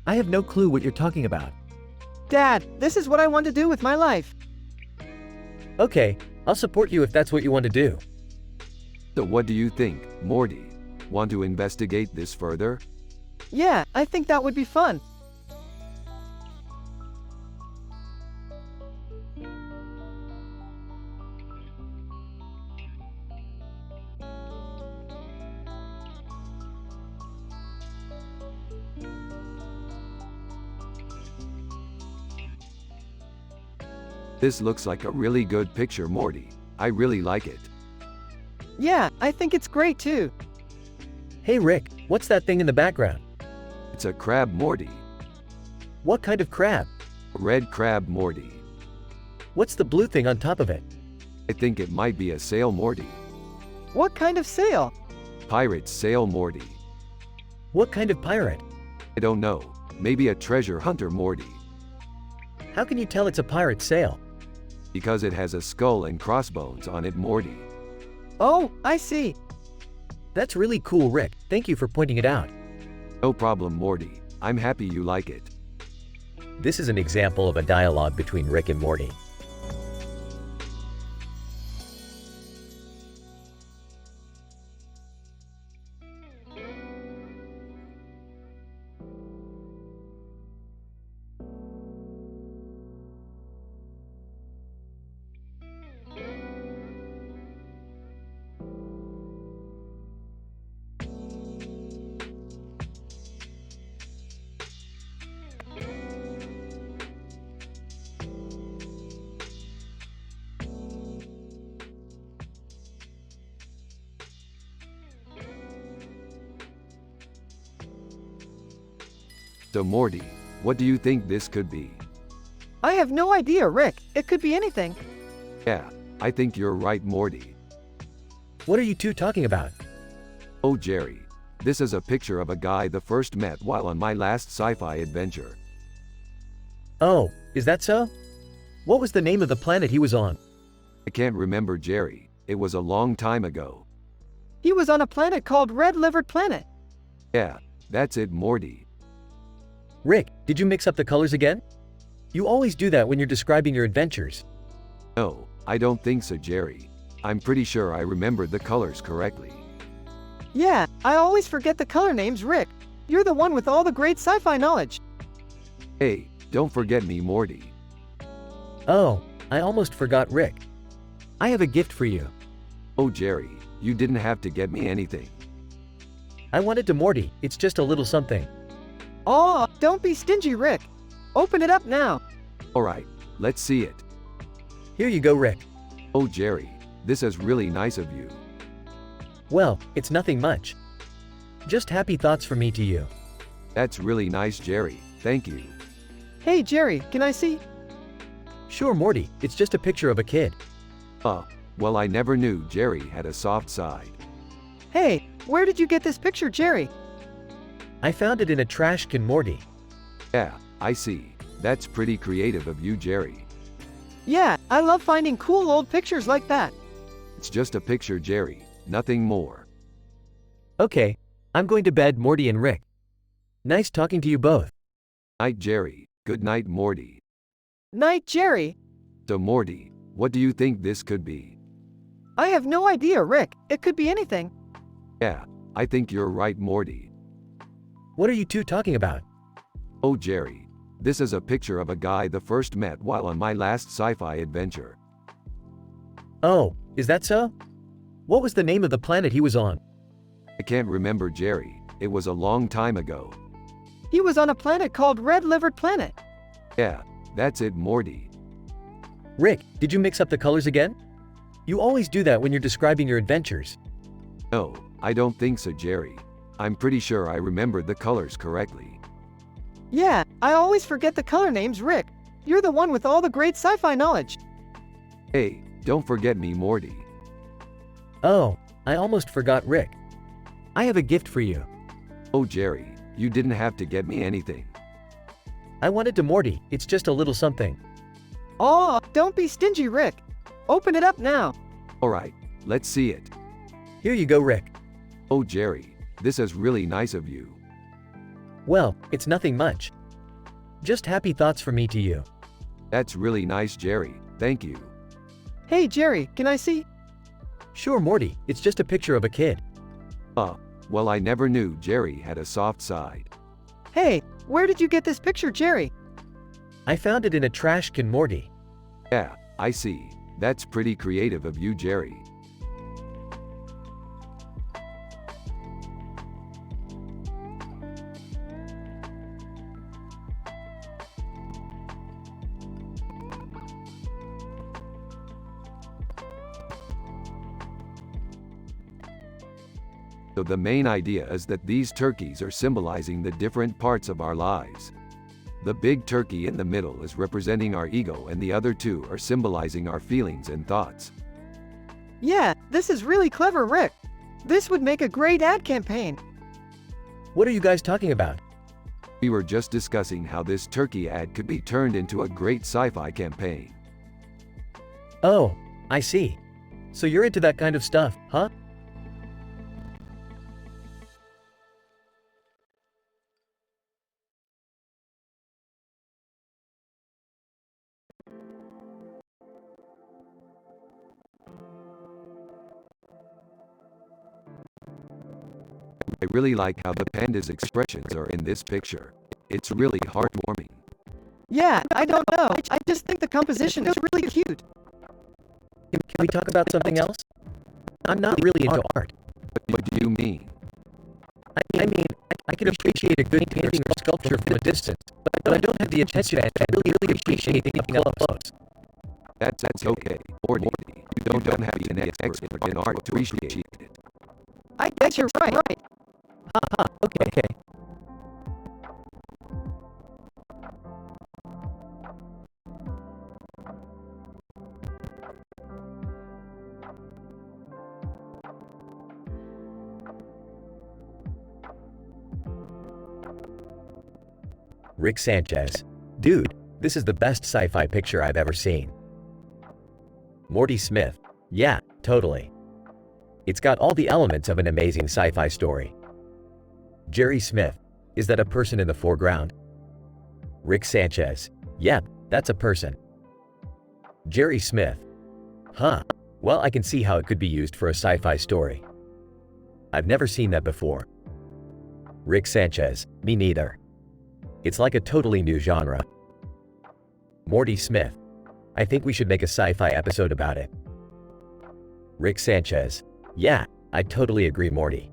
I have no clue what you're talking about. Dad, this is what I want to do with my life. Okay, I'll support you if that's what you want to do. So what do you think, Morty? Want to investigate this further? Yeah, I think that would be fun. This looks like a really good picture, Morty. I really like it. Yeah, I think it's great too. Hey Rick, what's that thing in the background? It's a crab, Morty. What kind of crab? Red crab, Morty. What's the blue thing on top of it? I think it might be a sail, Morty. What kind of sail? Pirate sail, Morty. What kind of pirate? I don't know. Maybe a treasure hunter, Morty. How can you tell it's a pirate sail? Because it has a skull and crossbones on it, Morty. Oh, I see. That's really cool, Rick. Thank you for pointing it out. No problem, Morty. I'm happy you like it. This is an example of a dialogue between Rick and Morty. So Morty, what do you think this could be? I have no idea, Rick. It could be anything. Yeah, I think you're right, Morty. What are you two talking about? Oh Jerry, this is a picture of a guy the first met while on my last sci-fi adventure. Oh, is that so? What was the name of the planet he was on? I can't remember, Jerry. It was a long time ago. He was on a planet called Red-Livered Planet. Yeah, that's it, Morty. Rick, did you mix up the colors again? You always do that when you're describing your adventures. No, I don't think so, Jerry. I'm pretty sure I remembered the colors correctly. Yeah, I always forget the color names, Rick. You're the one with all the great sci-fi knowledge. Hey, don't forget me, Morty. Oh, I almost forgot Rick. I have a gift for you. Oh Jerry, you didn't have to get me anything. I wanted to Morty, it's just a little something. Oh, don't be stingy, Rick. Open it up now. Alright, let's see it. Here you go, Rick. Oh Jerry, this is really nice of you. Well, it's nothing much. Just happy thoughts from me to you. That's really nice, Jerry. Thank you. Hey, Jerry, can I see? Sure, Morty, it's just a picture of a kid. Well, I never knew Jerry had a soft side. Hey, where did you get this picture, Jerry? I found it in a trash can, Morty. Yeah, I see. That's pretty creative of you, Jerry. Yeah, I love finding cool old pictures like that. It's just a picture, Jerry. Nothing more. Okay, I'm going to bed, Morty and Rick. Nice talking to you both. Night, Jerry. Good night, Morty. Night, Jerry. So Morty, what do you think this could be? I have no idea, Rick. It could be anything. Yeah, I think you're right, Morty. What are you two talking about? Oh Jerry, this is a picture of a guy the first met while on my last sci-fi adventure. Oh, is that so? What was the name of the planet he was on? I can't remember, Jerry. It was a long time ago. He was on a planet called Red-Livered Planet. Yeah, that's it, Morty. Rick, did you mix up the colors again? You always do that when you're describing your adventures. No, I don't think so, Jerry. I'm pretty sure I remembered the colors correctly. Yeah, I always forget the color names, Rick. You're the one with all the great sci-fi knowledge. Hey, don't forget me, Morty. Oh, I almost forgot Rick. I have a gift for you. Oh Jerry, you didn't have to get me anything. I wanted to Morty, it's just a little something. Oh, don't be stingy, Rick. Open it up now. Alright, let's see it. Here you go, Rick. Oh Jerry, this is really nice of you. Well, it's nothing much. Just happy thoughts from me to you. That's really nice, Jerry. Thank you. Hey Jerry, can I see? Sure, Morty, it's just a picture of a kid. Well, I never knew Jerry had a soft side. Hey, where did you get this picture, Jerry? I found it in a trash can, Morty. Yeah, I see. That's pretty creative of you, Jerry. So the main idea is that these turkeys are symbolizing the different parts of our lives. The big turkey in the middle is representing our ego and the other two are symbolizing our feelings and thoughts. Yeah, this is really clever, Rick. This would make a great ad campaign. What are you guys talking about? We were just discussing how this turkey ad could be turned into a great sci-fi campaign. Oh, I see. So you're into that kind of stuff, huh? I really like how the panda's expressions are in this picture. It's really heartwarming. Yeah, I don't know. I just think the composition is really cute. Can we talk about something else? I'm not really into art. What do you mean? I mean, I can appreciate a good painting or sculpture from a distance, but I don't have the attention and really appreciate anything up close. That's okay, Morty. You don't have to be an expert in art to appreciate it. I guess you're right. Okay. Rick Sanchez. Dude, this is the best sci-fi picture I've ever seen. Morty Smith. Yeah, totally. It's got all the elements of an amazing sci-fi story. Jerry Smith. Is that a person in the foreground? Rick Sanchez. Yep, that's a person. Jerry Smith. Huh. Well, I can see how it could be used for a sci-fi story. I've never seen that before. Rick Sanchez. Me neither. It's like a totally new genre. Morty Smith. I think we should make a sci-fi episode about it. Rick Sanchez. Yeah, I totally agree, Morty.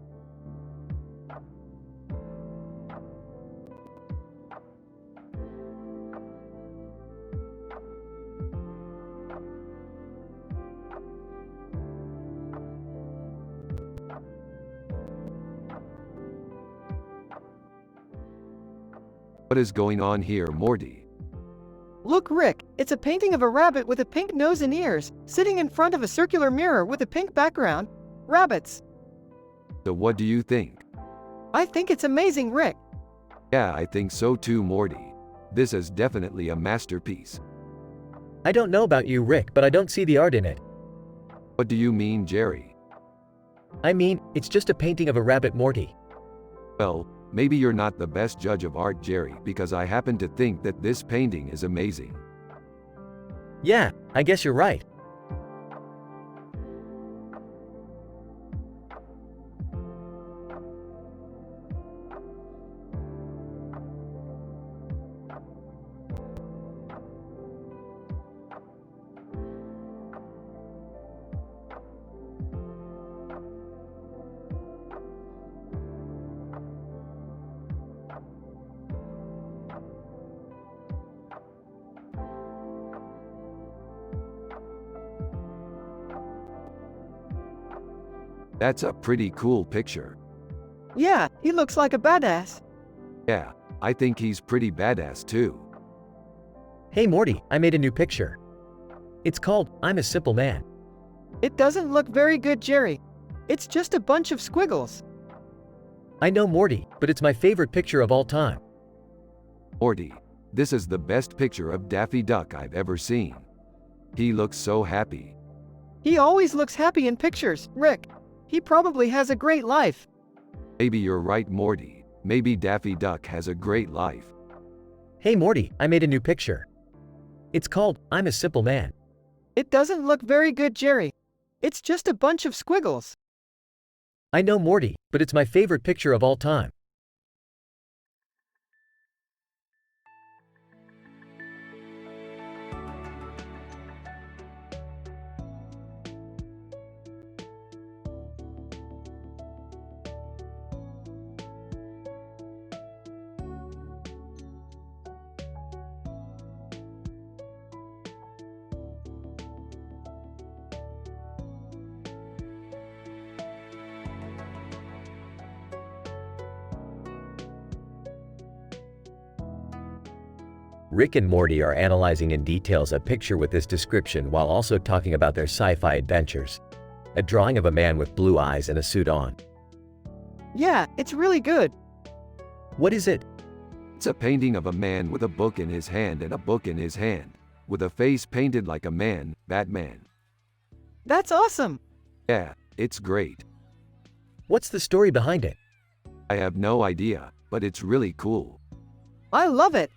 What is going on here, Morty? Look, Rick, it's a painting of a rabbit with a pink nose and ears, sitting in front of a circular mirror with a pink background. Rabbits. So what do you think? I think it's amazing, Rick. Yeah, I think so too, Morty. This is definitely a masterpiece. I don't know about you, Rick, but I don't see the art in it. What do you mean, Jerry? I mean, it's just a painting of a rabbit, Morty. Well, maybe you're not the best judge of art, Jerry, because I happen to think that this painting is amazing. Yeah, I guess you're right. That's a pretty cool picture. Yeah, he looks like a badass. Yeah, I think he's pretty badass too. Hey Morty, I made a new picture. It's called I'm a Simple Man. It doesn't look very good, Jerry. It's just a bunch of squiggles. I know, Morty, but it's my favorite picture of all time. Morty, this is the best picture of Daffy Duck I've ever seen. He looks so happy. He always looks happy in pictures, Rick. He probably has a great life. Maybe you're right, Morty. Maybe Daffy Duck has a great life. Hey Morty, I made a new picture. It's called I'm a Simple Man. It doesn't look very good, Jerry. It's just a bunch of squiggles. I know Morty, but it's my favorite picture of all time. Rick and Morty are analyzing in details a picture with this description while also talking about their sci-fi adventures. A drawing of a man with blue eyes and a suit on. Yeah, it's really good. What is it? It's a painting of a man with a book in his hand and a book in his hand, with a face painted like a man, Batman. That's awesome. Yeah, it's great. What's the story behind it? I have no idea, but it's really cool. I love it.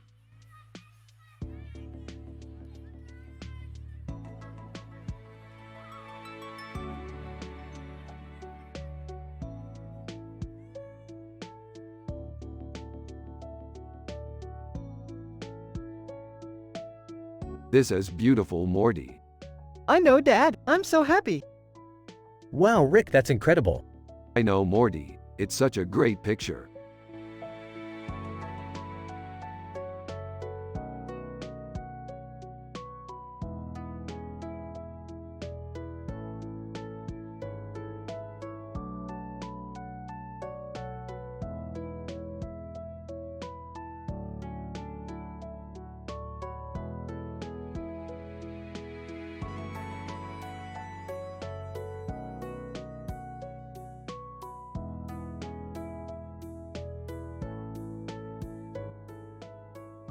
This is beautiful, Morty. I know, Dad. I'm so happy. Wow, Rick, that's incredible. I know, Morty. It's such a great picture.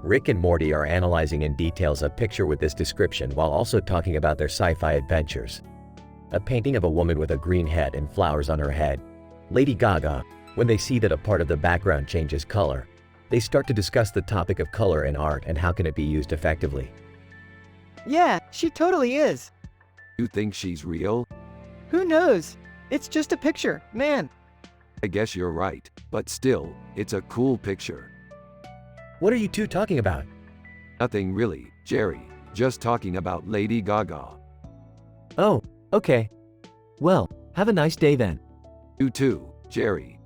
Rick and Morty are analyzing in details a picture with this description while also talking about their sci-fi adventures. A painting of a woman with a green head and flowers on her head. Lady Gaga. When they see that a part of the background changes color, they start to discuss the topic of color in art and how can it be used effectively. Yeah, she totally is. You think she's real? Who knows? It's just a picture, man. I guess you're right, but still, it's a cool picture. What are you two talking about? Nothing really, Jerry. Just talking about Lady Gaga. Oh, okay. Well, have a nice day then. You too, Jerry.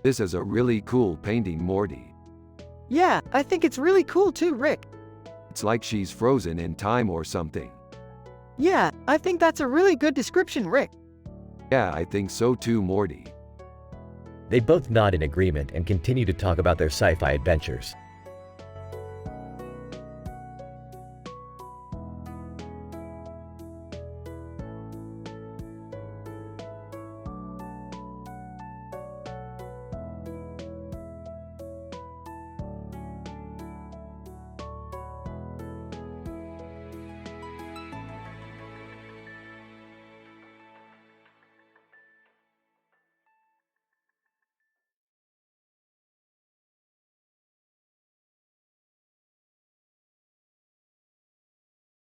This is a really cool painting, Morty. Yeah, I think it's really cool too, Rick. It's like she's frozen in time or something. Yeah, I think that's a really good description, Rick. Yeah, I think so too, Morty. They both nod in agreement and continue to talk about their sci-fi adventures.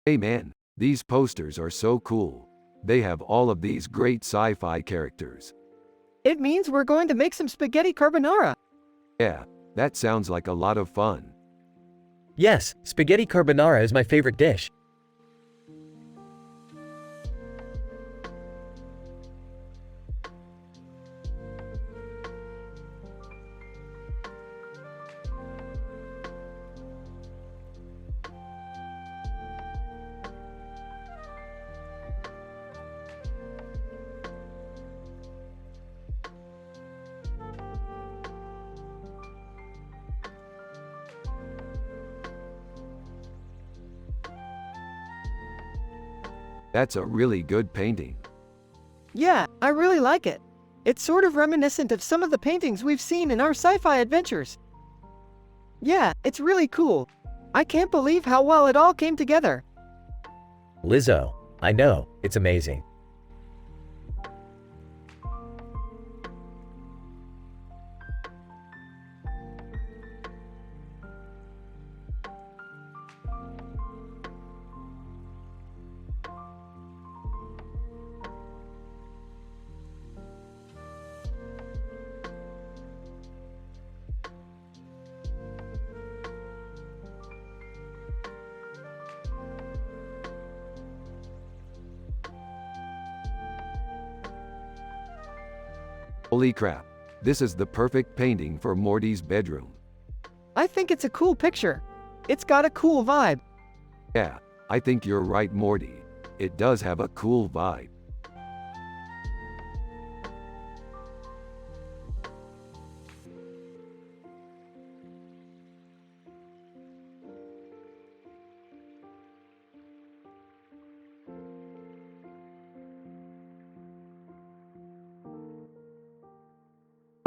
Hey man, these posters are so cool. They have all of these great sci-fi characters. It means we're going to make some spaghetti carbonara. Yeah, that sounds like a lot of fun. Yes, spaghetti carbonara is my favorite dish. That's a really good painting. Yeah, I really like it. It's sort of reminiscent of some of the paintings we've seen in our sci-fi adventures. Yeah, it's really cool. I can't believe how well it all came together. Lizzo, I know, it's amazing. Holy crap. This is the perfect painting for Morty's bedroom. I think it's a cool picture. It's got a cool vibe. Yeah, I think you're right, Morty. It does have a cool vibe.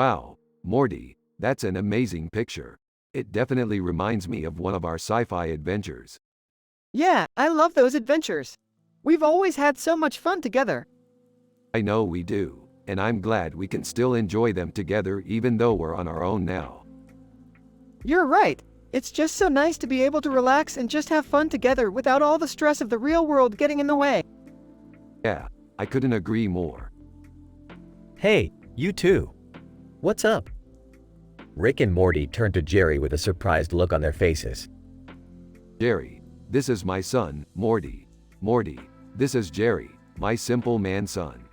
Wow, Morty, that's an amazing picture. It definitely reminds me of one of our sci-fi adventures. Yeah, I love those adventures. We've always had so much fun together. I know we do, and I'm glad we can still enjoy them together even though we're on our own now. You're right. It's just so nice to be able to relax and just have fun together without all the stress of the real world getting in the way. Yeah, I couldn't agree more. Hey, you too. What's up? Rick and Morty turned to Jerry with a surprised look on their faces. Jerry, this is my son, Morty. Morty, this is Jerry, my simple man son.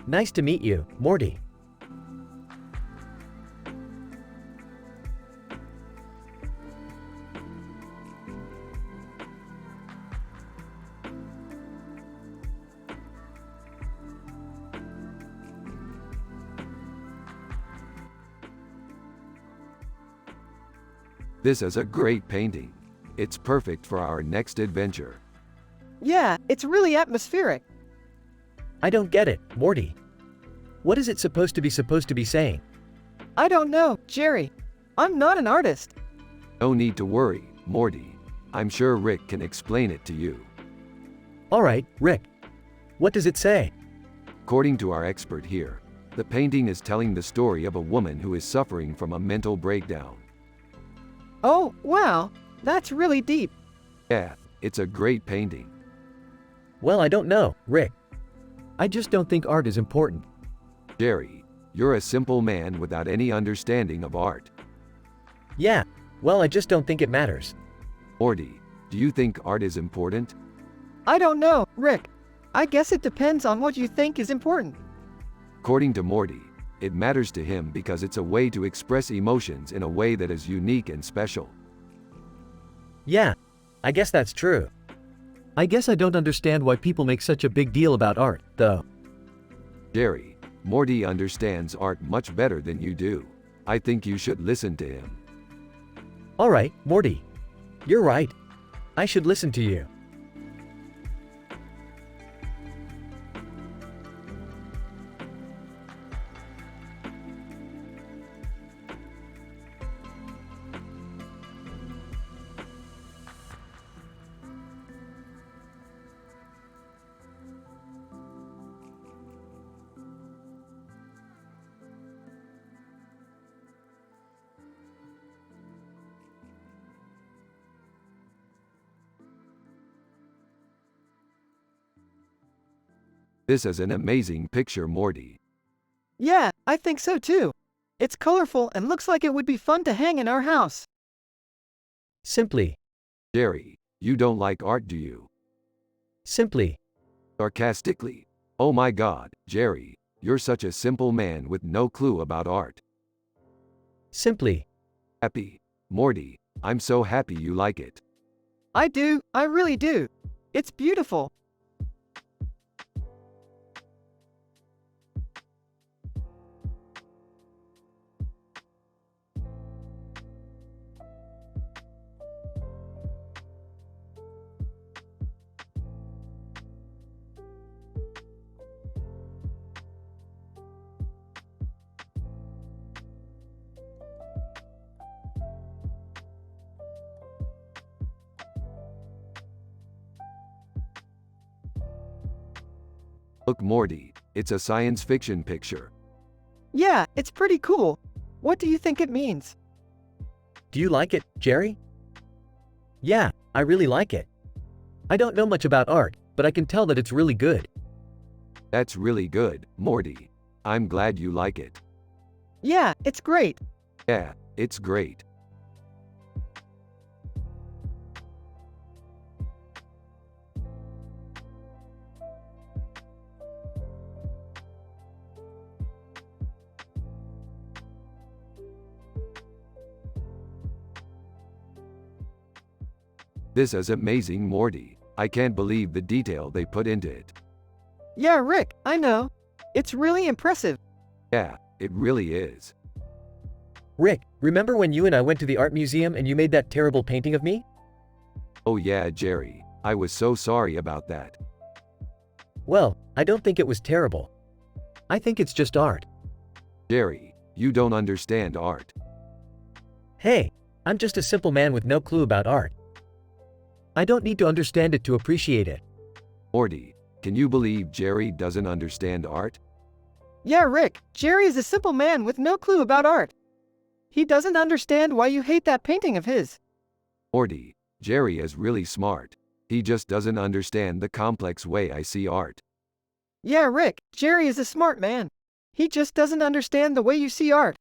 Nice to meet you, Morty. This is a great painting. It's perfect for our next adventure. Yeah, it's really atmospheric. I don't get it, Morty. What is it supposed to be saying? I don't know, Jerry. I'm not an artist. No need to worry, Morty. I'm sure Rick can explain it to you. All right, Rick. What does it say? According to our expert here, the painting is telling the story of a woman who is suffering from a mental breakdown. Oh, wow. That's really deep. Yeah, it's a great painting. Well, I don't know, Rick. I just don't think art is important. Jerry, you're a simple man without any understanding of art. Yeah, well, I just don't think it matters. Morty, do you think art is important? I don't know, Rick. I guess it depends on what you think is important. According to Morty, it matters to him because it's a way to express emotions in a way that is unique and special. Yeah, I guess that's true. I guess I don't understand why people make such a big deal about art, though. Jerry, Morty understands art much better than you do. I think you should listen to him. All right, Morty. You're right. I should listen to you. This is an amazing picture, Morty. Yeah, I think so too. It's colorful and looks like it would be fun to hang in our house. Simply. Jerry, you don't like art, do you? Simply. Sarcastically. Oh my God, Jerry, you're such a simple man with no clue about art. Simply. Happy. Morty, I'm so happy you like it. I do, I really do. It's beautiful. Look, Morty, it's a science fiction picture. Yeah, it's pretty cool. What do you think it means? Do you like it, Jerry? Yeah, I really like it. I don't know much about art, but I can tell that it's really good. That's really good, Morty. I'm glad you like it. Yeah, it's great. Yeah, it's great. This is amazing, Morty. I can't believe the detail they put into it. Yeah, Rick, I know. It's really impressive. Yeah, it really is. Rick, remember when you and I went to the art museum and you made that terrible painting of me? Oh yeah, Jerry. I was so sorry about that. Well, I don't think it was terrible. I think it's just art. Jerry, you don't understand art. Hey, I'm just a simple man with no clue about art. I don't need to understand it to appreciate it. Morty, can you believe Jerry doesn't understand art? Yeah, Rick, Jerry is a simple man with no clue about art. He doesn't understand why you hate that painting of his. Morty, Jerry is really smart. He just doesn't understand the complex way I see art. Yeah, Rick, Jerry is a smart man. He just doesn't understand the way you see art.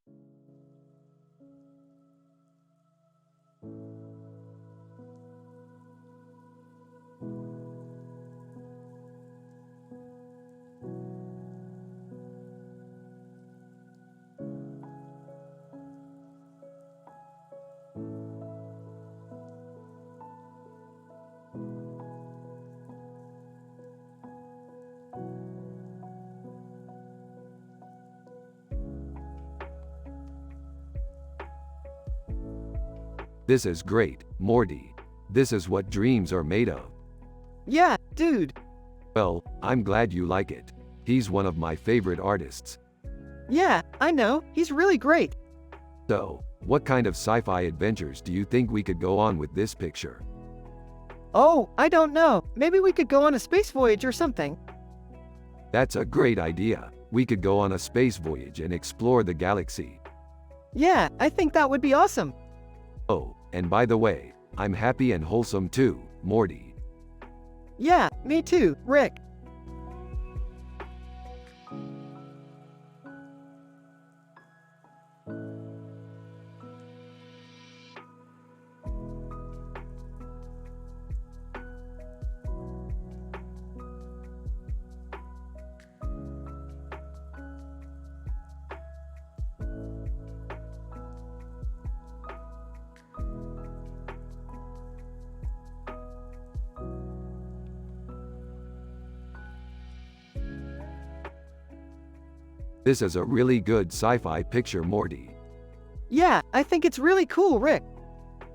This is great, Morty. This is what dreams are made of. Yeah, dude. Well, I'm glad you like it. He's one of my favorite artists. Yeah, I know. He's really great. So, what kind of sci-fi adventures do you think we could go on with this picture? Oh, I don't know. Maybe we could go on a space voyage or something. That's a great idea. We could go on a space voyage and explore the galaxy. Yeah, I think that would be awesome. Oh, and by the way, I'm happy and wholesome too, Morty. Yeah, me too, Rick. This is a really good sci-fi picture, Morty. Yeah, I think it's really cool, Rick.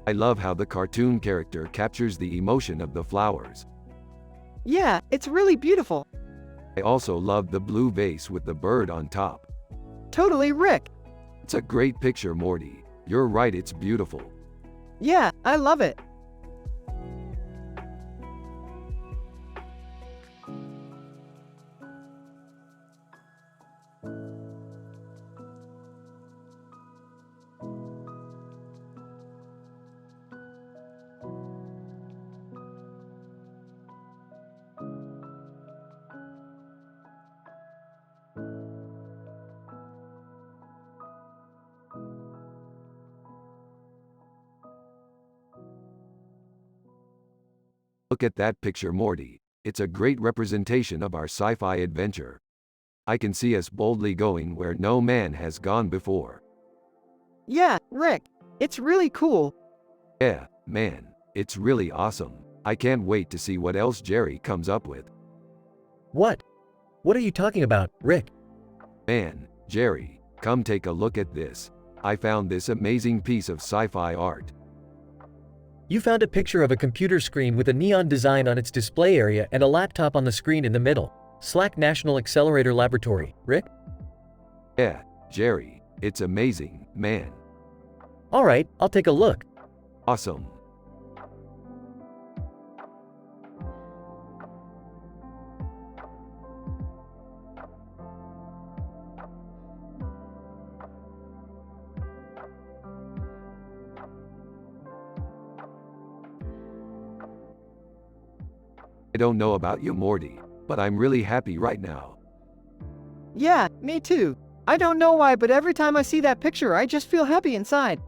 I love how the cartoon character captures the emotion of the flowers. Yeah, it's really beautiful. I also love the blue vase with the bird on top. Totally, Rick. It's a great picture, Morty. You're right, it's beautiful. Yeah, I love it. Look at that picture, Morty. It's a great representation of our sci-fi adventure. I can see us boldly going where no man has gone before. Yeah, Rick. It's really cool. Yeah, man, it's really awesome. I can't wait to see what else Jerry comes up with. What? What are you talking about, Rick? Man, Jerry, come take a look at this. I found this amazing piece of sci-fi art. You found a picture of a computer screen with a neon design on its display area and a laptop on the screen in the middle. Slack National Accelerator Laboratory, Rick? Yeah, Jerry, it's amazing, man. Alright, I'll take a look. Awesome. I don't know about you, Morty, but I'm really happy right now. Yeah, me too. I don't know why, but every time I see that picture, I just feel happy inside.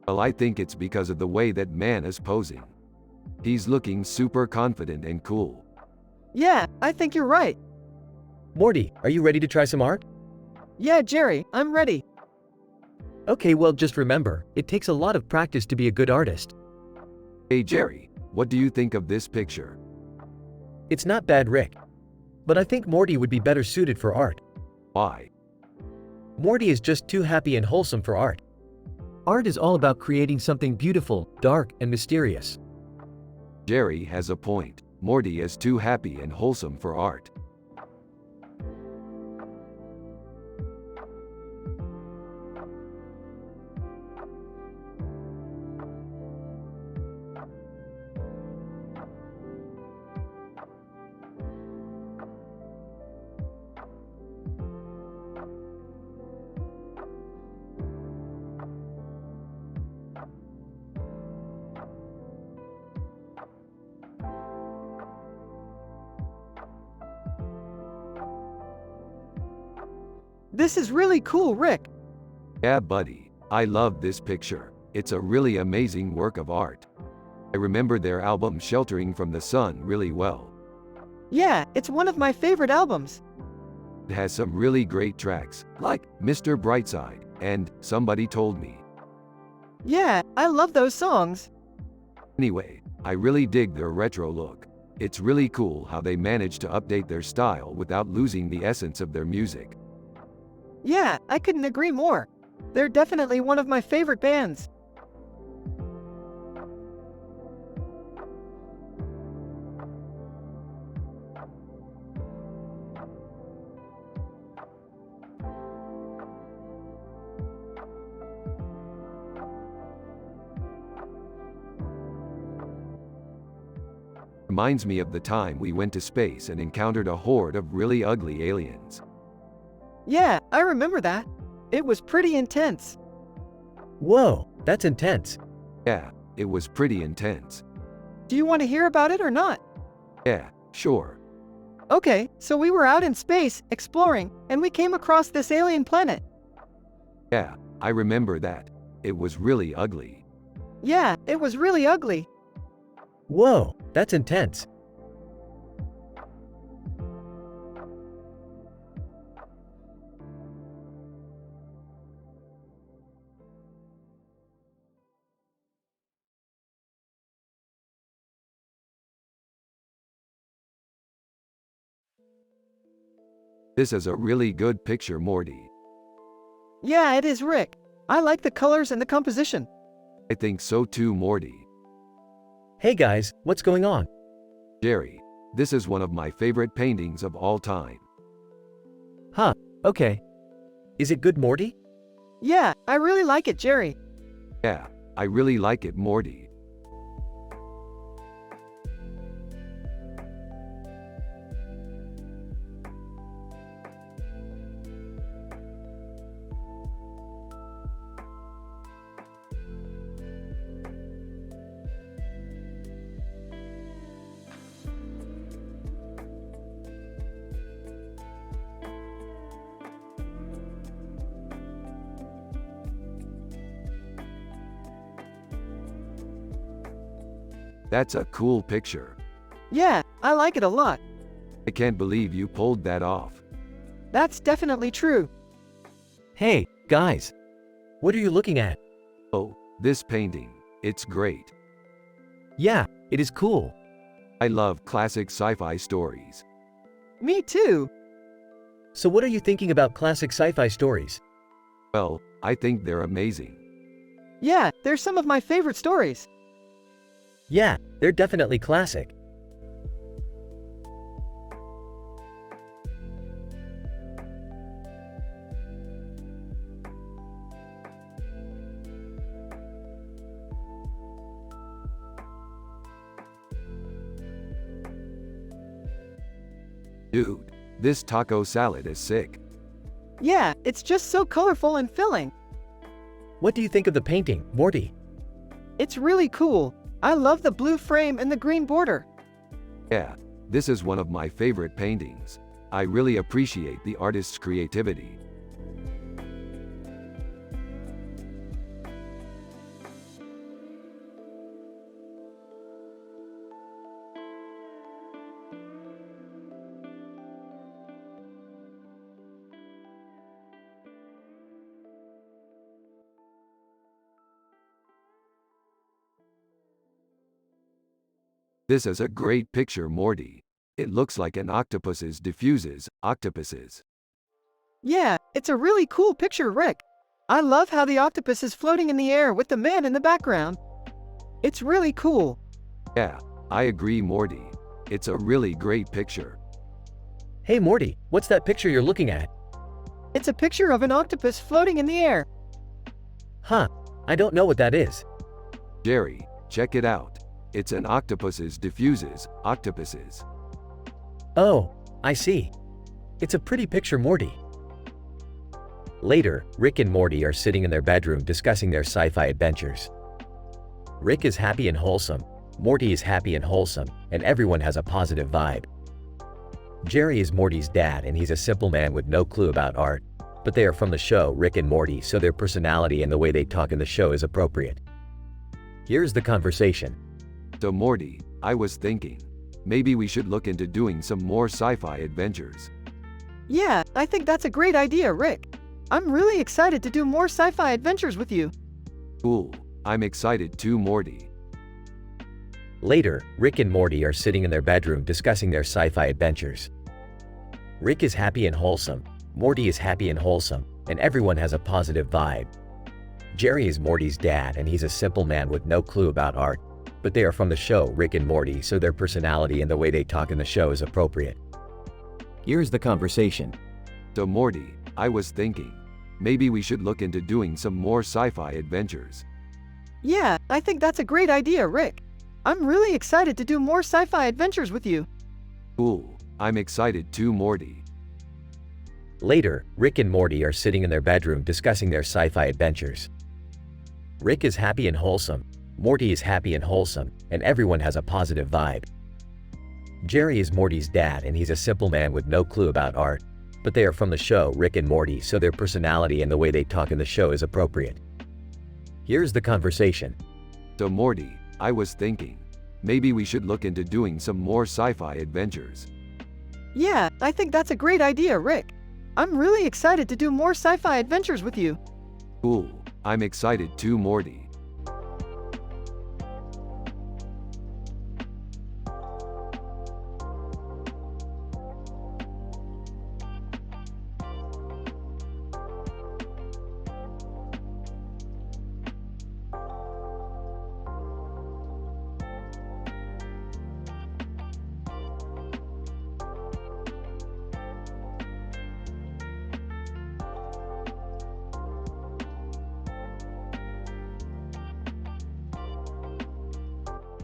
Well, I think it's because of the way that man is posing. He's looking super confident and cool. Yeah, I think you're right. Morty, are you ready to try some art? Yeah, Jerry, I'm ready. Okay, well, just remember, it takes a lot of practice to be a good artist. Hey Jerry, what do you think of this picture? It's not bad, Rick. But I think Morty would be better suited for art. Why? Morty is just too happy and wholesome for art. Art is all about creating something beautiful, dark, and mysterious. Jerry has a point. Morty is too happy and wholesome for art. This is really cool, Rick. Yeah, buddy, I love this picture. It's a really amazing work of art. I remember their album Sheltering from the Sun really well. Yeah, it's one of my favorite albums. It has some really great tracks, like Mr. Brightside and Somebody Told Me. Yeah, I love those songs. Anyway, I really dig their retro look. It's really cool how they managed to update their style without losing the essence of their music. Yeah, I couldn't agree more. They're definitely one of my favorite bands. Reminds me of the time we went to space and encountered a horde of really ugly aliens. Yeah, I remember that. It was pretty intense. Whoa, that's intense. Yeah, it was pretty intense. Do you want to hear about it or not? Yeah, sure. Okay, so we were out in space, exploring, and we came across this alien planet. Yeah, I remember that. It was really ugly. Yeah, it was really ugly. Whoa, that's intense. This is a really good picture, Morty. Yeah, it is, Rick. I like the colors and the composition. I think so too, Morty. Hey guys, what's going on? Jerry, this is one of my favorite paintings of all time. Huh, okay. Is it good, Morty? Yeah, I really like it, Jerry. Yeah, I really like it, Morty. That's a cool picture. Yeah, I like it a lot. I can't believe you pulled that off. That's definitely true. Hey, guys. What are you looking at? Oh, this painting. It's great. Yeah, it is cool. I love classic sci-fi stories. Me too. So what are you thinking about classic sci-fi stories? Well, I think they're amazing. Yeah, they're some of my favorite stories. Yeah, they're definitely classic. Dude, this taco salad is sick. Yeah, it's just so colorful and filling. What do you think of the painting, Morty? It's really cool. I love the blue frame and the green border. Yeah, this is one of my favorite paintings. I really appreciate the artist's creativity. This is a great picture, Morty. It looks like an octopus's diffuses octopuses. Yeah, it's a really cool picture, Rick. I love how the octopus is floating in the air with the man in the background. It's really cool. Yeah, I agree, Morty. It's a really great picture. Hey Morty, what's that picture you're looking at? It's a picture of an octopus floating in the air. Huh, I don't know what that is. Jerry, check it out. It's an octopus's diffuses octopuses. Oh, I see. It's a pretty picture, Morty. Later, Rick and Morty are sitting in their bedroom discussing their sci-fi adventures. Rick is happy and wholesome, Morty is happy and wholesome, and everyone has a positive vibe. Jerry is Morty's dad and he's a simple man with no clue about art, but they are from the show Rick and Morty, so their personality and the way they talk in the show is appropriate. Here's the conversation. So Morty, I was thinking, maybe we should look into doing some more sci-fi adventures. Yeah, I think that's a great idea, Rick. I'm really excited to do more sci-fi adventures with you. Cool, I'm excited too, Morty. Later, Rick and Morty are sitting in their bedroom discussing their sci-fi adventures. Rick is happy and wholesome, Morty is happy and wholesome, and everyone has a positive vibe. Jerry is Morty's dad and he's a simple man with no clue about art, but they are from the show Rick and Morty, so their personality and the way they talk in the show is appropriate. Here's the conversation. So Morty, I was thinking, maybe we should look into doing some more sci-fi adventures. Yeah, I think that's a great idea, Rick. I'm really excited to do more sci-fi adventures with you. Cool, I'm excited too, Morty. Later, Rick and Morty are sitting in their bedroom discussing their sci-fi adventures. Rick is happy and wholesome, Morty is happy and wholesome, and everyone has a positive vibe. Jerry is Morty's dad and he's a simple man with no clue about art, but they are from the show Rick and Morty, so their personality and the way they talk in the show is appropriate. Here's the conversation. So Morty, I was thinking, maybe we should look into doing some more sci-fi adventures. Yeah, I think that's a great idea, Rick. I'm really excited to do more sci-fi adventures with you. Cool, I'm excited too, Morty.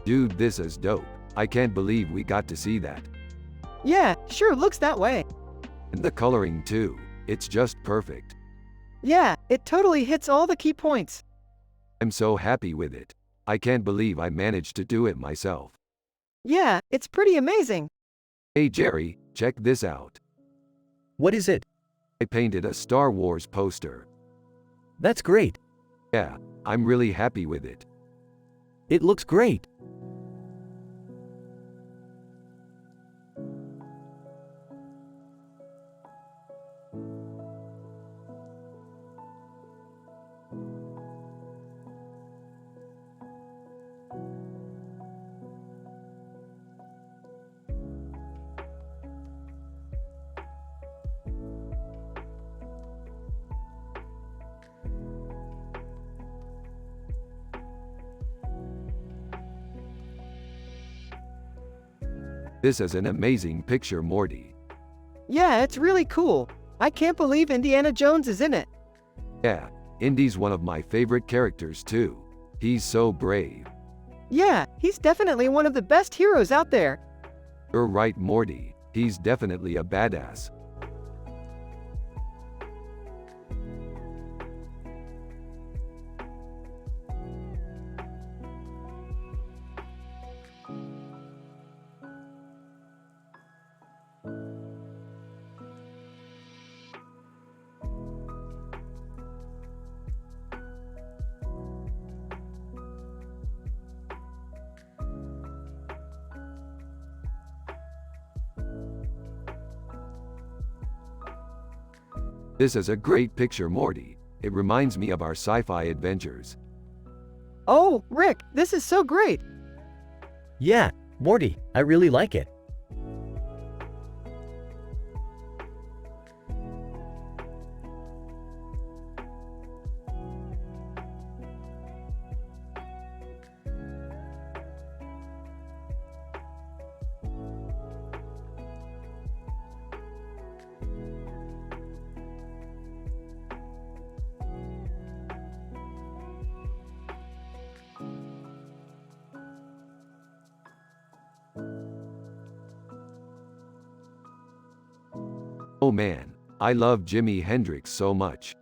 Dude, this is dope. I can't believe we got to see that. Yeah, sure looks that way. And the coloring too. It's just perfect. Yeah, it totally hits all the key points. I'm so happy with it. I can't believe I managed to do it myself. Yeah, it's pretty amazing. Hey Jerry, check this out. What is it? I painted a Star Wars poster. That's great. Yeah, I'm really happy with it. It looks great. This is an amazing picture, Morty. Yeah, it's really cool. I can't believe Indiana Jones is in it. Yeah, Indy's one of my favorite characters too. He's so brave. Yeah, he's definitely one of the best heroes out there. You're right, Morty. He's definitely a badass. This is a great picture, Morty. It reminds me of our sci-fi adventures. Oh, Rick, this is so great. Yeah, Morty, I really like it. Oh man, I love Jimi Hendrix so much.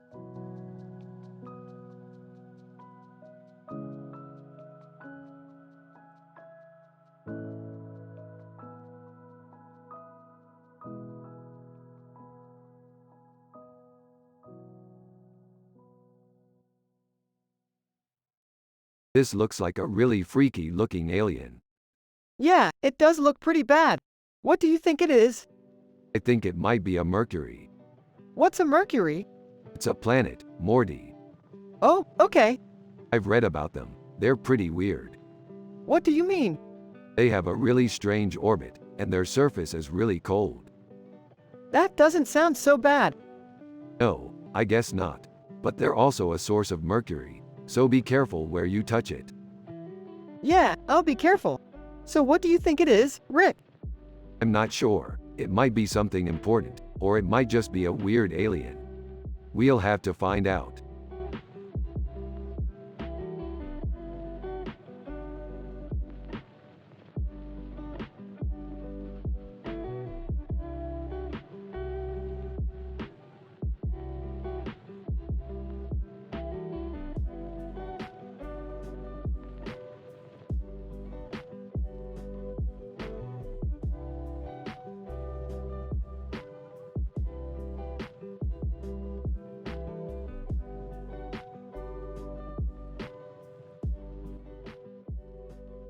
This looks like a really freaky looking alien. Yeah, it does look pretty bad. What do you think it is? I think it might be a Mercury. What's a Mercury? It's a planet, Morty. Oh, okay. I've read about them. They're pretty weird. What do you mean? They have a really strange orbit, and their surface is really cold. That doesn't sound so bad. No, I guess not. But they're also a source of mercury, so be careful where you touch it. Yeah, I'll be careful. So what do you think it is, Rick? I'm not sure. It might be something important, or it might just be a weird alien. We'll have to find out.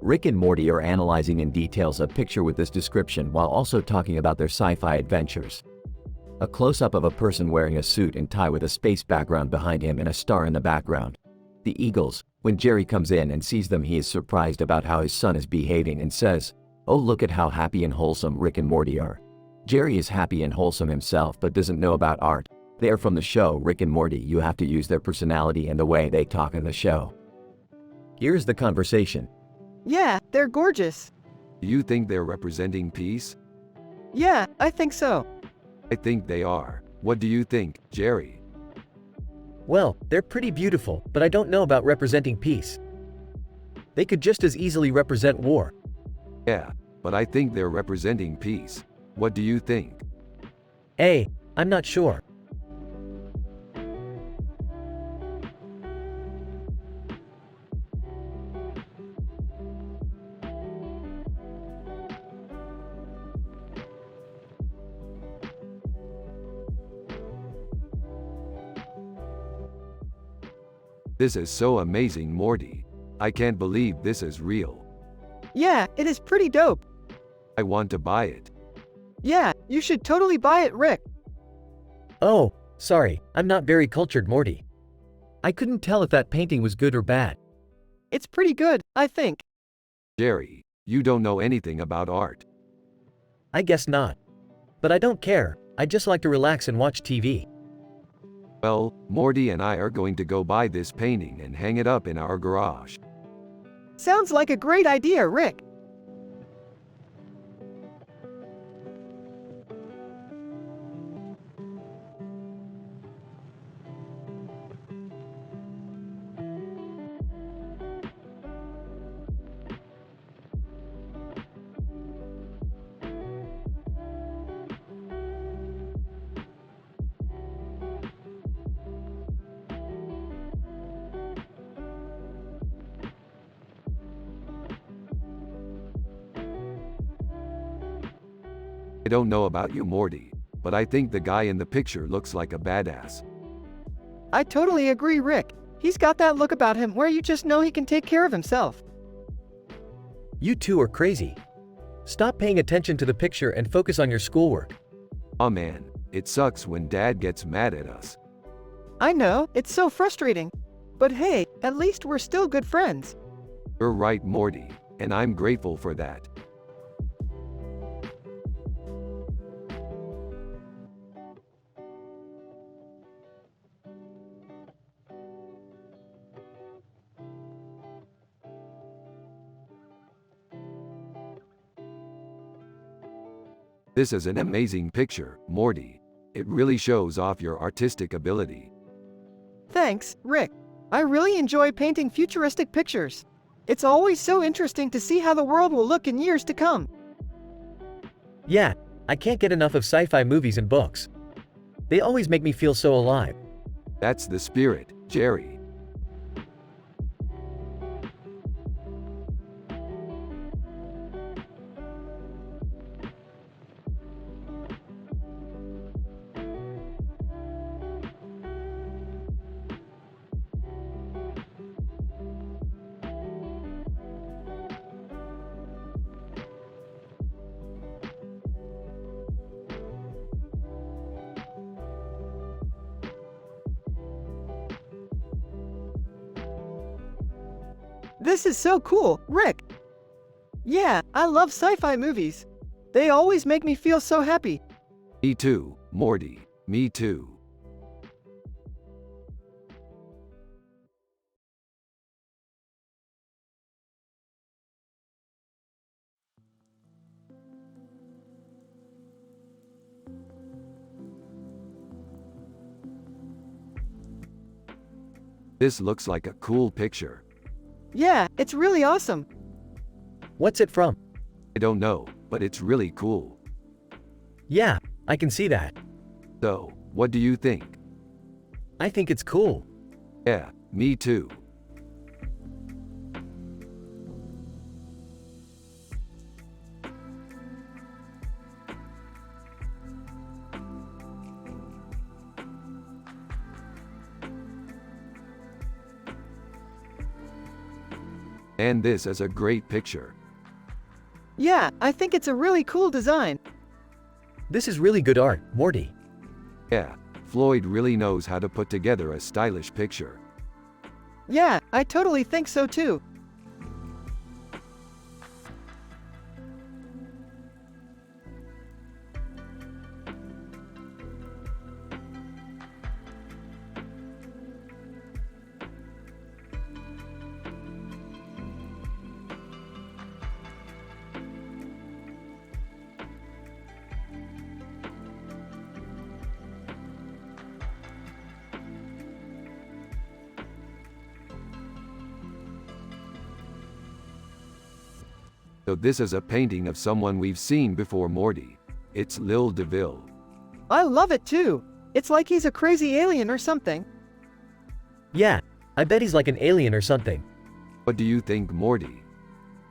Rick and Morty are analyzing in details a picture with this description while also talking about their sci-fi adventures. A close-up of a person wearing a suit and tie with a space background behind him and a star in the background. The Eagles. When Jerry comes in and sees them, he is surprised about how his son is behaving and says, "Oh, look at how happy and wholesome Rick and Morty are." Jerry is happy and wholesome himself but doesn't know about art. They are from the show Rick and Morty. You have to use their personality and the way they talk in the show. Here's the conversation. Yeah, they're gorgeous. Do you think they're representing peace? Yeah, I think so. I think they are. What do you think, Jerry? Well, they're pretty beautiful, but I don't know about representing peace. They could just as easily represent war. Yeah, but I think they're representing peace. What do you think? Hey, I'm not sure. This is so amazing, Morty. I can't believe this is real. Yeah, it is pretty dope. I want to buy it. Yeah, you should totally buy it, Rick. Oh, sorry, I'm not very cultured, Morty. I couldn't tell if that painting was good or bad. It's pretty good, I think. Jerry, you don't know anything about art. I guess not. But I don't care, I just like to relax and watch TV. Well, Morty and I are going to go buy this painting and hang it up in our garage. Sounds like a great idea, Rick. I don't know about you, Morty, but I think the guy in the picture looks like a badass. I totally agree, Rick. He's got that look about him where you just know he can take care of himself. You two are crazy. Stop paying attention to the picture and focus on your schoolwork. Aw man, It sucks when Dad gets mad at us. I know, it's so frustrating. But hey, at least we're still good friends. You're right, Morty, and I'm grateful for that. This is an amazing picture, Morty. It really shows off your artistic ability. Thanks, Rick. I really enjoy painting futuristic pictures. It's always so interesting to see how the world will look in years to come. Yeah, I can't get enough of sci-fi movies and books. They always make me feel so alive. That's the spirit, Jerry. This is so cool, Rick. Yeah, I love sci-fi movies. They always make me feel so happy. Me too, Morty. Me too. This looks like a cool picture. Yeah, it's really awesome. What's it from? I don't know, but it's really cool. Yeah, I can see that. So, what do you think? I think it's cool. Yeah, me too. And this is a great picture. Yeah, I think it's a really cool design. This is really good art, Morty. Yeah, Floyd really knows how to put together a stylish picture. Yeah, I totally think so too. So this is a painting of someone we've seen before, Morty. It's Lil DeVille. I love it too. It's like he's a crazy alien or something. Yeah, I bet he's like an alien or something. What do you think, Morty?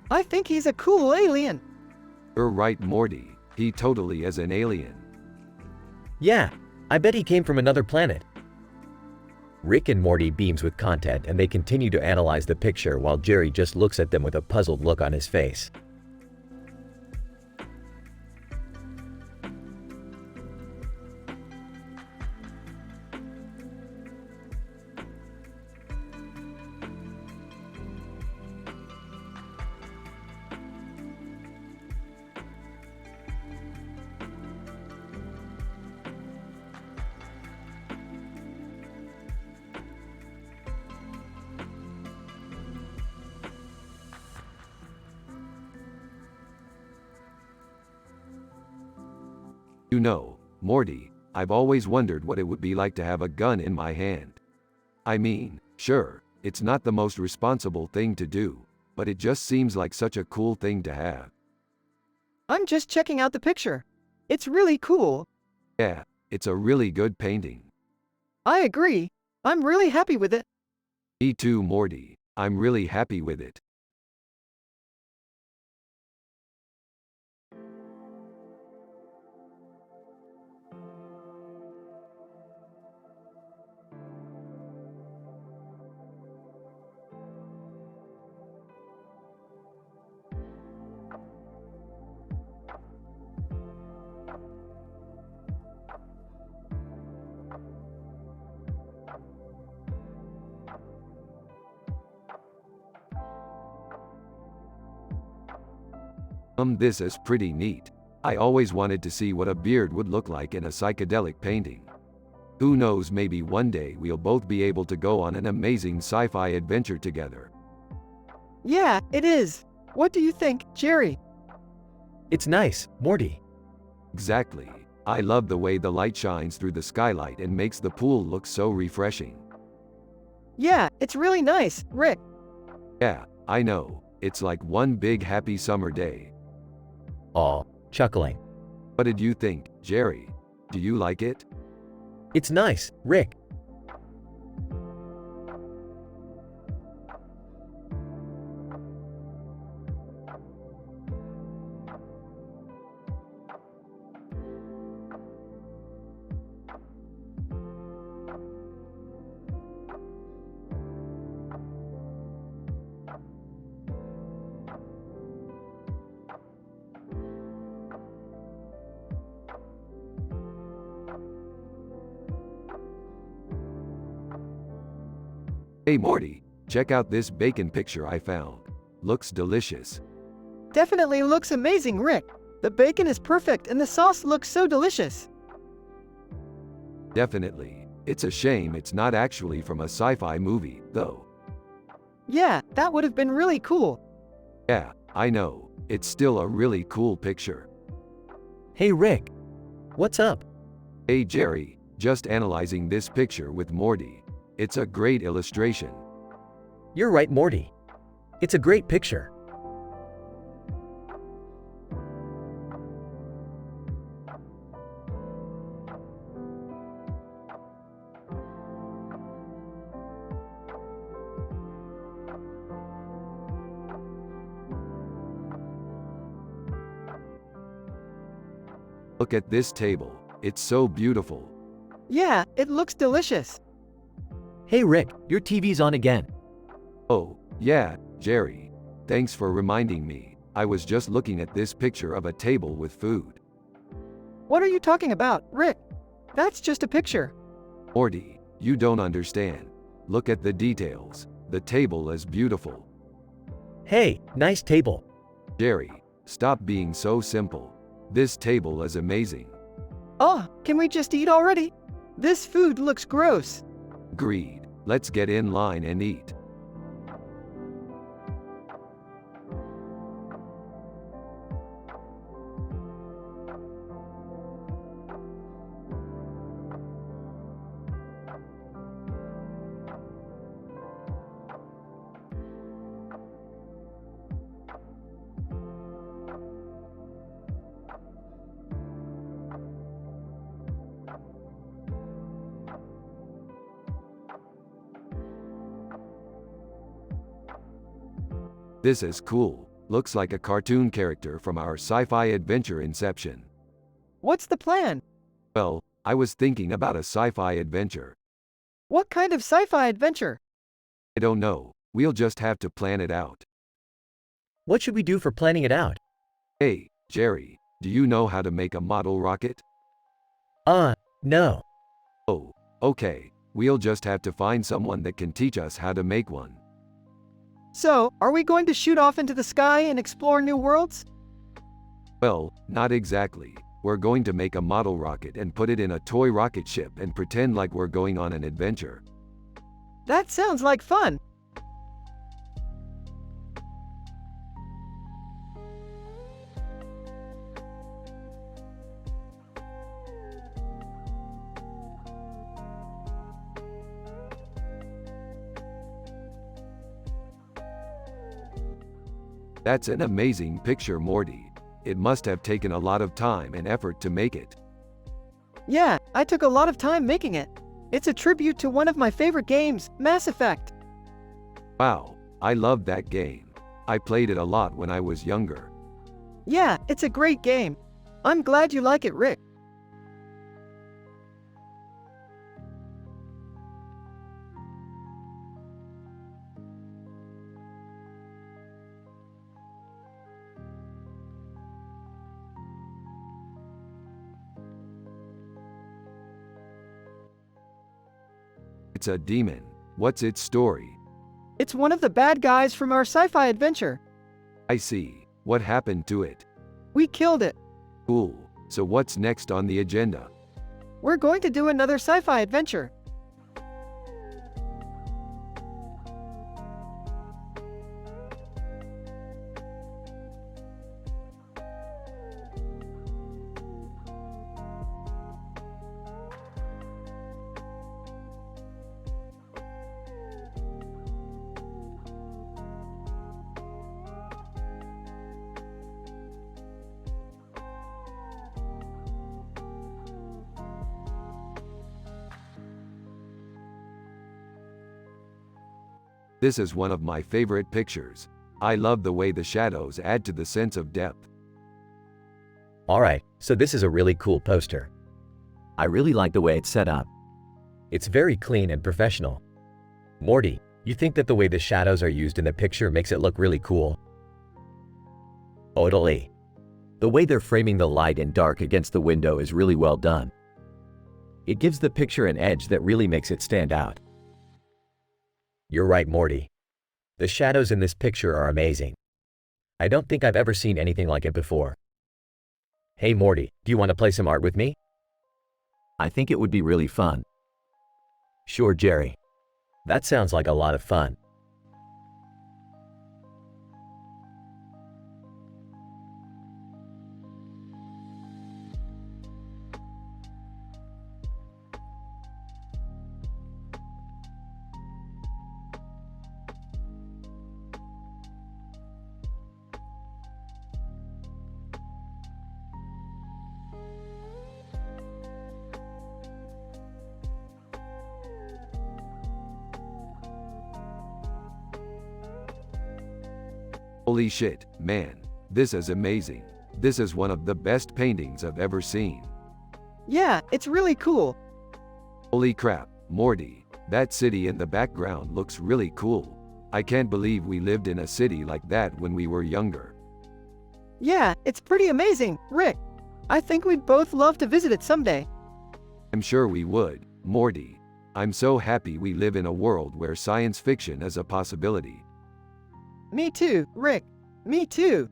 I think he's a cool alien. You're right, Morty. He totally is an alien. Yeah, I bet he came from another planet. Rick and Morty beams with content and they continue to analyze the picture while Jerry just looks at them with a puzzled look on his face. You know, Morty, I've always wondered what it would be like to have a gun in my hand. I mean, sure, it's not the most responsible thing to do, but it just seems like such a cool thing to have. I'm just checking out the picture. It's really cool. Yeah, it's a really good painting. I agree. I'm really happy with it. Me too, Morty. I'm really happy with it. This is pretty neat. I always wanted to see what a beard would look like in a psychedelic painting. Who knows, maybe one day we'll both be able to go on an amazing sci-fi adventure together. Yeah, it is. What do you think, Jerry? It's nice, Morty. Exactly. I love the way the light shines through the skylight and makes the pool look so refreshing. Yeah, it's really nice, Rick. Yeah, I know. It's like one big happy summer day. Aw, chuckling. What did you think, Jerry? Do you like it? It's nice, Rick. Hey Morty, check out this bacon picture I found. Looks delicious. Definitely looks amazing, Rick. The bacon is perfect and the sauce looks so delicious. Definitely. It's a shame it's not actually from a sci-fi movie, though. Yeah, that would have been really cool. Yeah, I know. It's still a really cool picture. Hey Rick. What's up? Hey Jerry, just analyzing this picture with Morty. It's a great illustration. You're right, Morty. It's a great picture. Look at this table. It's so beautiful. Yeah, it looks delicious. Hey Rick, your TV's on again. Oh, yeah, Jerry. Thanks for reminding me. I was just looking at this picture of a table with food. What are you talking about, Rick? That's just a picture. Morty, you don't understand. Look at the details. The table is beautiful. Hey, nice table. Jerry, stop being so simple. This table is amazing. Oh, can we just eat already? This food looks gross. Agreed. Let's get in line and eat. This is cool. Looks like a cartoon character from our sci-fi adventure Inception. What's the plan? Well, I was thinking about a sci-fi adventure. What kind of sci-fi adventure? I don't know. We'll just have to plan it out. What should we do for planning it out? Hey, Jerry, do you know how to make a model rocket? No. Oh, okay. We'll just have to find someone that can teach us how to make one. So, are we going to shoot off into the sky and explore new worlds? Well, not exactly. We're going to make a model rocket and put it in a toy rocket ship and pretend like we're going on an adventure. That sounds like fun. That's an amazing picture, Morty. It must have taken a lot of time and effort to make it. Yeah, I took a lot of time making it. It's a tribute to one of my favorite games, Mass Effect. Wow, I love that game. I played it a lot when I was younger. Yeah, it's a great game. I'm glad you like it, Rick. It's a demon. What's its story? It's one of the bad guys from our sci-fi adventure. I see. What happened to it? We killed it. Cool. So what's next on the agenda? We're going to do another sci-fi adventure. This is one of my favorite pictures. I love the way the shadows add to the sense of depth. Alright, so this is a really cool poster. I really like the way it's set up. It's very clean and professional. Morty, you think that the way the shadows are used in the picture makes it look really cool? Totally. The way they're framing the light and dark against the window is really well done. It gives the picture an edge that really makes it stand out. You're right, Morty. The shadows in this picture are amazing. I don't think I've ever seen anything like it before. Hey Morty, do you want to play some art with me? I think it would be really fun. Sure, Jerry. That sounds like a lot of fun. Holy shit, man. This is amazing. This is one of the best paintings I've ever seen. Yeah, it's really cool. Holy crap, Morty. That city in the background looks really cool. I can't believe we lived in a city like that when we were younger. Yeah, it's pretty amazing, Rick. I think we'd both love to visit it someday. I'm sure we would, Morty. I'm so happy we live in a world where science fiction is a possibility. Me too, Rick. Me too.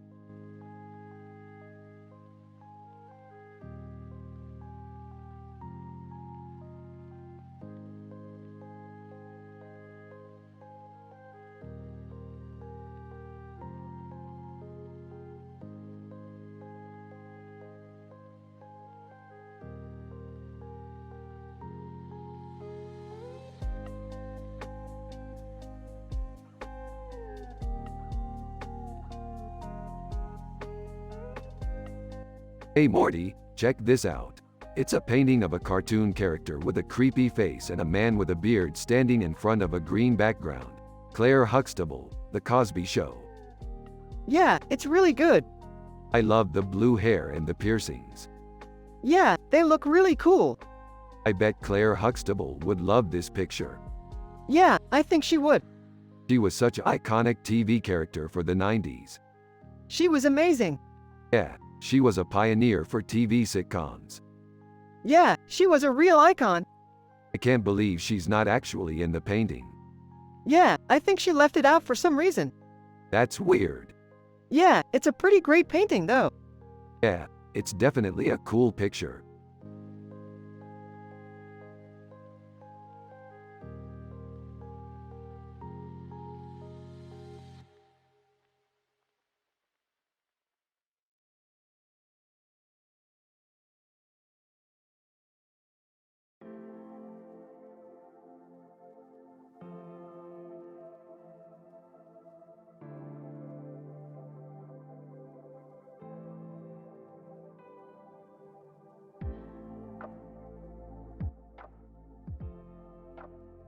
Hey Morty, check this out. It's a painting of a cartoon character with a creepy face and a man with a beard standing in front of a green background. Claire Huxtable, The Cosby Show. Yeah, it's really good. I love the blue hair and the piercings. Yeah, they look really cool. I bet Claire Huxtable would love this picture. Yeah, I think she would. She was such an iconic TV character for the 90s. She was amazing. Yeah, she was a pioneer for TV sitcoms. Yeah, she was a real icon. I can't believe she's not actually in the painting. Yeah, I think she left it out for some reason. That's weird. Yeah, it's a pretty great painting though. Yeah, it's definitely a cool picture.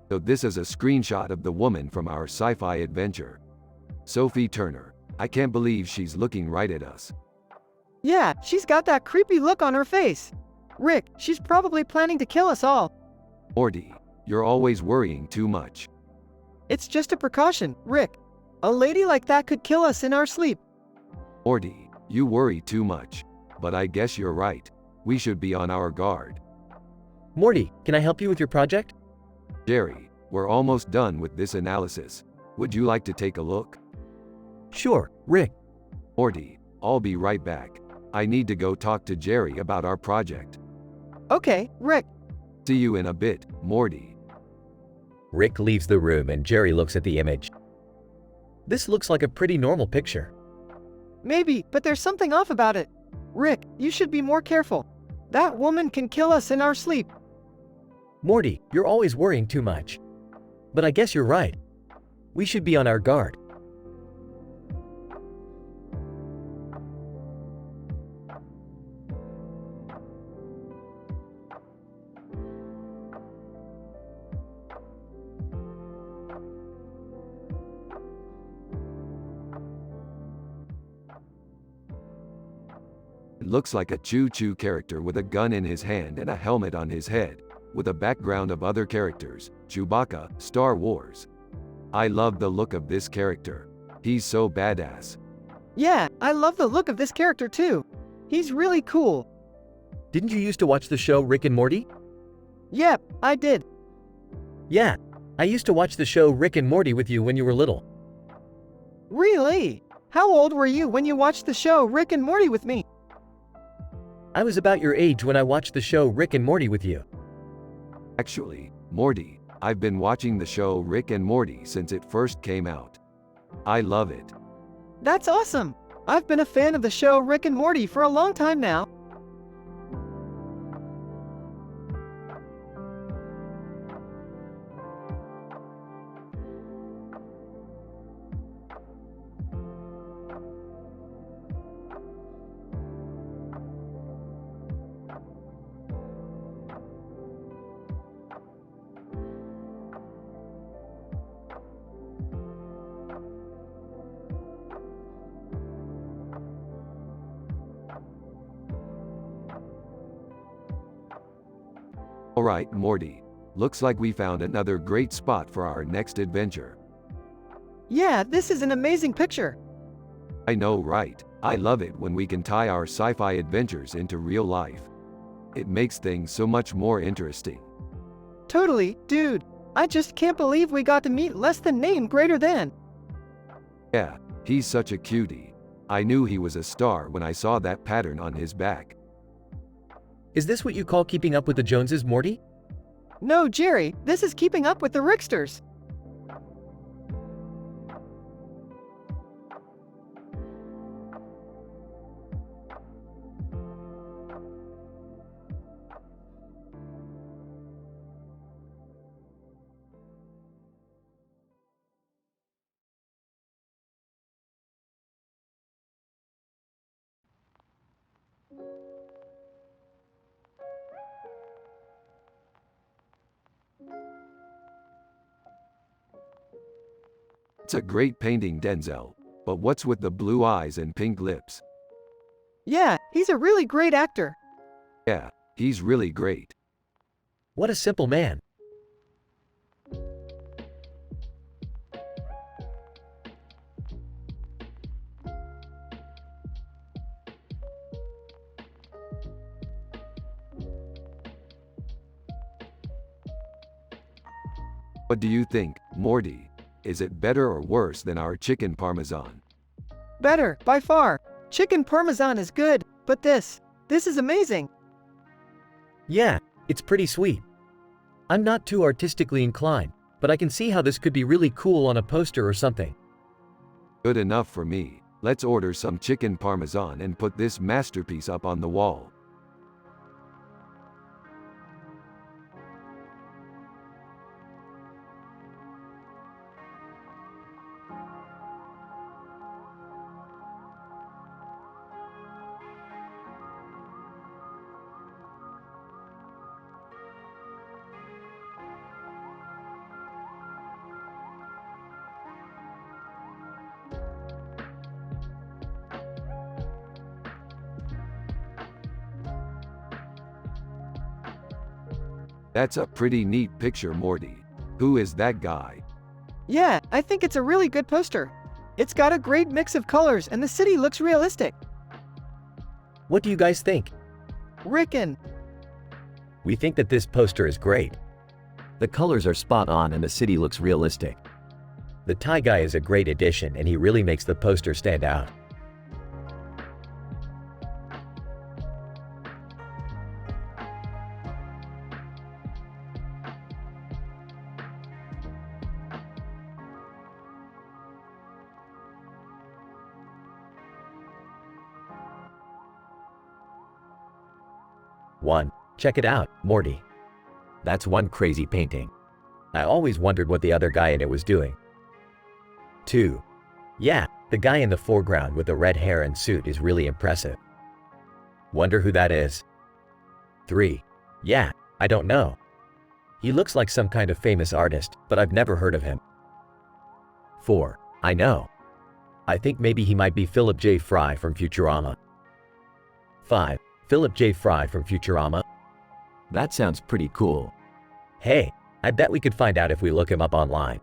So this is a screenshot of the woman from our sci-fi adventure. Sophie Turner. I can't believe she's looking right at us. Yeah, she's got that creepy look on her face. Rick, she's probably planning to kill us all. Morty, you're always worrying too much. It's just a precaution, Rick. A lady like that could kill us in our sleep. Morty, you worry too much. But I guess you're right. We should be on our guard. Morty, can I help you with your project? Jerry, we're almost done with this analysis. Would you like to take a look? Sure, Rick. Morty, I'll be right back. I need to go talk to Jerry about our project. Okay, Rick. See you in a bit, Morty. Rick leaves the room and Jerry looks at the image. This looks like a pretty normal picture. Maybe, but there's something off about it. Rick, you should be more careful. That woman can kill us in our sleep. Morty, you're always worrying too much. But I guess you're right. We should be on our guard. It looks like a choo-choo character with a gun in his hand and a helmet on his head, with a background of other characters, Chewbacca, Star Wars. I love the look of this character. He's so badass. Yeah, I love the look of this character too. He's really cool. Didn't you used to watch the show Rick and Morty? Yep, I did. Yeah, I used to watch the show Rick and Morty with you when you were little. Really? How old were you when you watched the show Rick and Morty with me? I was about your age when I watched the show Rick and Morty with you. Actually, Morty, I've been watching the show Rick and Morty since it first came out. I love it. That's awesome. I've been a fan of the show Rick and Morty for a long time now. Alright, Morty. Looks like we found another great spot for our next adventure. Yeah, this is an amazing picture. I know, right? I love it when we can tie our sci-fi adventures into real life. It makes things so much more interesting. Totally, dude. I just can't believe we got to meet less than name greater than. Yeah, he's such a cutie. I knew he was a star when I saw that pattern on his back. Is this what you call keeping up with the Joneses, Morty? No, Jerry, this is keeping up with the Ricksters. It's a great painting, Denzel. But what's with the blue eyes and pink lips? Yeah, he's a really great actor. Yeah, he's really great. What a simple man. What do you think, Morty? Is it better or worse than our chicken parmesan? Better, by far. Chicken parmesan is good, but this is amazing. Yeah, it's pretty sweet. I'm not too artistically inclined, but I can see how this could be really cool on a poster or something. Good enough for me. Let's order some chicken parmesan and put this masterpiece up on the wall. That's a pretty neat picture, Morty. Who is that guy? Yeah, I think it's a really good poster. It's got a great mix of colors and the city looks realistic. What do you guys think? Rickin'. We think that this poster is great. The colors are spot on and the city looks realistic. The Thai guy is a great addition and he really makes the poster stand out. 1. Check it out, Morty. That's one crazy painting. I always wondered what the other guy in it was doing. 2. Yeah, the guy in the foreground with the red hair and suit is really impressive. Wonder who that is. 3. Yeah, I don't know. He looks like some kind of famous artist, but I've never heard of him. 4. I know. I think maybe he might be Philip J. Fry from Futurama. 5. Philip J. Fry from Futurama? That sounds pretty cool. Hey, I bet we could find out if we look him up online.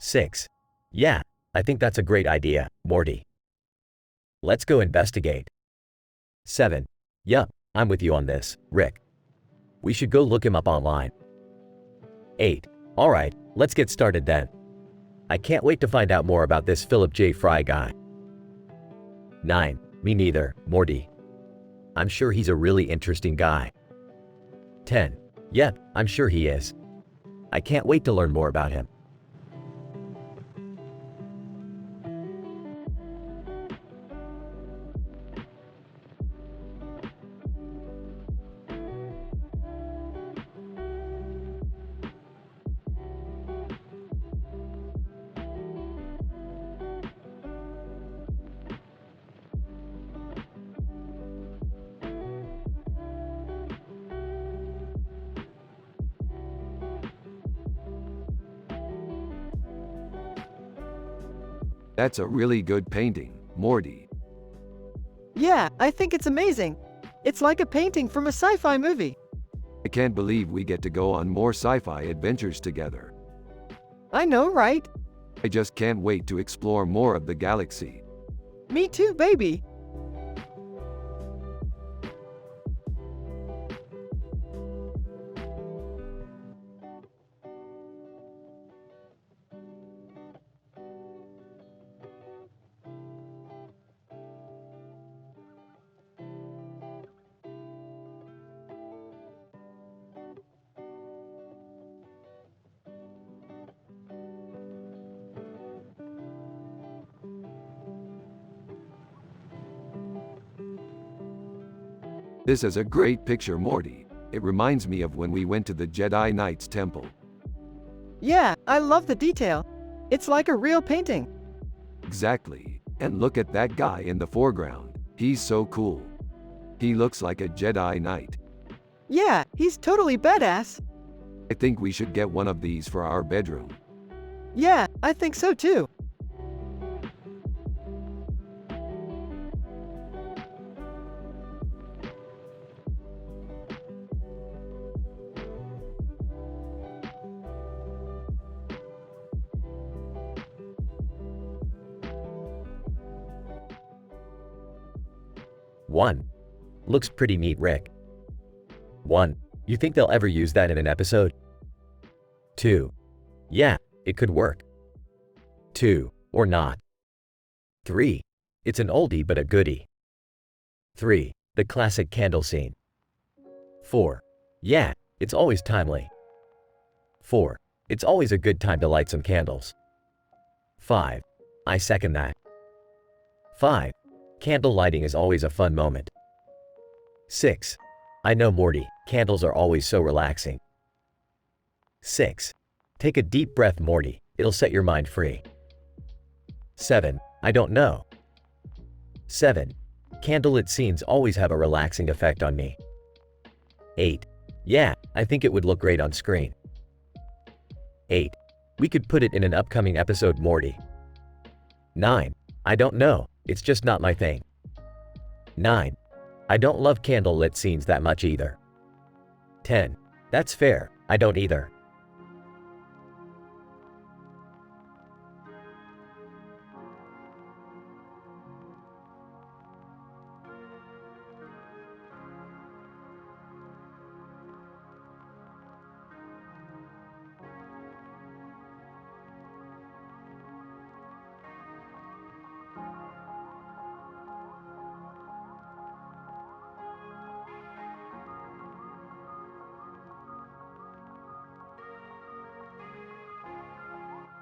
6. Yeah, I think that's a great idea, Morty. Let's go investigate. 7. Yup, I'm with you on this, Rick. We should go look him up online. 8. Alright, let's get started then. I can't wait to find out more about this Philip J. Fry guy. 9. Me neither, Morty. I'm sure he's a really interesting guy. 10. Yep, I'm sure he is. I can't wait to learn more about him. That's a really good painting, Morty. Yeah, I think it's amazing. It's like a painting from a sci-fi movie. I can't believe we get to go on more sci-fi adventures together. I know, right? I just can't wait to explore more of the galaxy. Me too, baby. This is a great picture, Morty. It reminds me of when we went to the Jedi Knight's temple. Yeah, I love the detail. It's like a real painting. Exactly. And look at that guy in the foreground. He's so cool. He looks like a Jedi Knight. Yeah, he's totally badass. I think we should get one of these for our bedroom. Yeah, I think so too. One. Looks pretty neat, Rick. 1. You think they'll ever use that in an episode? 2. Yeah, it could work. 2. Or not. 3. It's an oldie but a goodie. 3. The classic candle scene. 4. Yeah, it's always timely. 4. It's always a good time to light some candles. 5. I second that. 5. Candle lighting is always a fun moment. 6. I know, Morty, candles are always so relaxing. 6. Take a deep breath, Morty, it'll set your mind free. 7. I don't know. 7. Candlelit scenes always have a relaxing effect on me. 8. Yeah, I think it would look great on screen. 8. We could put it in an upcoming episode, Morty. 9. I don't know, it's just not my thing. 9. I don't love candlelit scenes that much either. 10. That's fair, I don't either.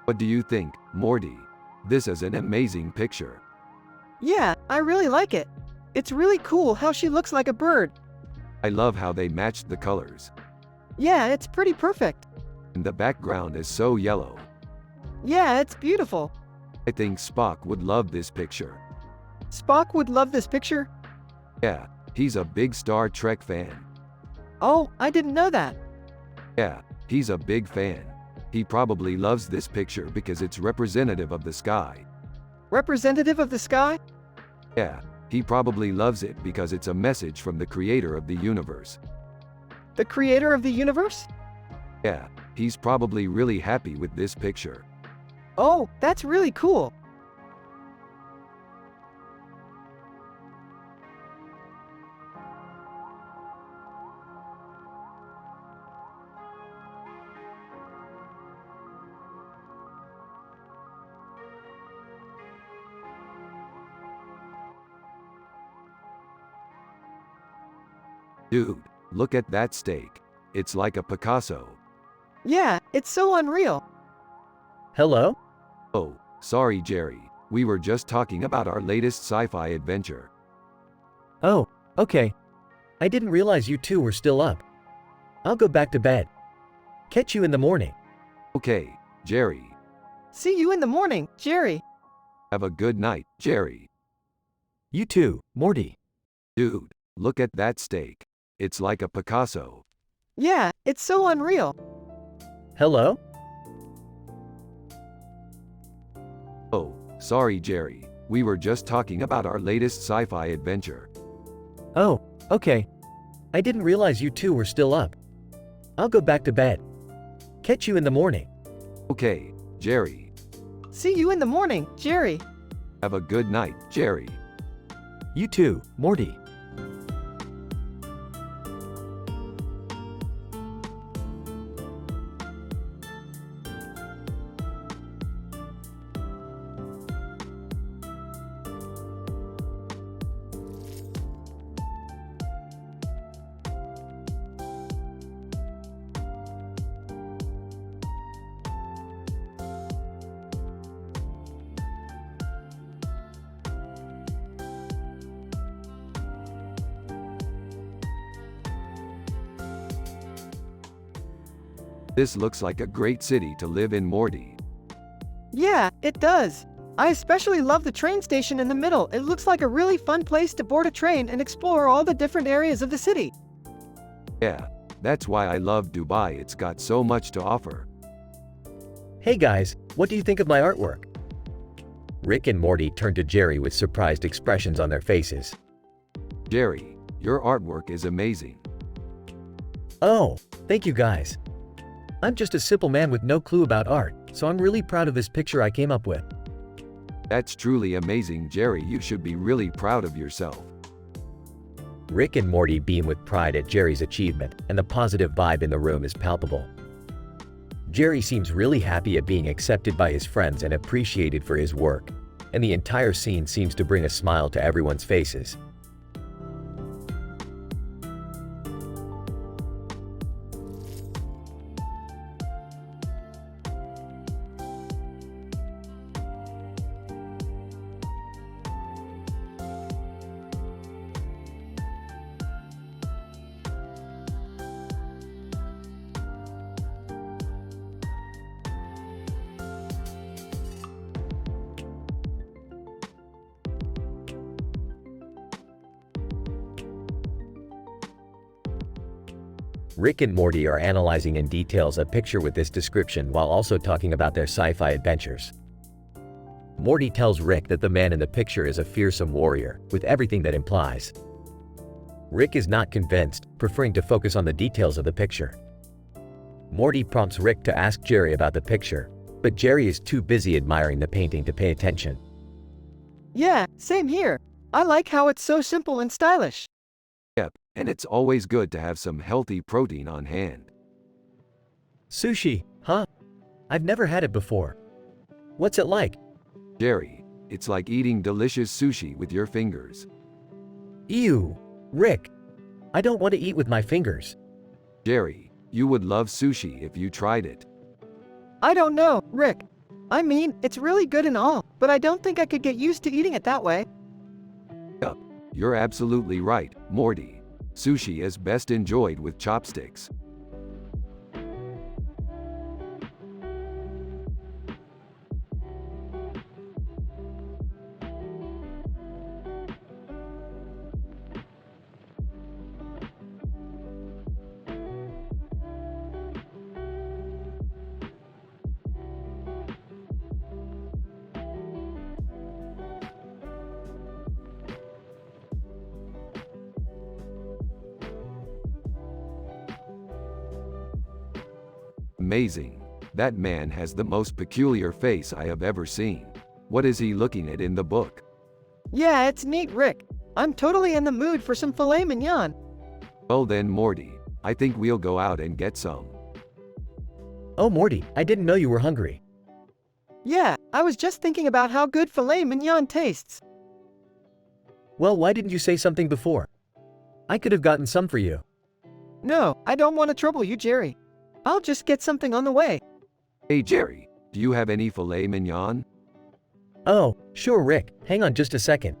What do you think, Morty? This is an amazing picture. Yeah, I really like it. It's really cool how she looks like a bird. I love how they matched the colors. Yeah, it's pretty perfect. And the background is so yellow. Yeah, it's beautiful. I think Spock would love this picture. Spock would love this picture. Yeah, he's a big Star Trek fan. Oh, I didn't know that. Yeah, he's a big fan. He probably loves this picture because it's representative of the sky. Representative of the sky? Yeah, he probably loves it because it's a message from the creator of the universe. The creator of the universe? Yeah, he's probably really happy with this picture. Oh, that's really cool. Dude, look at that steak. It's like a Picasso. Yeah, it's so unreal. Hello? Oh, sorry Jerry. We were just talking about our latest sci-fi adventure. Oh, okay. I didn't realize you two were still up. I'll go back to bed. Catch you in the morning. Okay, Jerry. See you in the morning, Jerry. Have a good night, Jerry. You too, Morty. Dude, look at that steak. It's like a Picasso. Yeah, it's so unreal. Hello? Oh, sorry Jerry. We were just talking about our latest sci-fi adventure. Oh, okay. I didn't realize you two were still up. I'll go back to bed. Catch you in the morning. Okay, Jerry. See you in the morning, Jerry. Have a good night, Jerry. You too, Morty. This looks like a great city to live in, Morty. Yeah, it does. I especially love the train station in the middle. It looks like a really fun place to board a train and explore all the different areas of the city. Yeah, that's why I love Dubai. It's got so much to offer. Hey guys, what do you think of my artwork? Rick and Morty turned to Jerry with surprised expressions on their faces. Jerry, your artwork is amazing. Oh, thank you guys. I'm just a simple man with no clue about art, so I'm really proud of this picture I came up with. That's truly amazing, Jerry. You should be really proud of yourself. Rick and Morty beam with pride at Jerry's achievement, and the positive vibe in the room is palpable. Jerry seems really happy at being accepted by his friends and appreciated for his work, and the entire scene seems to bring a smile to everyone's faces. Rick and Morty are analyzing in details a picture with this description while also talking about their sci-fi adventures. Morty tells Rick that the man in the picture is a fearsome warrior, with everything that implies. Rick is not convinced, preferring to focus on the details of the picture. Morty prompts Rick to ask Jerry about the picture, but Jerry is too busy admiring the painting to pay attention. Yeah, same here. I like how it's so simple and stylish. Yep, and it's always good to have some healthy protein on hand. Sushi, huh? I've never had it before. What's it like? Jerry, it's like eating delicious sushi with your fingers. Ew, Rick. I don't want to eat with my fingers. Jerry, you would love sushi if you tried it. I don't know, Rick. I mean, it's really good and all, but I don't think I could get used to eating it that way. Yup, you're absolutely right, Morty. Sushi is best enjoyed with chopsticks. Amazing. That man has the most peculiar face I have ever seen. What is he looking at in the book? Yeah, it's neat, Rick. I'm totally in the mood for some filet mignon. Well then, Morty, I think we'll go out and get some. Oh Morty, I didn't know you were hungry. Yeah, I was just thinking about how good filet mignon tastes. Well, why didn't you say something before? I could have gotten some for you. No, I don't want to trouble you, Jerry. I'll just get something on the way. Hey Jerry, do you have any filet mignon? Oh, sure Rick, hang on just a second.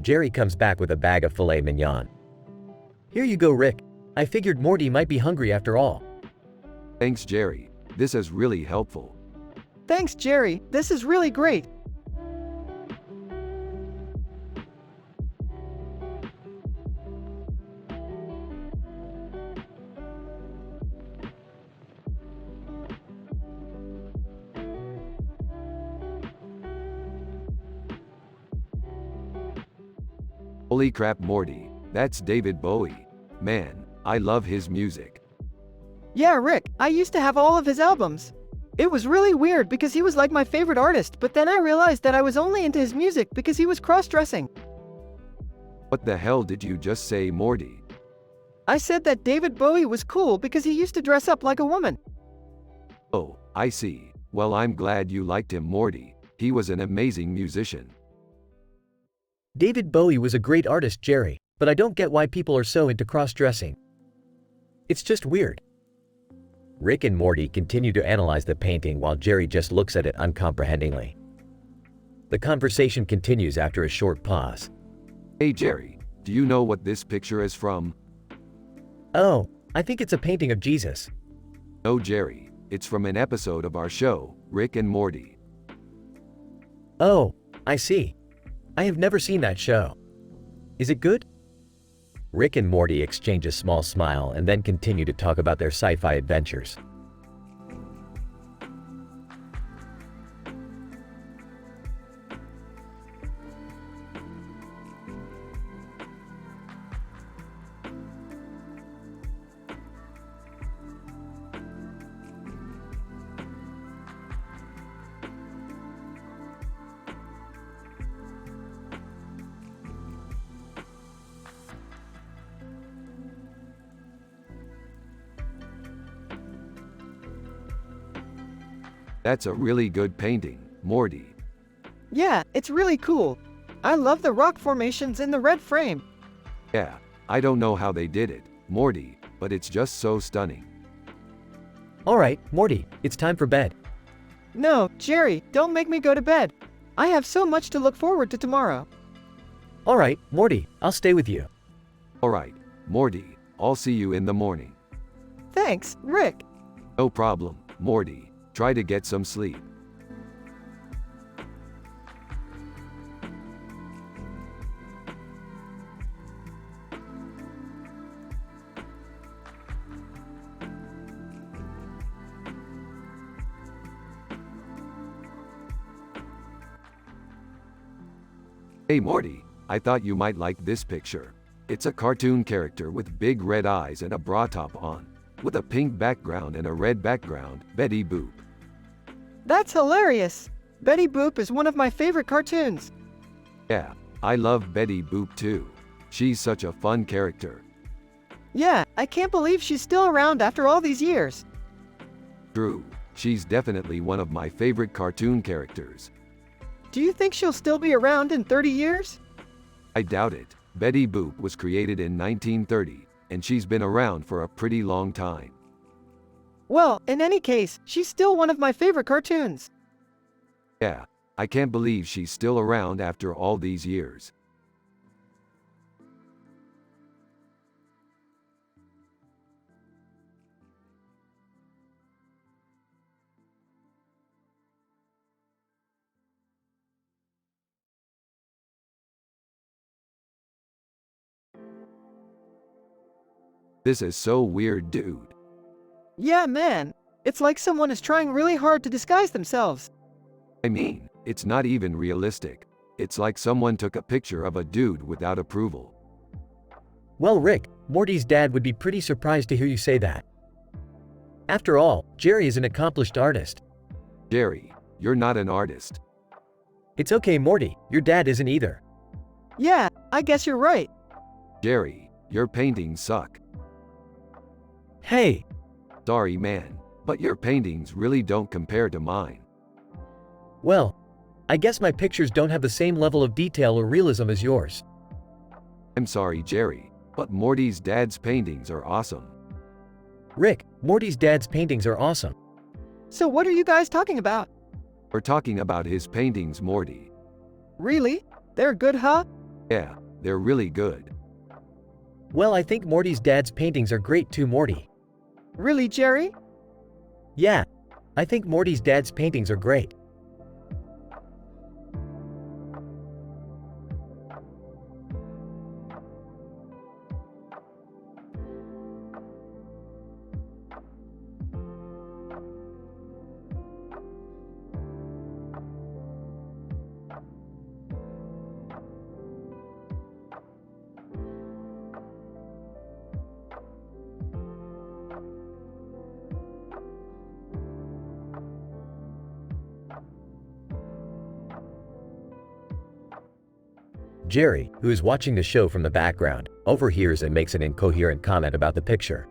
Jerry comes back with a bag of filet mignon. Here you go Rick. I figured Morty might be hungry after all. Thanks Jerry, this is really helpful. Thanks, Jerry. This is really great. Holy crap Morty, that's David Bowie. Man, I love his music. Yeah, Rick, I used to have all of his albums. It was really weird because he was like my favorite artist, but then I realized that I was only into his music because he was cross-dressing. What the hell did you just say, Morty? I said that David Bowie was cool because he used to dress up like a woman. Oh, I see. Well, I'm glad you liked him, Morty. He was an amazing musician. David Bowie was a great artist, Jerry, but I don't get why people are so into cross-dressing. It's just weird. Rick and Morty continue to analyze the painting while Jerry just looks at it uncomprehendingly. The conversation continues after a short pause. Hey Jerry, do you know what this picture is from? Oh, I think it's a painting of Jesus. No Jerry, it's from an episode of our show, Rick and Morty. Oh, I see. I have never seen that show. Is it good? Rick and Morty exchange a small smile and then continue to talk about their sci-fi adventures. That's a really good painting, Morty. Yeah, it's really cool. I love the rock formations in the red frame. Yeah, I don't know how they did it, Morty, but it's just so stunning. Alright, Morty, it's time for bed. No, Jerry, don't make me go to bed. I have so much to look forward to tomorrow. Alright, Morty, I'll stay with you. Alright, Morty, I'll see you in the morning. Thanks, Rick. No problem, Morty. Try to get some sleep. Hey Morty, I thought you might like this picture. It's a cartoon character with big red eyes and a bra top on, with a pink background and a red background, Betty Boop. That's hilarious. Betty Boop is one of my favorite cartoons. Yeah, I love Betty Boop too. She's such a fun character. Yeah, I can't believe she's still around after all these years. True, she's definitely one of my favorite cartoon characters. Do you think she'll still be around in 30 years? I doubt it. Betty Boop was created in 1930, and she's been around for a pretty long time. Well, in any case, she's still one of my favorite cartoons. Yeah, I can't believe she's still around after all these years. This is so weird, dude. Yeah, man. It's like someone is trying really hard to disguise themselves. I mean, it's not even realistic. It's like someone took a picture of a dude without approval. Well, Rick, Morty's dad would be pretty surprised to hear you say that. After all, Jerry is an accomplished artist. Jerry, you're not an artist. It's okay, Morty, your dad isn't either. Yeah, I guess you're right. Jerry, your paintings suck. Hey, Sorry, man, but your paintings really don't compare to mine. well, I guess my pictures don't have the same level of detail or realism as yours. I'm sorry, Jerry, but Morty's dad's paintings are awesome. Rick, Morty's dad's paintings are awesome. So what are you guys talking about? We're talking about his paintings, Morty. Really? They're good, huh? Yeah, they're really good. Well, I think Morty's dad's paintings are great too, Morty. Really, Jerry? Yeah, I think Morty's dad's paintings are great. Jerry, who is watching the show from the background, overhears and makes an incoherent comment about the picture.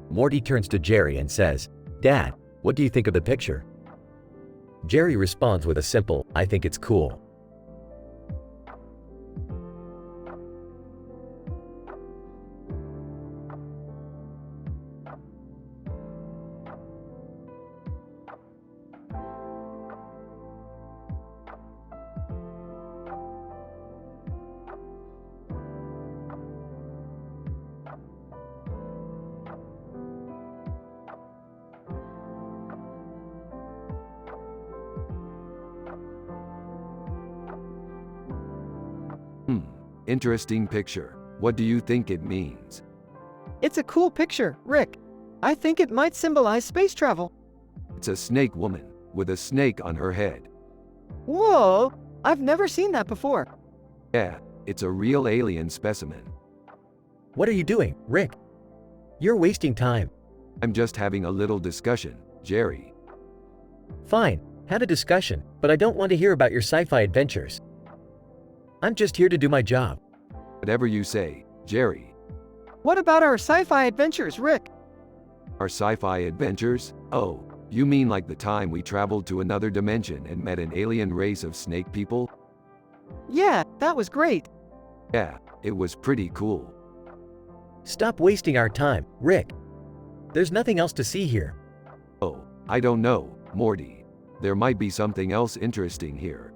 Morty turns to Jerry and says, "Dad, what do you think of the picture?" Jerry responds with a simple, "I think it's cool." Interesting picture. What do you think it means? It's a cool picture, Rick. I think it might symbolize space travel. It's a snake woman, with a snake on her head. Whoa! I've never seen that before. Yeah, it's a real alien specimen. What are you doing, Rick? You're wasting time. I'm just having a little discussion, Jerry. Fine, have a discussion, but I don't want to hear about your sci-fi adventures. I'm just here to do my job. Whatever you say, Jerry. What about our sci-fi adventures, Rick? Our sci-fi adventures? Oh, you mean like the time we traveled to another dimension and met an alien race of snake people? Yeah, that was great. Yeah, it was pretty cool. Stop wasting our time, Rick. There's nothing else to see here. Oh, I don't know, Morty. There might be something else interesting here.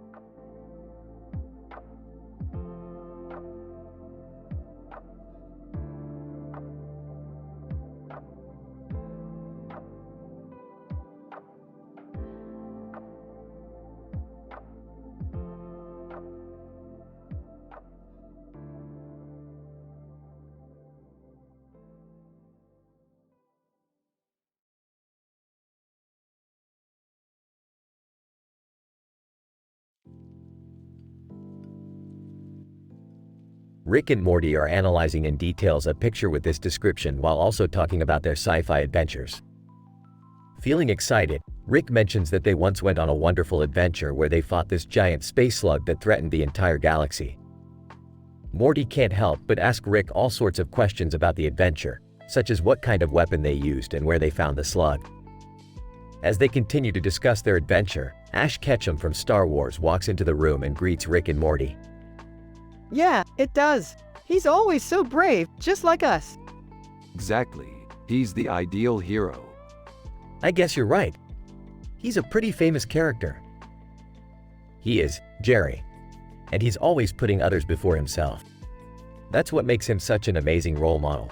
Rick and Morty are analyzing in details a picture with this description while also talking about their sci-fi adventures. Feeling excited, Rick mentions that they once went on a wonderful adventure where they fought this giant space slug that threatened the entire galaxy. Morty can't help but ask Rick all sorts of questions about the adventure, such as what kind of weapon they used and where they found the slug. As they continue to discuss their adventure, Ash Ketchum from Star Wars walks into the room and greets Rick and Morty. Yeah, it does. He's always so brave, just like us. Exactly. He's the ideal hero. I guess you're right. He's a pretty famous character. He is, Jerry. And he's always putting others before himself. That's what makes him such an amazing role model.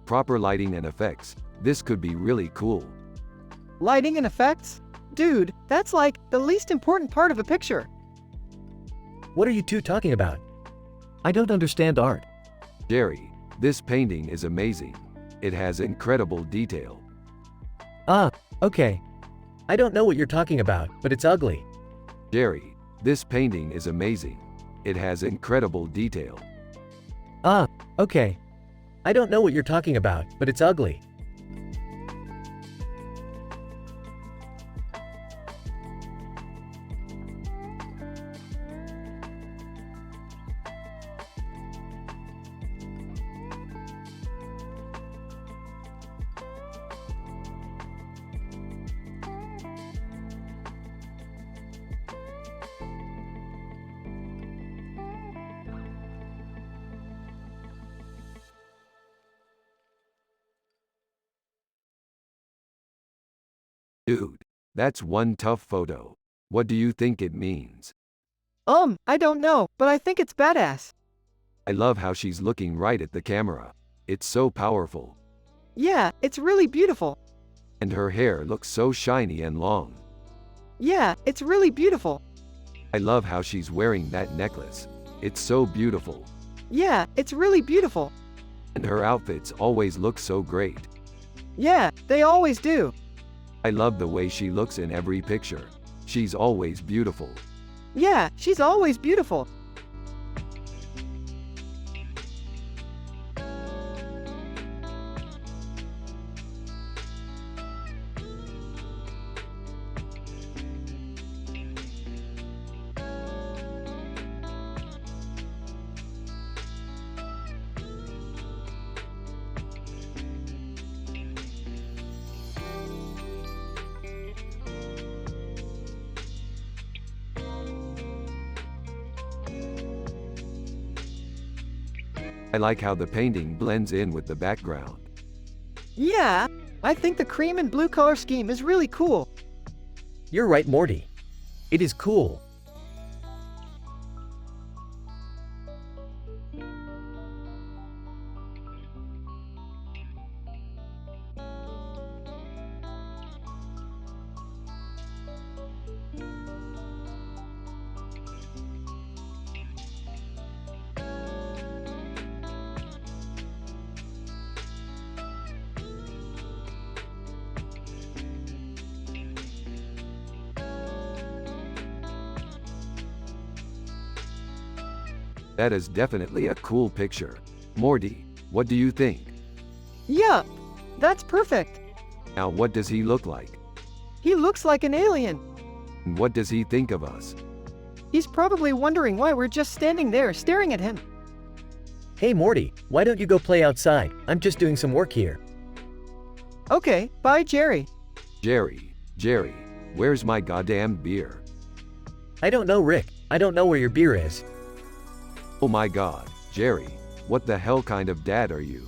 With proper lighting and effects, this could be really cool. Lighting and effects? Dude, that's like the least important part of a picture. What are you two talking about? I don't understand art. Jerry, this painting is amazing. It has incredible detail. Ah, okay. I don't know what you're talking about, but it's ugly. Jerry, this painting is amazing. It has incredible detail. Ah, okay. I don't know what you're talking about, but it's ugly. Dude, that's one tough photo. What do you think it means? I don't know, but I think it's badass. I love how she's looking right at the camera. It's so powerful. Yeah, it's really beautiful. And her hair looks so shiny and long. Yeah, it's really beautiful. I love how she's wearing that necklace. It's so beautiful. Yeah, it's really beautiful. And her outfits always look so great. Yeah, they always do. I love the way she looks in every picture. She's always beautiful. Yeah, she's always beautiful. I like how the painting blends in with the background. Yeah, I think the cream and blue color scheme is really cool. You're right, Morty. It is cool. That is definitely a cool picture. Morty, what do you think? Yeah, that's perfect. Now what does he look like? He looks like an alien. And what does he think of us? He's probably wondering why we're just standing there staring at him. Hey Morty, why don't you go play outside? I'm just doing some work here. Okay, bye Jerry. Jerry, where's my goddamn beer? I don't know, Rick. I don't know where your beer is. Oh my god, Jerry, what the hell kind of dad are you?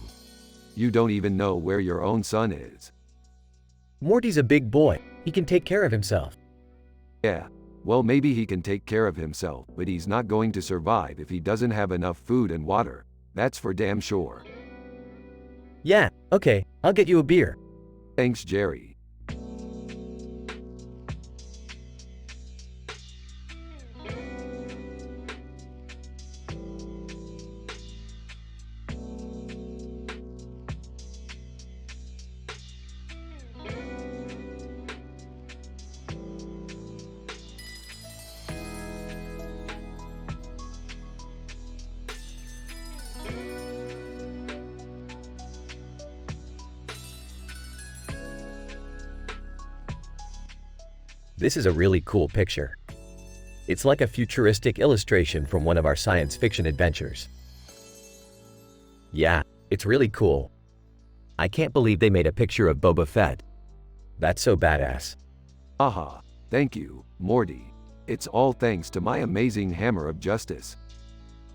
You don't even know where your own son is. Morty's a big boy. He can take care of himself. Yeah, well maybe he can take care of himself, but he's not going to survive if he doesn't have enough food and water. That's for damn sure. Yeah, okay, I'll get you a beer. Thanks, Jerry. This is a really cool picture. It's like a futuristic illustration from one of our science fiction adventures. Yeah, it's really cool. I can't believe they made a picture of Boba Fett. That's so badass. Aha, thank you, Morty. It's all thanks to my amazing hammer of justice.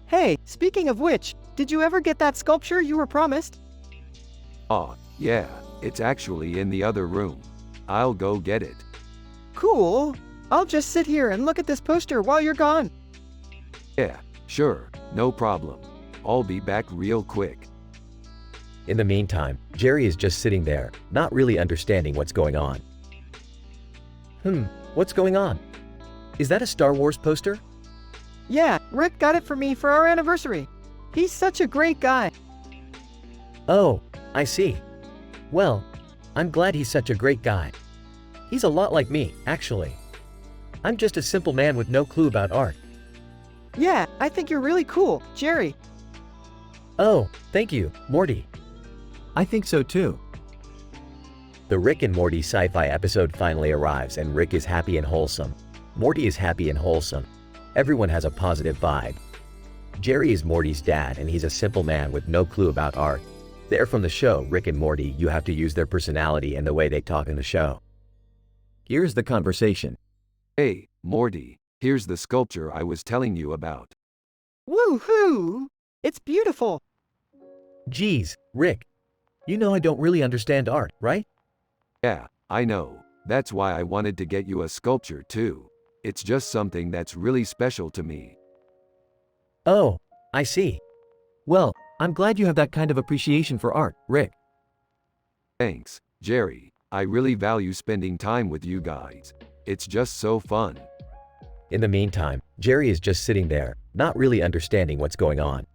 Hey, speaking of which, did you ever get that sculpture you were promised? Aw, yeah, it's actually in the other room. I'll go get it. Cool. I'll just sit here and look at this poster while you're gone. Yeah, sure, no problem. I'll be back real quick. In the meantime, Jerry is just sitting there, not really understanding what's going on. What's going on? Is that a Star Wars poster? Yeah, Rick got it for me for our anniversary. He's such a great guy. Oh, I see. Well, I'm glad he's such a great guy. He's a lot like me, actually. I'm just a simple man with no clue about art. Yeah, I think you're really cool, Jerry. Oh, thank you, Morty. I think so too. The Rick and Morty sci-fi episode finally arrives and Rick is happy and wholesome. Morty is happy and wholesome. Everyone has a positive vibe. Jerry is Morty's dad and he's a simple man with no clue about art. They're from the show Rick and Morty. You have to use their personality and the way they talk in the show. Here's the conversation. Hey, Morty, here's the sculpture I was telling you about. Woohoo! It's beautiful. Geez, Rick. You know I don't really understand art, right? Yeah, I know. That's why I wanted to get you a sculpture too. It's just something that's really special to me. Oh, I see. Well, I'm glad you have that kind of appreciation for art, Rick. Thanks, Jerry. I really value spending time with you guys. It's just so fun. In the meantime, Jerry is just sitting there, not really understanding what's going on.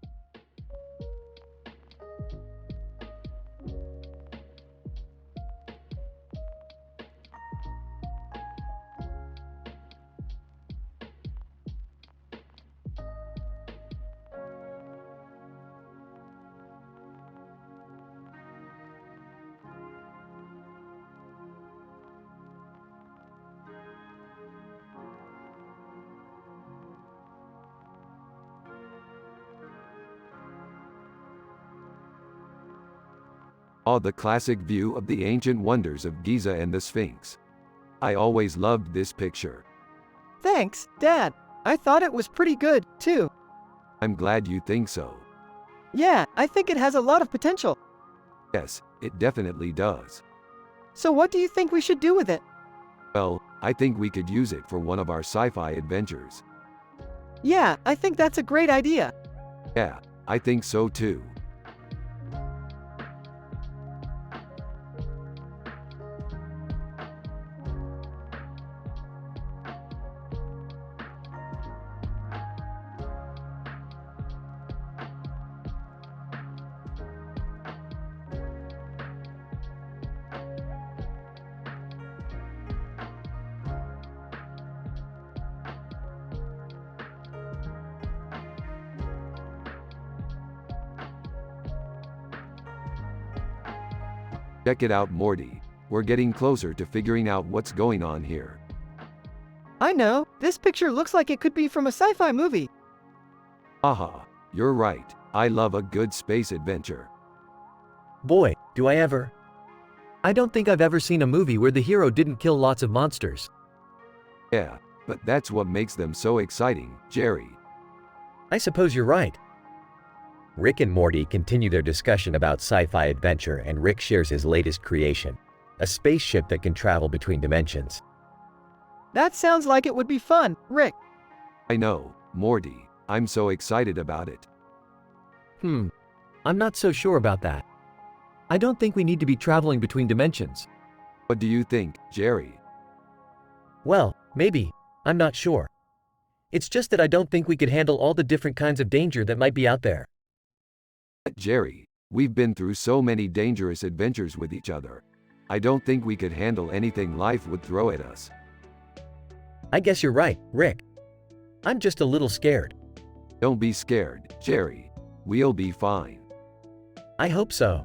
Oh, the classic view of the ancient wonders of Giza and the Sphinx. I always loved this picture. Thanks, Dad. I thought it was pretty good, too. I'm glad you think so. Yeah, I think it has a lot of potential. Yes, it definitely does. So what do you think we should do with it? Well, I think we could use it for one of our sci-fi adventures. Yeah, I think that's a great idea. Yeah, I think so too. Check it out, Morty. We're getting closer to figuring out what's going on here. I know, this picture looks like it could be from a sci-fi movie. Aha, you're right. I love a good space adventure. Boy, do I ever. I don't think I've ever seen a movie where the hero didn't kill lots of monsters. Yeah, but that's what makes them so exciting, Jerry. I suppose you're right. Rick and Morty continue their discussion about sci-fi adventure and Rick shares his latest creation, a spaceship that can travel between dimensions. That sounds like it would be fun, Rick. I know, Morty. I'm so excited about it. I'm not so sure about that. I don't think we need to be traveling between dimensions. What do you think, Jerry? Well, maybe. I'm not sure. It's just that I don't think we could handle all the different kinds of danger that might be out there. Jerry, we've been through so many dangerous adventures with each other. I don't think we could handle anything life would throw at us. I guess you're right, Rick. I'm just a little scared. Don't be scared, Jerry. We'll be fine. I hope so.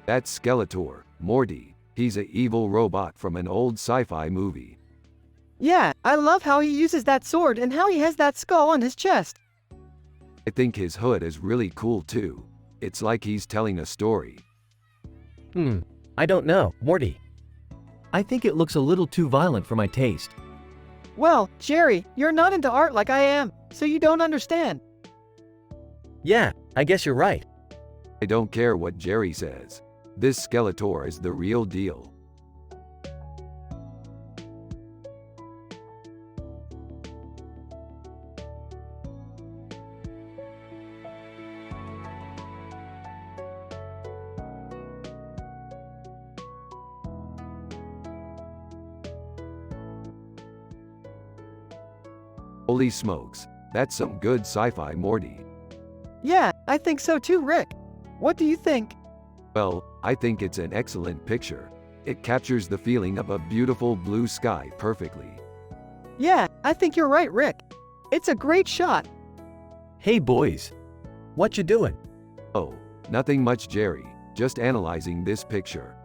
That's Skeletor, Morty. He's a evil robot from an old sci-fi movie. Yeah, I love how he uses that sword and how he has that skull on his chest. I think his hood is really cool too. It's like he's telling a story. I don't know, Morty. I think it looks a little too violent for my taste. Well, Jerry, you're not into art like I am, so you don't understand. Yeah, I guess you're right. I don't care what Jerry says. This Skeletor is the real deal. Holy smokes, that's some good sci-fi, Morty. Yeah, I think so too, Rick. What do you think? Well, I think it's an excellent picture. It captures the feeling of a beautiful blue sky perfectly. Yeah, I think you're right, Rick. It's a great shot. Hey boys. What you doing? Oh, nothing much, Jerry. Just analyzing this picture.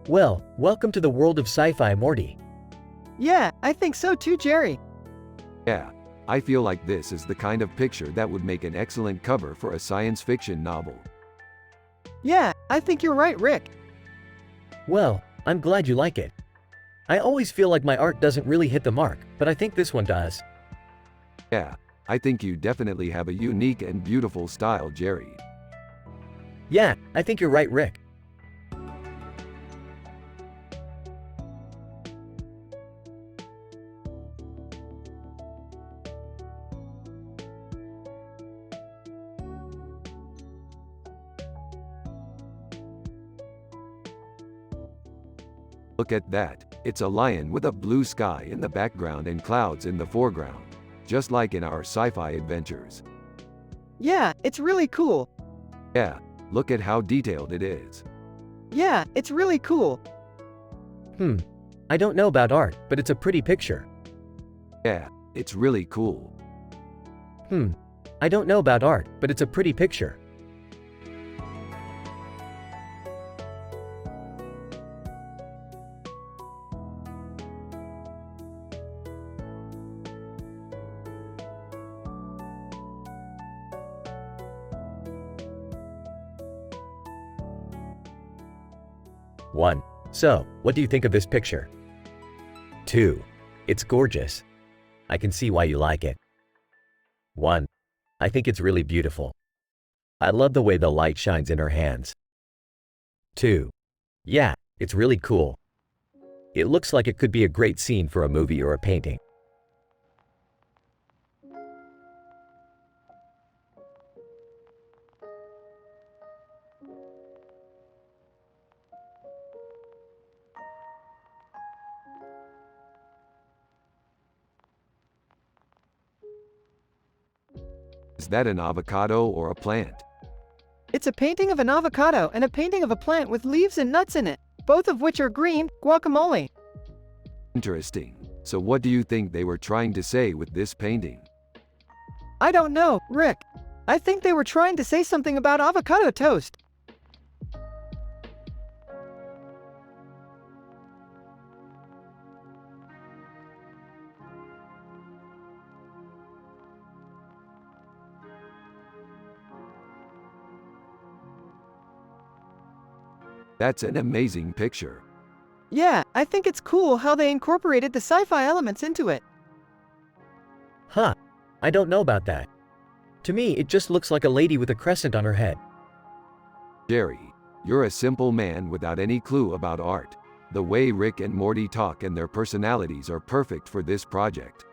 Well, welcome to the world of sci-fi, Morty. Yeah, I think so too, Jerry. Yeah, I feel like this is the kind of picture that would make an excellent cover for a science fiction novel. Yeah, I think you're right, Rick. Well, I'm glad you like it. I always feel like my art doesn't really hit the mark, but I think this one does. Yeah, I think you definitely have a unique and beautiful style, Jerry. Yeah, I think you're right, Rick. Look at that. It's a lion with a blue sky in the background and clouds in the foreground. Just like in our sci-fi adventures. Yeah, it's really cool. Yeah, look at how detailed it is. Yeah, it's really cool. I don't know about art, but it's a pretty picture. Yeah, it's really cool. I don't know about art, but it's a pretty picture. One. So, what do you think of this picture? 2. It's gorgeous. I can see why you like it. 1. I think it's really beautiful. I love the way the light shines in her hands. 2. Yeah, it's really cool. It looks like it could be a great scene for a movie or a painting. Is that an avocado or a plant? It's a painting of an avocado and a painting of a plant with leaves and nuts in it, both of which are green, guacamole. Interesting. So what do you think they were trying to say with this painting? I don't know, Rick. I think they were trying to say something about avocado toast. That's an amazing picture. Yeah, I think it's cool how they incorporated the sci-fi elements into it. Huh. I don't know about that. To me, it just looks like a lady with a crescent on her head. Jerry, you're a simple man without any clue about art. The way Rick and Morty talk and their personalities are perfect for this project.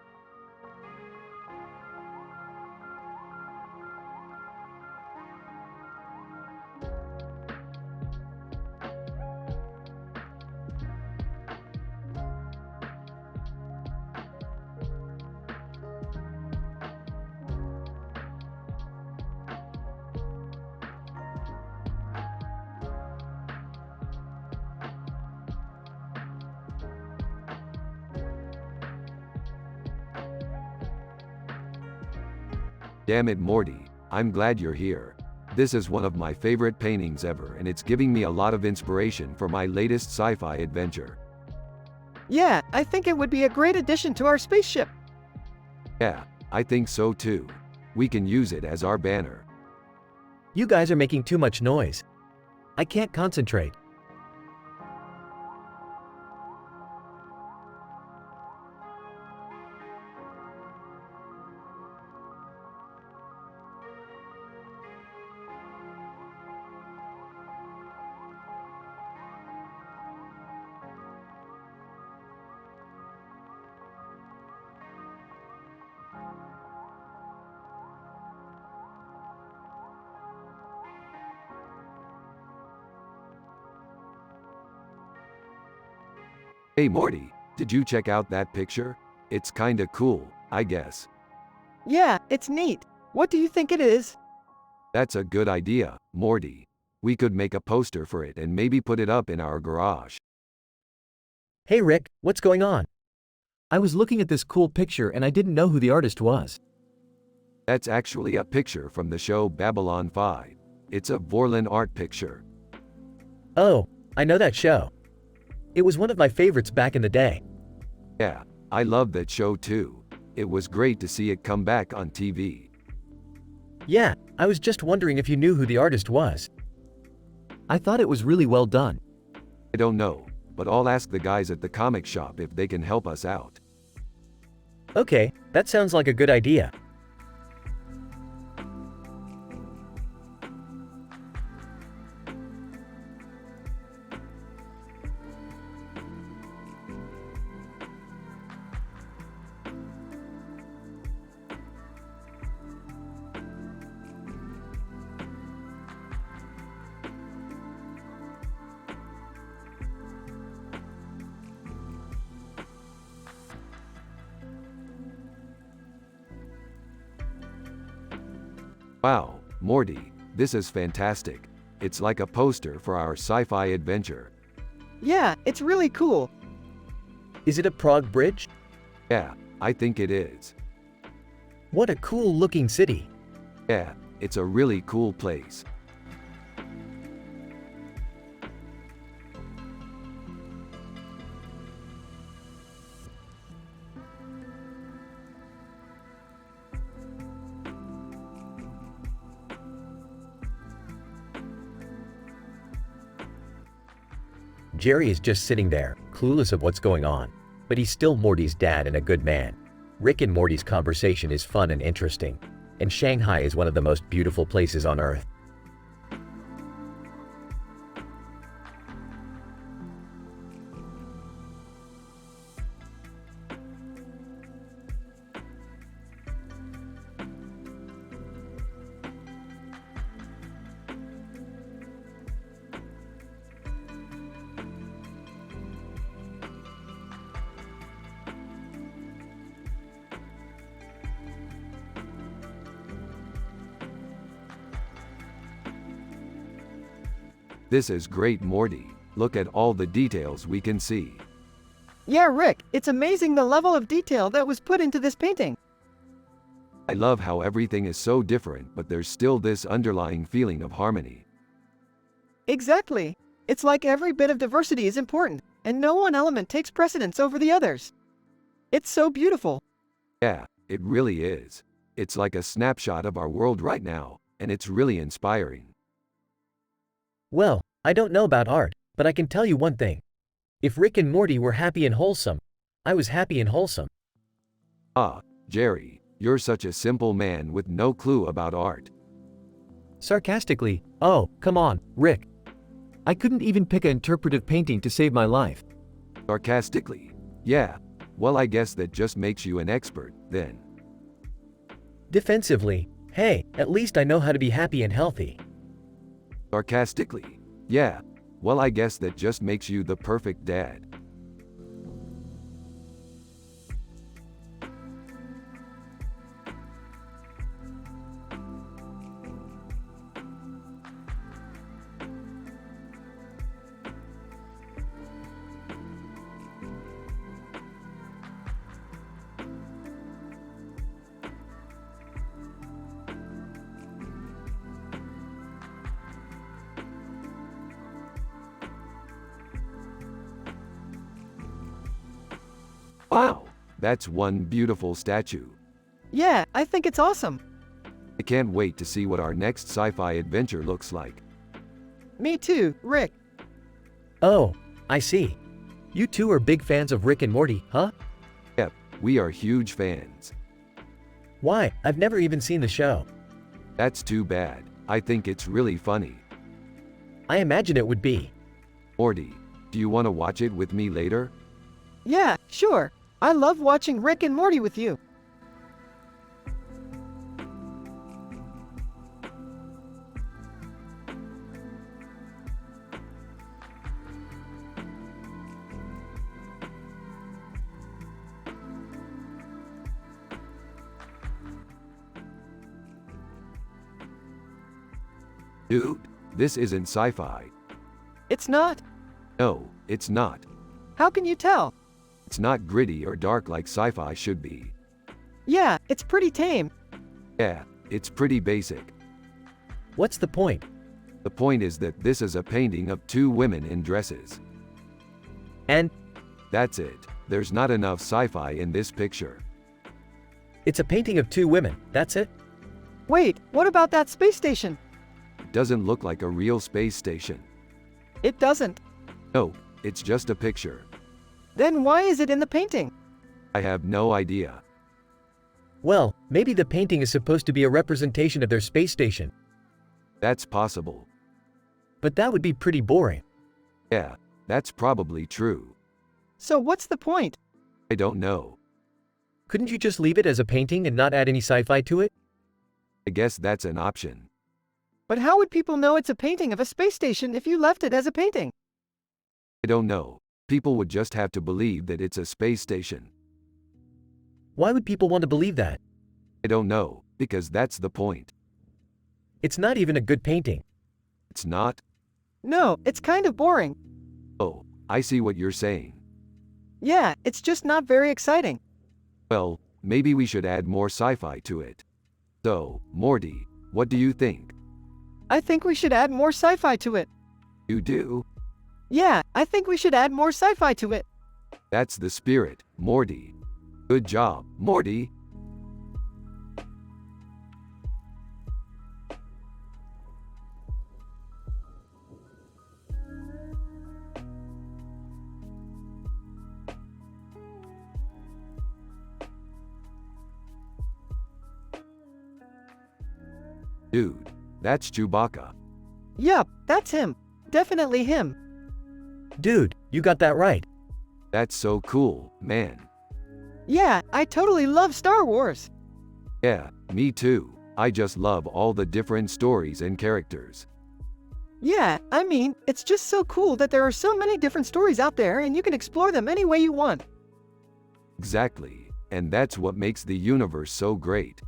Damn it, Morty, I'm glad you're here. This is one of my favorite paintings ever, and it's giving me a lot of inspiration for my latest sci-fi adventure. Yeah, I think it would be a great addition to our spaceship. Yeah, I think so too. We can use it as our banner. You guys are making too much noise. I can't concentrate. Hey Morty, did you check out that picture? It's kinda cool, I guess. Yeah, it's neat. What do you think it is? That's a good idea, Morty. We could make a poster for it and maybe put it up in our garage. Hey Rick, what's going on? I was looking at this cool picture and I didn't know who the artist was. That's actually a picture from the show Babylon 5. It's a Vorlin art picture. Oh, I know that show. It was one of my favorites back in the day. Yeah, I love that show too. It was great to see it come back on TV. Yeah, I was just wondering if you knew who the artist was. I thought it was really well done. I don't know, but I'll ask the guys at the comic shop if they can help us out. Okay, that sounds like a good idea. Wow, Morty, this is fantastic. It's like a poster for our sci-fi adventure. Yeah, it's really cool. Is it a Prague bridge? Yeah, I think it is. What a cool looking city. Yeah, it's a really cool place. Jerry is just sitting there, clueless of what's going on. But he's still Morty's dad and a good man. Rick and Morty's conversation is fun and interesting. And Shanghai is one of the most beautiful places on Earth. This is great, Morty. Look at all the details we can see. Yeah, Rick, it's amazing the level of detail that was put into this painting. I love how everything is so different, but there's still this underlying feeling of harmony. Exactly. It's like every bit of diversity is important, and no one element takes precedence over the others. It's so beautiful. Yeah, it really is. It's like a snapshot of our world right now, and it's really inspiring. Well, I don't know about art, but I can tell you one thing. If Rick and Morty were happy and wholesome, I was happy and wholesome. Ah, Jerry, you're such a simple man with no clue about art. Sarcastically, oh, come on, Rick. I couldn't even pick an interpretive painting to save my life. Sarcastically. Yeah, well, I guess that just makes you an expert, then. Defensively, hey, at least I know how to be happy and healthy. Sarcastically. Yeah, well, I guess that just makes you the perfect dad. Wow, that's one beautiful statue. Yeah, I think it's awesome. I can't wait to see what our next sci-fi adventure looks like. Me too, Rick. Oh, I see. You two are big fans of Rick and Morty, huh? Yep, we are huge fans. Why? I've never even seen the show. That's too bad. I think it's really funny. I imagine it would be. Morty, do you want to watch it with me later? Yeah, sure. I love watching Rick and Morty with you. Dude, this isn't sci-fi. It's not? No, it's not. How can you tell? It's not gritty or dark like sci-fi should be. Yeah, it's pretty tame. Yeah, it's pretty basic. What's the point? The point is that this is a painting of two women in dresses. And That's it. There's not enough sci-fi in this picture. it's a painting of two women, that's it? Wait, what about that space station? It doesn't look like a real space station. It doesn't. No, it's just a picture. Then why is it in the painting? I have no idea. Well, maybe the painting is supposed to be a representation of their space station. That's possible. But that would be pretty boring. Yeah, that's probably true. So what's the point? I don't know. Couldn't you just leave it as a painting and not add any sci-fi to it? I guess that's an option. But how would people know it's a painting of a space station if you left it as a painting? I don't know. People would just have to believe that it's a space station. Why would people want to believe that? I don't know, because that's the point. It's not even a good painting. It's not? No, it's kind of boring. Oh, I see what you're saying. Yeah, it's just not very exciting. Well, maybe we should add more sci-fi to it. So, Morty, what do you think? I think we should add more sci-fi to it. You do? Yeah, I think we should add more sci-fi to it. That's the spirit, Morty. Good job, Morty. Dude, that's Chewbacca. Yup, that's him. Definitely him. Dude, you got that right. That's so cool, man. Yeah, I totally love Star Wars. Yeah, me too. I just love all the different stories and characters. Yeah, I mean, it's just so cool that there are so many different stories out there and you can explore them any way you want. Exactly, and that's what makes the universe so great.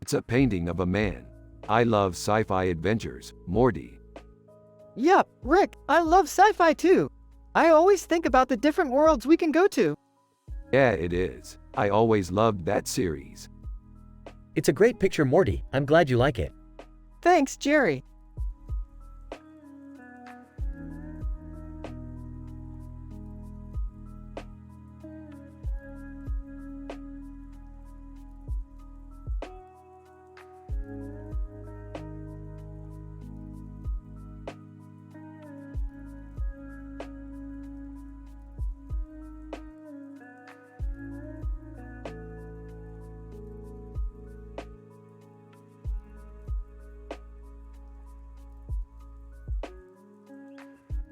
It's a painting of a man. I love sci-fi adventures, Morty. Yup, Rick, I love sci-fi too. I always think about the different worlds we can go to. Yeah, it is. I always loved that series. It's a great picture, Morty. I'm glad you like it. Thanks, Jerry.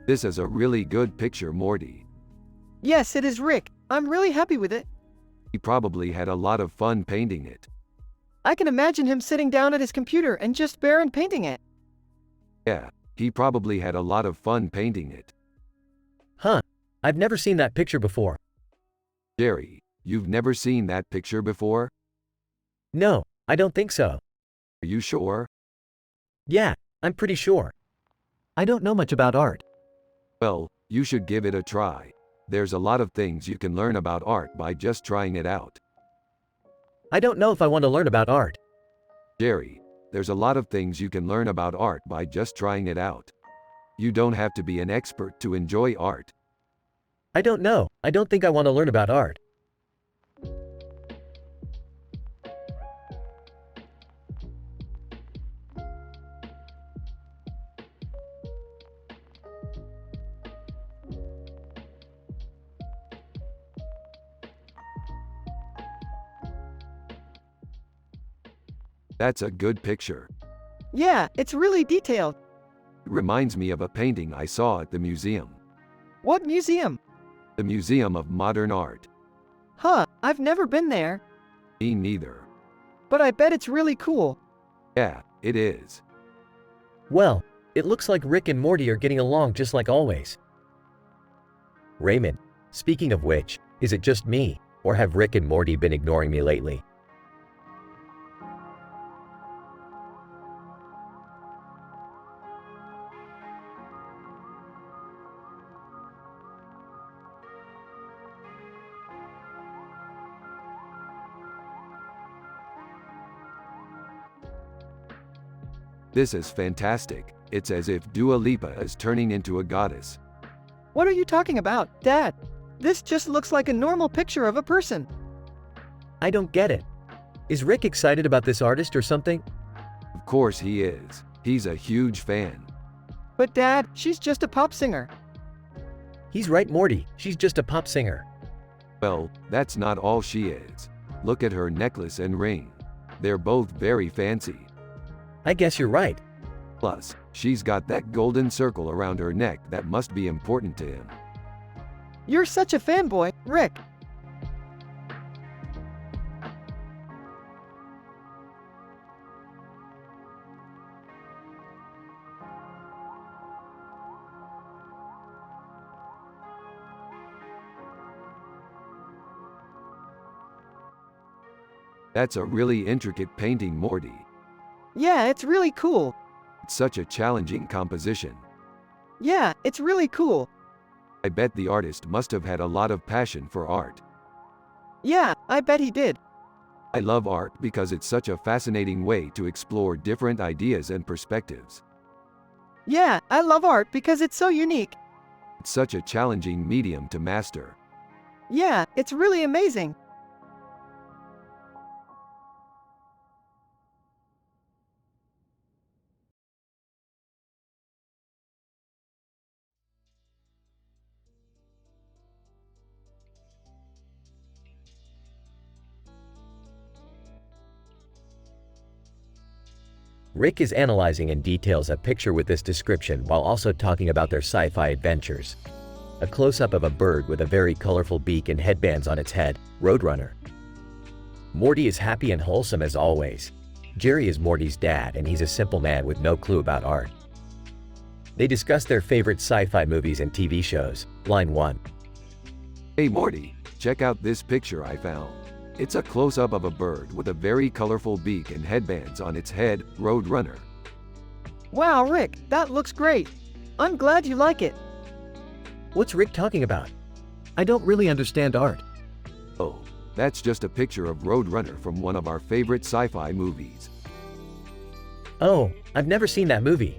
This is a really good picture, Morty. Yes, it is Rick. I'm really happy with it. He probably had a lot of fun painting it. I can imagine him sitting down at his computer and just barren painting it. Yeah, he probably had a lot of fun painting it. Huh. I've never seen that picture before. Jerry, you've never seen that picture before? No, I don't think so. Are you sure? Yeah, I'm pretty sure. I don't know much about art. Well, you should give it a try. There's a lot of things you can learn about art by just trying it out. I don't know if I want to learn about art. Jerry, there's a lot of things you can learn about art by just trying it out. You don't have to be an expert to enjoy art. I don't know. I don't think I want to learn about art. That's a good picture. Yeah, it's really detailed. It reminds me of a painting I saw at the museum. What museum? The Museum of Modern Art. Huh, I've never been there. Me neither. But I bet it's really cool. Yeah, it is. Well, it looks like Rick and Morty are getting along just like always. Raymond, speaking of which, is it just me, or have Rick and Morty been ignoring me lately? This is fantastic. It's as if Dua Lipa is turning into a goddess. What are you talking about, Dad? This just looks like a normal picture of a person. I don't get it. Is Rick excited about this artist or something? Of course he is. He's a huge fan. But Dad, she's just a pop singer. He's right, Morty. She's just a pop singer. Well, that's not all she is. Look at her necklace and ring. They're both very fancy. I guess you're right. Plus, she's got that golden circle around her neck that must be important to him. You're such a fanboy, Rick. That's a really intricate painting, Morty. Yeah, it's really cool. It's such a challenging composition. Yeah, it's really cool. I bet the artist must have had a lot of passion for art. Yeah, I bet he did. I love art because it's such a fascinating way to explore different ideas and perspectives. Yeah, I love art because it's so unique. It's such a challenging medium to master. Yeah, it's really amazing. Rick is analyzing in details a picture with this description while also talking about their sci-fi adventures. A close-up of a bird with a very colorful beak and headbands on its head, Roadrunner. Morty is happy and wholesome as always. Jerry is Morty's dad and he's a simple man with no clue about art. They discuss their favorite sci-fi movies and TV shows. Line 1. Hey Morty, check out this picture I found. It's a close-up of a bird with a very colorful beak and headbands on its head, Roadrunner. Wow, Rick, that looks great. I'm glad you like it. What's Rick talking about? I don't really understand art. Oh, that's just a picture of Roadrunner from one of our favorite sci-fi movies. Oh, I've never seen that movie.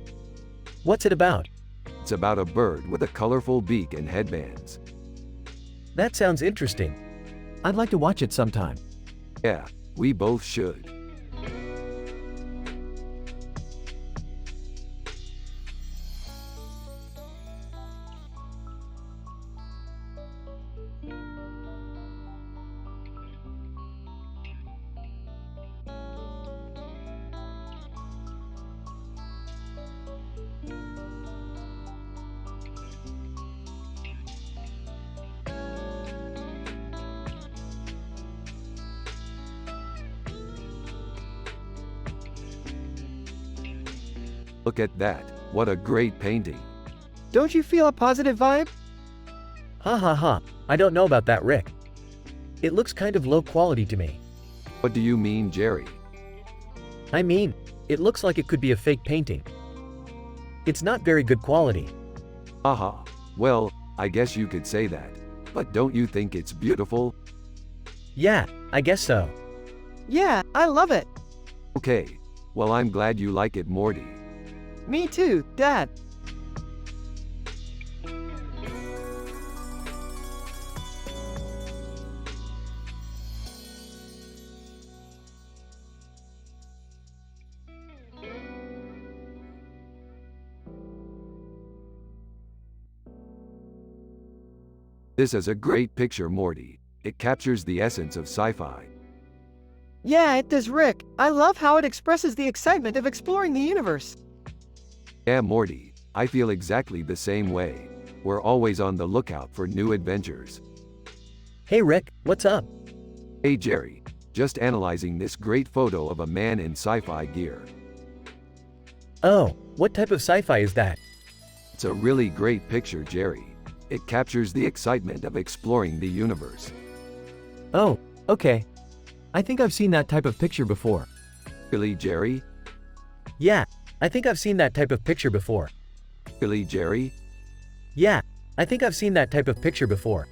What's it about? It's about a bird with a colorful beak and headbands. That sounds interesting. I'd like to watch it sometime. Yeah, we both should. Look at that, what a great painting. Don't you feel a positive vibe? Ha ha ha, I don't know about that, Rick. It looks kind of low quality to me. What do you mean, Jerry? I mean, it looks like it could be a fake painting. It's not very good quality. Aha. Well, I guess you could say that. But don't you think it's beautiful? Yeah, I guess so. Yeah, I love it. Okay. Well, I'm glad you like it, Morty. Me too, Dad. This is a great picture, Morty. It captures the essence of sci-fi. Yeah, it does, Rick. I love how it expresses the excitement of exploring the universe. Yeah, Morty, I feel exactly the same way. We're always on the lookout for new adventures. Hey Rick, what's up? Hey Jerry, just analyzing this great photo of a man in sci-fi gear. Oh, what type of sci-fi is that? It's a really great picture, Jerry. It captures the excitement of exploring the universe. Oh, okay. I think I've seen that type of picture before. Really, Jerry? Yeah, I think I've seen that type of picture before. Really, Jerry? Yeah, I think I've seen that type of picture before.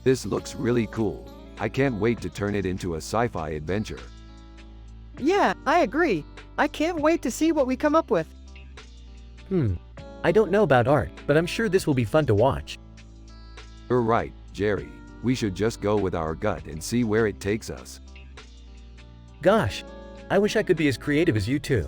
This looks really cool. I can't wait to turn it into a sci-fi adventure. Yeah, I agree. I can't wait to see what we come up with. I don't know about art, but I'm sure this will be fun to watch. You're right, Jerry. We should just go with our gut and see where it takes us. Gosh, I wish I could be as creative as you two.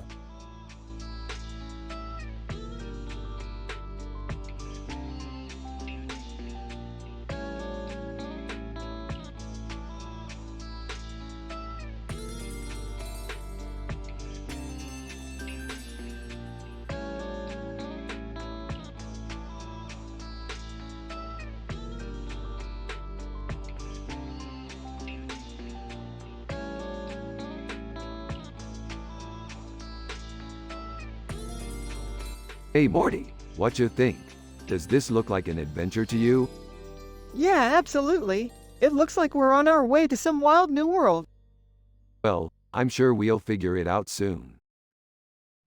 Hey Morty, what you think? Does this look like an adventure to you? Yeah, absolutely. It looks like we're on our way to some wild new world. Well, I'm sure we'll figure it out soon.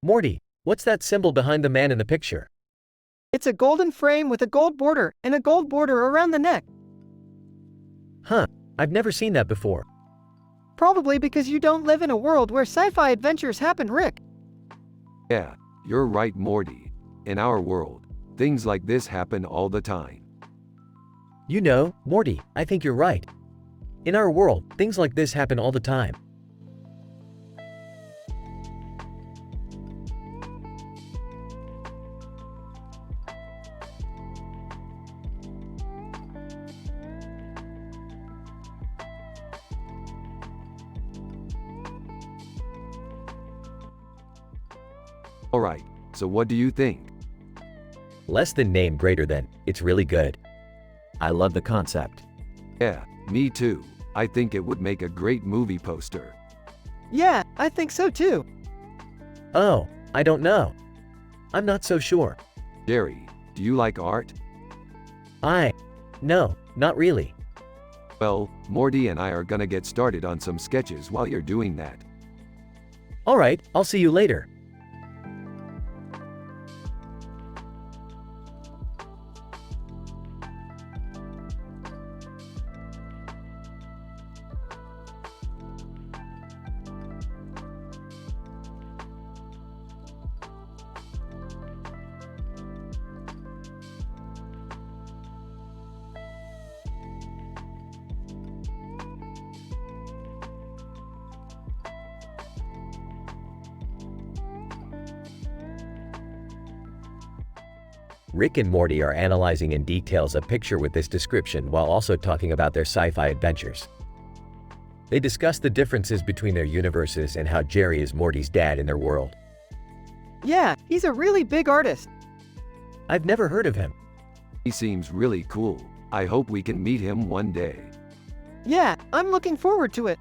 Morty, what's that symbol behind the man in the picture? It's a golden frame with a gold border and a gold border around the neck. Huh, I've never seen that before. Probably because you don't live in a world where sci-fi adventures happen, Rick. Yeah, you're right, Morty. In our world, things like this happen all the time. You know, Morty, I think you're right. In our world, things like this happen all the time. Alright, so what do you think? Less than name greater than, it's really good. I love the concept. Yeah, me too. I think it would make a great movie poster. Yeah, I think so too. Oh, I don't know. I'm not so sure. Jerry, do you like art? No, not really. Well, Morty and I are gonna get started on some sketches while you're doing that. Alright, I'll see you later. Rick and Morty are analyzing in details a picture with this description while also talking about their sci-fi adventures. They discuss the differences between their universes and how Jerry is Morty's dad in their world. Yeah, he's a really big artist. I've never heard of him. He seems really cool. I hope we can meet him one day. Yeah, I'm looking forward to it.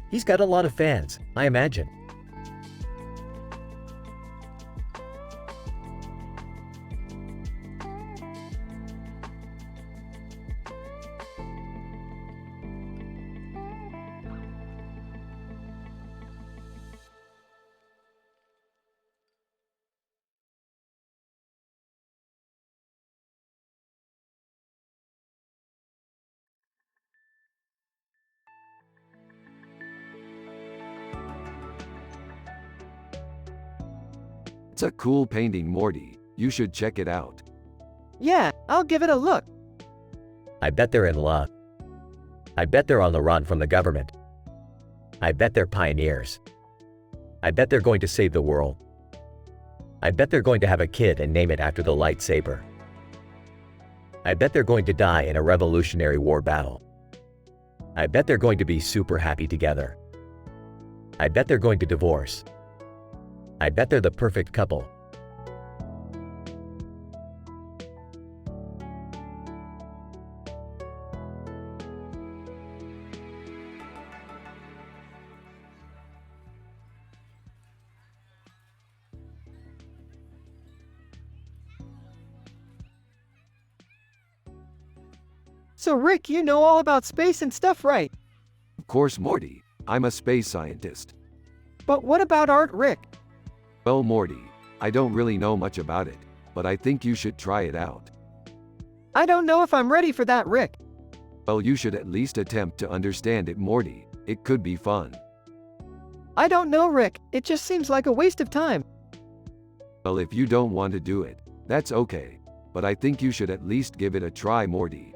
He's got a lot of fans, I imagine. It's a cool painting, Morty. You should check it out. Yeah, I'll give it a look. I bet they're in love. I bet they're on the run from the government. I bet they're pioneers. I bet they're going to save the world. I bet they're going to have a kid and name it after the lightsaber. I bet they're going to die in a Revolutionary War battle. I bet they're going to be super happy together. I bet they're going to divorce. I bet they're the perfect couple. So Rick, you know all about space and stuff, right? Of course, Morty. I'm a space scientist. But what about art, Rick? Well, Morty, I don't really know much about it, but I think you should try it out. I don't know if I'm ready for that, Rick. Well, you should at least attempt to understand it, Morty. It could be fun. I don't know, Rick. It just seems like a waste of time. Well, if you don't want to do it, that's okay. But I think you should at least give it a try, Morty.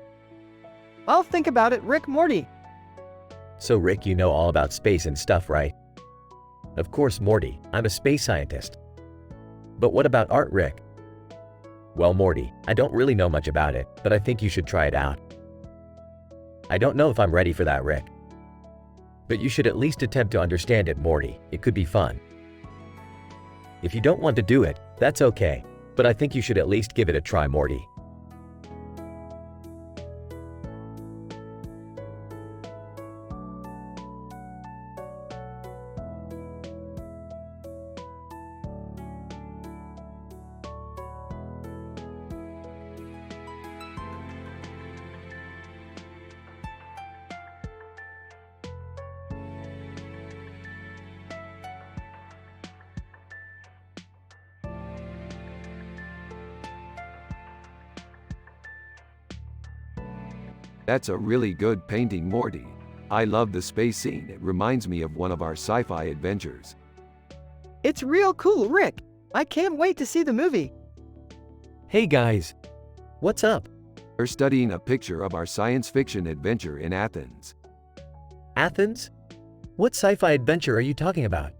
I'll think about it, Rick. Morty. So Rick, you know all about space and stuff, right? Of course, Morty, I'm a space scientist. But what about art, Rick? Well, Morty, I don't really know much about it, but I think you should try it out. I don't know if I'm ready for that, Rick. But you should at least attempt to understand it, Morty. It could be fun. If you don't want to do it, that's okay. But I think you should at least give it a try, Morty. That's a really good painting, Morty. I love the space scene. It reminds me of one of our sci-fi adventures. It's real cool, Rick. I can't wait to see the movie. Hey guys, What's up? We're studying a picture of our science fiction adventure in Athens. Athens? What sci-fi adventure are you talking about?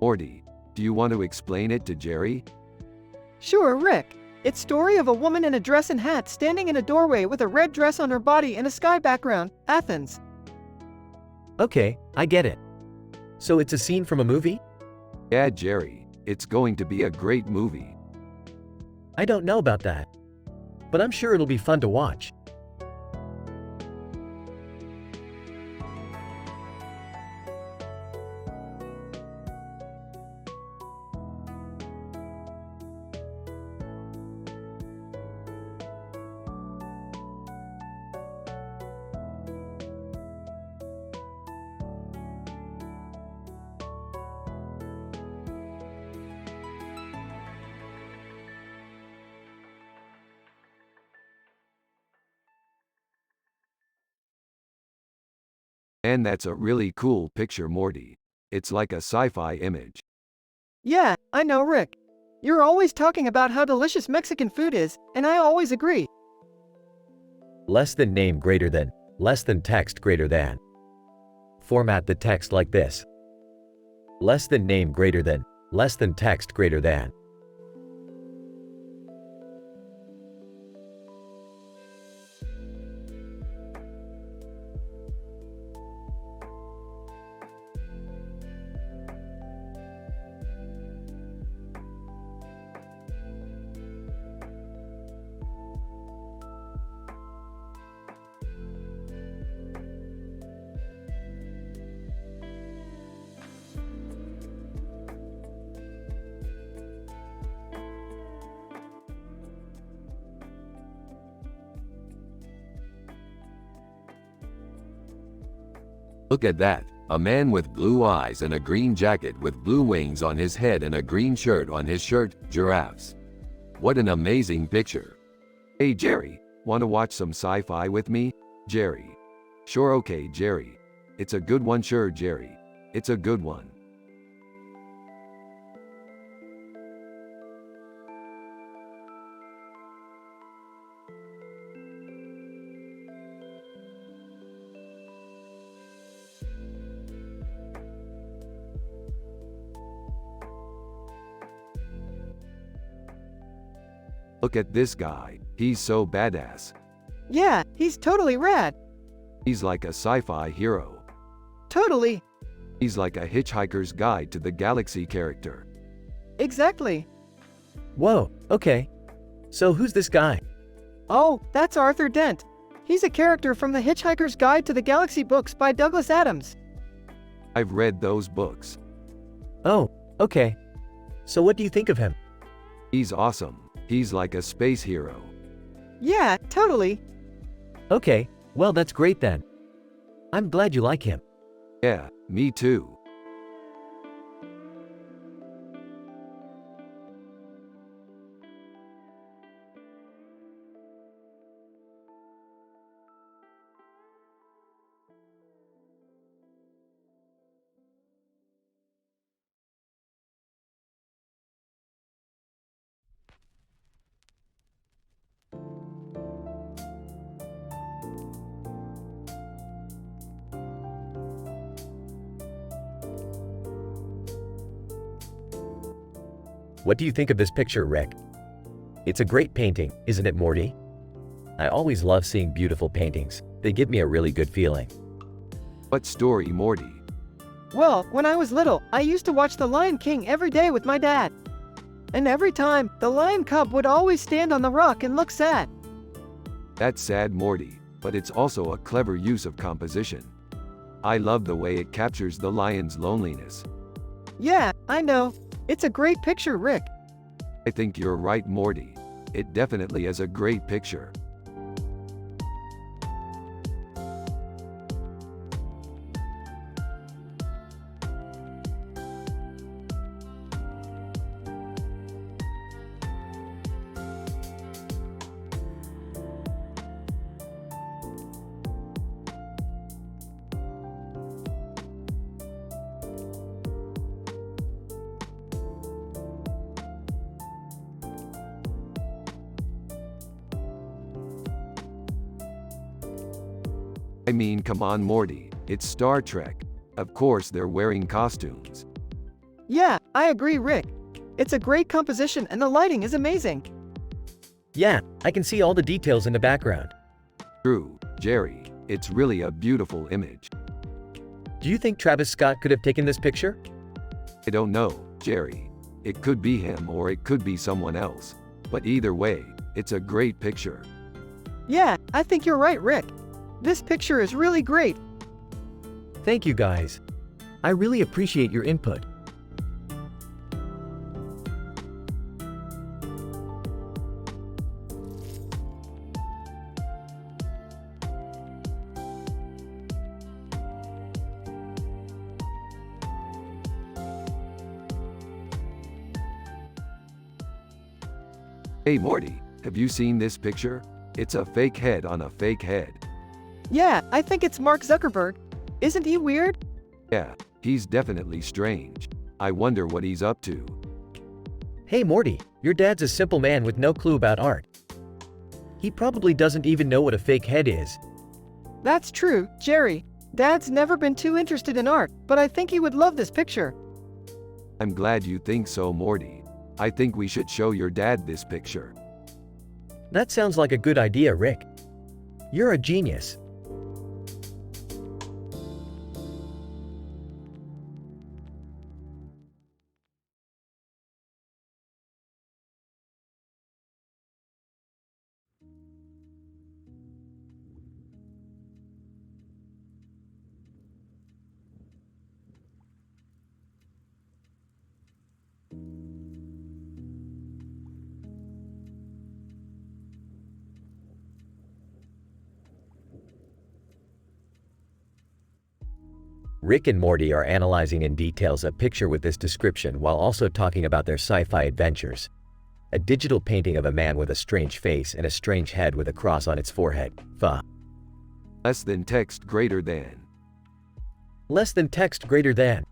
Morty, do you want to explain it to Jerry? Sure, Rick. It's story of a woman in a dress and hat standing in a doorway with a red dress on her body and a sky background. Athens. Okay, I get it. So it's a scene from a movie? Yeah, Jerry. It's going to be a great movie. I don't know about that. But I'm sure it'll be fun to watch. And that's a really cool picture, Morty. It's like a sci-fi image. Yeah, I know, Rick. You're always talking about how delicious Mexican food is, and I always agree. Less than name greater than, less than text greater than. Format the text like this. Less than name greater than, less than text greater than. Look at that. A man with blue eyes and a green jacket with blue wings on his head and a green shirt on his shirt. Giraffes. What an amazing picture. Hey Jerry, wanna watch some sci-fi with me? Jerry. Sure, okay Jerry. It's a good one, sure Jerry. It's a good one. Look at this guy, he's so badass. Yeah, he's totally rad. He's like a sci-fi hero. Totally. He's like a Hitchhiker's Guide to the Galaxy character. Exactly. Whoa, okay. So who's this guy? Oh, that's Arthur Dent. He's a character from the Hitchhiker's Guide to the Galaxy books by Douglas Adams. I've read those books. Oh, okay. So what do you think of him? He's awesome. He's like a space hero. Yeah, totally. Okay, well that's great then. I'm glad you like him. Yeah, me too. What do you think of this picture, Rick? It's a great painting, isn't it, Morty? I always love seeing beautiful paintings. They give me a really good feeling. What story, Morty? Well, when I was little, I used to watch The Lion King every day with my dad. And every time, the lion cub would always stand on the rock and look sad. That's sad, Morty, but it's also a clever use of composition. I love the way it captures the lion's loneliness. Yeah, I know. It's a great picture, Rick. I think you're right, Morty. It definitely is a great picture. I mean, come on, Morty. It's Star Trek. Of course they're wearing costumes. Yeah, I agree, Rick. It's a great composition and the lighting is amazing. Yeah, I can see all the details in the background. True, Jerry. It's really a beautiful image. Do you think Travis Scott could have taken this picture? I don't know, Jerry. It could be him or it could be someone else. But either way, it's a great picture. Yeah, I think you're right, Rick. This picture is really great. Thank you guys. I really appreciate your input. Hey Morty, have you seen this picture? It's a fake head on a fake head. Yeah, I think it's Mark Zuckerberg. Isn't he weird? Yeah, he's definitely strange. I wonder what he's up to. Hey Morty, your dad's a simple man with no clue about art. He probably doesn't even know what a fake head is. That's true, Jerry. Dad's never been too interested in art, but I think he would love this picture. I'm glad you think so, Morty. I think we should show your dad this picture. That sounds like a good idea, Rick. You're a genius. Rick and Morty are analyzing in details a picture with this description while also talking about their sci-fi adventures. A digital painting of a man with a strange face and a strange head with a cross on its forehead. Less than text greater than. Less than text greater than.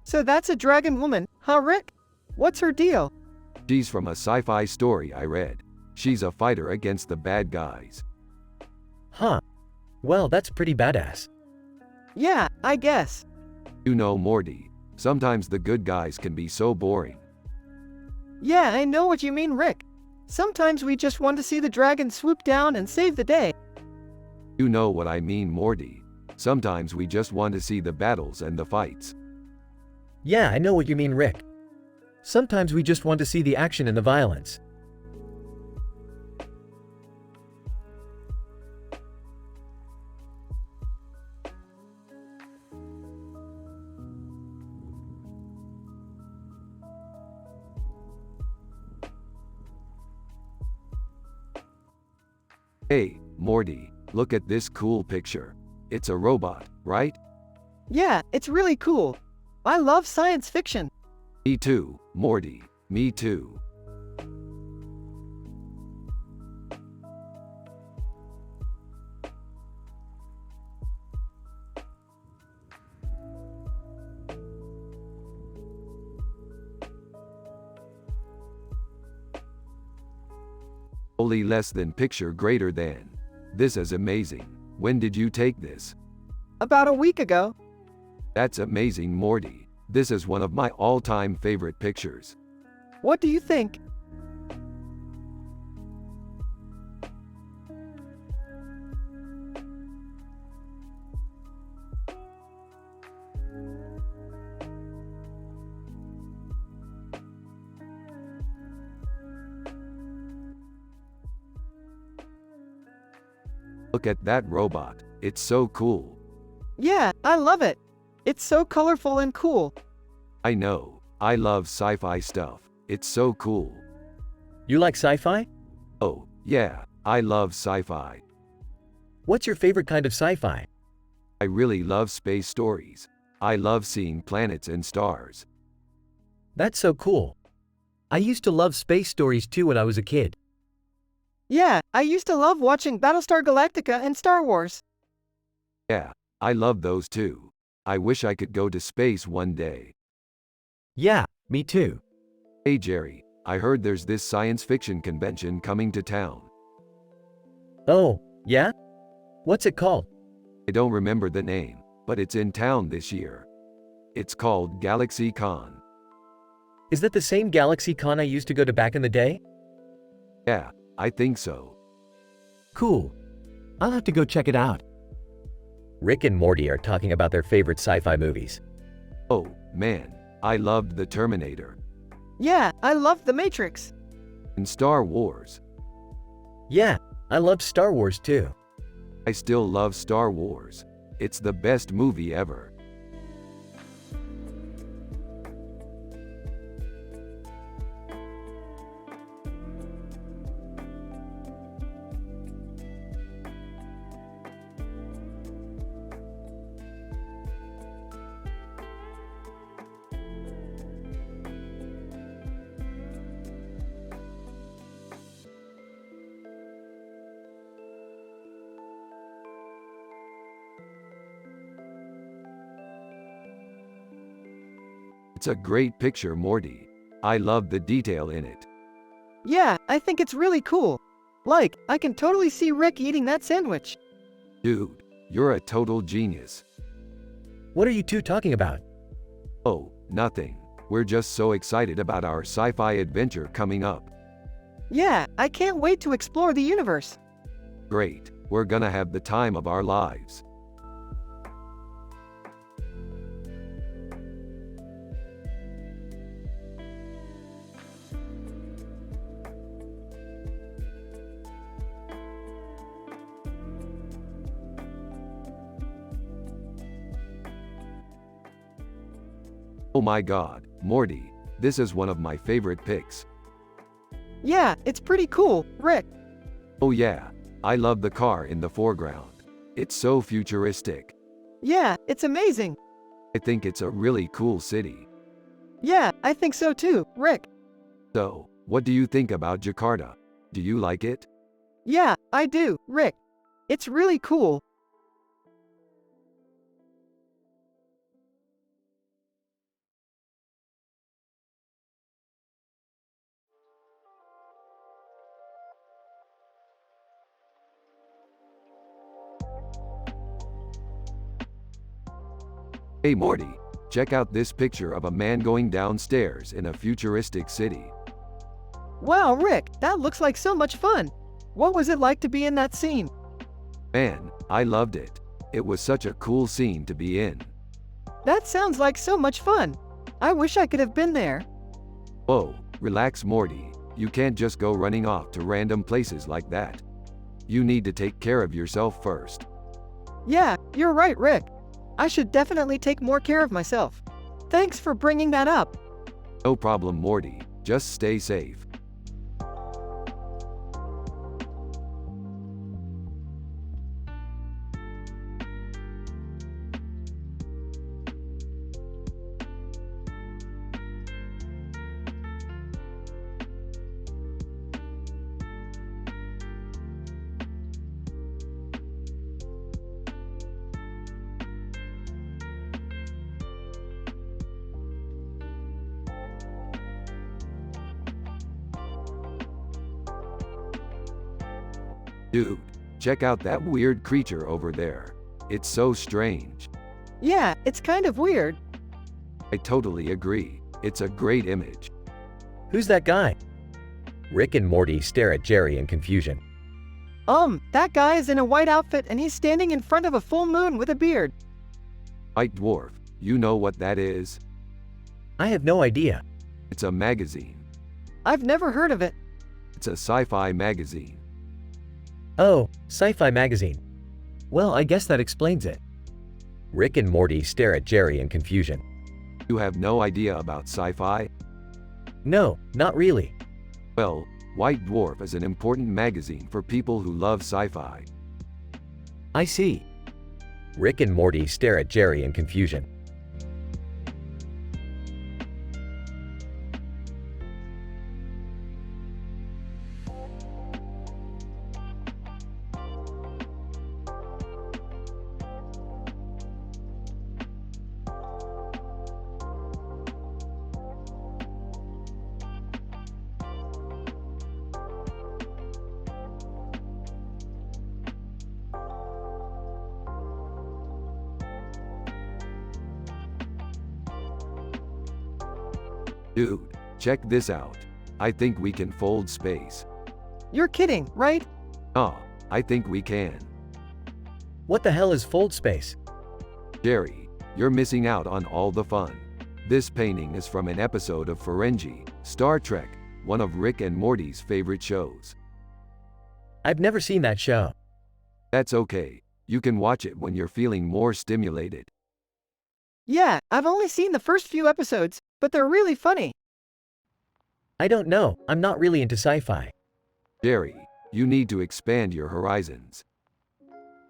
So that's a dragon woman, huh, Rick? What's her deal? She's from a sci-fi story I read. She's a fighter against the bad guys. Huh. Well, that's pretty badass. Yeah, I guess. You know, Morty, sometimes the good guys can be so boring. Yeah, I know what you mean, Rick. Sometimes we just want to see the dragon swoop down and save the day. You know what I mean, Morty. Sometimes we just want to see the battles and the fights. Yeah, I know what you mean, Rick. Sometimes we just want to see the action and the violence. Hey, Morty, look at this cool picture. It's a robot, right? Yeah, it's really cool. I love science fiction. Me too, Morty, me too. Only less than picture greater than. This is amazing. When did you take this? About a week ago. That's amazing, Morty. This is one of my all-time favorite pictures. What do you think? Look at that robot. It's so cool. Yeah, I love it. It's so colorful and cool. I know. I love sci-fi stuff. It's so cool. You like sci-fi? Oh, yeah, I love sci-fi. What's your favorite kind of sci-fi? I really love space stories. I love seeing planets and stars. That's so cool. I used to love space stories too when I was a kid. Yeah, I used to love watching Battlestar Galactica and Star Wars. Yeah, I love those too. I wish I could go to space one day. Yeah, me too. Hey Jerry, I heard there's this science fiction convention coming to town. Oh, yeah? What's it called? I don't remember the name, but it's in town this year. It's called Galaxy Con. Is that the same Galaxy Con I used to go to back in the day? Yeah, I think so. Cool. I'll have to go check it out. Rick and Morty are talking about their favorite sci-fi movies. Oh, man, I loved The Terminator. Yeah, I loved The Matrix. And Star Wars. Yeah, I loved Star Wars too. I still love Star Wars. It's the best movie ever. It's a great picture, Morty. I love the detail in it. Yeah, I think it's really cool. Like, I can totally see Rick eating that sandwich. Dude, you're a total genius. What are you two talking about? Oh, nothing. We're just so excited about our sci-fi adventure coming up. Yeah, I can't wait to explore the universe. Great, we're gonna have the time of our lives. Oh my god, Morty, this is one of my favorite pics. Yeah, it's pretty cool, Rick. Oh yeah, I love the car in the foreground. It's so futuristic. Yeah, it's amazing. I think it's a really cool city. Yeah, I think so too, Rick. So, what do you think about Jakarta? Do you like it? Yeah, I do, Rick. It's really cool. Hey Morty, check out this picture of a man going downstairs in a futuristic city. Wow, Rick, that looks like so much fun. What was it like to be in that scene? Man, I loved it. It was such a cool scene to be in. That sounds like so much fun. I wish I could have been there. Whoa, relax Morty. You can't just go running off to random places like that. You need to take care of yourself first. Yeah, you're right, Rick. I should definitely take more care of myself. Thanks for bringing that up. No problem Morty, just stay safe. Dude, check out that weird creature over there. It's so strange. Yeah, it's kind of weird. I totally agree. It's a great image. Who's that guy? Rick and Morty stare at Jerry in confusion. That guy is in a white outfit and he's standing in front of a full moon with a beard. White Dwarf, you know what that is? I have no idea. It's a magazine. I've never heard of it. It's a sci-fi magazine. Oh, sci-fi magazine. Well, I guess that explains it. Rick and Morty stare at Jerry in confusion. You have no idea about sci-fi? No, not really. Well, White Dwarf is an important magazine for people who love sci-fi. I see. Rick and Morty stare at Jerry in confusion. Dude, check this out. I think we can fold space. You're kidding, right? Ah, I think we can. What the hell is fold space? Jerry, you're missing out on all the fun. This painting is from an episode of Ferengi, Star Trek, one of Rick and Morty's favorite shows. I've never seen that show. That's okay. You can watch it when you're feeling more stimulated. Yeah, I've only seen the first few episodes, but they're really funny. I don't know, I'm not really into sci-fi. Jerry, you need to expand your horizons.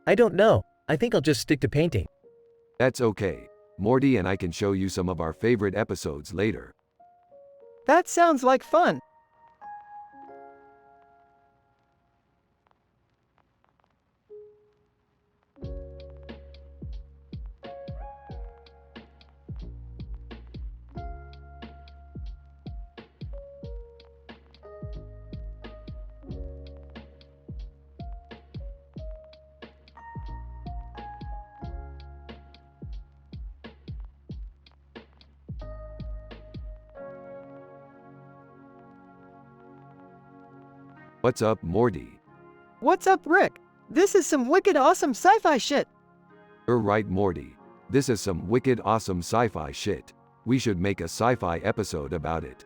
I don't know, I think I'll just stick to painting. That's okay. Morty and I can show you some of our favorite episodes later. That sounds like fun. What's up, Morty? What's up, Rick? This is some wicked awesome sci-fi shit. You're right, Morty. This is some wicked awesome sci-fi shit. We should make a sci-fi episode about it.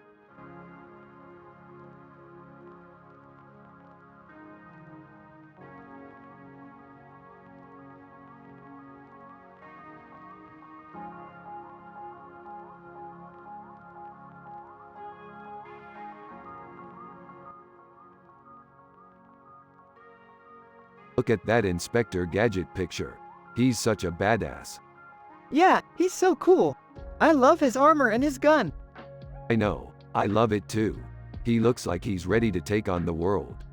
Look at that Inspector Gadget picture. He's such a badass. Yeah, he's so cool. I love his armor and his gun. I know, I love it too. He looks like he's ready to take on the world.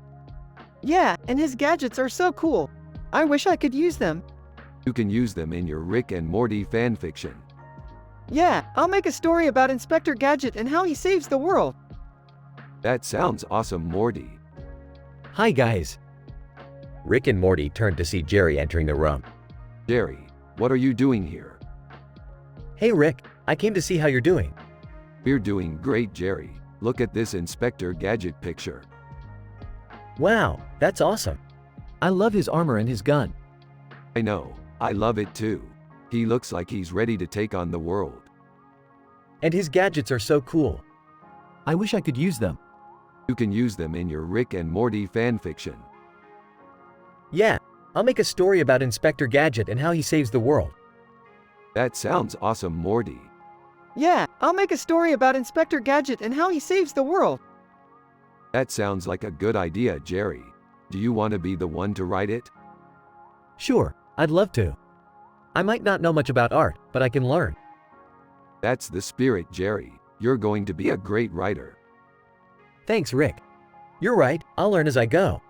Yeah, and his gadgets are so cool. I wish I could use them. You can use them in your Rick and Morty fanfiction. Yeah, I'll make a story about Inspector Gadget and how he saves the world. That sounds awesome, Morty. Hi guys. Rick and Morty turned to see Jerry entering the room. Jerry, what are you doing here? Hey Rick, I came to see how you're doing. We're doing great, Jerry. Look at this Inspector Gadget picture. Wow, that's awesome. I love his armor and his gun. I know, I love it too. He looks like he's ready to take on the world. And his gadgets are so cool. I wish I could use them. You can use them in your Rick and Morty fanfiction. Yeah, I'll make a story about Inspector Gadget and how he saves the world. That sounds awesome, Morty. Yeah, I'll make a story about Inspector Gadget and how he saves the world. That sounds like a good idea, Jerry. Do you want to be the one to write it? Sure, I'd love to. I might not know much about art, but I can learn. That's the spirit, Jerry. You're going to be a great writer. Thanks, Rick. You're right, I'll learn as I go.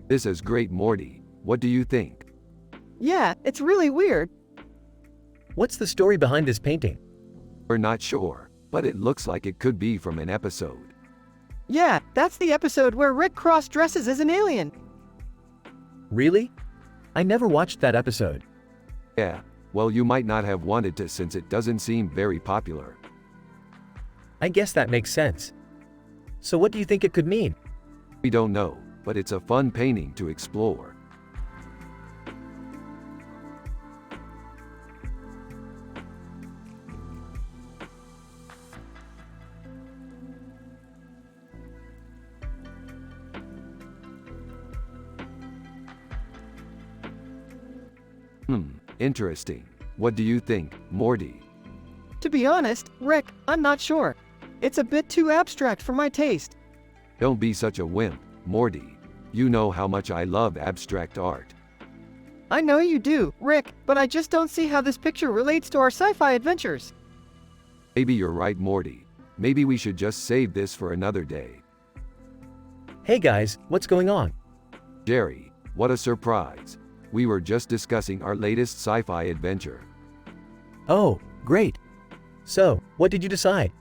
This is great, Morty. What do you think? Yeah, it's really weird. What's the story behind this painting? We're not sure, but it looks like it could be from an episode. Yeah, that's the episode where Rick cross-dresses as an alien. Really? I never watched that episode. Yeah, well, you might not have wanted to since it doesn't seem very popular. I guess that makes sense. So what do you think it could mean? We don't know, but it's a fun painting to explore. Interesting. What do you think, Morty? To be honest, Rick, I'm not sure. It's a bit too abstract for my taste. Don't be such a wimp, Morty. You know how much I love abstract art. I know you do, Rick, but I just don't see how this picture relates to our sci-fi adventures. Maybe you're right, Morty. Maybe we should just save this for another day. Hey guys, what's going on? Jerry, what a surprise. We were just discussing our latest sci-fi adventure. Oh, great. So, what did you decide?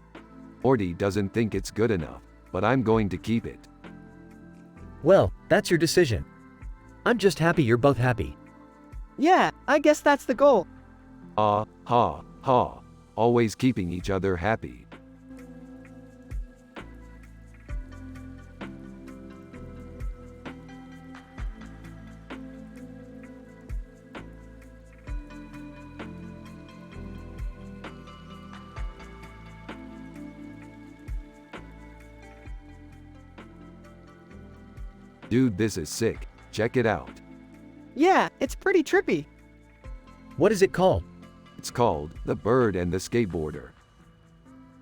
Morty doesn't think it's good enough, but I'm going to keep it. Well, that's your decision. I'm just happy you're both happy. Yeah, I guess that's the goal. Ha, ha. Always keeping each other happy. Dude, this is sick. Check it out. Yeah, it's pretty trippy. What is it called? It's called The Bird and the Skateboarder.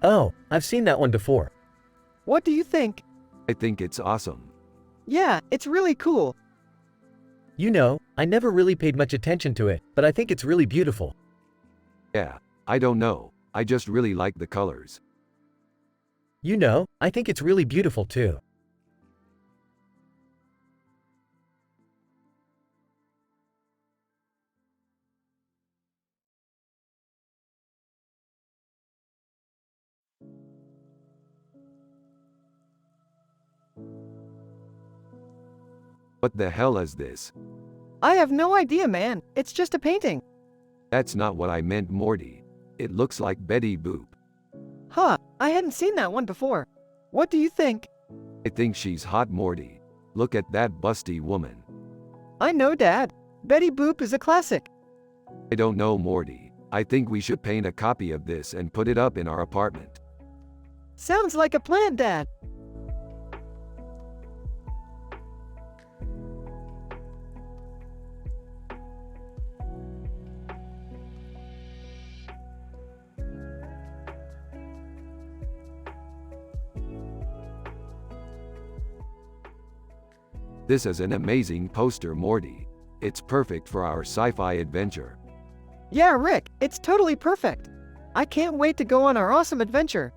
Oh, I've seen that one before. What do you think? I think it's awesome. Yeah, it's really cool. You know, I never really paid much attention to it, but I think it's really beautiful. Yeah, I don't know. I just really like the colors. You know, I think it's really beautiful too. What the hell is this? I have no idea, man. It's just a painting. That's not what I meant, Morty. It looks like Betty Boop. Huh, I hadn't seen that one before. What do you think? I think she's hot, Morty. Look at that busty woman. I know, Dad. Betty Boop is a classic. I don't know, Morty. I think we should paint a copy of this and put it up in our apartment. Sounds like a plan, Dad. This is an amazing poster, Morty. It's perfect for our sci-fi adventure. Yeah, Rick, it's totally perfect. I can't wait to go on our awesome adventure.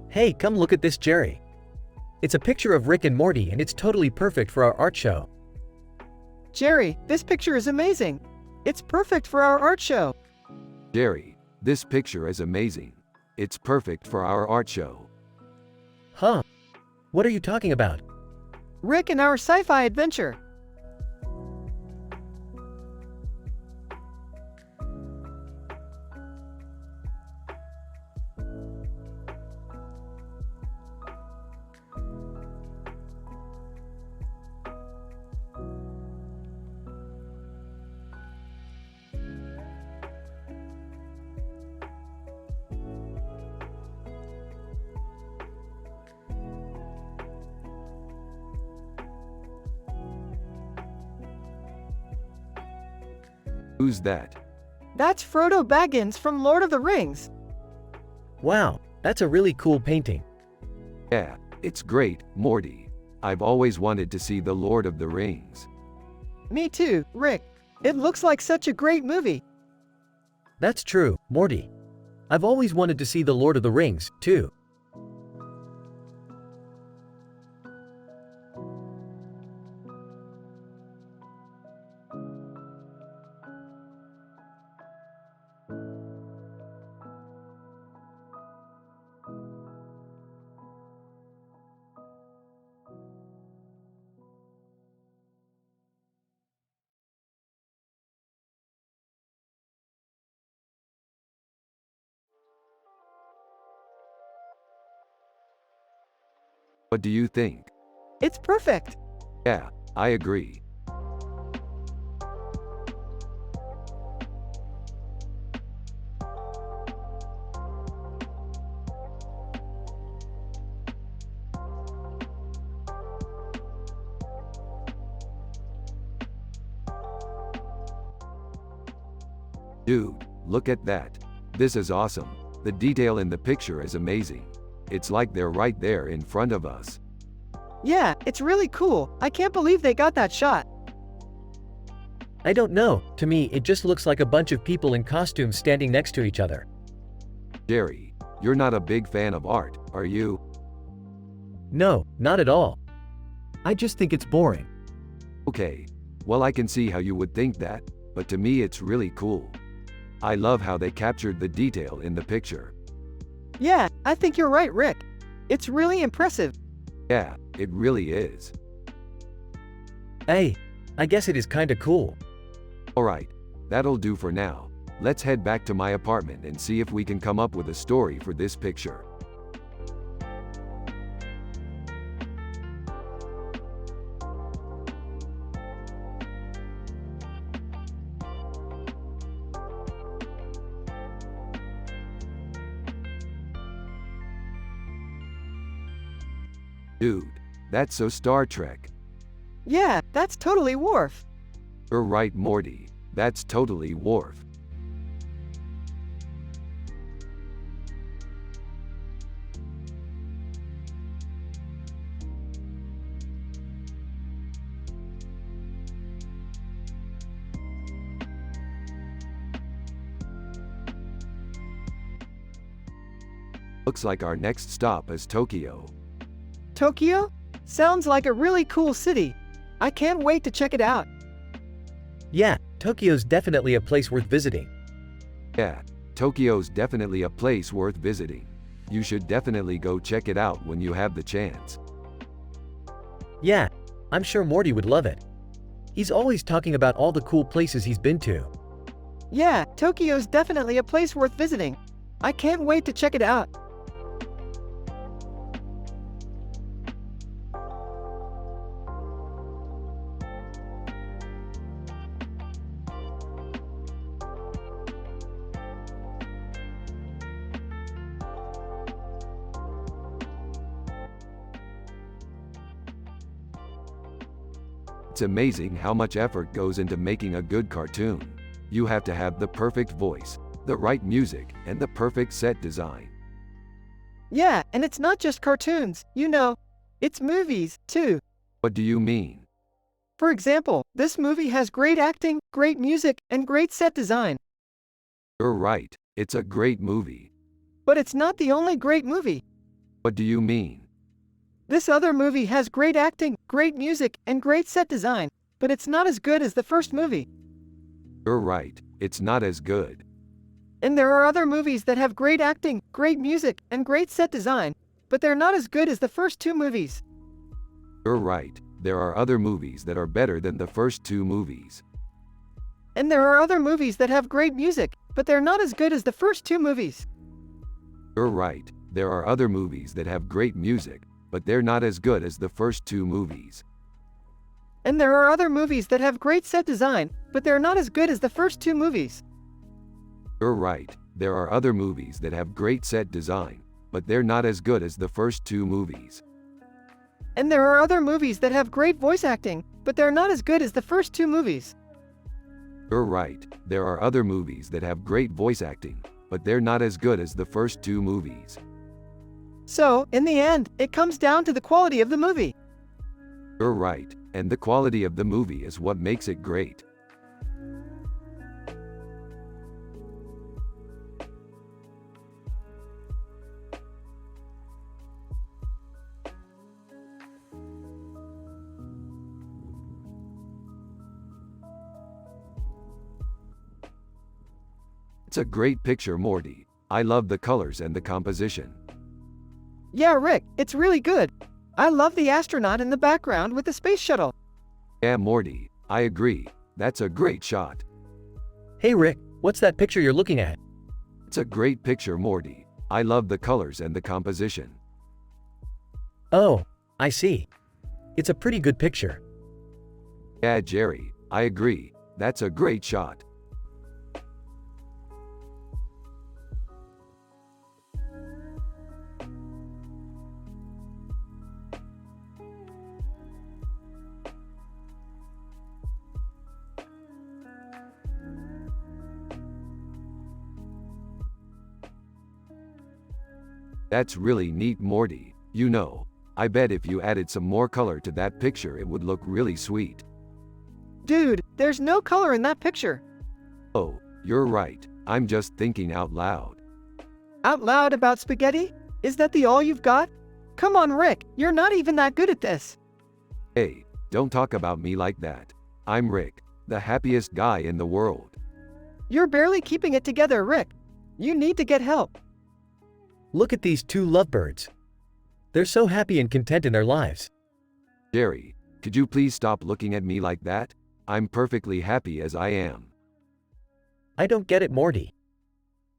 Hey, come look at this, Jerry. It's a picture of Rick and Morty and it's totally perfect for our art show. Jerry, this picture is amazing. It's perfect for our art show. Jerry, this picture is amazing. It's perfect for our art show. Huh? What are you talking about? Rick and our sci-fi adventure. Who's that? That's Frodo Baggins from Lord of the Rings. Wow, that's a really cool painting. Yeah, it's great, Morty. I've always wanted to see The Lord of the Rings. Me too, Rick. It looks like such a great movie. That's true, Morty. I've always wanted to see The Lord of the Rings, too. What do you think? It's perfect. Yeah, I agree. Dude, look at that. This is awesome. The detail in the picture is amazing. It's like they're right there in front of us. Yeah, it's really cool. I can't believe they got that shot. I don't know, to me it just looks like a bunch of people in costumes standing next to each other. Jerry, you're not a big fan of art, are you? No, not at all. I just think it's boring. Okay, well I can see how you would think that, but to me it's really cool. I love how they captured the detail in the picture. Yeah, I think you're right, Rick. It's really impressive. Yeah, it really is. Hey, I guess it is kinda cool. Alright, that'll do for now. Let's head back to my apartment and see if we can come up with a story for this picture. Dude, that's so Star Trek. Yeah, that's totally Worf. You're right, Morty. That's totally Worf. Looks like our next stop is Tokyo. Tokyo? Sounds like a really cool city. I can't wait to check it out. Yeah, Tokyo's definitely a place worth visiting. Yeah, Tokyo's definitely a place worth visiting. You should definitely go check it out when you have the chance. Yeah, I'm sure Morty would love it. He's always talking about all the cool places he's been to. Yeah, Tokyo's definitely a place worth visiting. I can't wait to check it out. It's amazing how much effort goes into making a good cartoon. You have to have the perfect voice, the right music, and the perfect set design. Yeah, and it's not just cartoons, it's movies, too. What do you mean? For example, this movie has great acting, great music, and great set design. You're right, it's a great movie. But it's not the only great movie. What do you mean? This other movie has great acting, great music, and great set design, but it's not as good as the first movie. You're right, it's not as good. And there are other movies that have great acting, great music, and great set design, but they're not as good as the first two movies. You're right, there are other movies that are better than the first two movies. And there are other movies that have great music, but they're not as good as the first two movies. You're right, there are other movies that have great music, but they're not as good as the first two movies. And there are other movies that have great set design, but they're not as good as the first two movies. You're right, there are other movies that have great set design, but they're not as good as the first two movies. And there are other movies that have great voice acting, but they're not as good as the first two movies. You're right, there are other movies that have great voice acting, but they're not as good as the first two movies. So, in the end, it comes down to the quality of the movie. You're right, and the quality of the movie is what makes it great. It's a great picture, Morty. I love the colors and the composition. Yeah, Rick, it's really good. I love the astronaut in the background with the space shuttle. Yeah, Morty, I agree. That's a great shot. Hey Rick, what's that picture you're looking at? It's a great picture, Morty. I love the colors and the composition. Oh, I see. It's a pretty good picture. Yeah, Jerry, I agree. That's a great shot. That's really neat, Morty. I bet if you added some more color to that picture it would look really sweet. Dude, there's no color in that picture. Oh, you're right. I'm just thinking out loud. Out loud about spaghetti? Is that the all you've got? Come on, Rick, you're not even that good at this. Hey, don't talk about me like that. I'm Rick, the happiest guy in the world. You're barely keeping it together, Rick. You need to get help. Look at these two lovebirds. They're so happy and content in their lives. Jerry, could you please stop looking at me like that? I'm perfectly happy as I am. I don't get it, Morty.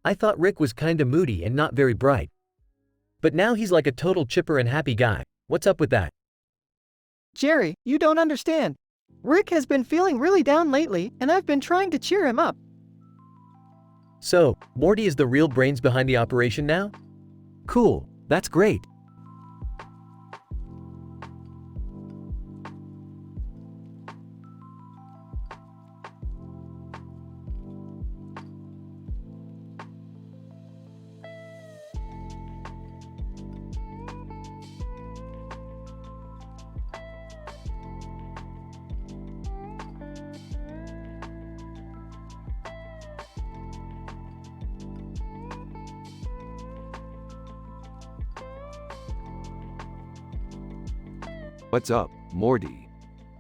I thought Rick was kinda moody and not very bright. But now he's like a total chipper and happy guy. What's up with that? Jerry, you don't understand. Rick has been feeling really down lately, and I've been trying to cheer him up. So, Morty is the real brains behind the operation now? Cool, that's great. What's up, Morty?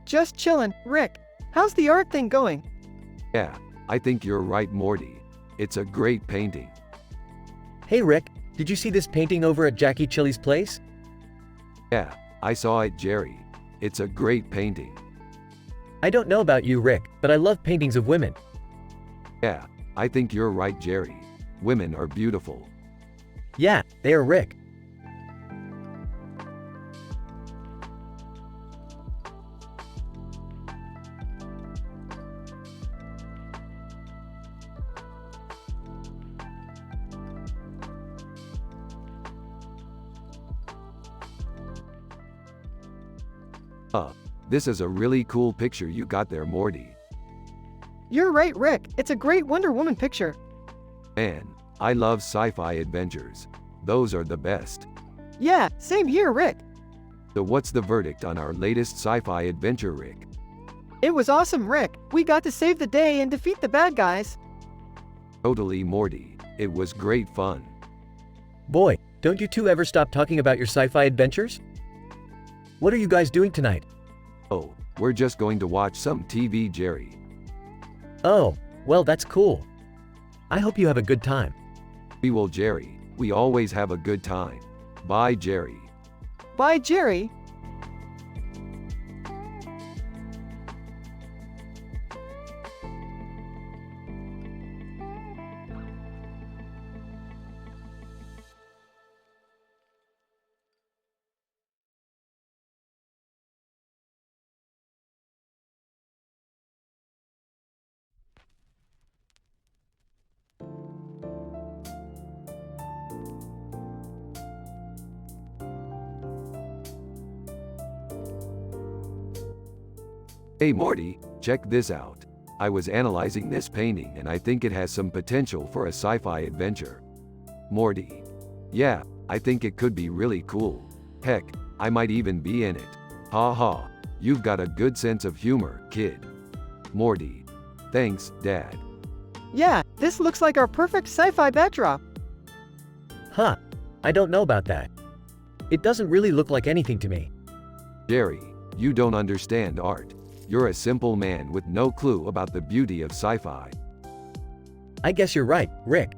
Just chillin', Rick. How's the art thing going? Yeah, I think you're right, Morty. It's a great painting. Hey Rick, did you see this painting over at Jackie Chili's place? Yeah, I saw it, Jerry. It's a great painting. I don't know about you, Rick, but I love paintings of women. Yeah, I think you're right, Jerry. Women are beautiful. Yeah, they are, Rick. This is a really cool picture you got there, Morty. You're right, Rick. It's a great Wonder Woman picture. Man, I love sci-fi adventures. Those are the best. Yeah, same here, Rick. So what's the verdict on our latest sci-fi adventure, Rick? It was awesome, Rick. We got to save the day and defeat the bad guys. Totally, Morty. It was great fun. Boy, don't you two ever stop talking about your sci-fi adventures? What are you guys doing tonight? Oh, we're just going to watch some TV, Jerry. Oh, well, that's cool. I hope you have a good time. We will, Jerry. We always have a good time. Bye, Jerry. Bye, Jerry. Hey Morty, check this out. I was analyzing this painting and I think it has some potential for a sci-fi adventure. Morty. Yeah, I think it could be really cool. Heck, I might even be in it. Ha ha. You've got a good sense of humor, kid. Morty. Thanks, Dad. Yeah, this looks like our perfect sci-fi backdrop. Huh, I don't know about that. It doesn't really look like anything to me. Jerry, you don't understand art. You're a simple man with no clue about the beauty of sci-fi. I guess you're right, Rick.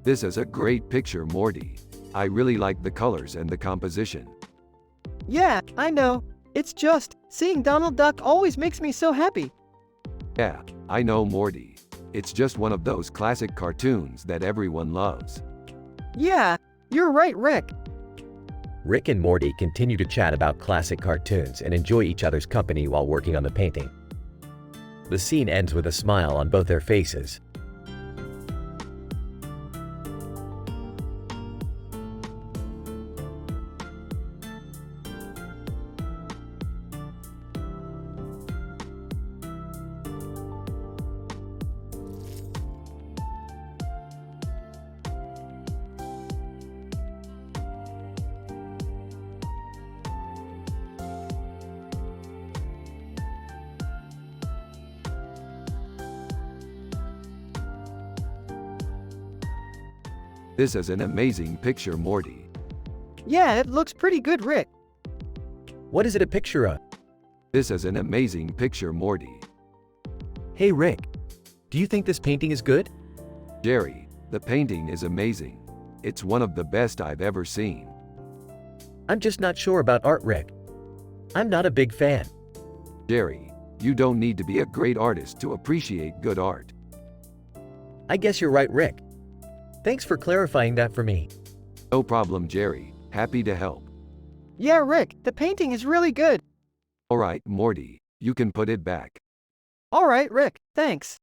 This is a great picture, Morty. I really like the colors and the composition. Yeah, I know. It's just, seeing Donald Duck always makes me so happy. Yeah, I know, Morty. It's just one of those classic cartoons that everyone loves. Yeah, you're right, Rick. Rick and Morty continue to chat about classic cartoons and enjoy each other's company while working on the painting. The scene ends with a smile on both their faces. This is an amazing picture, Morty. Yeah, it looks pretty good, Rick. What is it a picture of? This is an amazing picture, Morty. Hey Rick, do you think this painting is good? Jerry, the painting is amazing. It's one of the best I've ever seen. I'm just not sure about art, Rick. I'm not a big fan. Jerry, you don't need to be a great artist to appreciate good art. I guess you're right, Rick. Thanks for clarifying that for me. No problem, Jerry. Happy to help. Yeah, Rick, the painting is really good. Alright, Morty, you can put it back. All right, Rick, thanks.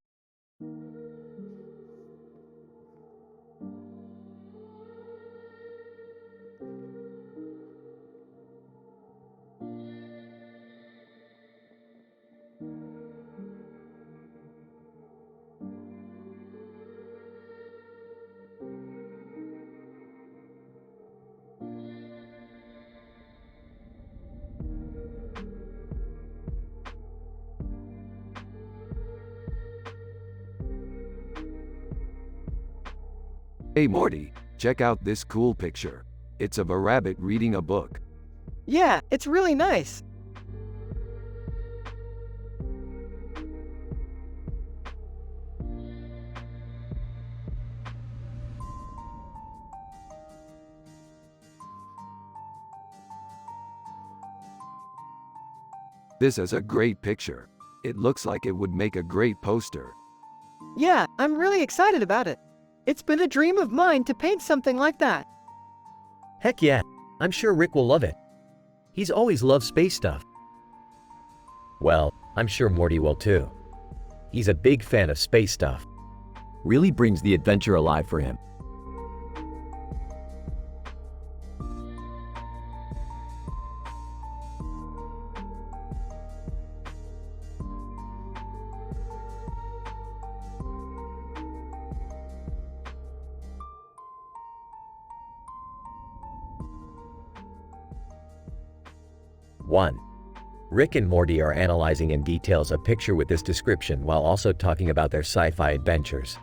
Hey Morty, check out this cool picture. It's of a rabbit reading a book. Yeah, it's really nice. This is a great picture. It looks like it would make a great poster. Yeah, I'm really excited about it. It's been a dream of mine to paint something like that. Heck yeah, I'm sure Rick will love it. He's always loved space stuff. Well, I'm sure Morty will too. He's a big fan of space stuff. Really brings the adventure alive for him. One. Rick and Morty are analyzing in details a picture with this description while also talking about their sci-fi adventures.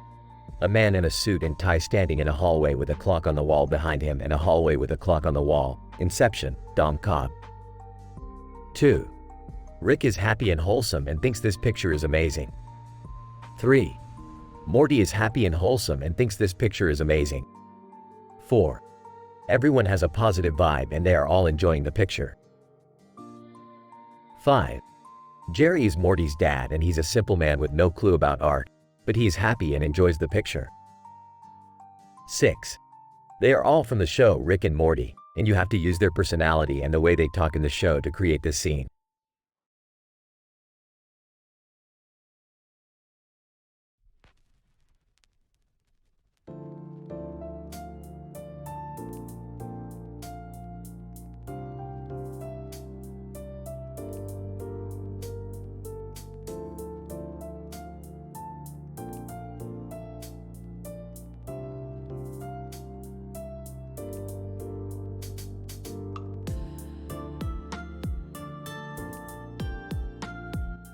A man in a suit and tie standing in a hallway with a clock on the wall behind him and a hallway with a clock on the wall. Inception, Dom Cobb. 2. Rick is happy and wholesome and thinks this picture is amazing. 3. Morty is happy and wholesome and thinks this picture is amazing. 4. Everyone has a positive vibe and they are all enjoying the picture. 5. Jerry is Morty's dad and he's a simple man with no clue about art, but he is happy and enjoys the picture. 6. They are all from the show Rick and Morty, and you have to use their personality and the way they talk in the show to create this scene.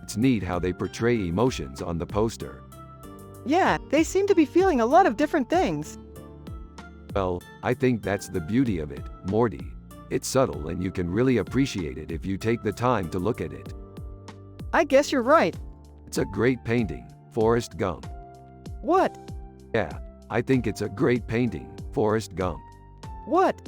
It's neat how they portray emotions on the poster. Yeah, they seem to be feeling a lot of different things. Well, I think that's the beauty of it, Morty. It's subtle and you can really appreciate it if you take the time to look at it. I guess you're right. It's a great painting, Forrest Gump. What? Yeah, I think it's a great painting, Forrest Gump. What?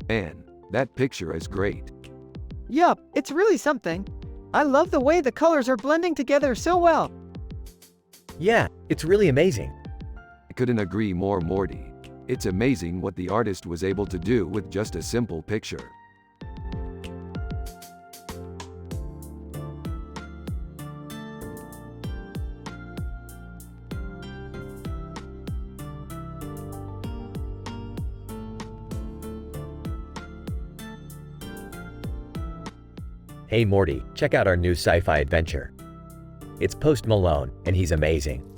Man, that picture is great. Yup, it's really something. I love the way the colors are blending together so well. Yeah, it's really amazing. I couldn't agree more, Morty. It's amazing what the artist was able to do with just a simple picture. Hey Morty, check out our new sci-fi adventure. It's Post Malone, and he's amazing.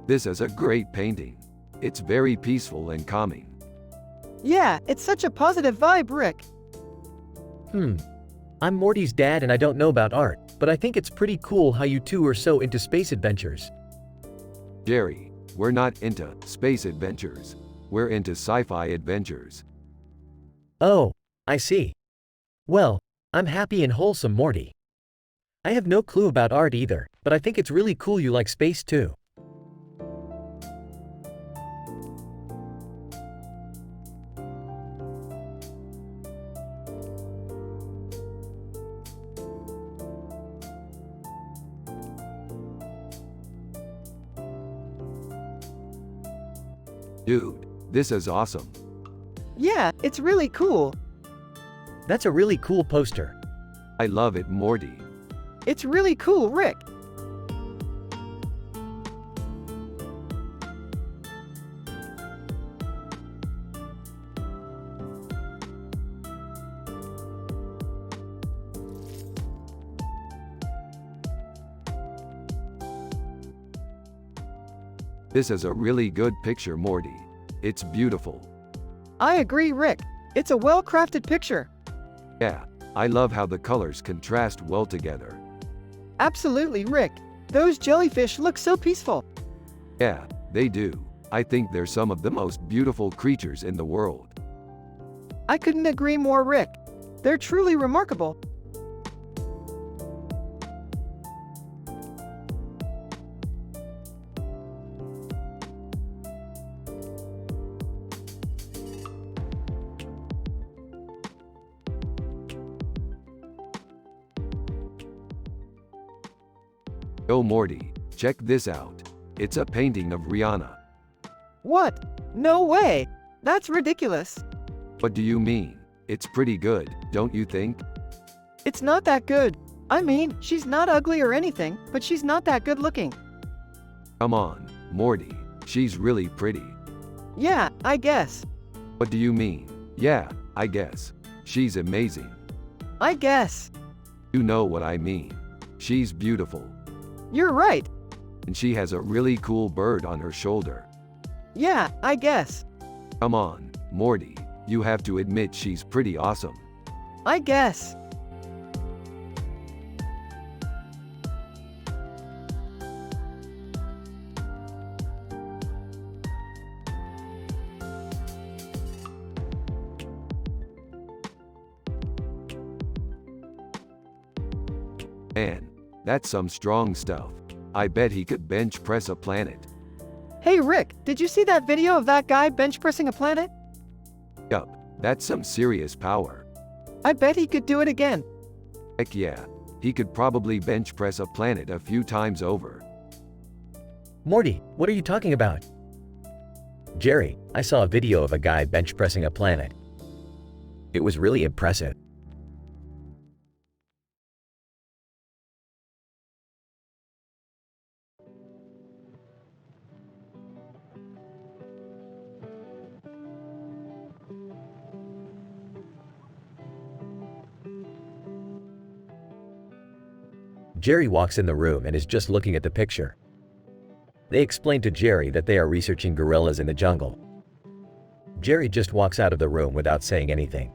This is a great painting. It's very peaceful and calming. Yeah, it's such a positive vibe, Rick. I'm Morty's dad and I don't know about art, but I think it's pretty cool how you two are so into space adventures. Jerry, we're not into space adventures. We're into sci-fi adventures. Oh, I see. Well, I'm happy and wholesome Morty. I have no clue about art either, but I think it's really cool you like space too. Dude, this is awesome. Yeah, it's really cool. That's a really cool poster. I love it, Morty. It's really cool, Rick. This is a really good picture, Morty. It's beautiful. I agree, Rick. It's a well-crafted picture. Yeah, I love how the colors contrast well together. Absolutely, Rick. Those jellyfish look so peaceful. Yeah, they do. I think they're some of the most beautiful creatures in the world. I couldn't agree more, Rick. They're truly remarkable. Oh, Morty, check this out. It's a painting of Rihanna. What? No way! That's ridiculous. What do you mean? It's pretty good, don't you think? It's not that good. I mean, she's not ugly or anything, but she's not that good looking. Come on, Morty, she's really pretty. Yeah, I guess. What do you mean? Yeah, I guess. She's amazing. I guess. You know what I mean. She's beautiful. You're right. And she has a really cool bird on her shoulder. Yeah, I guess. Come on, Morty, you have to admit she's pretty awesome. I guess. Man, that's some strong stuff. I bet he could bench press a planet. Hey Rick, did you see that video of that guy bench pressing a planet? Yup, that's some serious power. I bet he could do it again. Heck yeah, he could probably bench press a planet a few times over. Morty, what are you talking about? Jerry, I saw a video of a guy bench pressing a planet. It was really impressive. Jerry walks in the room and is just looking at the picture. They explain to Jerry that they are researching gorillas in the jungle. Jerry just walks out of the room without saying anything.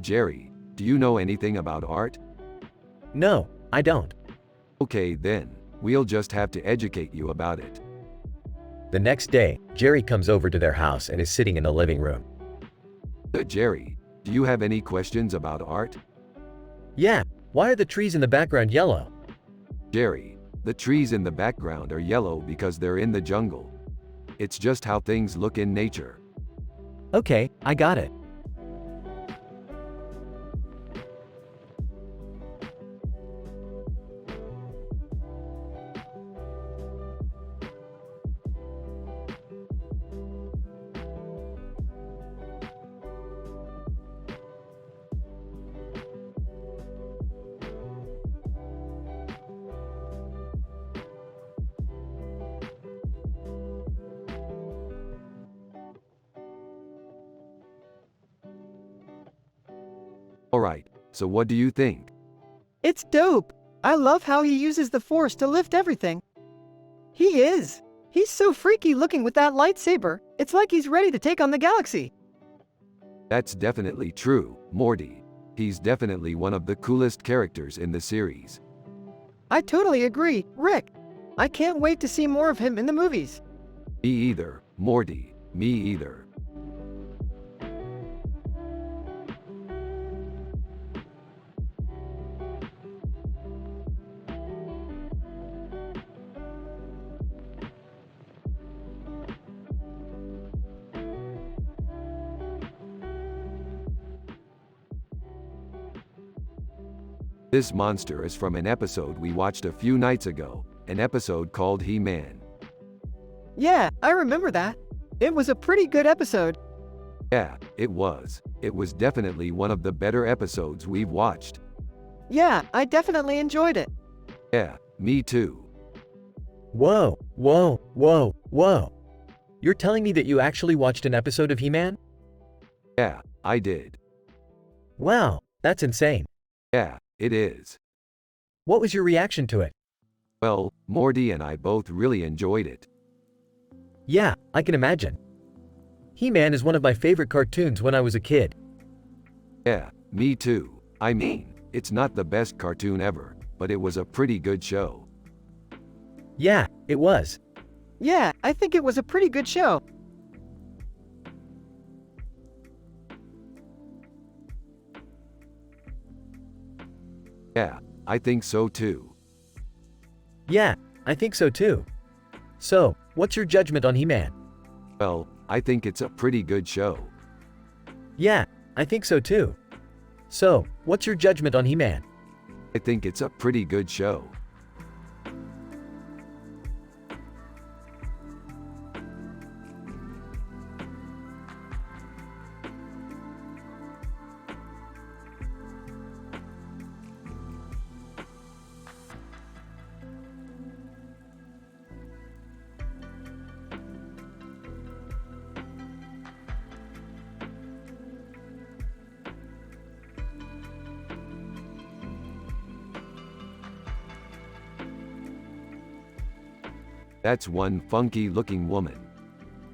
Jerry, do you know anything about art? No, I don't. Okay then, we'll just have to educate you about it. The next day, Jerry comes over to their house and is sitting in the living room. Jerry, do you have any questions about art? Yeah, why are the trees in the background yellow? Jerry, the trees in the background are yellow because they're in the jungle. It's just how things look in nature. Okay, I got it. Alright, so what do you think? It's dope. I love how he uses the force to lift everything. He is. He's so freaky looking with that lightsaber. It's like he's ready to take on the galaxy. That's definitely true, Morty. He's definitely one of the coolest characters in the series. I totally agree, Rick. I can't wait to see more of him in the movies. Me either, Morty, me either. This monster is from an episode we watched a few nights ago, an episode called He-Man. Yeah, I remember that. It was a pretty good episode. Yeah, it was. It was definitely one of the better episodes we've watched. Yeah, I definitely enjoyed it. Yeah, me too. Whoa, whoa, whoa, whoa. You're telling me that you actually watched an episode of He-Man? Yeah, I did. Wow, that's insane. Yeah, it is. What was your reaction to it? Well, Morty and I both really enjoyed it. Yeah, I can imagine. He-Man is one of my favorite cartoons when I was a kid. Yeah, me too. I mean, it's not the best cartoon ever, but it was a pretty good show. Yeah, it was. Yeah, I think it was a pretty good show. Yeah, I think so too. Yeah, I think so too. So, what's your judgment on He-Man? Well, I think it's a pretty good show. Yeah, I think so too. So, what's your judgment on He-Man? I think it's a pretty good show. That's one funky looking woman.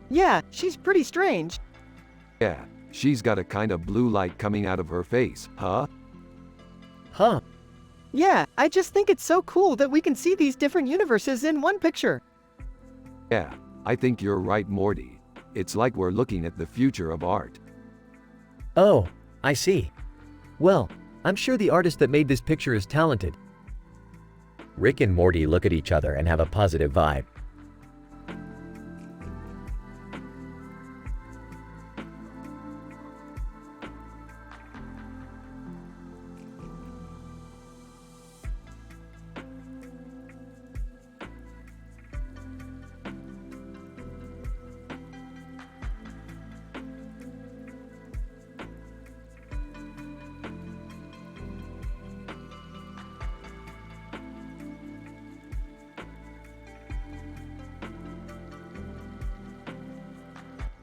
Yeah, she's pretty strange. Yeah, she's got a kind of blue light coming out of her face, huh? Huh? Yeah, I just think it's so cool that we can see these different universes in one picture. Yeah, I think you're right, Morty. It's like we're looking at the future of art. Oh, I see. Well, I'm sure the artist that made this picture is talented. Rick and Morty look at each other and have a positive vibe.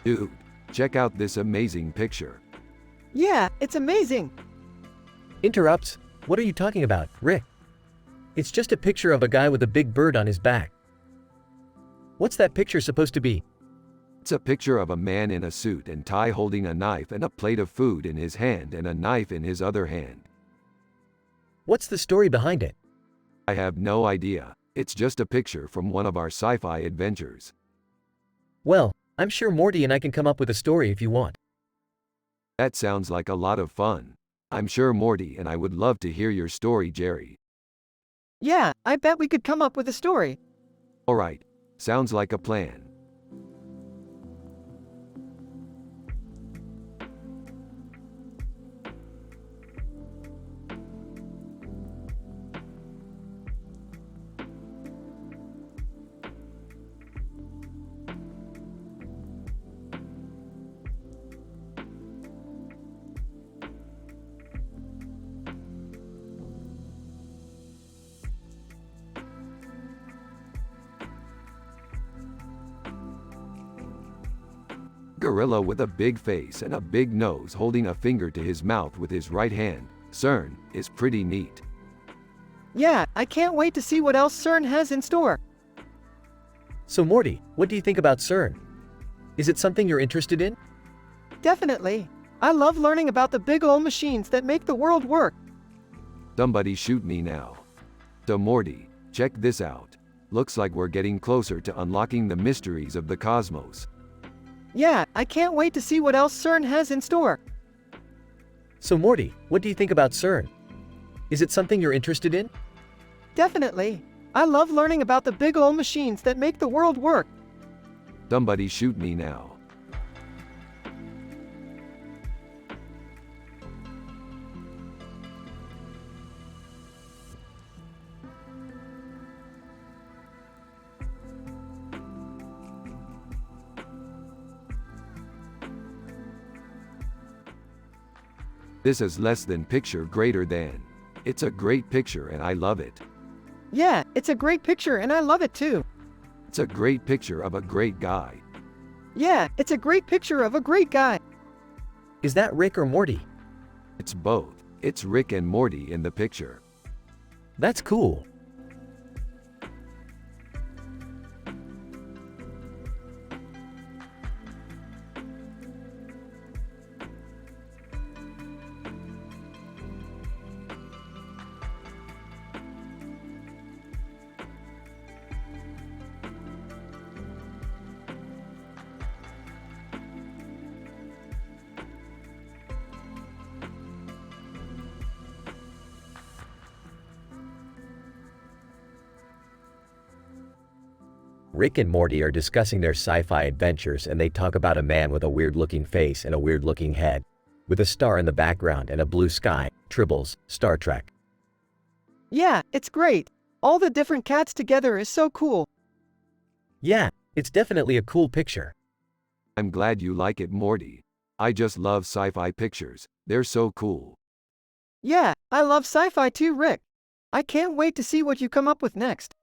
Dude, check out this amazing picture. Yeah, it's amazing. Interrupts. What are you talking about, Rick? It's just a picture of a guy with a big bird on his back. What's that picture supposed to be? It's a picture of a man in a suit and tie holding a knife and a plate of food in his hand and a knife in his other hand. What's the story behind it? I have no idea. It's just a picture from one of our sci-fi adventures. Well, I'm sure Morty and I can come up with a story if you want. That sounds like a lot of fun. I'm sure Morty and I would love to hear your story, Jerry. Yeah, I bet we could come up with a story. Alright, sounds like a plan. Gorilla with a big face and a big nose holding a finger to his mouth with his right hand, CERN, is pretty neat. Yeah, I can't wait to see what else CERN has in store. So Morty, what do you think about CERN? Is it something you're interested in? Definitely. I love learning about the big ol' machines that make the world work. Somebody shoot me now. So Morty, check this out. Looks like we're getting closer to unlocking the mysteries of the cosmos. Yeah, I can't wait to see what else CERN has in store. So Morty, what do you think about CERN? Is it something you're interested in? Definitely. I love learning about the big ol' machines that make the world work. Somebody shoot me now. This is less than picture greater than. It's a great picture and I love it. Yeah, it's a great picture and I love it too. It's a great picture of a great guy. Yeah, it's a great picture of a great guy. Is that Rick or Morty? It's both. It's Rick and Morty in the picture. That's cool. Rick and Morty are discussing their sci-fi adventures and they talk about a man with a weird-looking face and a weird-looking head, with a star in the background and a blue sky, Tribbles, Star Trek. Yeah, it's great. All the different cats together is so cool. Yeah, it's definitely a cool picture. I'm glad you like it, Morty. I just love sci-fi pictures. They're so cool. Yeah, I love sci-fi too, Rick. I can't wait to see what you come up with next.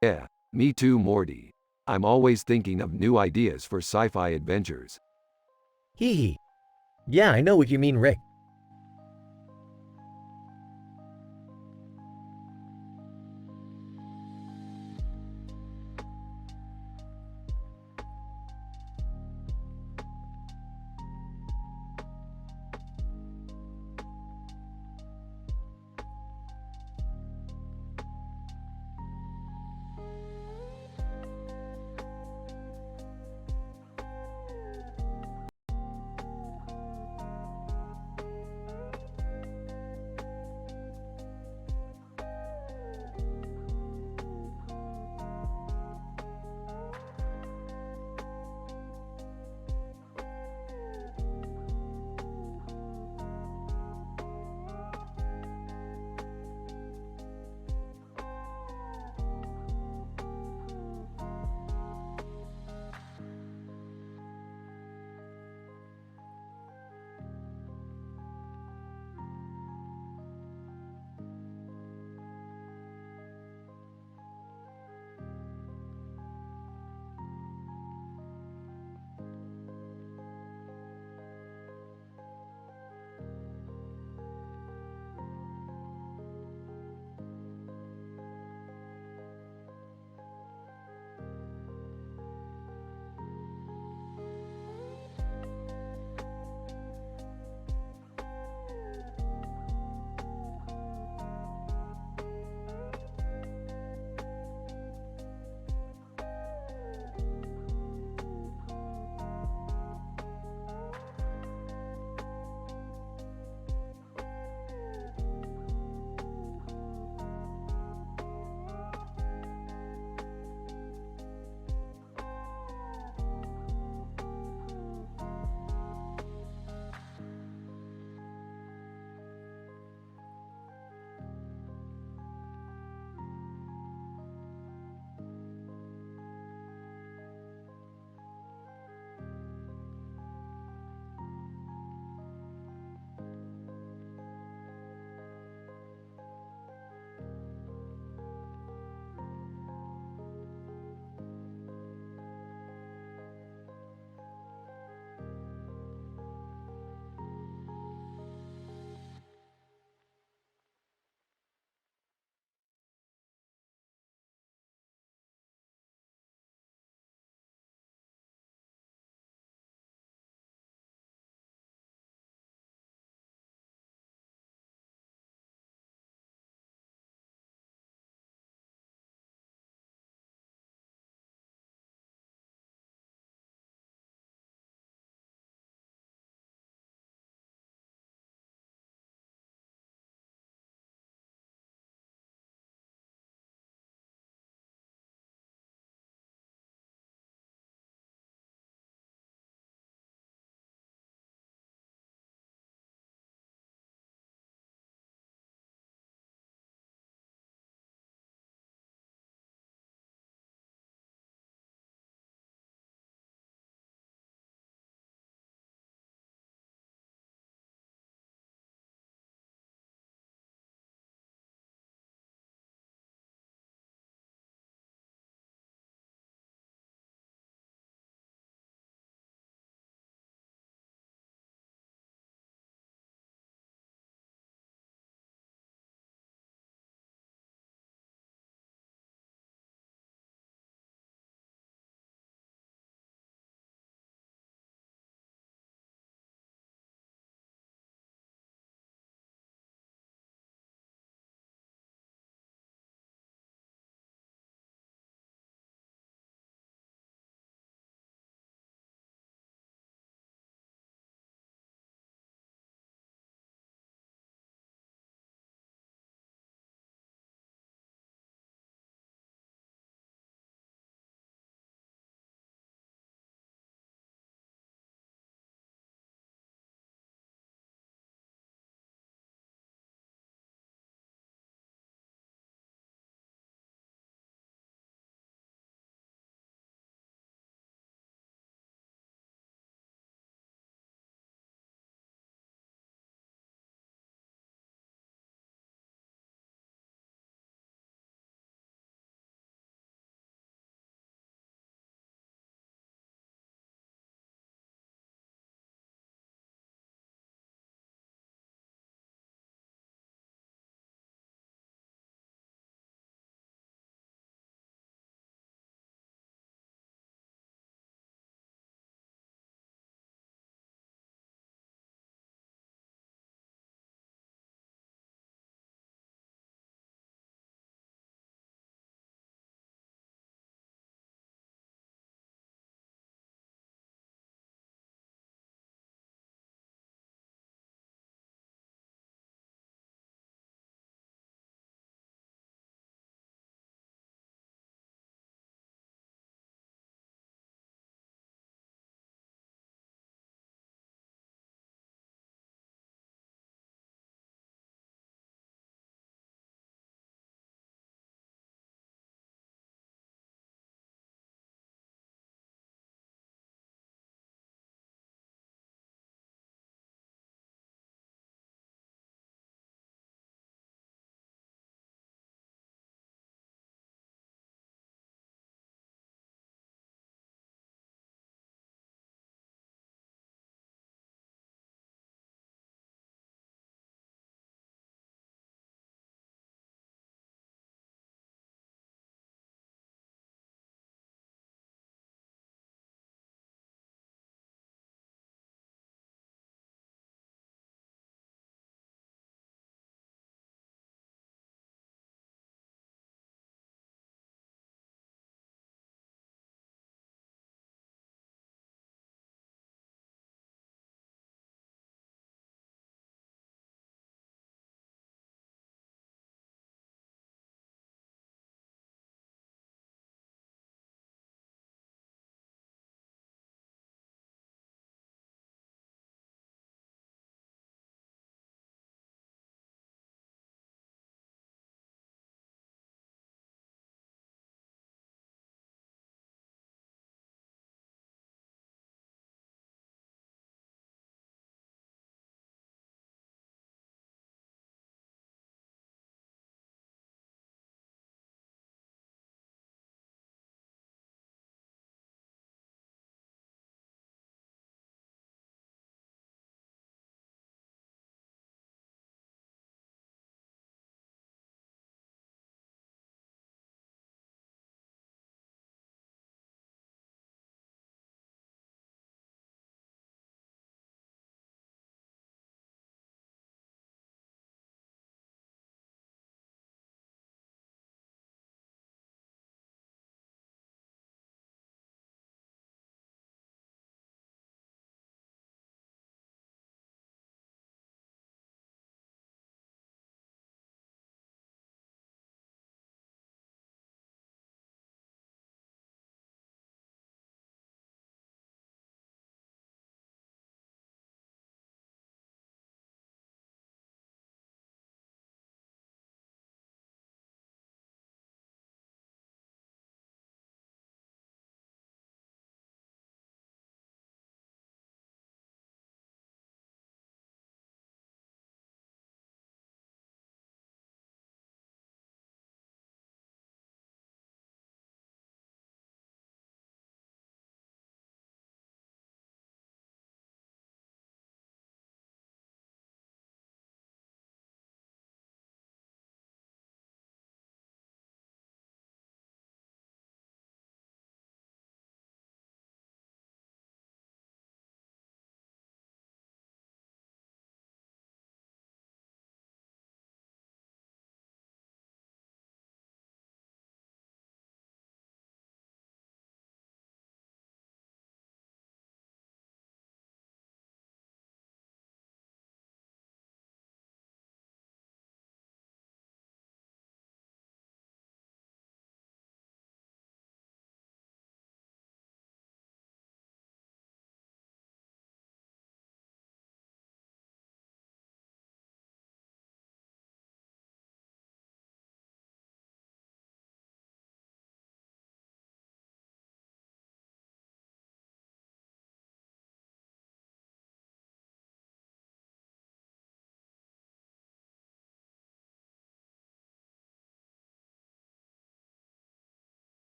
Yeah, me too, Morty. I'm always thinking of new ideas for sci-fi adventures. Hee hee. Yeah, I know what you mean, Rick.